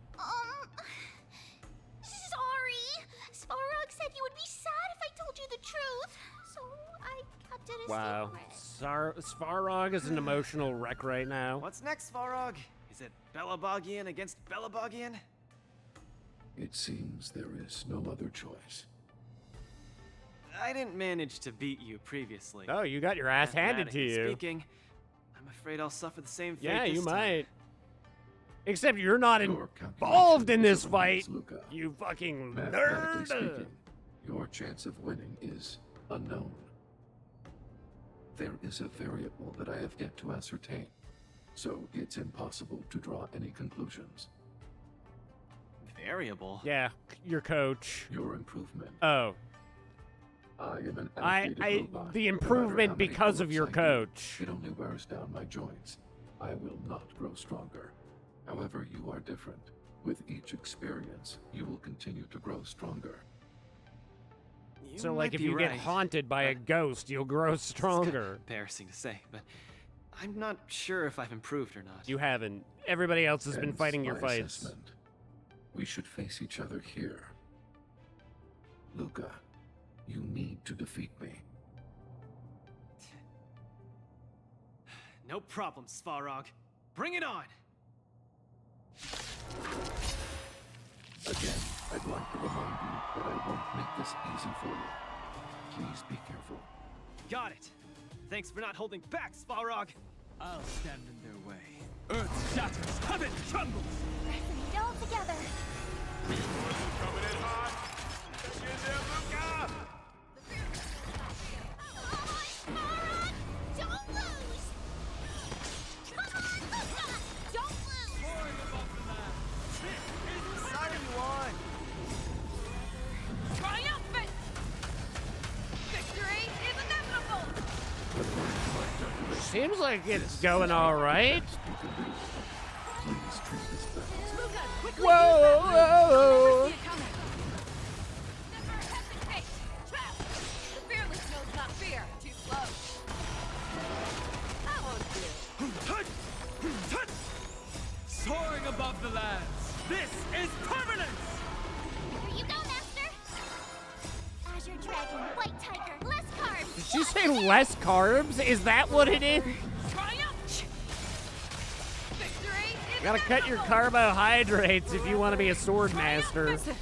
Sorry. Sparrog said you would be sad if I told you the truth. So I kept it a Wow. secret. Svarog is an emotional wreck right now. What's next, Svarog? Is it Bellabogian against Bellabogian? It seems there is no other choice. I didn't manage to beat you previously. Oh, you got your ass handed to Mathematically you. Speaking, I'm afraid I'll suffer the same fate Yeah, this you time. might. Except you're not Your involved in calculation this is fight. erroneous, Luca. You fucking Mathematically nerd. speaking, your chance of winning is unknown. There is a variable that I have yet to ascertain, so it's impossible to draw any conclusions. Variable? Yeah, your coach. Your improvement. Oh. I am an outdated robot. The No matter improvement how many because of pull-ups your I do, coach. It only wears down my joints. I will not grow stronger. However, you are different. With each experience, you will continue to grow stronger. So, like, if you get haunted by a ghost, you'll grow stronger. Embarrassing to say, but I'm not sure if I've improved or not. You haven't. Everybody else has been Hence fighting your my fights. assessment. We should face each other here. Luca, you need to defeat me. No problem, Svarog. Bring it on! Again, I'd like to remind you that I won't make this easy for you. Please be careful. Got it. Thanks for not holding back, Svarog. I'll stand in their way. Earth shatters, heaven trembles! Pressing it all together. Coming in hot. Get in there, Luca! Seems like it's going all right. Whoa, whoa. Soaring above the lands. This is permanence! Here you go, Master! Azure Dragon, White Tiger, less carbs! Did she say less carbs? Is that what it is? Gotta cut your carbohydrates if you want to be a sword master. Luca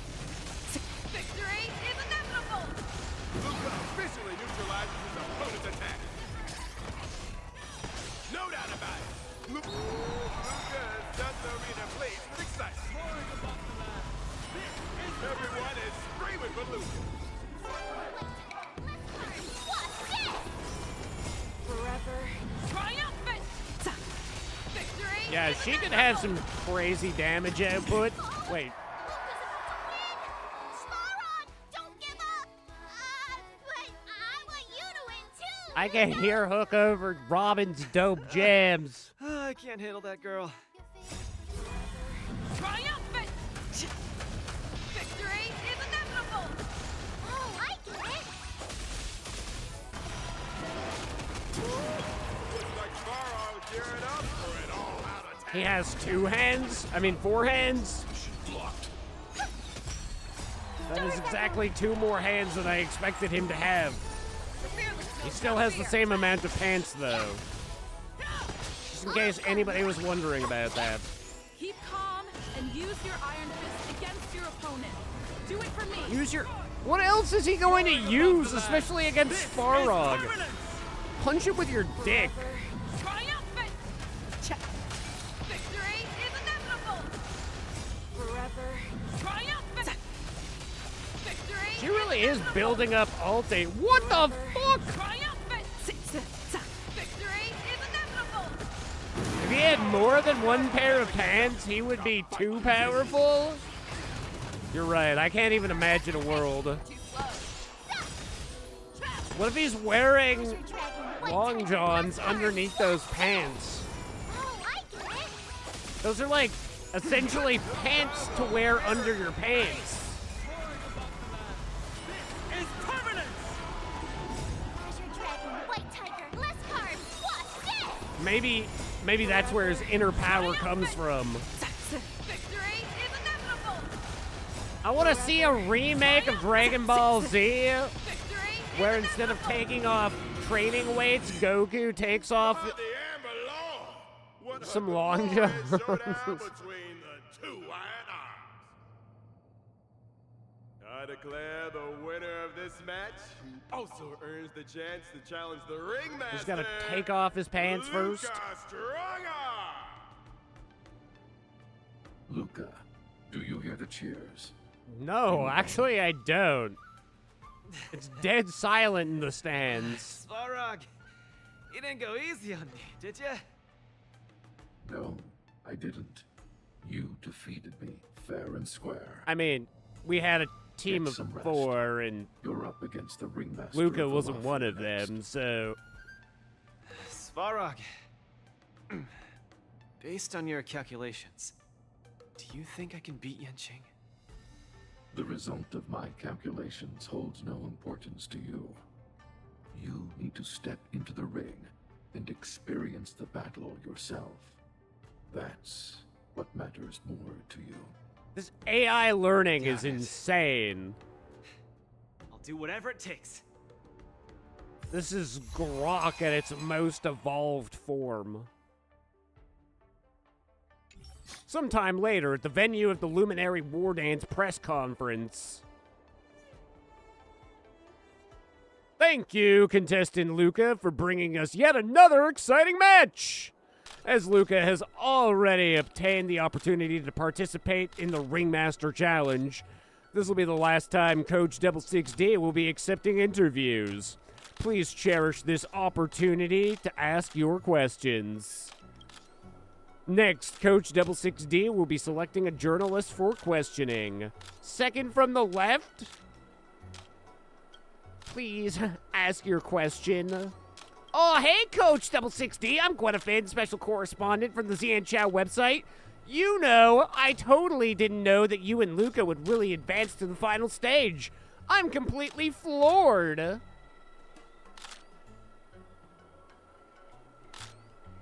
officially neutralizes his opponent's attack. No doubt about it. Luca has done the arena blaze with excitement. Everyone is screaming for Luca. Forever triumphant! Victory! Yeah, she could have some crazy damage output. Wait. I can hear Hook over Robin's dope jams. I can't handle that girl. Triumphant! Victory is inevitable! Oh, I get it! Looks like Farrell's gearing up for it all out attack. He has 2 hands? I mean 4 hands? That is exactly 2 more hands than I expected him to have. He still has the same amount of pants, though. Just in case anybody was wondering about that. Keep calm and use your Iron Fist against your opponent. Do it for me. Use your... What else is he going to use, especially against Farrog? Punch him with your dick. Triumphant! Victory is inevitable! Forever triumphant! Victory! She really is building up Alti. What the fuck? Triumphant! Victory is inevitable! If he had more than 1 pair of pants, he would be too powerful. You're right, I can't even imagine a world. What if he's wearing long johns underneath those pants? Those are like essentially pants to wear under your pants. Is permanence! Azure Dragon, White Tiger, less carbs, watch this! Maybe that's where his inner power comes from. Victory is inevitable! I want to see a remake of Dragon Ball Z where instead of taking off training weights, Goku takes off some long jumps. Between the 2 iron arms. I declare the winner of this match, who also earns the chance to challenge the ringmaster. He's got to take off his pants first. Luca, do you hear the cheers? No, actually I don't. It's dead silent in the stands. Svarog, you didn't go easy on me, did ya? No, I didn't. You defeated me fair and square. I mean, we had a team of 4 and you're up against the ringmaster. Luca wasn't one of them, so... Svarog, based on your calculations, do you think I can beat Yanqing? The result of my calculations holds no importance to you. You need to step into the ring and experience the battle yourself. That's what matters more to you. This AI learning is insane. I'll do whatever it takes. This is Grok at its most evolved form. Sometime later, at the venue of the Luminary War Dance press conference. Thank you, contestant Luca, for bringing us yet another exciting match! As Luca has already obtained the opportunity to participate in the Ringmaster Challenge, this will be the last time Coach 6D will be accepting interviews. Please cherish this opportunity to ask your questions. Next, Coach 6D will be selecting a journalist for questioning. Second from the left, please ask your question. Oh, hey, Coach Double 6D. I'm Gwenafin, special correspondent from the Zian Chow website. You know, I totally didn't know that you and Luca would really advance to the final stage. I'm completely floored.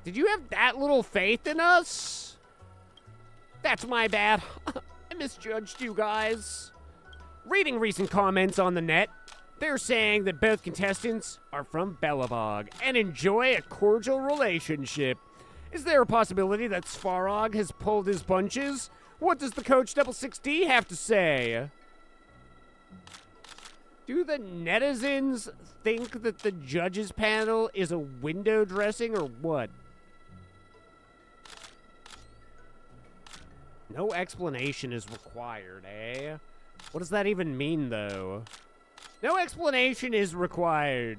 Did you have that little faith in us? That's my bad. I misjudged you guys. Reading recent comments on the net, they're saying that both contestants are from Belobog and enjoy a cordial relationship. Is there a possibility that Svarog has pulled his punches? What does the Coach Double 6D have to say? Do the netizens think that the judges panel is a window dressing or what? No explanation is required, eh? What does that even mean, though? No explanation is required.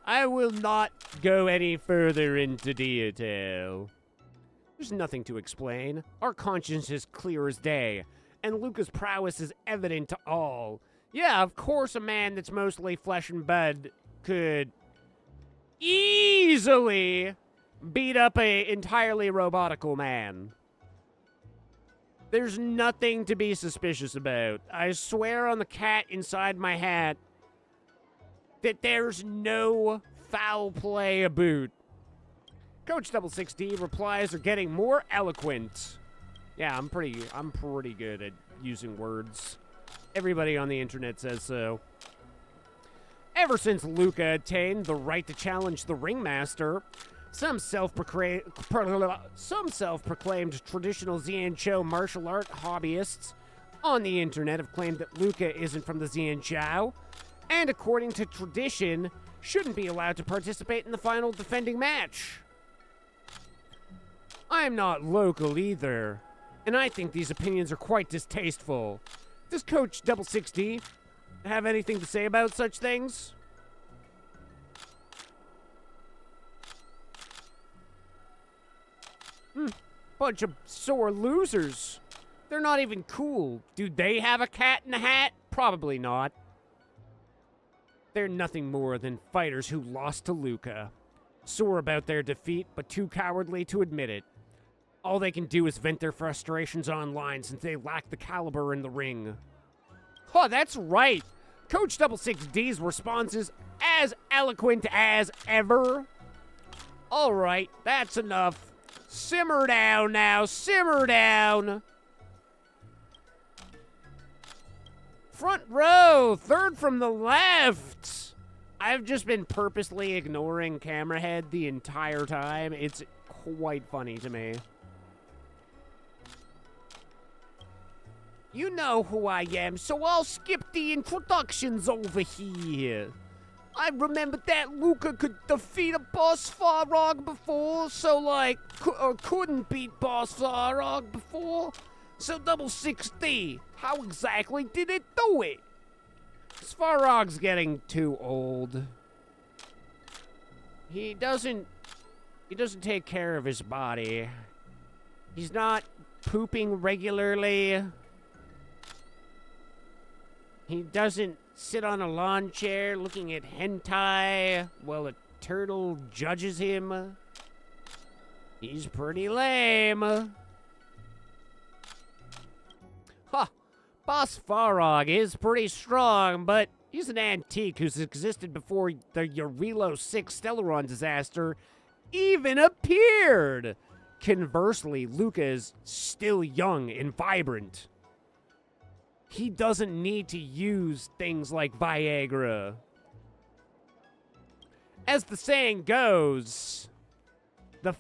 I will not go any further into detail. There's nothing to explain. Our conscience is clear as day, and Luca's prowess is evident to all. Yeah, of course a man that's mostly flesh and blood could easily beat up a entirely robotical man. There's nothing to be suspicious about. I swear on the cat inside my hat that there's no foul play about. Coach Double 6D replies are getting more eloquent. Yeah, I'm pretty good at using words. Everybody on the internet says so. Ever since Luca attained the right to challenge the ringmaster, some self-proclaimed traditional Xianzhou martial art hobbyists on the internet have claimed that Luca isn't from the Xianzhou, and according to tradition, shouldn't be allowed to participate in the final defending match. I'm not local either, and I think these opinions are quite distasteful. Does Coach Double 6D have anything to say about such things? Bunch of sore losers. They're not even cool. Do they have a cat in a hat? Probably not. They're nothing more than fighters who lost to Luca. Sore about their defeat, but too cowardly to admit it. All they can do is vent their frustrations online since they lack the caliber in the ring. Oh, that's right. Coach Double 6D's response is as eloquent as ever. All right, that's enough. Simmer down now, simmer down. Front row, third from the left. I've just been purposely ignoring camera head the entire time. It's quite funny to me. You know who I am, so I'll skip the introductions over here. I remembered that Luca could defeat a Boss Farog before, so couldn't beat Boss Farog before. So Double 6D, how exactly did it do it? Svarog's getting too old. He doesn't take care of his body. He's not pooping regularly. He doesn't sit on a lawn chair looking at hentai while a turtle judges him. He's pretty lame. Huh. Boss Farog is pretty strong, but he's an antique who's existed before the Eurilo 6 Stellaron disaster even appeared. Conversely, Luca is still young and vibrant. He doesn't need to use things like Viagra. As the saying goes, the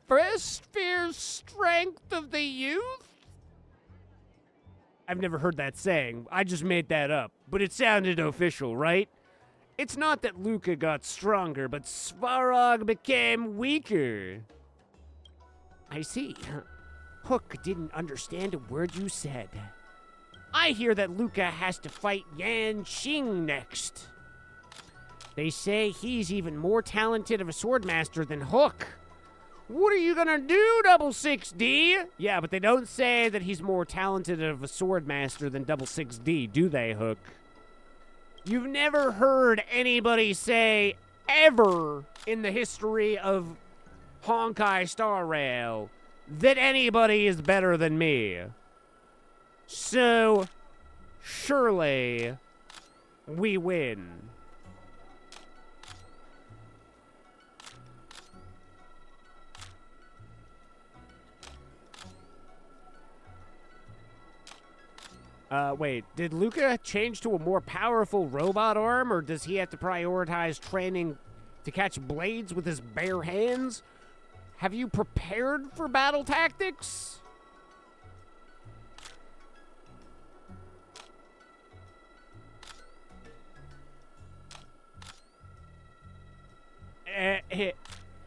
first fierce strength of the youth? I've never heard that saying. I just made that up, but it sounded official, right? It's not that Luca got stronger, but Svarog became weaker. I see. Hook didn't understand a word you said. I hear that Luca has to fight Yan Xing next. They say he's even more talented of a swordmaster than Hook. What are you gonna do, Double 6D? Yeah, but they don't say that he's more talented of a swordmaster than Double 6D, do they, Hook? You've never heard anybody say ever in the history of Honkai Star Rail that anybody is better than me. So, surely, we win. Wait, did Luca change to a more powerful robot arm, or does he have to prioritize training to catch blades with his bare hands? Have you prepared for battle tactics?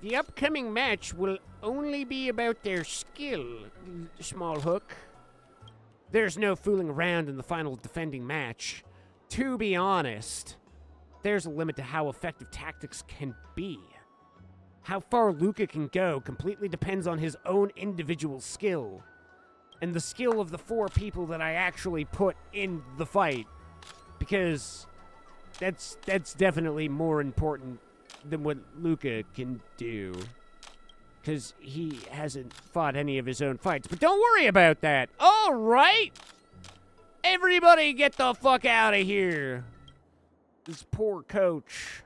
The upcoming match will only be about their skill, Small Hook. There's no fooling around in the final defending match. To be honest, there's a limit to how effective tactics can be. How far Luca can go completely depends on his own individual skill. And the skill of the 4 people that I actually put in the fight. Because that's definitely more important than what Luca can do. Because he hasn't fought any of his own fights. But don't worry about that. All right. Everybody get the fuck out of here. This poor coach.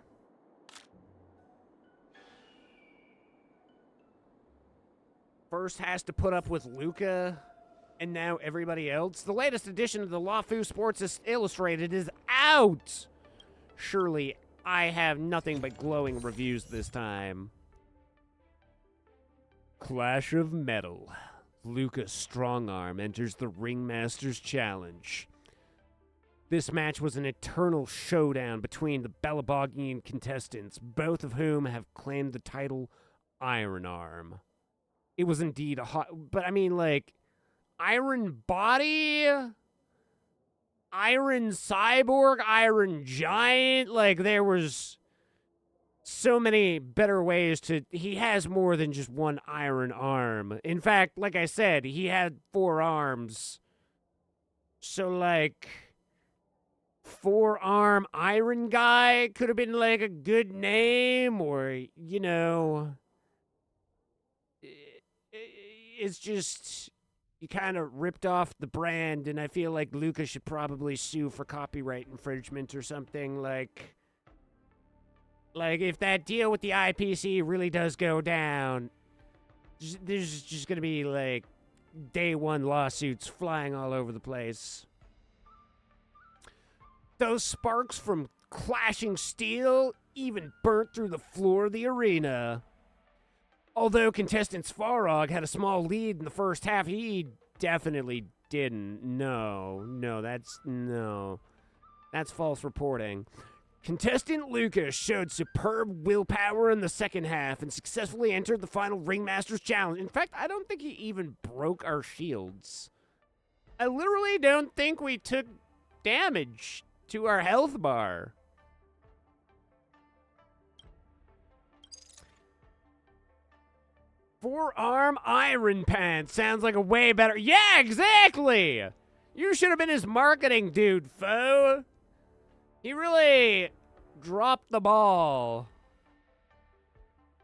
First has to put up with Luca, and now everybody else. The latest edition of the LaFu Sports Illustrated is out. Surely I have nothing but glowing reviews this time. Clash of Metal. Luca's Strongarm enters the Ringmaster's Challenge. This match was an eternal showdown between the Belabogian contestants, both of whom have claimed the title Iron Arm. It was indeed a hot... But I mean, like, Iron Body... Iron Cyborg, Iron Giant, like, there was so many better ways to... He has more than just one iron arm. In fact, like I said, he had 4 arms. So, like, 4-arm Iron Guy could have been, like, a good name, or, you know... It's just... You kind of ripped off the brand, and I feel like Luca should probably sue for copyright infringement or something. Like, if that deal with the IPC really does go down, there's just gonna be, like, day 1 lawsuits flying all over the place. Those sparks from clashing steel even burnt through the floor of the arena. Although contestant Svarog had a small lead in the first half, he definitely didn't. No, that's false reporting. Contestant Lucas showed superb willpower in the second half and successfully entered the final Ringmaster's Challenge. In fact, I don't think he even broke our shields. I literally don't think we took damage to our health bar. Four-arm Iron Pants sounds like a way better... Yeah, exactly! You should have been his marketing dude, foe. He really dropped the ball.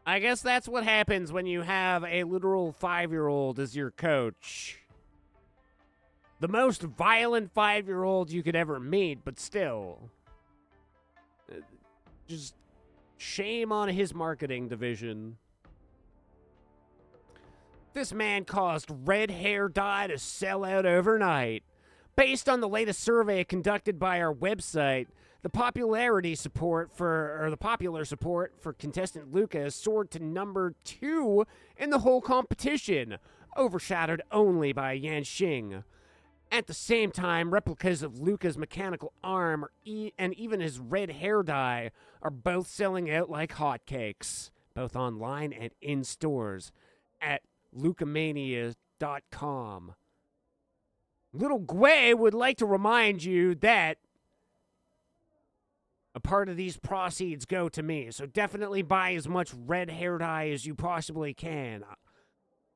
I guess that's what happens when you have a literal 5-year-old as your coach. The most violent 5-year-old you could ever meet, but still. Just shame on his marketing division. This man caused red hair dye to sell out overnight. Based on the latest survey conducted by our website, the popular support for contestant Luca has soared to number 2 in the whole competition, overshadowed only by Yanxing. At the same time, replicas of Luca's mechanical arm and even his red hair dye are both selling out like hotcakes, both online and in stores at lucamania.com. Little Gwei would like to remind you that a part of these proceeds go to me, so definitely buy as much red hair dye as you possibly can.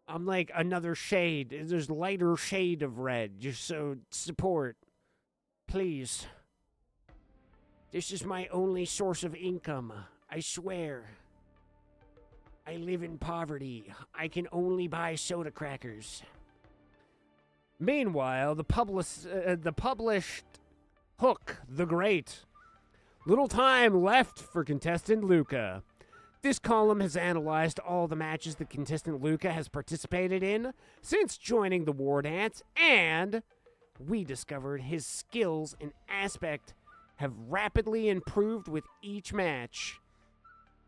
I'm like another shade. There's lighter shade of red, just so support. Please. This is my only source of income. I swear. I live in poverty. I can only buy soda crackers. Meanwhile, the published Hook the Great. Little time left for contestant Luca. This column has analyzed all the matches that contestant Luca has participated in since joining the War Dance, and we discovered his skills and aspect have rapidly improved with each match.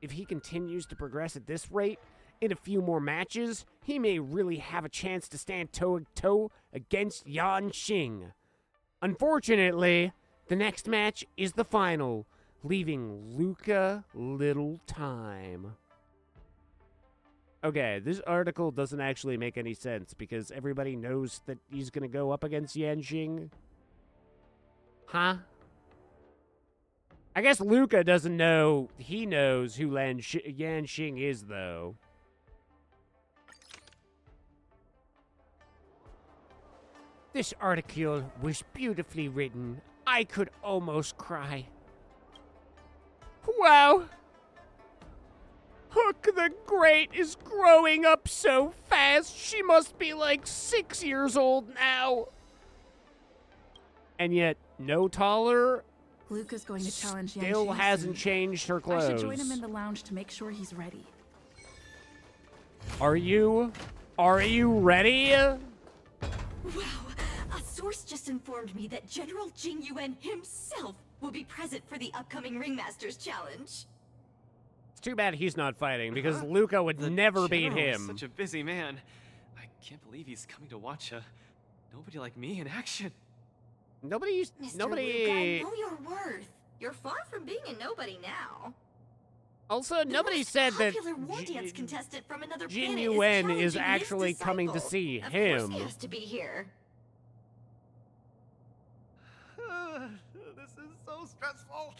If he continues to progress at this rate, in a few more matches, he may really have a chance to stand toe-to-toe against Yan Xing. Unfortunately, the next match is the final, leaving Luca little time. Okay, this article doesn't actually make any sense because everybody knows that he's going to go up against Yan Xing. Huh? I guess Luca doesn't know. He knows who Yan Xing is, though. This article was beautifully written. I could almost cry. Wow! Hook the Great is growing up so fast. She must be like 6 years old now. And yet, no taller. Luca's going to challenge Yan Still Xing hasn't soon. changed her clothes. I should join him in the lounge to make sure he's ready. Are you ready? Wow, a source just informed me that General Jing Yuan himself will be present for the upcoming Ringmasters Challenge. It's too bad he's not fighting because Luca would never beat General is him. Such a busy man. I can't believe he's coming to watch nobody like me in action. Nobody. Luke, I know your worth. You're far from being a nobody now. Also, nobody said that Popular war dance contestant from another Jin planet Yuan is is challenging actually his coming to disciple. see Of him. course he has to be here. This is so stressful.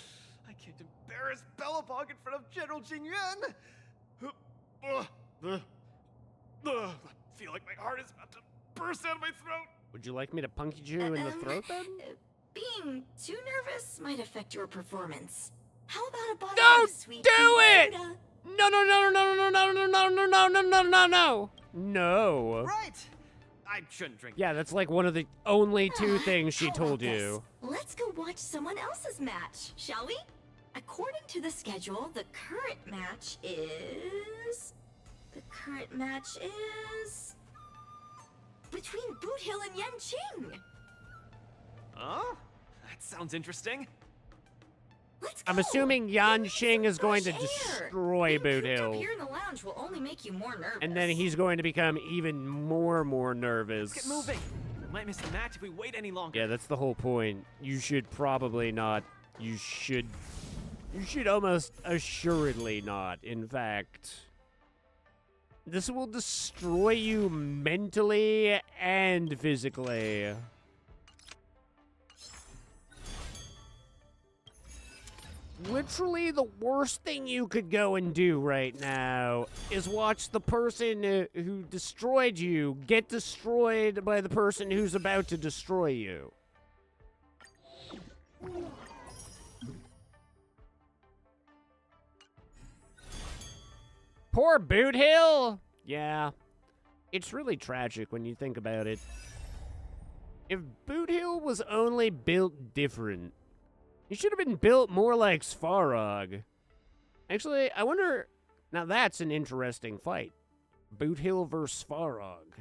I can't embarrass Bellabog in front of General Jing Yuan. I feel like my heart is about to burst out of my throat. Would you like me to punch you in the throat then? Being too nervous might affect your performance. How about a bottle Don't of sweet do tea it! soda? No, no, no, no, no, no, no, no, no, no, no, no, no, no. No. Right. I shouldn't drink. Yeah, that's like one of the only two things she How told about you. this? Let's go watch someone else's match, shall we? According to the schedule, the current match is between Boot Hill and Yan Qing. Huh? That sounds interesting. I'm assuming Yan Xing is going to Fresh air. destroy Boot Cooped up Hill. here in the lounge will only make you more nervous. And then he's going to become even more nervous. Get moving. We might miss the match if we wait any longer. Yeah, that's the whole point. You should probably not. You should almost assuredly not, in fact. This will destroy you mentally and physically. Literally the worst thing you could go and do right now is watch the person who destroyed you get destroyed by the person who's about to destroy you. Poor Boot Hill! Yeah, it's really tragic when you think about it. If Boot Hill was only built different, he should have been built more like Svarog. Actually, I wonder... Now that's an interesting fight. Boot Hill versus Svarog.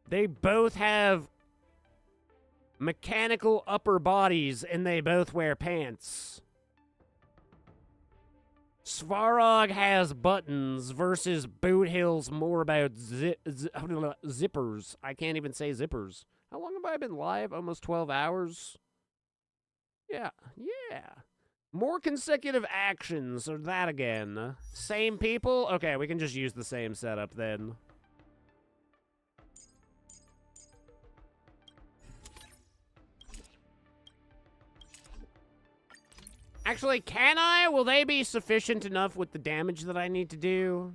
They both have mechanical upper bodies, and they both wear pants. Svarog has buttons versus Boot Hill's more about zippers. I can't even say zippers. How long have I been live? Almost 12 hours? Yeah. More consecutive actions, or that again. Same people? Okay, we can just use the same setup then. Actually, can I? Will they be sufficient enough with the damage that I need to do?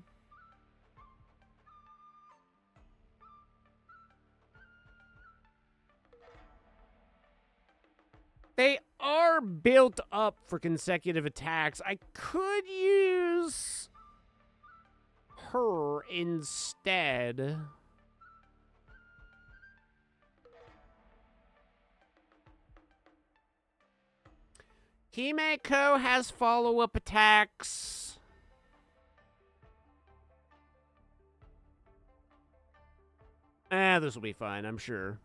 They are built up for consecutive attacks. I could use her instead. Himeko has follow-up attacks. This will be fine, I'm sure.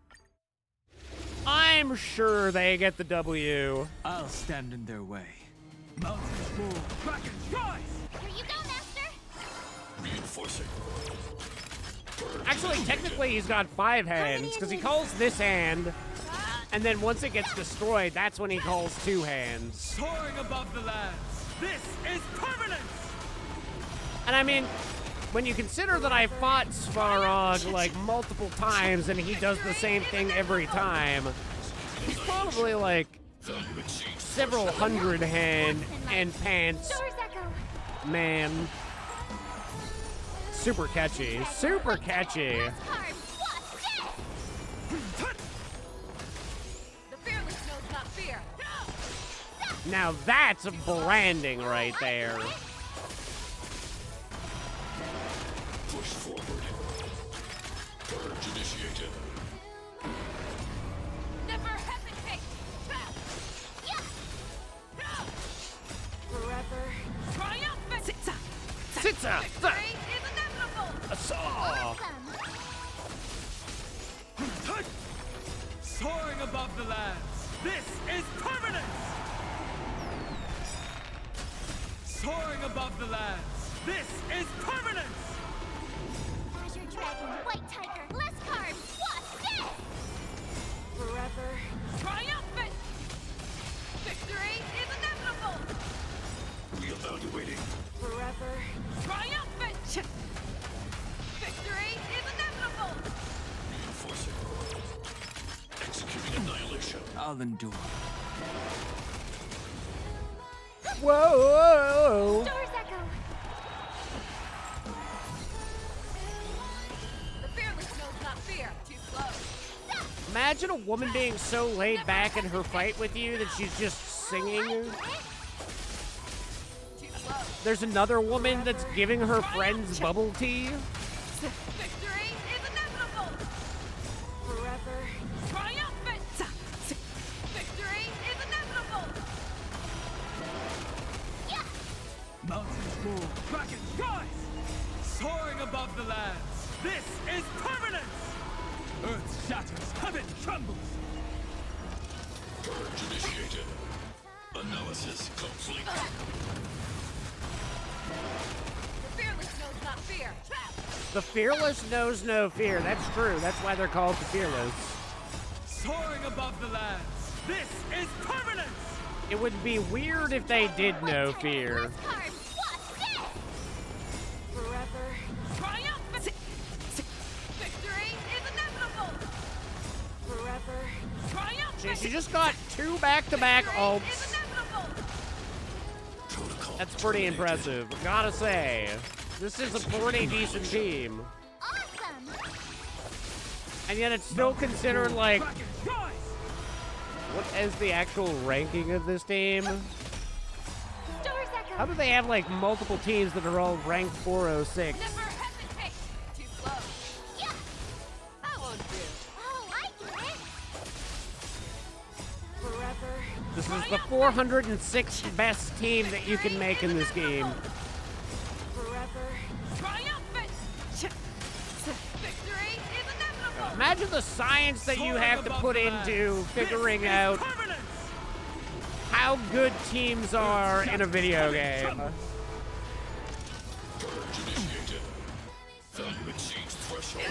I'm sure they get the W. I'll stand in their way. Mountain move, back and choice! Here you go, Master! Reinforcing. Actually, technically, he's got 5 hands, because he calls this hand, and then once it gets destroyed, that's when he calls 2 hands. Soaring above the lands, this is permanent! And I mean, when you consider that I fought Svarog, like, multiple times, and he does the same thing every time, he's probably, like, several hundred hand and pants. Man. Super catchy. Super catchy. Now that's branding right there. Push forward. Purge initiated. Never hesitate! Forever triumphant! Sitsa! Victory is inevitable! Saw! Soaring above the lands, this is permanent! Soaring above the lands, this is permanent! Azure Dragon, White Tiger, less carbs, what's this? Forever triumphant! Victory is inevitable! Reevaluating. Forever triumphant! Victory is inevitable! Reinforcing. Executing annihilation. I'll endure. Whoa! Doors echo. The fearless knows not fear. Too slow. Imagine a woman being so laid back in her fight with you that she's just singing. There's another woman that's giving her friends bubble tea. Victory is inevitable! Forever triumphant! Victory is inevitable! Mountains move, back and choice! Soaring above the lands, this is permanent! Earth shatters, heaven trembles! Purge initiated. Analysis complete. The fearless knows not fear. The fearless knows no fear. That's true. That's why they're called the fearless. Soaring above the lands, this is permanent! It would be weird if they did know fear. Forever triumphant! Victory is inevitable! Forever triumphant! She just got 2 back-to-back ults. That's pretty impressive, gotta say. This is a pretty decent team. Awesome! And yet it's still considered like... What is the actual ranking of this team? How do they have like multiple teams that are all ranked 406? Never hesitate! Too slow. Yeah! I won't do. Oh, I get it! Forever This is the 406th best team that you can make in this game. forever triumphant! Victory is inevitable! Imagine the science that you have to put into figuring out how good teams are in a video game. Purge initiated. Value exceeds threshold.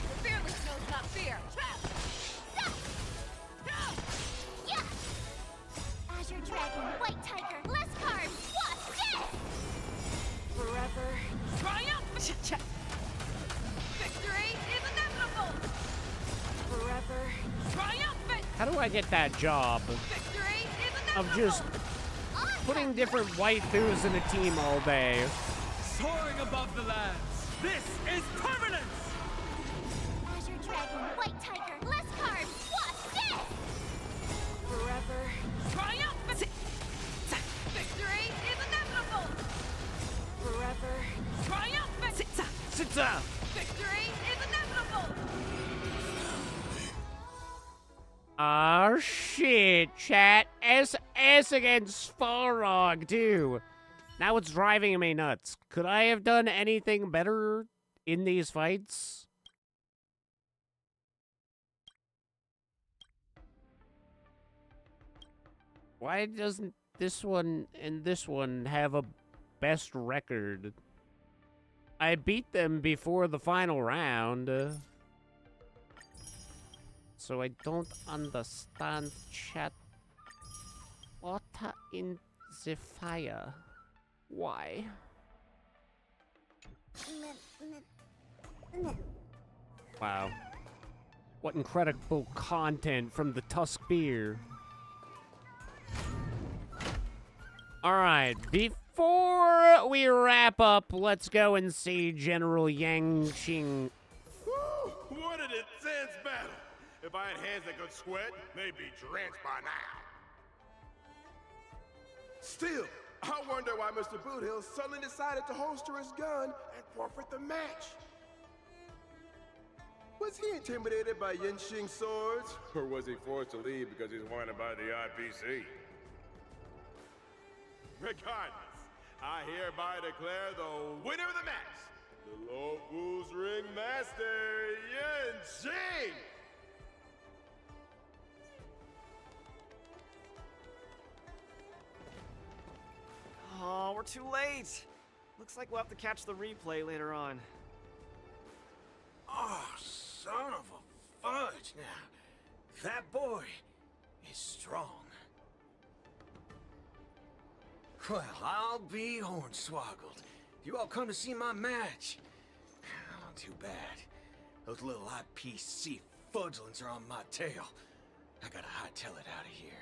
The fearless knows not fear. Azure Dragon, White Tiger, less carbs, what's this? Forever triumphant! Victory is inevitable! Forever triumphant! How do I get that job Victory is of inevitable! just putting different waifus in a team all day? Soaring above the lands, this is permanent! Azure Dragon, White Tiger, less carbs, what's Victory is inevitable! Oh shit, chat. S against Farog, too. Now it's driving me nuts. Could I have done anything better in these fights? Why doesn't this one and this one have a best record? I beat them before the final round. So I don't understand, chat. Water in the fire. Why? Wow. What incredible content from the Tusk beer. Alright, before we wrap up, let's go and see General Yang Xing. What an intense battle! If I had hands that could sweat, they'd be drenched by now. Still, I wonder why Mr. Boothill suddenly decided to holster his gun and forfeit the match. Was he intimidated by Yinxing's swords? Or was he forced to leave because he's wanted by the IPC? Regardless, I hereby declare the winner of the match, the Lo Fu's ringmaster, Yinxing! Oh, we're too late. Looks like we'll have to catch the replay later on. Oh, son of a fudge. Now, that boy is strong. Well, I'll be hornswoggled. You all come to see my match. Oh, too bad. Those little IPC fudgelings are on my tail. I gotta hightail it out of here.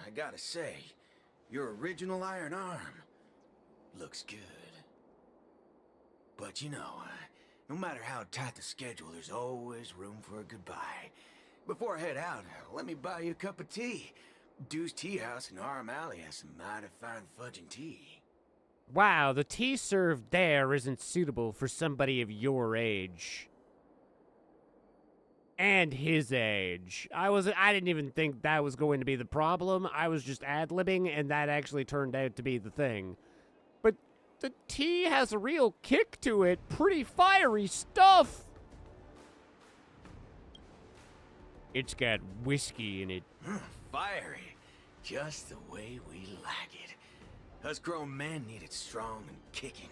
I gotta say, your original iron arm looks good. But you know, no matter how tight the schedule, there's always room for a goodbye. Before I head out, let me buy you a cup of tea. Dew's Tea House in Arm Alley has some mighty fine fudging tea. Wow, the tea served there isn't suitable for somebody of your age. And his age. I didn't even think that was going to be the problem. I was just ad-libbing, and that actually turned out to be the thing. But the tea has a real kick to it. Pretty fiery stuff. It's got whiskey in it. Fiery. Just the way we like it. Us grown men need it strong and kicking.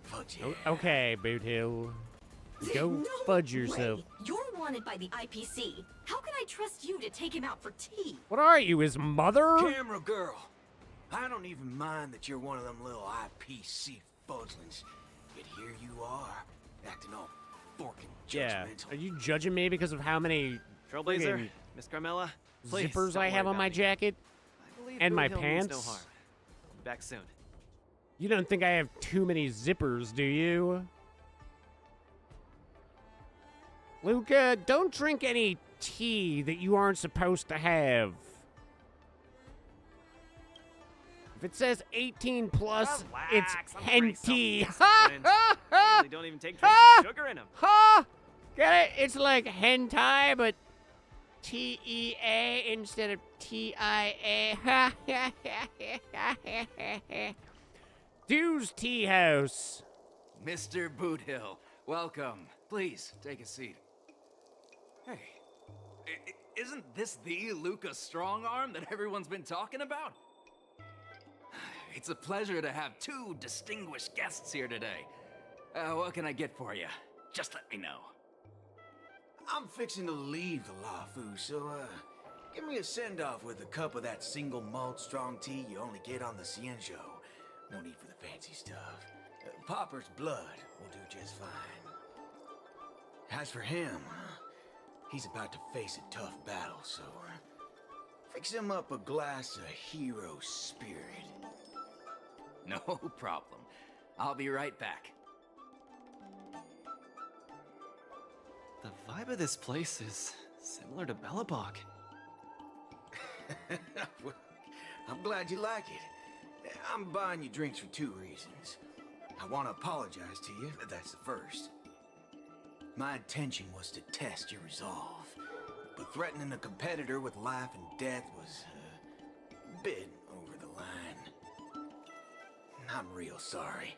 Fudge yeah. Okay, Boothill. Go fudge yourself. Way. You're wanted by the IPC. How can I trust you to take him out for tea? What are you, his mother? Camera girl. I don't even mind that you're one of them little IPC fudglings. Yet here you are, acting all forking judgmental. Yeah. Are you judging me because of how many Trailblazer, Miss Carmella, please, zippers I have on my jacket? And my pants? No harm. I'll be back soon. You don't think I have too many zippers, do you? Luca, don't drink any tea that you aren't supposed to have. If it says 18 plus, it's henty. I don't even take drinks with sugar in them. Ha! Get it? It's like hentai, but T-E-A instead of T-I-A. Dew's Tea House. Mr. Boothill, welcome. Please, take a seat. Hey, isn't this the Luca Strongarm that everyone's been talking about? It's a pleasure to have two distinguished guests here today. What can I get for you? Just let me know. I'm fixing to leave the LaFu, so, give me a send-off with a cup of that single malt strong tea you only get on the Cienjo. No need for the fancy stuff. Popper's blood will do just fine. As for him, he's about to face a tough battle, so, fix him up a glass of hero spirit. No problem. I'll be right back. The vibe of this place is similar to Belobog. I'm glad you like it. I'm buying you drinks for 2 reasons. I want to apologize to you, that's the first. My intention was to test your resolve, but threatening a competitor with life and death was a bit over the line. I'm real sorry.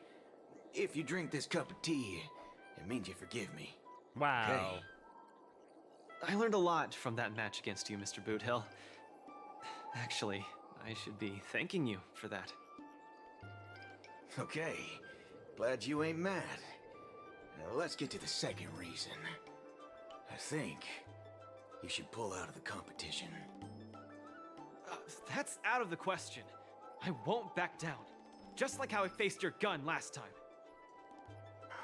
If you drink this cup of tea, it means you forgive me. Wow. Okay? I learned a lot from that match against you, Mr. Boothill. Actually, I should be thanking you for that. Okay. Glad you ain't mad. Now let's get to the second reason. I think you should pull out of the competition. That's out of the question. I won't back down. Just like how I faced your gun last time.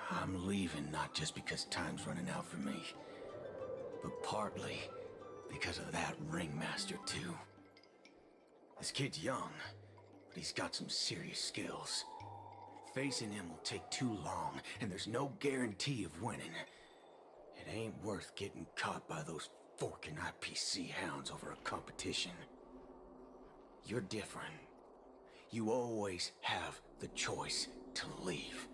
I'm leaving not just because time's running out for me, but partly because of that ringmaster too. This kid's young, but he's got some serious skills. Facing him will take too long, and there's no guarantee of winning. It ain't worth getting caught by those forking IPC hounds over a competition. You're different. You always have the choice to leave.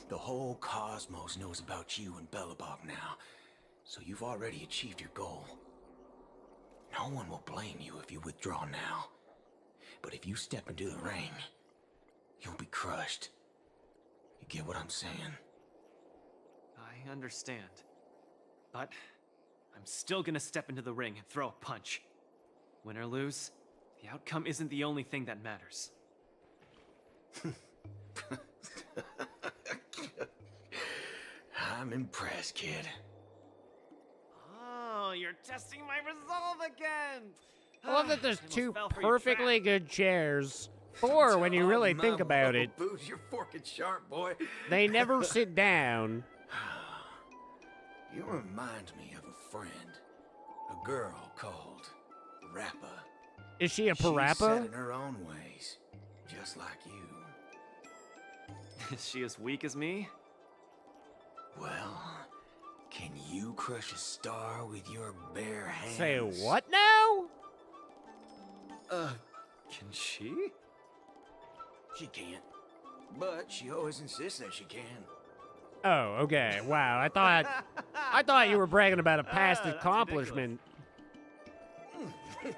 The whole cosmos knows about you and Belobog now, so you've already achieved your goal. No one will blame you if you withdraw now. But if you step into the ring, you'll be crushed. You get what I'm saying? I understand. But I'm still gonna step into the ring and throw a punch. Win or lose, the outcome isn't the only thing that matters. I'm impressed, kid. Oh, you're testing my resolve again! I love that there's I almost 2 fell for your perfectly good chairs. 4 when you really think about it. Boots, you're forking sharp, boy. They never sit down. You remind me of a friend. A girl called Rappa. Is she a She's set parappa? in her own ways, just like you. Is she as weak as me? Well, can you crush a star with your bare hands? Say what now? Can she? She can't. But she always insists that she can. Oh, okay. Wow. I thought you were bragging about a past accomplishment.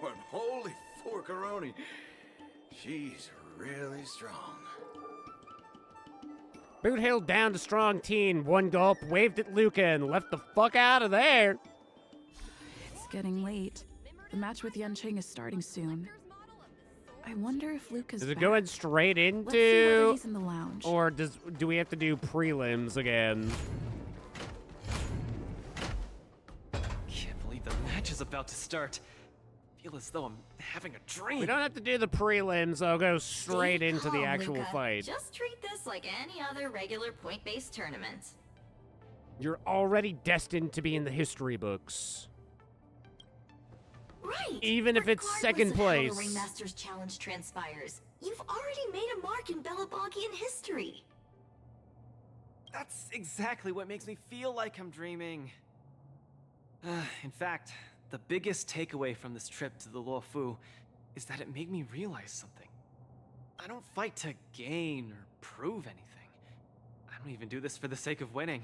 What holy forkaroni. She's really strong. Boothill down to strong teen, 1 gulp, waved at Luca, and left the fuck out of there. It's getting late. The match with Yanqing is starting soon. I wonder if Luke is Is it back. going straight Let's see whether into, he's in the lounge. or do we have to do prelims again? Can't believe the match is about to start. Feel as though I'm having a dream. We don't have to do the prelims. I'll go straight Stay into the calm, actual Luca. fight. Just treat this like any other regular point-based tournament. You're already destined to be in the history books. Right. Even if it's second Regardless of place. how the Ringmasters Challenge transpires, you've already made a mark in Belabogian history. That's exactly what makes me feel like I'm dreaming. In fact, the biggest takeaway from this trip to the Luofu is that it made me realize something. I don't fight to gain or prove anything. I don't even do this for the sake of winning.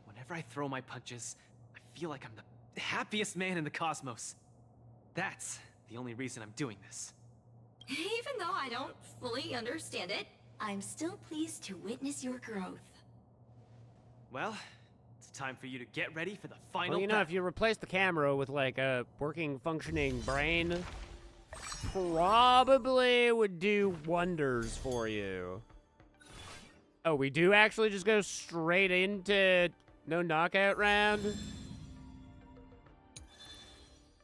Whenever I throw my punches, I feel like I'm the happiest man in the cosmos. That's the only reason I'm doing this. Even though I don't fully understand it, I'm still pleased to witness your growth. Well, it's time for you to get ready for the final Well, you know, battle. if you replace the camera with like a working, functioning brain, probably would do wonders for you. Oh, we do actually just go straight into no knockout round?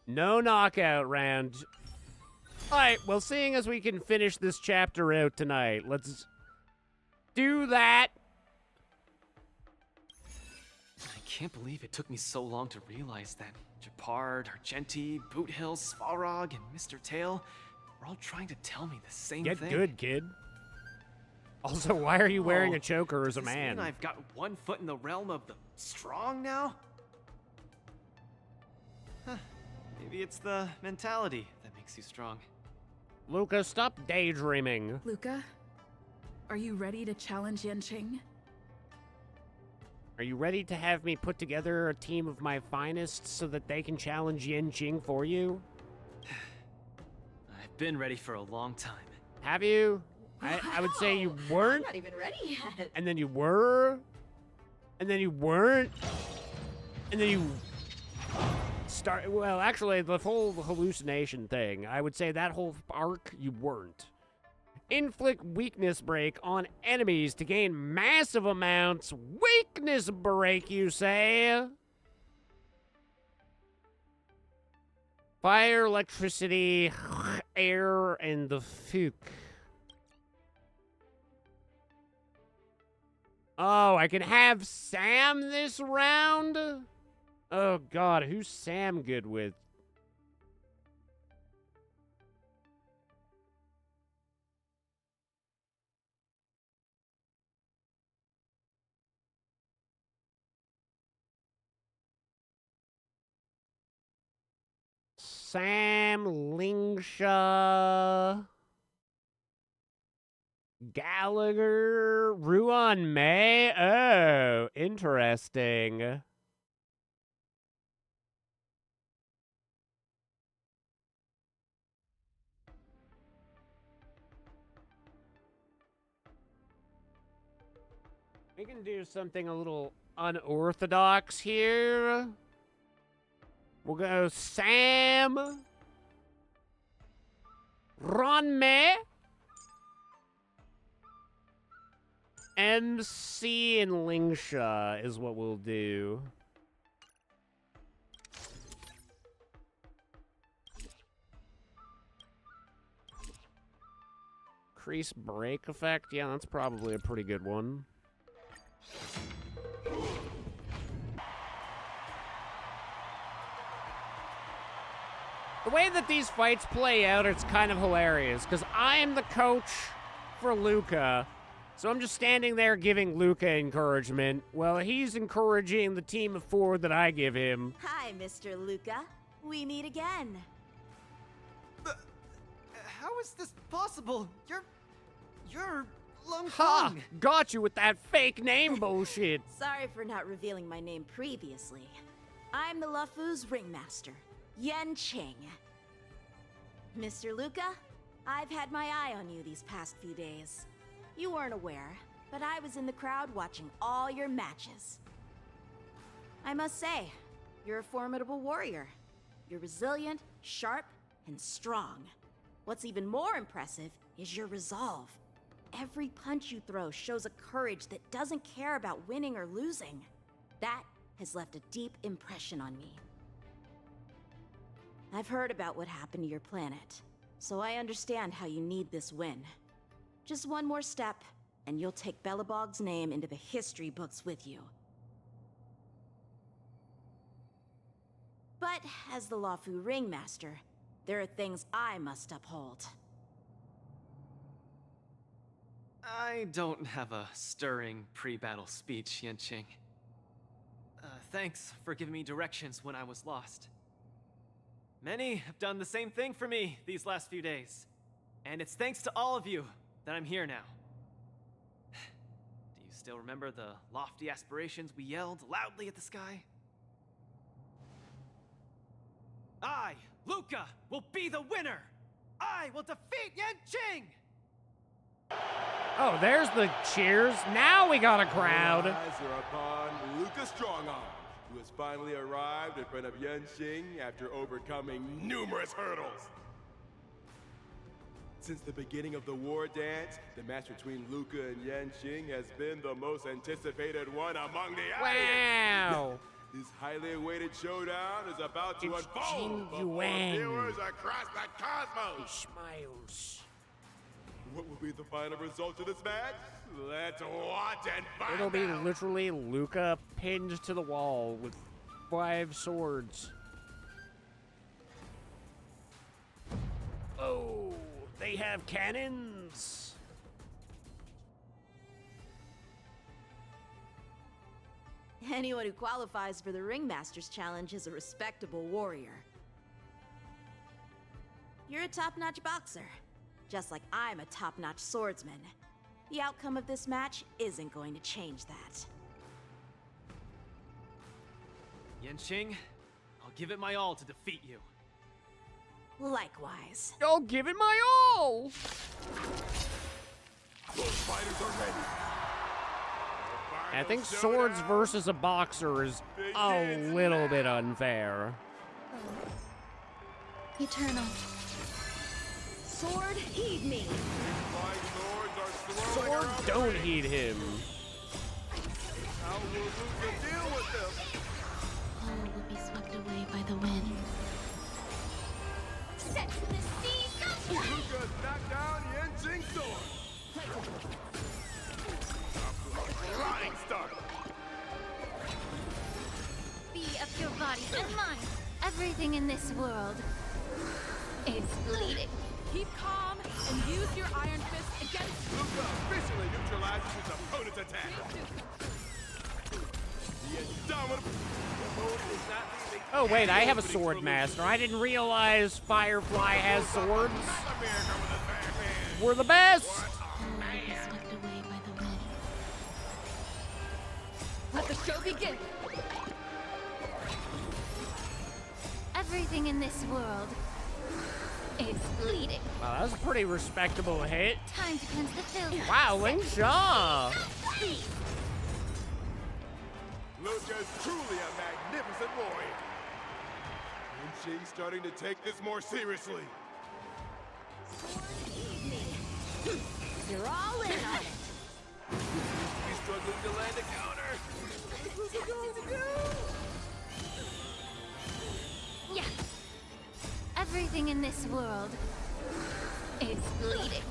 No knockout round. Alright, well, seeing as we can finish this chapter out tonight, let's do that. I can't believe it took me so long to realize that Gepard, Argenti, Boothill, Svarog, and Mr. Tail were all trying to tell me the same Get thing. good, kid. Also, why are you wearing Oh, a choker as a does this man? mean I've got 1 foot in the realm of the strong now? Huh. Maybe it's the mentality that makes you strong. Luca, stop daydreaming. Luca, are you ready to challenge Yanqing? Are you ready to have me put together a team of my finest so that they can challenge Yanqing for you? I've been ready for a long time. Have you? I would say you weren't. I'm not even ready yet. And then you were. And then you weren't. And then you start. Well, actually, the whole hallucination thing, I would say that whole arc, you weren't. Inflict weakness break on enemies to gain massive amounts. Weakness break, you say? Fire, electricity, air, and the fuke. Oh, I can have Sam this round? Oh, God, who's Sam good with? Sam, Lingsha, Gallagher, Ruan May. Oh, interesting. We can do something a little unorthodox here. We'll go Sam, Ron May, MC, and Lingsha is what we'll do. Increase break effect? Yeah, that's probably a pretty good one. The way that these fights play out, it's kind of hilarious, because I am the coach for Luca, so I'm just standing there giving Luca encouragement. Well, he's encouraging the team of 4 that I give him. Hi, Mr. Luca. We meet again. How is this possible? You're Lung Ha! Feng. Got you with that fake name bullshit. Sorry for not revealing my name previously. I'm the Luofu's ringmaster, Yanqing. Mr. Luca, I've had my eye on you these past few days. You weren't aware, but I was in the crowd watching all your matches. I must say, you're a formidable warrior. You're resilient, sharp, and strong. What's even more impressive is your resolve. Every punch you throw shows a courage that doesn't care about winning or losing. That has left a deep impression on me. I've heard about what happened to your planet, so I understand how you need this win. Just one more step, and you'll take Belobog's name into the history books with you. But as the Luofu Ringmaster, there are things I must uphold. I don't have a stirring pre-battle speech, Yanqing. Thanks for giving me directions when I was lost. Many have done the same thing for me these last few days. And it's thanks to all of you that I'm here now. Do you still remember the lofty aspirations we yelled loudly at the sky? I, Luca, will be the winner! I will defeat Yanqing! Oh, there's the cheers. Now we got a crowd. All eyes are upon Luca Strongarm, who has finally arrived in front of Yanqing after overcoming numerous hurdles. Since the beginning of the war dance, the match between Luca and Yanqing has been the most anticipated one among the audience. Wow. This highly awaited showdown is about to It's unfold Jing before Yuan. viewers across the cosmos. He smiles. What will be the final result of this match? Let's watch and find It'll be out. literally Luca pinned to the wall with 5 swords. Oh, they have cannons. Anyone who qualifies for the Ringmaster's Challenge is a respectable warrior. You're a top-notch boxer, just like I'm a top-notch swordsman. The outcome of this match isn't going to change that. Yanqing, I'll give it my all to defeat you. Likewise. I'll give it my all! Those fighters are ready. I think swords versus a boxer is a little bit unfair. Eternal. Sword, heed me. Sword, don't heed him. How will Luca deal with them? All will be swept away by the wind. Set to the sea, Luca knocked down Yanqing's sword. Flying start. Be of your body and mine. Everything in this world is bleeding. Keep calm and use your iron fist against Luca officially neutralizes his opponent's attack. The indomitable opponent is not leaving. Oh wait, I have a sword master. I didn't realize Firefly has swords. We're the best! All will be swept away by the wind. Let the show begin. Everything in this world is bleeding. Wow, that was a pretty respectable hit. Time to cleanse the filth. Wow, Ling Shaw! Luca's truly a magnificent warrior. And she's starting to take this more seriously. You're all in on it. He's struggling to land a counter. Yeah. Everything in this world is bleeding.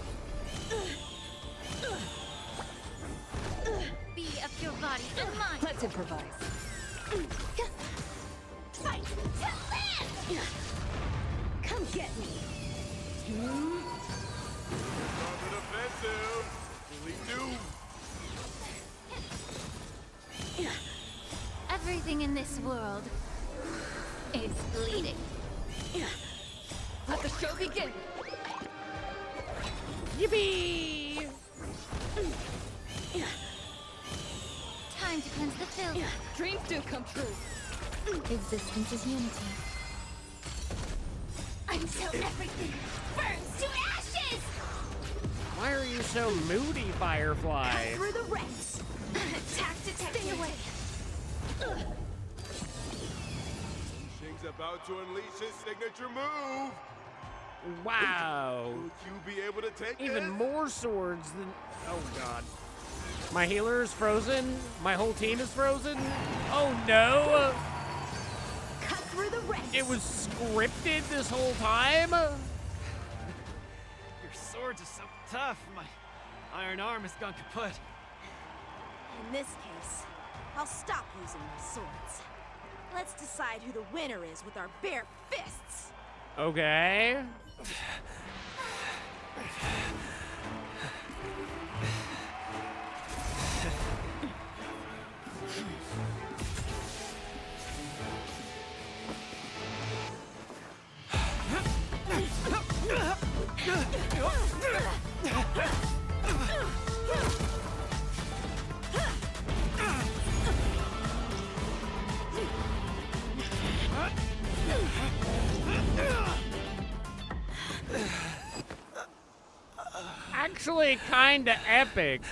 Be of your body and mine. Let's improvise. Fight! Come get me. On the defensive. Really do. Everything in this world is bleeding. Let the show begin. Yippee! Time to cleanse the filth. Dreams do come true. Existence is unity. until everything burns to ashes! Why are you so moody, Firefly? Through the ranks. Attack detected. Stay away. Shing's about to unleash his signature move. Wow. Will you be able to take Even this? more swords than... Oh, God. My healer is frozen. My whole team is frozen. Oh, no. Cut through the ranks. It was scripted this whole time? Your swords are so tough. My iron arm has gone kaput. In this case, I'll stop using my swords. Let's decide who the winner is with our bare fists. Okay. Actually, kinda epic.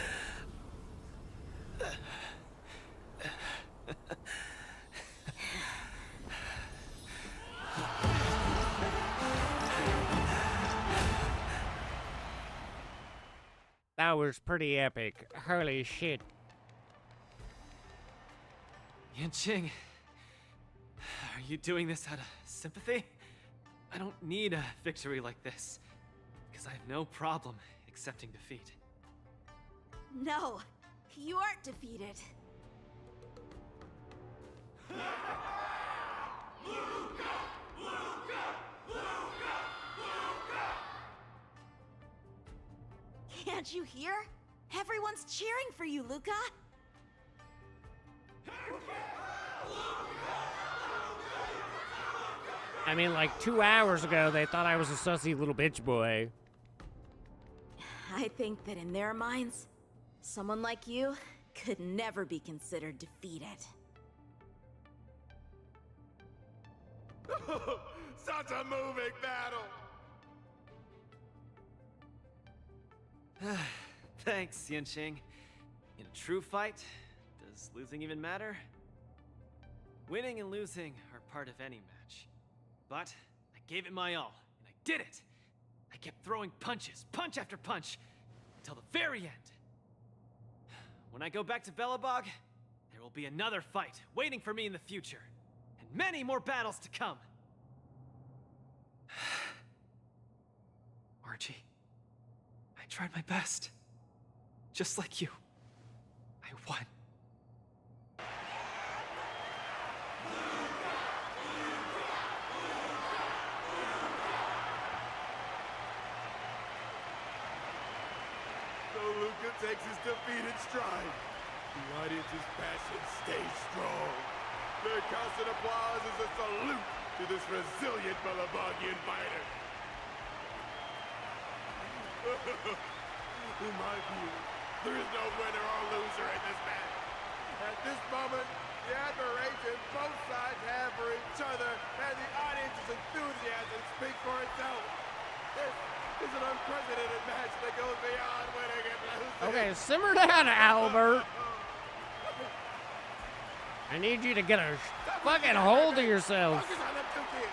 That was pretty epic. Holy shit. Yanqing, are you doing this out of sympathy? I don't need a victory like this, because I have no problem accepting defeat. No, you aren't defeated. Can't you hear? Everyone's cheering for you, Luca. I mean, like 2 hours ago, they thought I was a sussy little bitch boy. I think that in their minds, someone like you could never be considered defeated. Such a moving battle! Thanks, Yanqing. In a true fight, does losing even matter? Winning and losing are part of any match. But I gave it my all, and I did it! I kept throwing punches, punch after punch, until the very end. When I go back to Belobog, there will be another fight waiting for me in the future, and many more battles to come. Archie, I tried my best. Just like you. I won. So Luca takes his defeat in stride. The audience's passion stays strong. Their constant applause is a salute to this resilient Belabogian fighter. In my view, there is no winner or loser in this match. At this moment, the admiration both sides have for each other and the audience's enthusiasm speaks for itself. This is an unprecedented match that goes beyond winning and losing. Okay, simmer down, Albert. I need you to get a fucking hold of yourself. Focus on them two kids.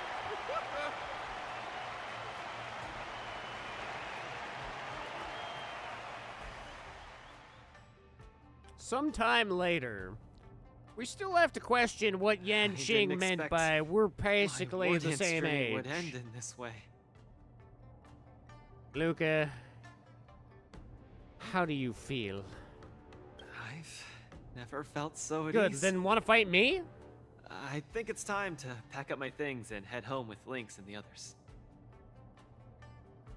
Sometime later, we still have to question what Yanqing meant by we're basically the same age. Would end in this way. Luca, how do you feel? I've never felt so at Good, ease. then want to fight me? I think it's time to pack up my things and head home with Lynx and the others.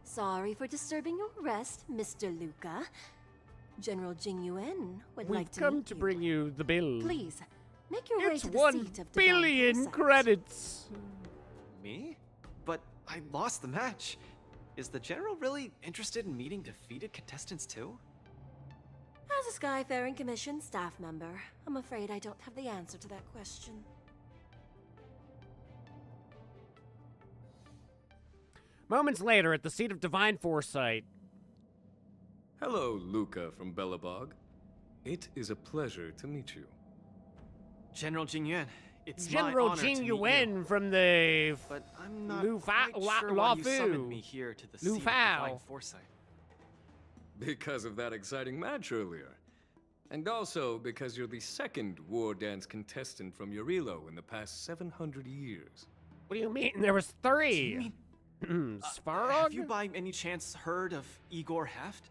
Sorry for disturbing your rest, Mr. Luca. General Jing Yuan would like to We've come meet to you. bring you the bill. Please, make your way It's to the 1 seat of billion divine foresight. credits. Me? But I lost the match. Is the General really interested in meeting defeated contestants too? As a Skyfaring Commission staff member, I'm afraid I don't have the answer to that question. Moments later, at the seat of divine foresight. Hello, Luca from Belobog. It is a pleasure to meet you. General Jing Yuan, it's General my honor Jing to meet Yuan you. from the But I'm not Lu Fa- quite La- sure La why you Fu. summoned me here to the Lu seat of Fao. divine foresight. Because of that exciting match earlier. And also because you're the second war dance contestant from Yorilo in the past 700 years. What do you mean? There was 3. Svarog? Have you by any chance heard of Igor Haft?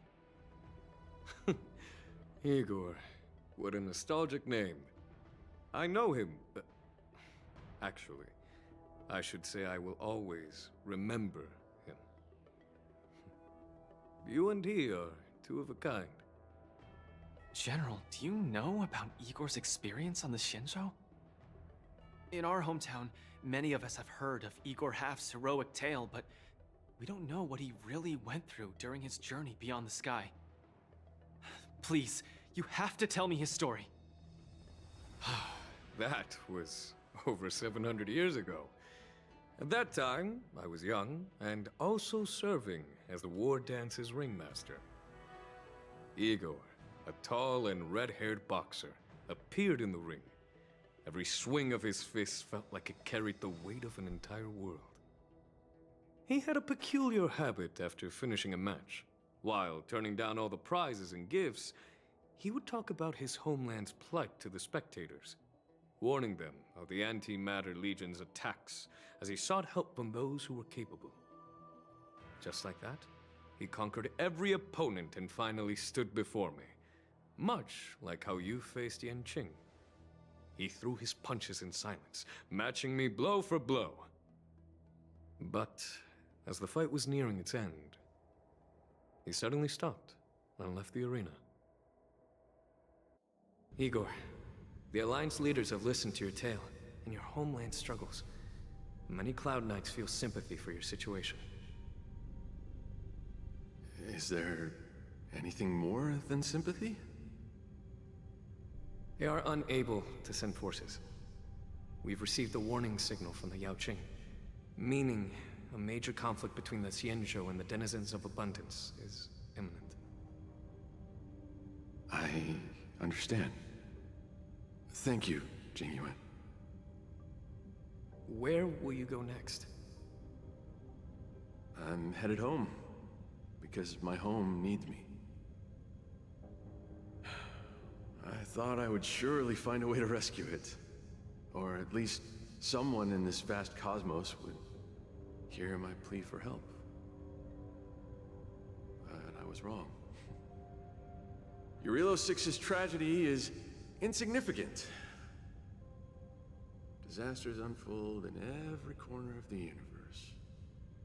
Igor. What a nostalgic name. I know him. Actually, I should say I will always remember him. You and he are two of a kind. General, do you know about Igor's experience on the Shinjo? In our hometown, many of us have heard of Igor Haft's heroic tale, but we don't know what he really went through during his journey beyond the sky. Please, you have to tell me his story. That was over 700 years ago. At that time, I was young and also serving as the war dance's ringmaster. Igor, a tall and red-haired boxer, appeared in the ring. Every swing of his fist felt like it carried the weight of an entire world. He had a peculiar habit after finishing a match. While turning down all the prizes and gifts, he would talk about his homeland's plight to the spectators, warning them of the Antimatter Legion's attacks as he sought help from those who were capable. Just like that, he conquered every opponent and finally stood before me, much like how you faced Yanqing. He threw his punches in silence, matching me blow for blow. But as the fight was nearing its end, he suddenly stopped and left the arena. Igor, the Alliance leaders have listened to your tale and your homeland struggles. Many Cloud Knights feel sympathy for your situation. Is there Anything more than sympathy? They are unable to send forces. We've received a warning signal from the Yaoqing, meaning a major conflict between the Xianzhou and the denizens of abundance is imminent. I understand. Thank you, Jingyuan. Where will you go next? I'm headed home, because my home needs me. I thought I would surely find a way to rescue it. Or at least someone in this vast cosmos would hear my plea for help. But I was wrong. Eurilo 6's tragedy is insignificant. Disasters unfold in every corner of the universe.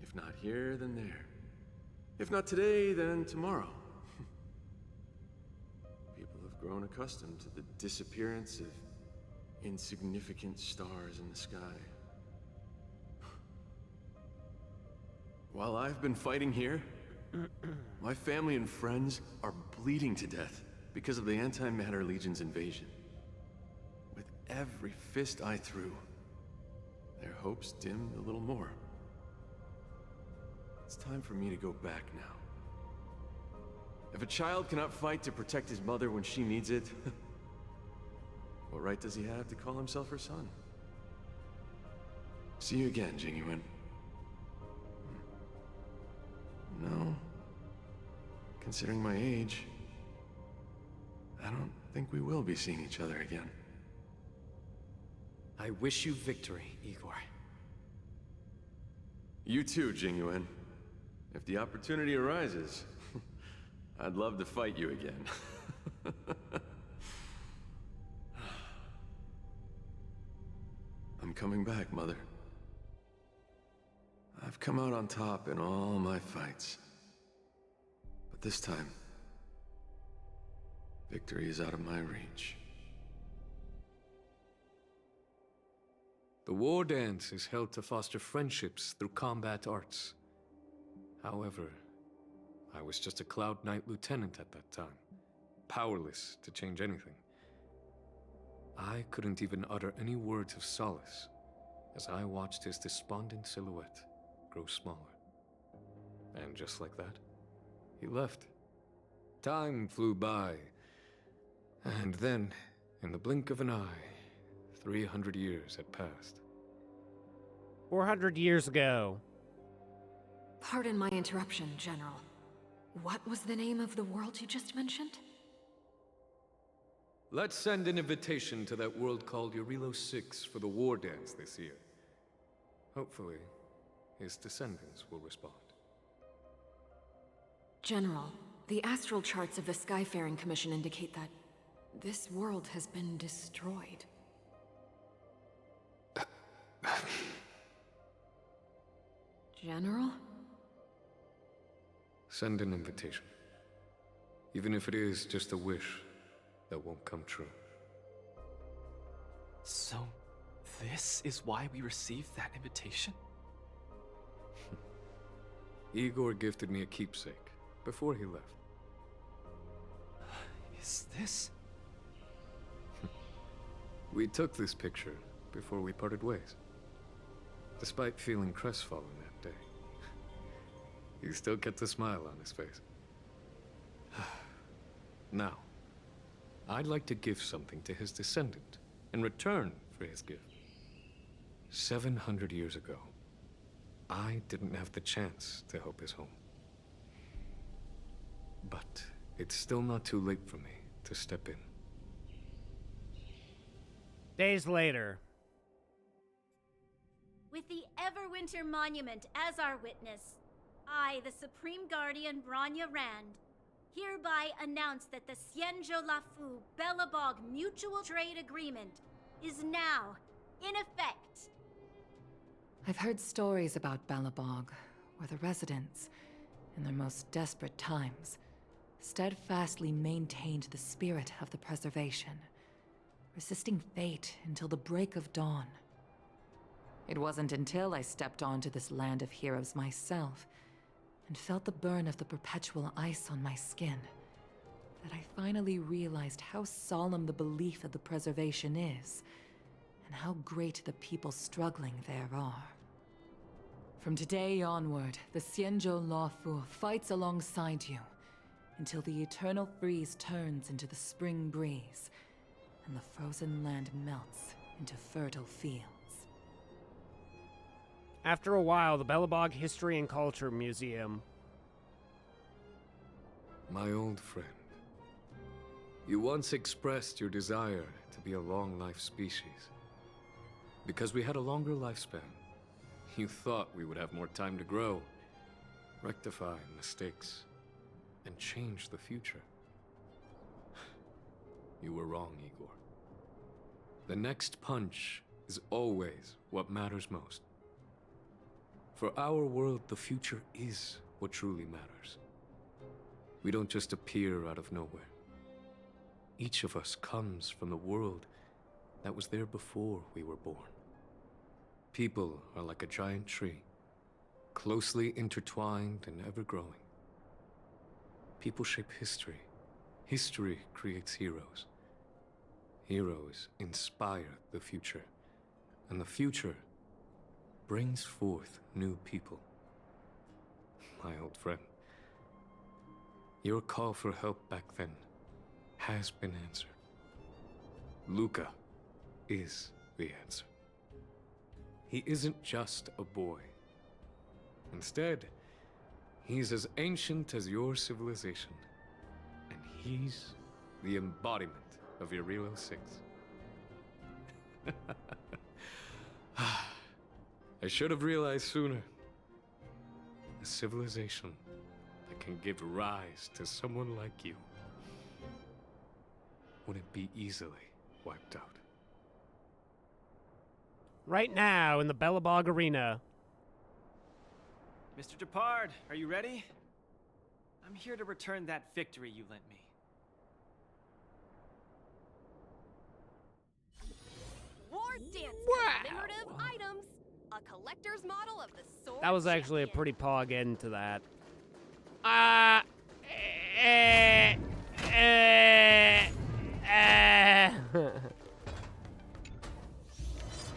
If not here, then there. If not today, then tomorrow. People have grown accustomed to the disappearance of insignificant stars in the sky. While I've been fighting here, my family and friends are bleeding to death because of the Antimatter Legion's invasion. With every fist I threw, their hopes dimmed a little more. It's time for me to go back now. If a child cannot fight to protect his mother when she needs it, what right does he have to call himself her son? See you again, Jingyuan. No. Considering my age, I don't think we will be seeing each other again. I wish you victory, Igor. You too, Jingyuan. If the opportunity arises, I'd love to fight you again. I'm coming back, Mother. I've come out on top in all my fights. But this time, victory is out of my reach. The war dance is held to foster friendships through combat arts. However, I was just a Cloud Knight lieutenant at that time, powerless to change anything. I couldn't even utter any words of solace as I watched his despondent silhouette grow smaller. And just like that, he left. Time flew by, and then, in the blink of an eye, 300 years had passed. 400 years ago. Pardon my interruption, General. What was the name of the world you just mentioned? Let's send an invitation to that world called Eurilo 6 for the war dance this year. Hopefully, his descendants will respond. General, the astral charts of the Skyfaring Commission indicate that this world has been destroyed. General? Send an invitation. Even if it is just a wish that won't come true. So, this is why we received that invitation? Igor gifted me a keepsake before he left. Is this? We took this picture before we parted ways. Despite feeling crestfallen that day, he still kept a smile on his face. Now, I'd like to give something to his descendant in return for his gift. 700 years ago, I didn't have the chance to help his home. But it's still not too late for me to step in. Days later. With the Everwinter Monument as our witness, I, the Supreme Guardian Branya Rand, hereby announce that the Xianzhou Lafu Belobog Mutual Trade Agreement is now in effect. I've heard stories about Belobog, where the residents, in their most desperate times, steadfastly maintained the spirit of the preservation, resisting fate until the break of dawn. It wasn't until I stepped onto this land of heroes myself and felt the burn of the perpetual ice on my skin that I finally realized how solemn the belief of the preservation is, and how great the people struggling there are. From today onward, the Xianzhou Luofu fights alongside you until the eternal freeze turns into the spring breeze, and the frozen land melts into fertile fields. After a while, the Belobog History and Culture Museum. My old friend, you once expressed your desire to be a long-life species. Because we had a longer lifespan, you thought we would have more time to grow, rectify mistakes, and change the future. You were wrong, Igor. The next punch is always what matters most. For our world, the future is what truly matters. We don't just appear out of nowhere. Each of us comes from the world that was there before we were born. People are like a giant tree, closely intertwined and ever-growing. People shape history. History creates heroes. Heroes inspire the future, and the future brings forth new people. My old friend, your call for help back then has been answered. Luca is the answer. He isn't just a boy. Instead, he's as ancient as your civilization, and he's the embodiment of your Relo 6. I should have realized sooner. A civilization that can give rise to someone like you wouldn't be easily wiped out. Right now in the Belobog Arena. Mr. Depard, are you ready? I'm here to return that victory you lent me. War dance commemorative items. A collector's model of the sword. That was actually a pretty pog end to that.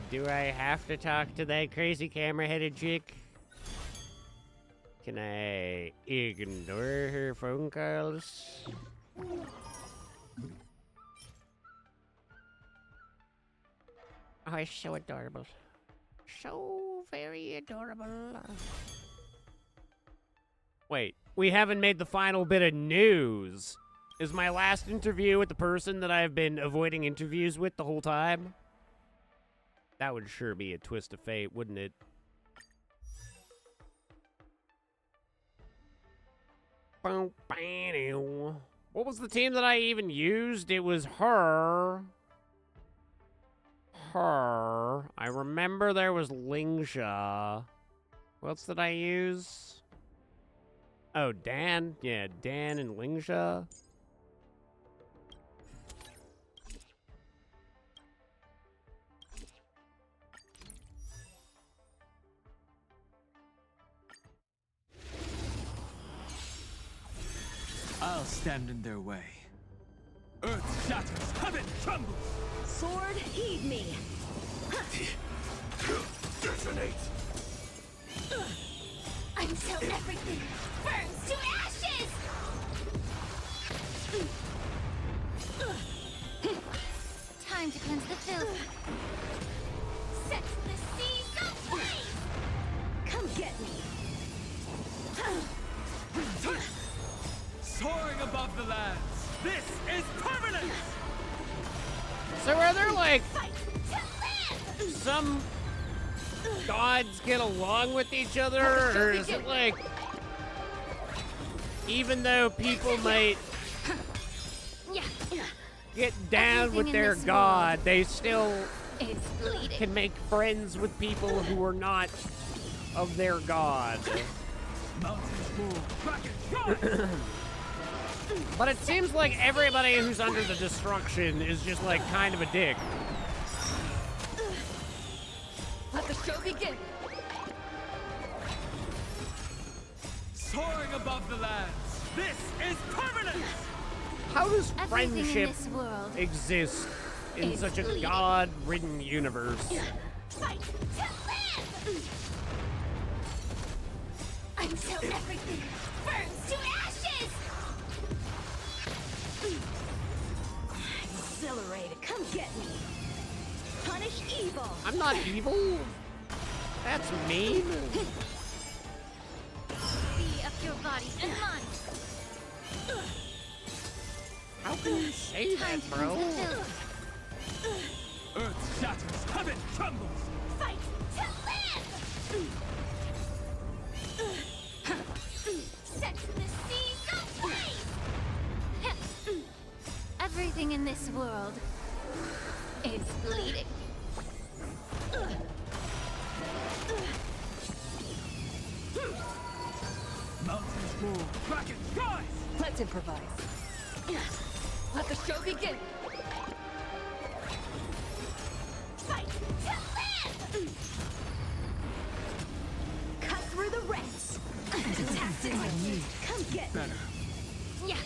Do I have to talk to that crazy camera-headed chick? Can I ignore her phone calls? Oh, it's so adorable. So very adorable. Wait, we haven't made the final bit of news. Is my last interview with the person that I've been avoiding interviews with the whole time? That would sure be a twist of fate, wouldn't it? What was the team that I even used? It was her. I remember there was Lingsha. What else did I use? Oh, Dan. Yeah, Dan and Lingsha. I'll stand in their way. Earth shatters, heaven trembles! Sword, heed me! Detonate! Until everything burns to ashes! Time to cleanse the filth. Set the seas ablaze! Come get me! Soaring above the lands, this is permanence! So are there like some gods get along with each other, or is it like even though people might get down with their god, they still can make friends with people who are not of their god? But it seems like everybody who's under the destruction is just like kind of a dick. Let the show begin! Soaring above the lands, this is permanence! How does Everything in friendship this world exist in is such a bleeding. god-ridden universe? Fight to live! Until everything burns to ashes! Exhilarated. Come get me. Punish evil. I'm not evil. That's mean. Be of your body and mind. How can you say that, bro? Earth shatters, heaven trembles. Fight to live! Set the seas ablaze! Everything in this world is bleeding. Mountains move, kraken rise. Let's improvise. Let the show begin. Fight to live! Cut through the ranks. Tactically. Come get me. Yeah.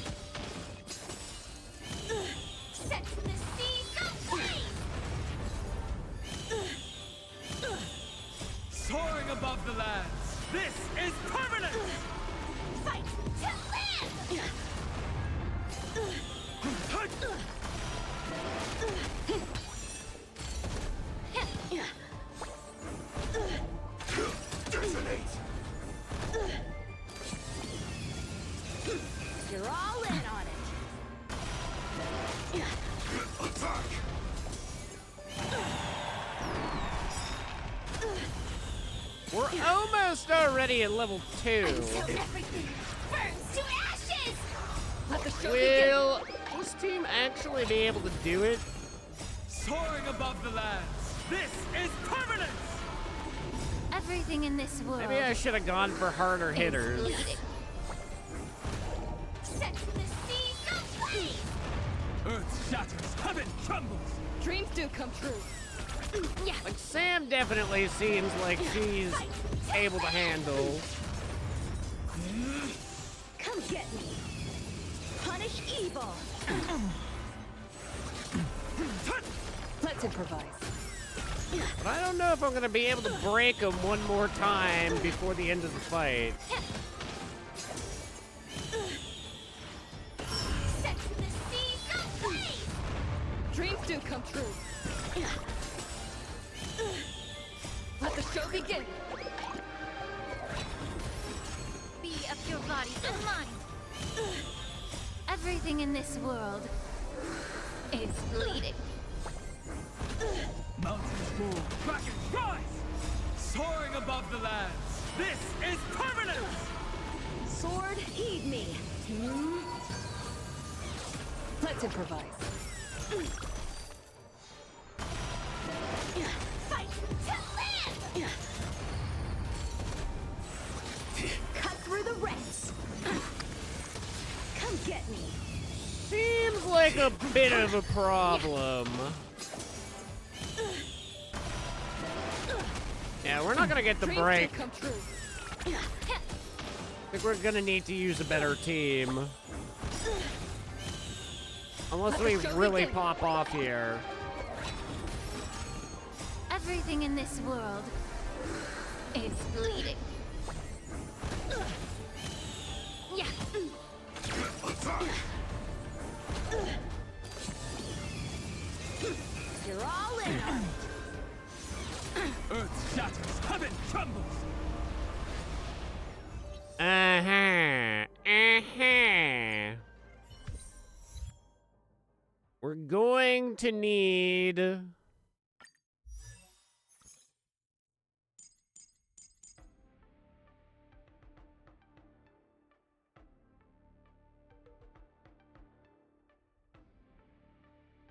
Set the seas ablaze! Soaring above the lands. This is permanent. Fight to live! Detonate! You're all in on it. Attack! We're almost already at level 2. Until everything burns to ashes! Let the show Will this team actually be able to do it? Soaring above the lands. This is permanent. Everything in this world Maybe I should have gone for harder is hitters. bleeding. Set the seas ablaze! Earth shatters, heaven trembles. Dreams do come true. Yeah. Like, Sam definitely seems like she's able to handle. Come get me. Punish evil. Let's improvise. But I don't know if I'm going to be able to break him one more time before the end of the fight. Set the seas ablaze! Dreams do come true. Let the show begin. Be of your body and mind. Everything in this world is bleeding. Mountains move, kraken rise. Soaring above the lands. This is permanent. Sword, heed me. Let's improvise. Fight to live! Cut through the ranks. Come get me. Seems like a bit of a problem. Yeah, we're not gonna get the break. Come true. I think we're gonna need to use a better team. Unless we really pop off here. Everything in this world is bleeding. Yeah. You're all in on it. Earth shatters, heaven trembles. We're going to need...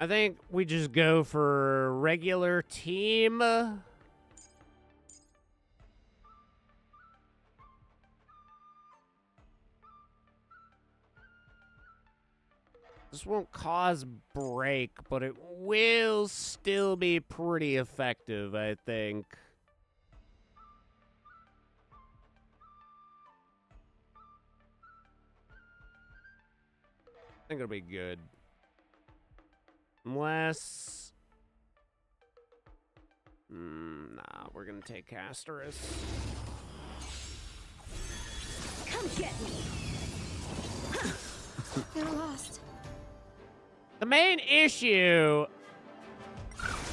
I think we just go for regular team. This won't cause break, but it will still be pretty effective, I think. I think it'll be good. Unless... nah, we're gonna take Castorus. Come get me. They're lost. The main issue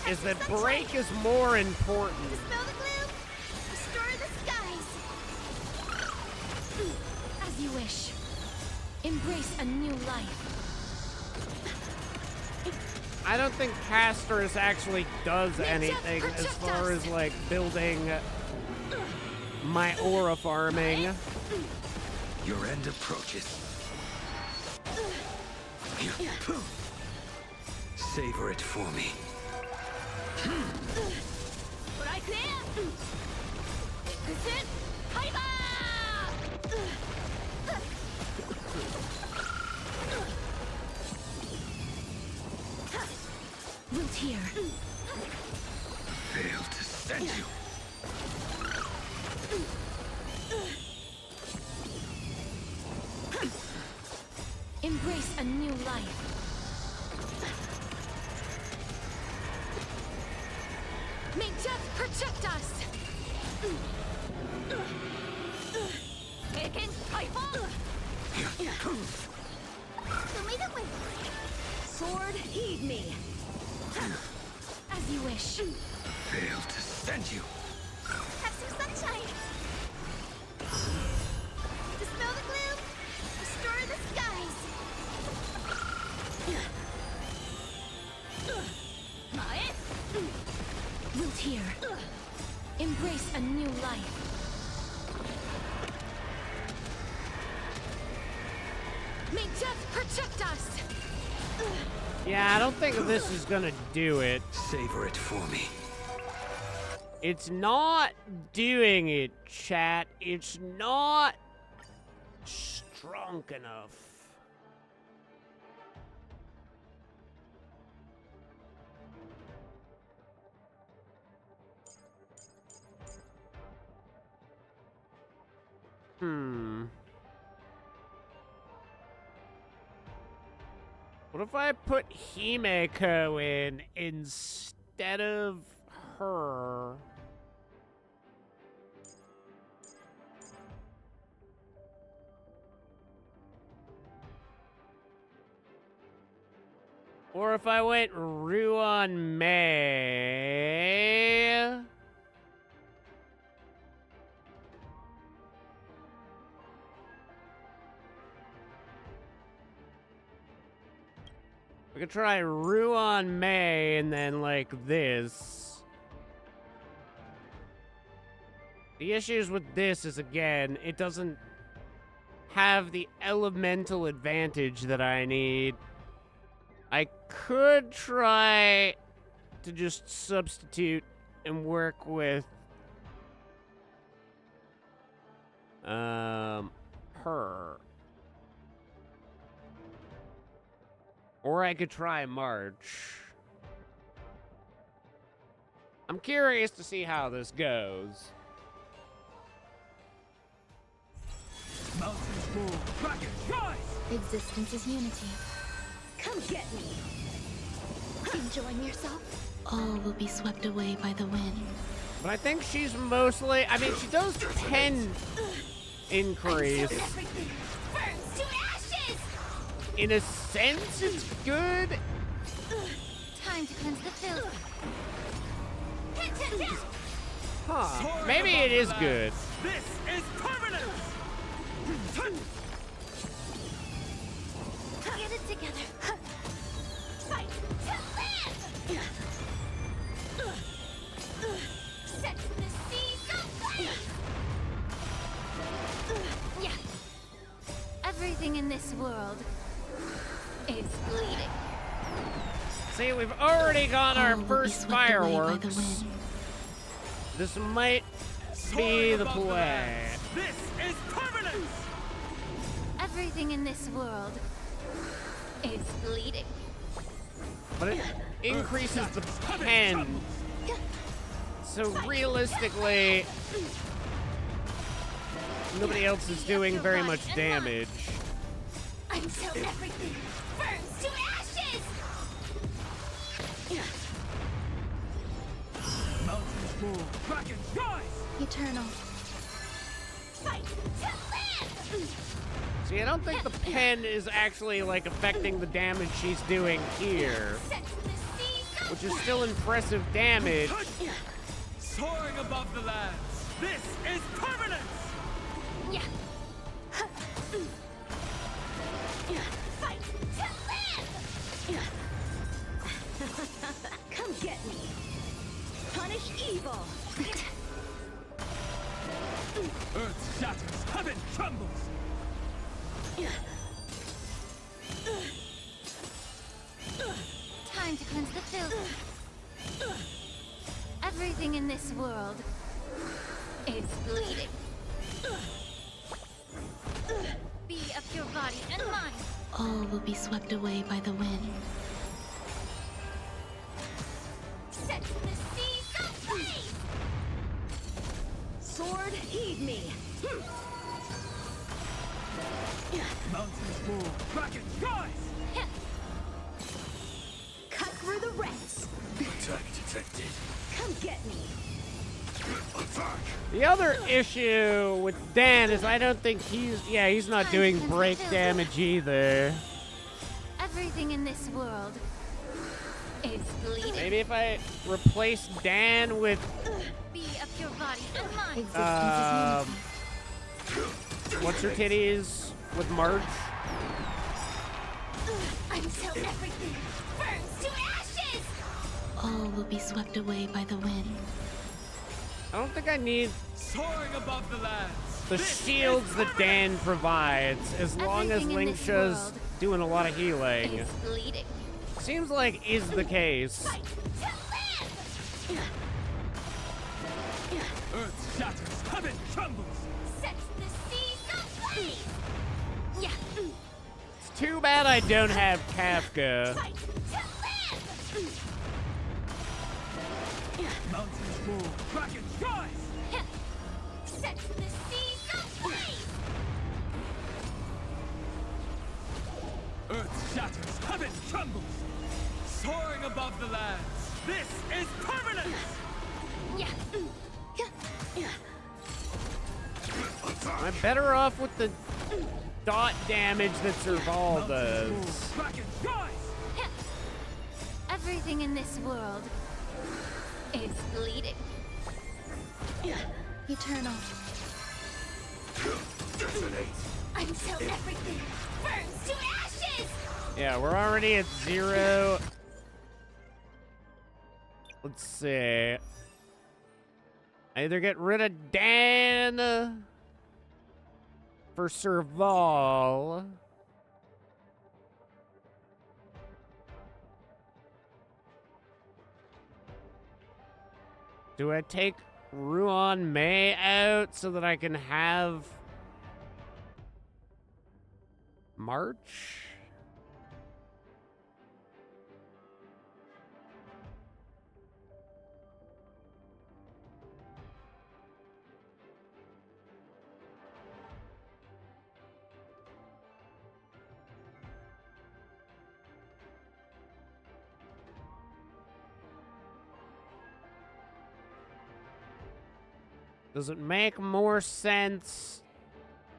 is that break is more important. Dispel the gloom. Restore the skies. As you wish. Embrace a new life. I don't think Castorus actually does anything as far as, like, building my aura farming. Your end approaches. Savor it for me. Root here. Fail to send you. Embrace a new life. May death protect us! Taken, I fall! Show me the way. Sword, heed me. As you wish. Fail to send you. Have some sunshine. Dispel the gloom. Restore the skies. Root here. Embrace a new life. May death protect us! Yeah, I don't think this is gonna do it. Savor it for me. It's not doing it, chat. It's not strong enough. What if I put Himeko in instead of her? Or if I went Ruan May? We could try Ruan May and then like this. The issues with this is, again, it doesn't have the elemental advantage that I need. I could try to just substitute and work with her. Or I could try March. I'm curious to see how this goes. Mountains move, dragons rise! Existence is unity. Come get me! Enjoying yourself? All will be swept away by the wind. But I think she's mostly, I mean, she does 10 increase. Everything burns to ashes! In a sense, it's good. Time to cleanse the filth. Huh. Maybe it is good. This is permanent! Get it together. Fight to live! Set the seas ablaze! Yeah. Everything in this world is bleeding. See, we've already got our All will be first swept away by the fireworks. wind. This might be the play. This is permanent! Everything in this world is bleeding. But it increases the pen. So realistically, nobody else is doing very much damage. Until everything burns to ashes! Mountains move, dragons rise! Eternal. Fight to live! See, I don't think the pen is actually, like, affecting the damage she's doing here. Which is still impressive damage. Soaring above the lands, this is permanence! Yeah. Fight to live! Come get me. Punish evil. Earth shatters, heaven trembles! Time to cleanse the filth. Everything in this world is bleeding. Be of your body and mind. All will be swept away by the wind. Set the seas ablaze! Sword, heed me. Mountains move, dragons rise! Cut through the ranks. Attack detected. Come get me. Attack! The other issue with Dan is I don't think he's not doing break damage either. Everything in this world is bleeding. Maybe if I replace Dan with Be of your body and mind. what's her titties with Marge? Until everything burns to ashes! All will be swept away by the wind. I don't think I need Soaring above the lands. the shields that Dan provides, as long as Everything in this Lingsha's world doing a lot of healing. is bleeding. Seems like is the case. Earth shatters, heaven trembles! Set the seas ablaze! Yeah. It's too bad I don't have Kafka. Fight to live! Mountains move, dragons rise! Set the seas ablaze! Earth shatters, heaven trembles! Soaring above the lands, this is permanence! Yeah. Am I better off with the dot damage that Serval does? Dragons rise! Everything in this world is bleeding. Eternal. Until everything burns to ashes! Yeah, we're already at 0. Let's see. I either get rid of Dan for Serval. Do I take Ruan May out so that I can have March? Does it make more sense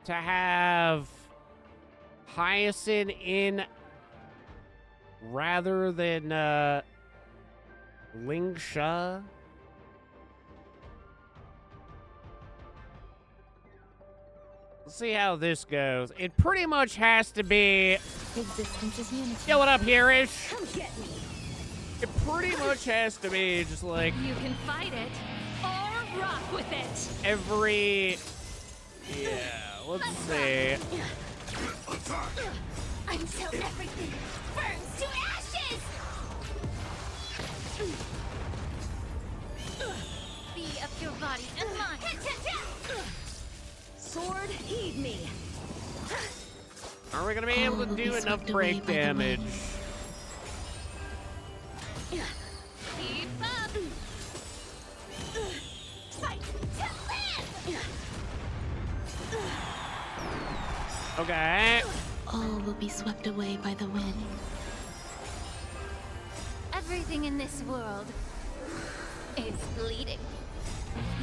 to have Hyacinth in rather than Lingsha? Let's see how this goes. It pretty much has to be... Existence is unity. Yo, what up, Hirish? Come get me. It pretty much has to be just like... You can fight it or rock with it. Every... Yeah, let's see. Until everything burns to ashes! Be of your body and mind. Sword, heed me. Are we gonna be able to do enough break damage? Keep up. Fight to live! Okay. All will be swept away by the wind. Everything in this world is bleeding.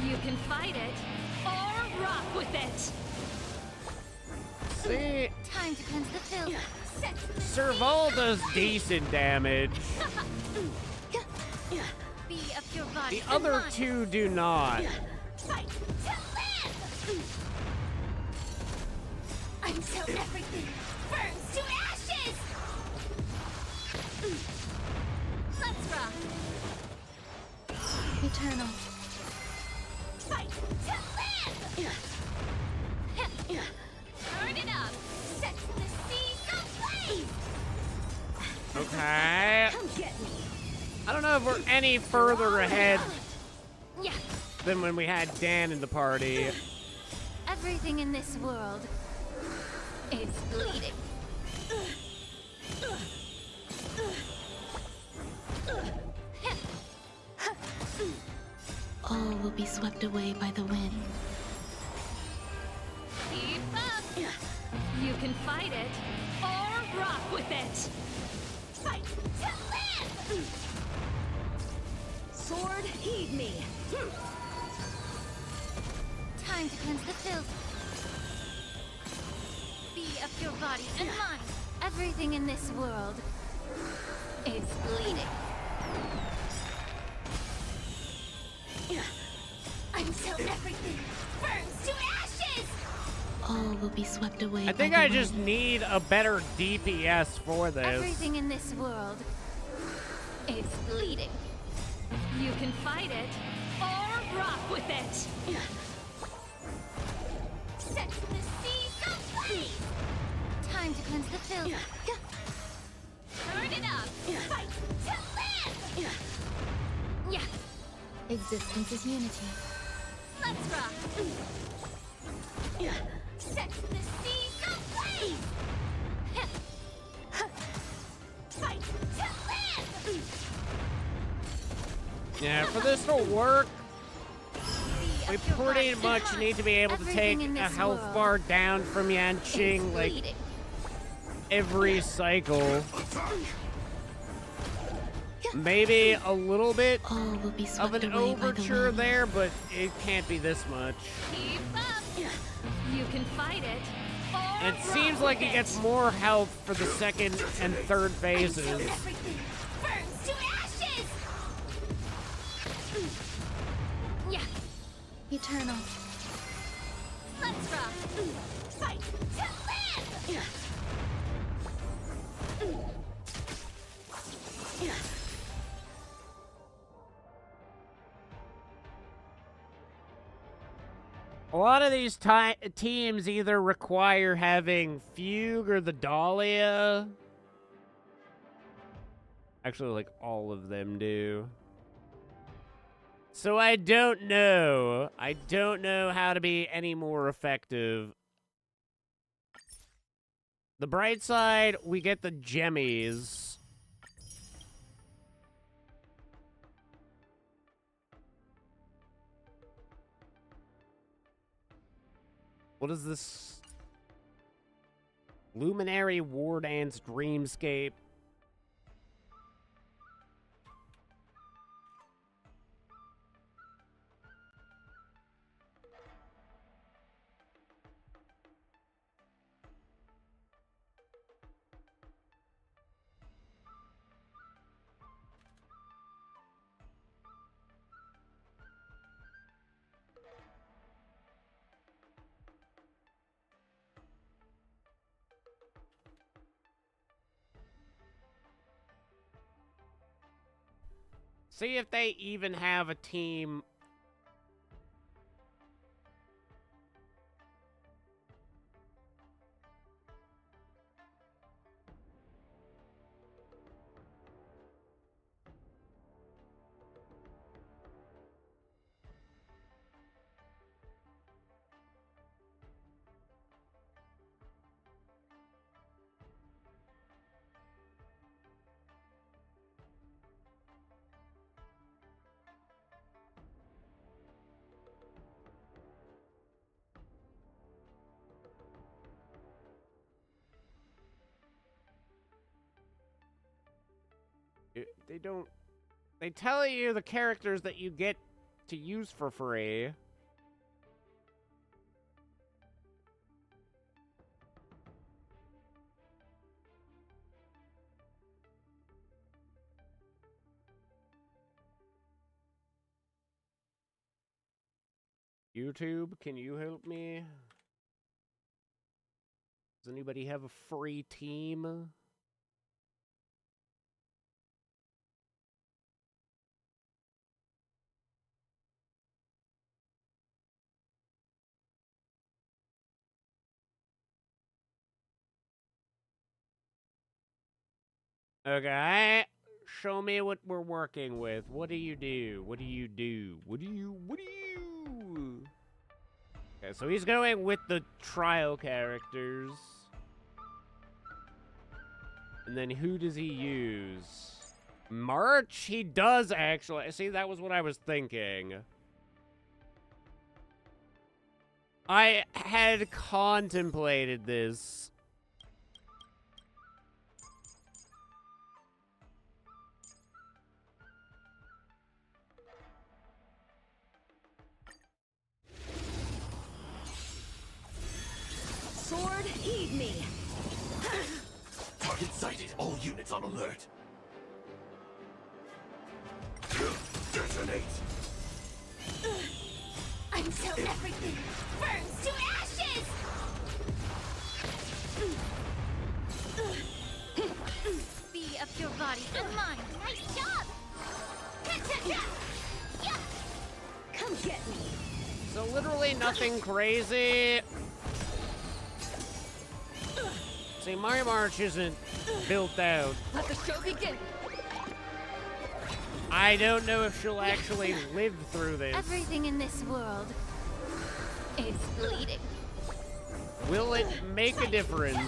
You can fight it or rock with it. See, Time to cleanse the filth. Serval does decent damage. Be of your body. The other two do not. Fight to live! Until everything burns to ashes! Let's rock! Eternal. Fight to live! Turn it up! Set the seas ablaze! Okay. Come get me! I don't know if we're any further ahead Yeah. than when we had Dan in the party. Everything in this world is bleeding. All will be swept away by the wind. Keep up! You can fight it or rock with it. Fight to live! Sword, heed me. Time to cleanse the filth. Be of your body and mind. Everything in this world is bleeding. Until everything burns to ashes! All will be swept away I by think the I wind. just need a better DPS for this. Everything in this world is bleeding. You can fight it or rock with it. Set the seas ablaze! Time to cleanse the filth. Turn it up! Fight to live! Yeah. Existence is unity. Let's rock! Set the seas ablaze! Fight to live! Yeah, for this to work, we pretty much need to be able to take Everything in a this health world bar down from Yanqing, like, bleeding. every cycle. Maybe a little bit All will be of swept an away by the overture wind. there, but it can't be this much. Keep up! You can fight it or And it seems rock like with it gets more health for the second and third phases. Until everything burns to ashes! Yeah. Eternal. Let's rock! Fight to live! A lot of these teams either require having Fugue or the Dahlia. Actually, like, all of them do. So I don't know. I don't know how to be any more effective. The bright side, we get the gemmies. What is this? Luminary War Dance Dreamscape. See if they even have a team. They tell you the characters that you get to use for free. YouTube, can you help me? Does anybody have a free team? Okay, show me what we're working with. What do you do? What do you do? What do you? Okay, so he's going with the trial characters. And then who does he use? March? He does actually. See, that was what I was thinking. I had contemplated this. Sword, heed me. Target sighted. All units on alert. Detonate. Until everything burns to ashes! Be of your body and mind. Nice job! Come get me. So literally nothing crazy. See, my March isn't built out. Let the show begin. I don't know if she'll actually live through this. Everything in this world is bleeding. Will it make a difference?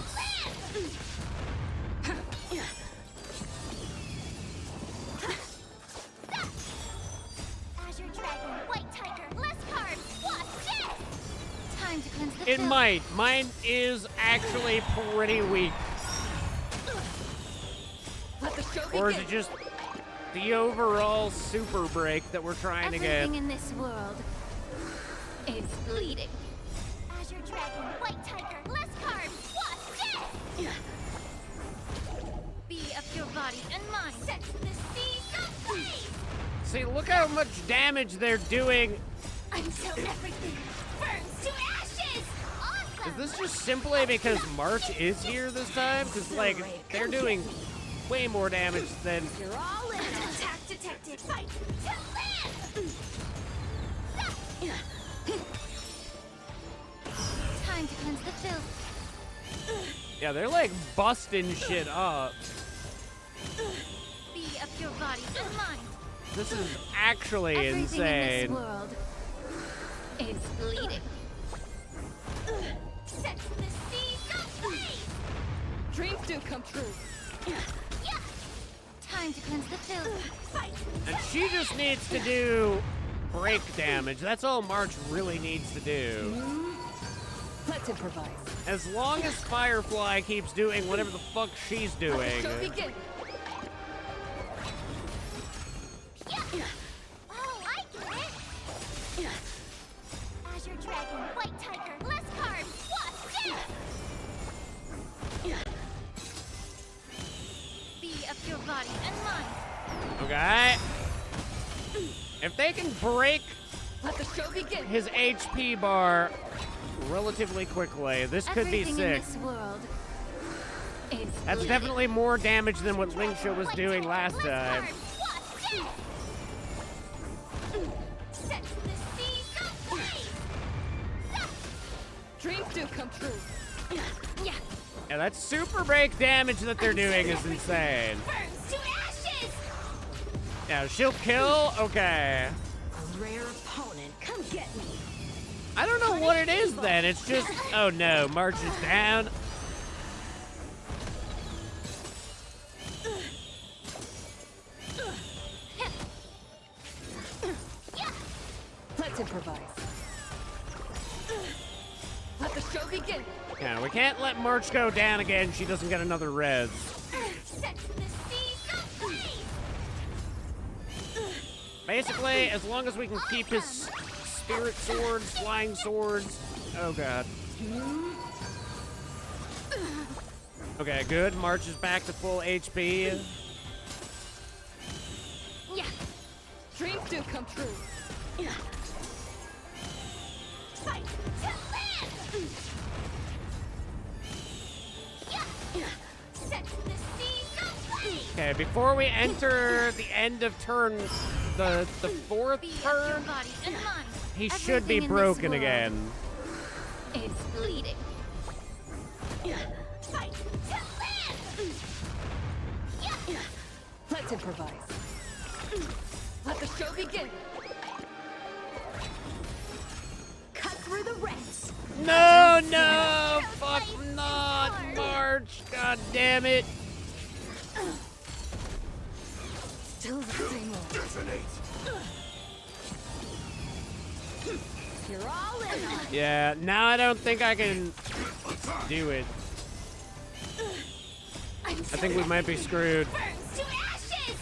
Azure Dragon, White Tiger, less cards, what's this? Time to cleanse the It filth. might. Mine is actually pretty weak. Let the show Or is begin. it just the overall super break that we're trying to get? Everything in this world is bleeding. Azure Dragon, White Tiger, less cards, what's this? Be of your body and mind. Set the seas ablaze! See, look how much damage they're doing. Until everything burns to ashes! Awesome! Is this just simply because March is here this time? Because, like, they're doing way more damage than... You're all in! Attack detected! Fight to live! Time to cleanse the filth. Yeah, they're, like, busting shit up. Be of your body and mind. This is actually Everything in insane. this world is bleeding. Set the seas ablaze! Dreams do come true. Time to cleanse the filth. Fight! And she just needs to do break damage. That's all March really needs to do. Let's improvise. As long as Firefly keeps doing whatever the fuck she's doing. Let the show begin. Oh, I get it! Azure Dragon, White Tiger, less cards, what's this? Be of your body and mind. Okay. If they can break Let the show begin. his HP bar relatively quickly, this could be Everything sick. in this world is That's bleeding. definitely more damage than what Linkshot was doing last time. Set the seas ablaze! Dreams do come true. Yeah, Yeah, that super break damage that they're doing is insane. burns to ashes! Yeah, she'll kill? Okay. A rare opponent. Come get me. I don't know what it is then. It's just, oh no, March is down. Let's improvise. Let the show begin. Yeah, we can't let March go down again. She doesn't get another res. Set the seas ablaze! Basically, as long as we can keep his spirit swords, flying swords. Oh god. Okay, good. March is back to full HP. Yeah. Dreams do come true. Yeah. Fight to live! Yeah. Set the seas ablaze! Okay, before we enter the end of turn, the fourth turn, he should be broken again. It's bleeding. Fight to live! Let's improvise. Let the show begin. Cut through the ranks. No, no, fuck not, March. God damn it. Still the same old. You're all in on it. Yeah, now I don't think I can do it. I think we might be screwed. Burns to ashes!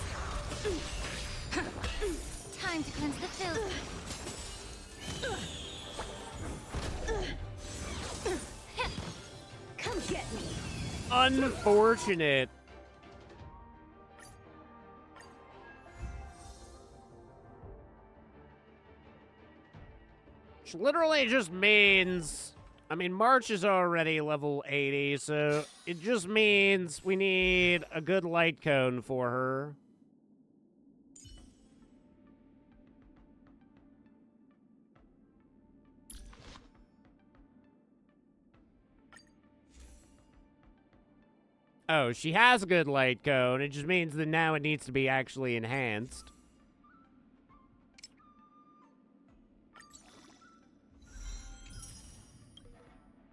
Time to cleanse the filth. Come get me. Unfortunate. Which literally just means, I mean, March is already level 80, so it just means we need a good light cone for her. Oh, she has a good light cone. It just means that now it needs to be actually enhanced.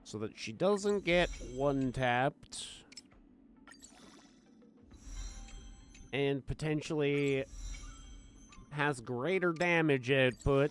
So that she doesn't get one-tapped. And potentially has greater damage output.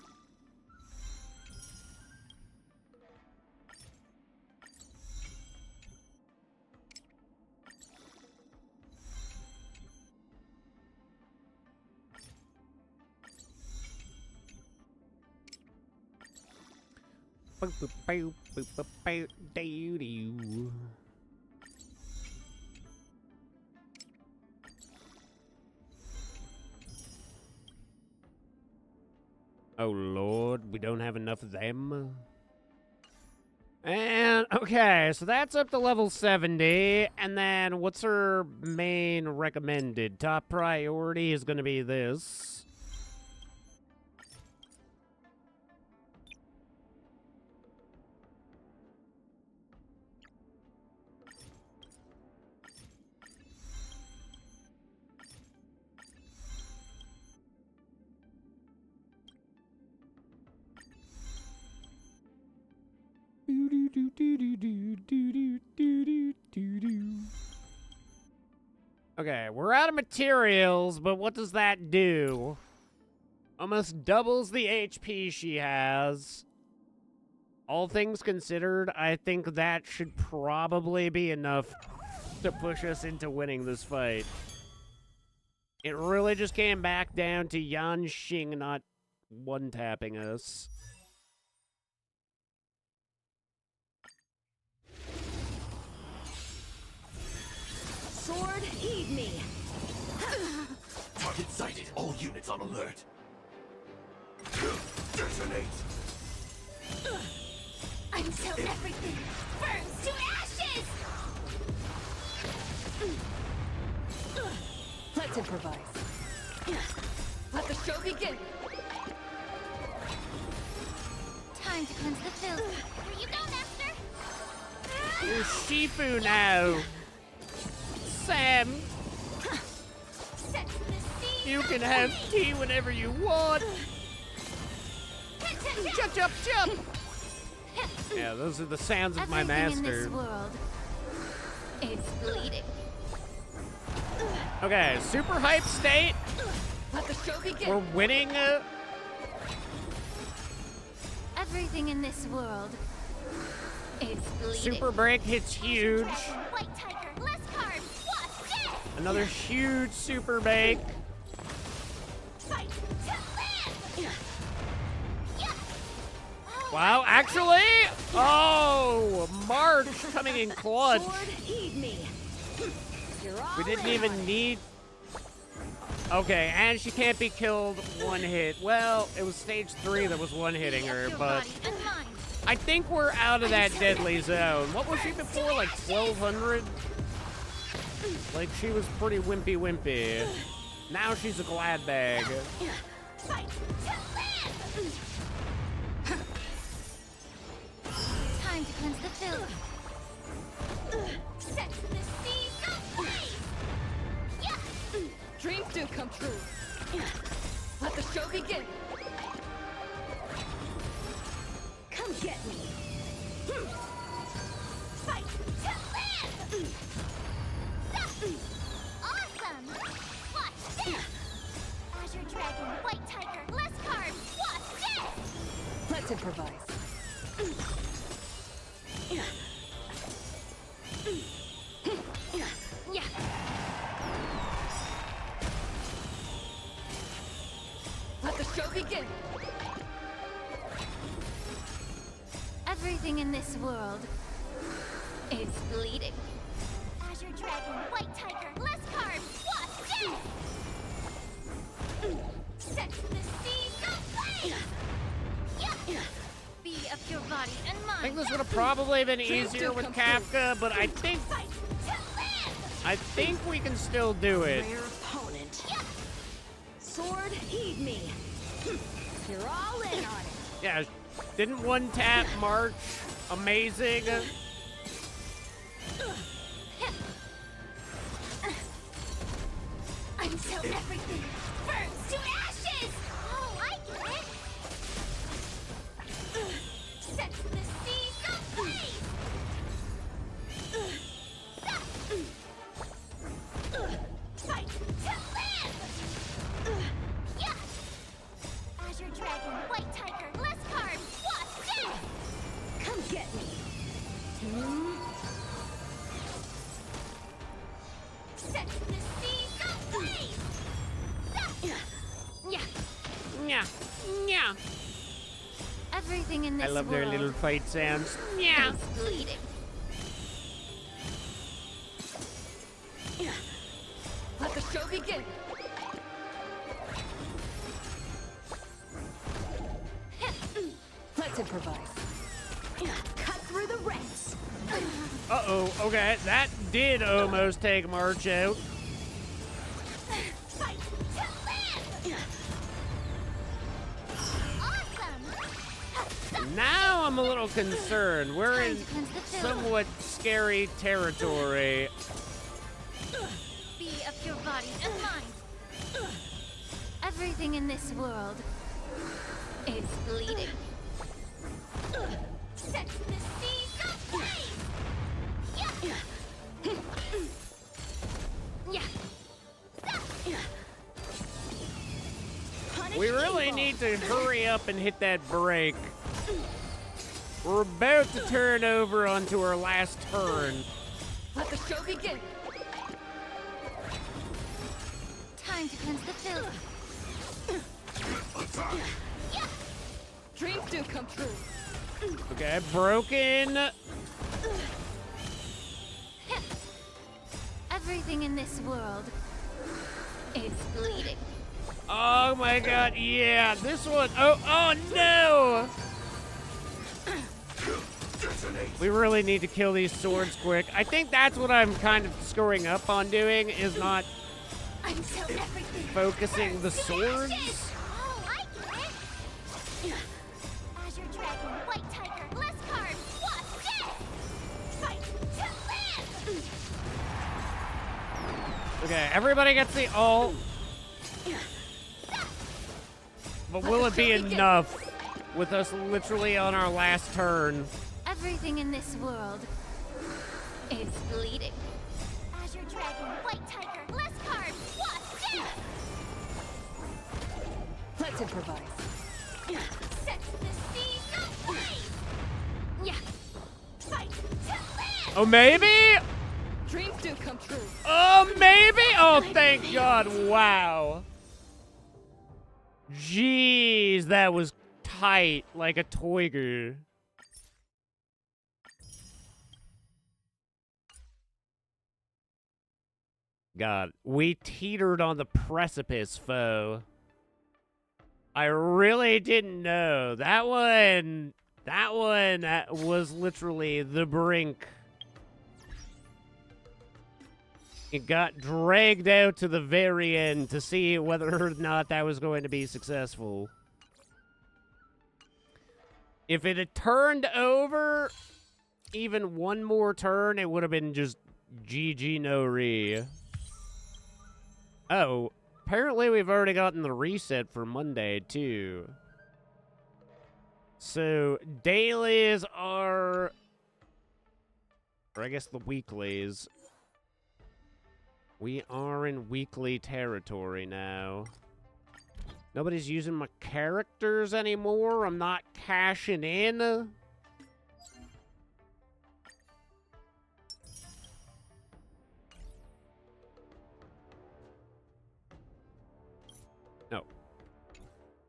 Oh Lord, we don't have enough of them. And okay, so that's up to level 70. And then what's her main recommended? Top priority is going to be this. Okay, we're out of materials, but what does that do? Almost doubles the HP she has. All things considered, I think that should probably be enough to push us into winning this fight. It really just came back down to Yan Xing not one-tapping us. Sword, heed me. Target sighted. All units on alert. Detonate. Until everything burns to ashes! Let's improvise. Let the show begin. Time to cleanse the filth. Here you go, Master! You're Shifu now. Sam, Set to the sea you can have tea whenever you want. Jump, jump, jump! Yeah, those are the sounds of my Everything in master. this world, it's bleeding. Okay, super hype state. Let the show begin. We're winning. Everything in this world, it's bleeding. Super break hits huge. White tiger, less carbs. What's this? Another huge super break. Fight to live! Wow, actually? Oh, March coming in clutch. Sword, heed me. You're all We didn't in even on it. need... Okay, and she can't be killed one hit. Well, it was stage 3 that was one-hitting her, but... I think we're out of that deadly zone. What was she before, like 1,200? Like, she was pretty wimpy. Now she's a glad bag. Time to cleanse the filth. Set the seas ablaze! Dreams do come true. Let the show begin. Come get me. Fight to live! Awesome! Watch this! Azure Dragon, White Tiger, less cards! Watch this! Let's improvise. Yeah. Let the show begin. Everything in this world is bleeding. Azure Dragon, White Tiger, less cards! Watch this! Set the seas ablaze! Be of your body and mind. I think this would have probably been easier with Kafka, but I think we can still do it. Rare opponent. Sword, heed me. You're all in on it. Yeah, didn't one tap March amazing? Until everything burns to ashes! Oh, I get it! Set the seas ablaze! Fight to live! Azure Dragon, White Tiger, less cards! Watch this! Come get me. Set the seas ablaze! Yeah. Everything in this I love world their little fight sounds. Yeah. is bleeding. Let the show begin. Let's improvise. Cut through the ranks. Uh-oh, okay, that did almost take March out. Fight to live! Awesome! Now I'm a little concerned. We're in somewhat scary territory. Be of your body and mind. Everything in this world is bleeding. Set the seas ablaze! We really need to hurry up and hit that break. We're about to turn over onto our last turn. Let the show begin. Time to cleanse the filth. Dreams do come true. Okay, broken. Everything in this world is bleeding. Oh my god, yeah, this one. Oh no! We really need to kill these swords quick. I think that's what I'm kind of screwing up on doing, is not focusing the swords. Oh, I get it! Azure Dragon, White Tiger, less cards! Watch this! Fight to live! Okay, everybody gets the ult. But will it be enough with us literally on our last turn? Everything in this world is bleeding. Azure Dragon, White Tiger, less cards! Watch this! Let's improvise. Set the seas ablaze! Fight to live! Oh, maybe? Dreams do come true. Oh, maybe? Oh, thank God. Wow. Jeez, that was tight like a toiger. God, we teetered on the precipice, foe. I really didn't know. That one was literally the brink. It got dragged out to the very end to see whether or not that was going to be successful. If it had turned over even one more turn, it would have been just GG no re. Oh, apparently we've already gotten the reset for Monday, too. So, dailies are... Or I guess the weeklies. We are in weekly territory now. Nobody's using my characters anymore. I'm not cashing in. No.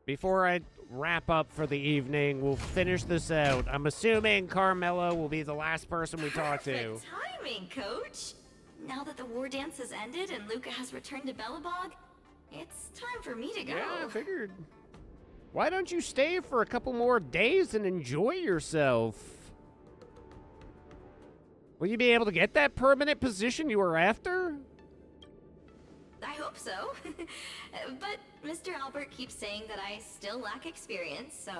Before I wrap up for the evening, we'll finish this out. I'm assuming Carmela will be the last person we talk to. Perfect timing, Coach. Now that the war dance has ended and Luca has returned to Belobog, it's time for me to go. Yeah, I figured. Why don't you stay for a couple more days and enjoy yourself? Will you be able to get that permanent position you were after? I hope so. But Mr. Albert keeps saying that I still lack experience, so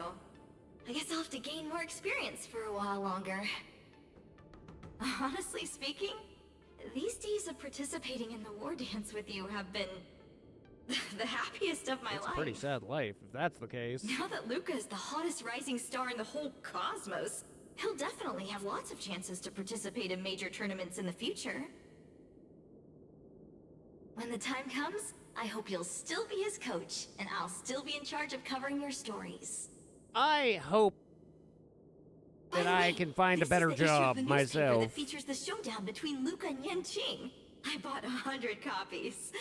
I guess I'll have to gain more experience for a while longer. Honestly speaking, these days of participating in the war dance with you have been the happiest of my It's life. a pretty sad life, if that's the case. Now that Luca is the hottest rising star in the whole cosmos, he'll definitely have lots of chances to participate in major tournaments in the future. When the time comes, I hope you'll still be his coach, and I'll still be in charge of covering your stories. I hope that I can find a better job myself. That features the showdown between Luca and Yanqing. I bought 100 copies.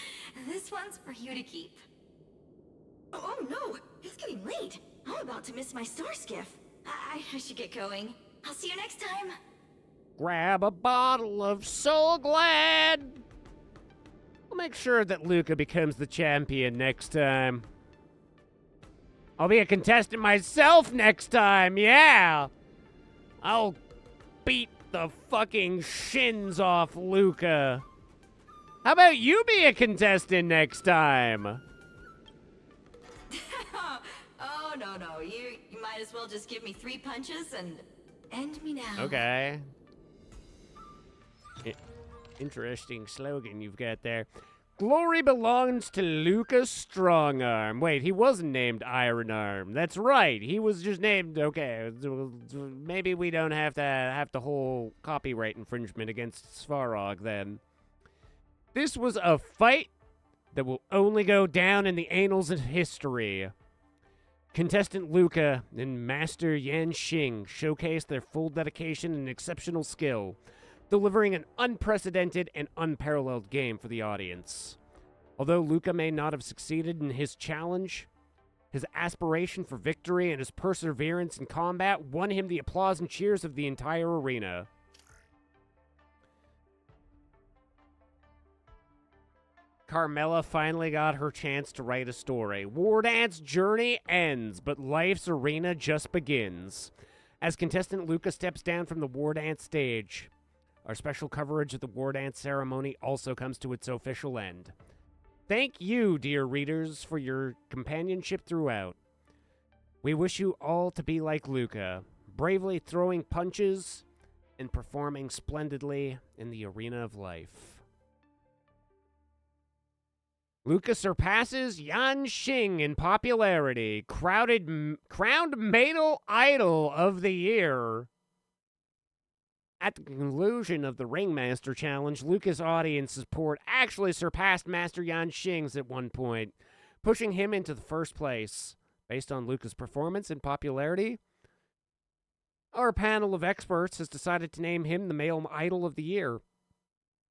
This one's for you to keep. Oh no, it's getting late. I'm about to miss my star skiff. I should get going. I'll see you next time. Grab a bottle of Soul Glad. I'll make sure that Luca becomes the champion next time. I'll be a contestant myself next time, yeah! I'll beat the fucking shins off Luca. How about you be a contestant next time? Oh, no. You might as well just give me 3 punches and end me now. Okay. Interesting slogan you've got there. Glory belongs to Lucas Strongarm. Wait, he wasn't named Iron Arm. That's right. He was just named, okay, maybe we don't have to have the whole copyright infringement against Svarog then. This was a fight that will only go down in the annals of history. Contestant Luca and Master Yanqing showcased their full dedication and exceptional skill, delivering an unprecedented and unparalleled game for the audience. Although Luca may not have succeeded in his challenge, his aspiration for victory and his perseverance in combat won him the applause and cheers of the entire arena. Carmela finally got her chance to write a story. War Dance journey ends, but life's arena just begins. As contestant Luca steps down from the War Dance stage, our special coverage of the War Dance ceremony also comes to its official end. Thank you, dear readers, for your companionship throughout. We wish you all to be like Luca, bravely throwing punches and performing splendidly in the arena of life. Luca surpasses Yanqing in popularity, crowned Maidel Idol of the Year. At the conclusion of the Ringmaster Challenge, Luca's audience support actually surpassed Master Yanqing's at one point, pushing him into the first place. Based on Luca's performance and popularity, our panel of experts has decided to name him the Male Idol of the Year.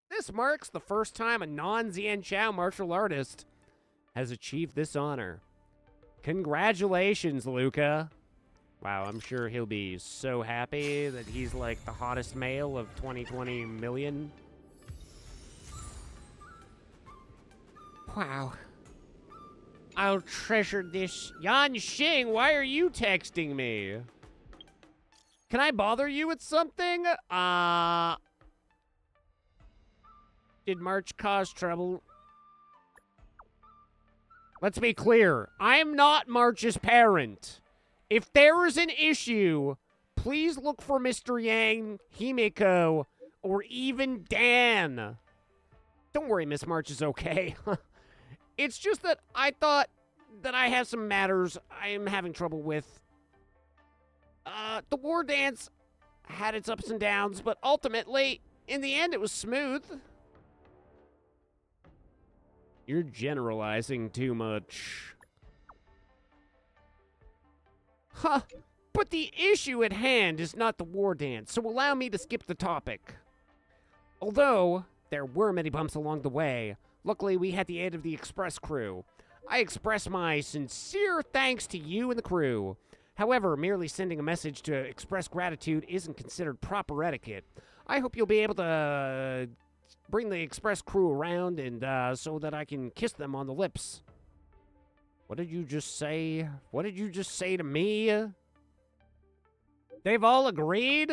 This marks the first time a non-Xian Chao martial artist has achieved this honor. Congratulations, Luca. Wow, I'm sure he'll be so happy that he's like the hottest male of 2020 million. Wow. I'll treasure this. Yan Xing, why are you texting me? Can I bother you with something? Did March cause trouble? Let's be clear. I'm not March's parent. If there is an issue, please look for Mr. Yang, Himiko, or even Dan. Don't worry, Miss March is okay. It's just that I thought that I have some matters I am having trouble with. The war dance had its ups and downs, but ultimately, in the end, it was smooth. You're generalizing too much. Huh, but the issue at hand is not the war dance, so allow me to skip the topic. Although, there were many bumps along the way, luckily we had the aid of the express crew. I express my sincere thanks to you and the crew. However, merely sending a message to express gratitude isn't considered proper etiquette. I hope you'll be able to bring the express crew around and so that I can kiss them on the lips. What did you just say? What did you just say to me? They've all agreed?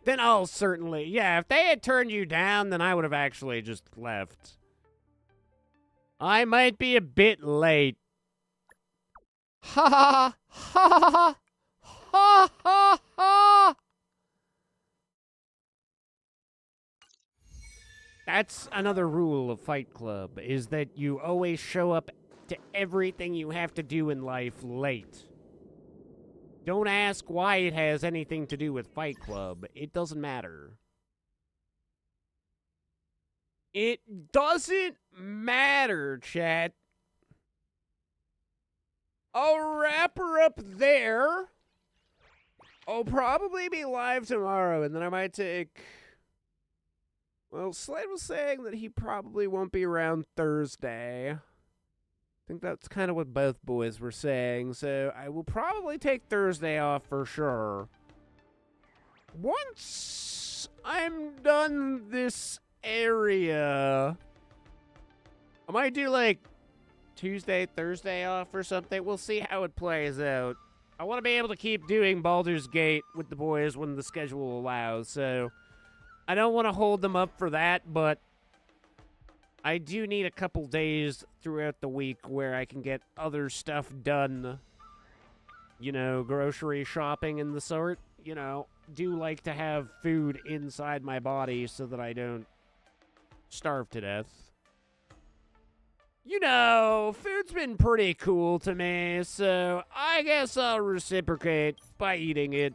Then I'll certainly... Yeah, if they had turned you down, then I would have actually just left. I might be a bit late. Ha ha ha ha ha ha. That's another rule of Fight Club, is that you always show up to everything you have to do in life late. Don't ask why it has anything to do with Fight Club. It doesn't matter. It doesn't matter, chat. I'll wrap her up there. I'll probably be live tomorrow, and then I might take... Well, Slade was saying that he probably won't be around Thursday. I think that's kind of what both boys were saying, so I will probably take Thursday off for sure. Once I'm done this area, I might do like Tuesday, Thursday off or something. We'll see how it plays out. I want to be able to keep doing Baldur's Gate with the boys when the schedule allows, so I don't want to hold them up for that, but I do need a couple days throughout the week where I can get other stuff done. You know, grocery shopping and the sort. You know, do like to have food inside my body so that I don't starve to death. You know, food's been pretty cool to me, so I guess I'll reciprocate by eating it.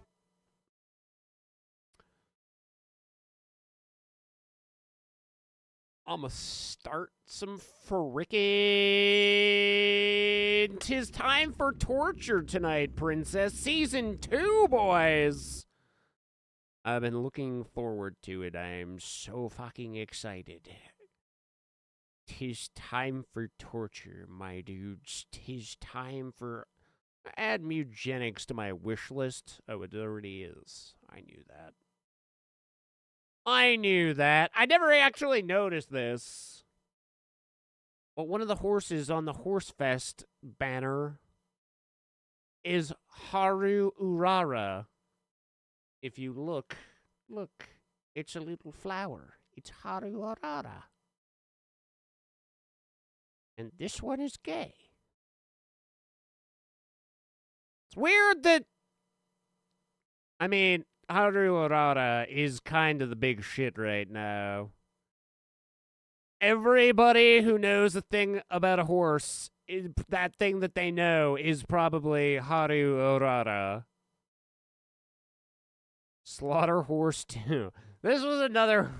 I'ma start some frickin' 'Tis Time for Torture tonight, Princess. Season 2, boys! I've been looking forward to it. I'm so fucking excited. 'Tis time for torture, my dudes. 'Tis time for... Add mutagenics to my wish list. Oh, it already is. I knew that. I knew that. I never actually noticed this. But one of the horses on the Horsefest banner is Haru Urara. If you look, it's a little flower. It's Haru Urara. And this one is gay. It's weird that... I mean, Haru Urara is kind of the big shit right now. Everybody who knows a thing about a horse, that thing that they know is probably Haru Urara. Slaughter Horse 2. This was another...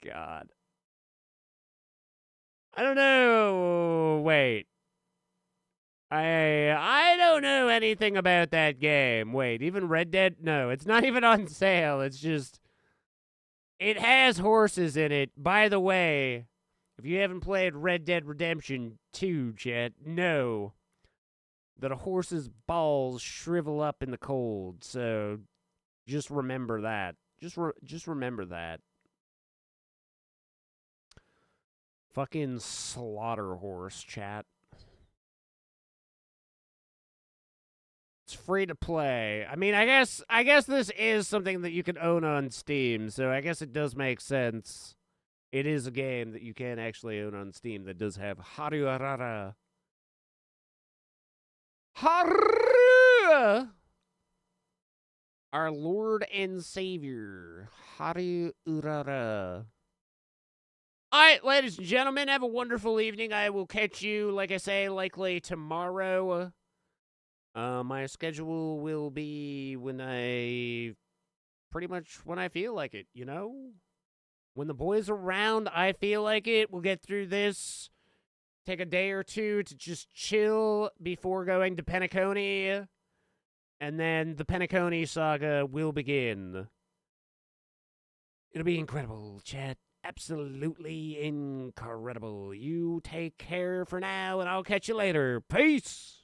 God. I don't know. Wait. I don't know anything about that game. Wait, even Red Dead? No, it's not even on sale. It's just... It has horses in it. By the way, If you haven't played Red Dead Redemption 2, chat, know that a horse's balls shrivel up in the cold. So just remember that. Just remember that. Fucking slaughter horse, chat. It's free to play. I mean, I guess this is something that you can own on Steam, so I guess it does make sense. It is a game that you can actually own on Steam that does have Haruarara. Haru! Our Lord and Savior, Haruarara. Alright, ladies and gentlemen, have a wonderful evening. I will catch you, like I say, likely tomorrow. My schedule will be when I feel like it, you know? When the boys are around, I feel like it. We'll get through this. Take a day or two to just chill before going to Penacony. And then the Penacony saga will begin. It'll be incredible, chat. Absolutely incredible. You take care for now, and I'll catch you later. Peace!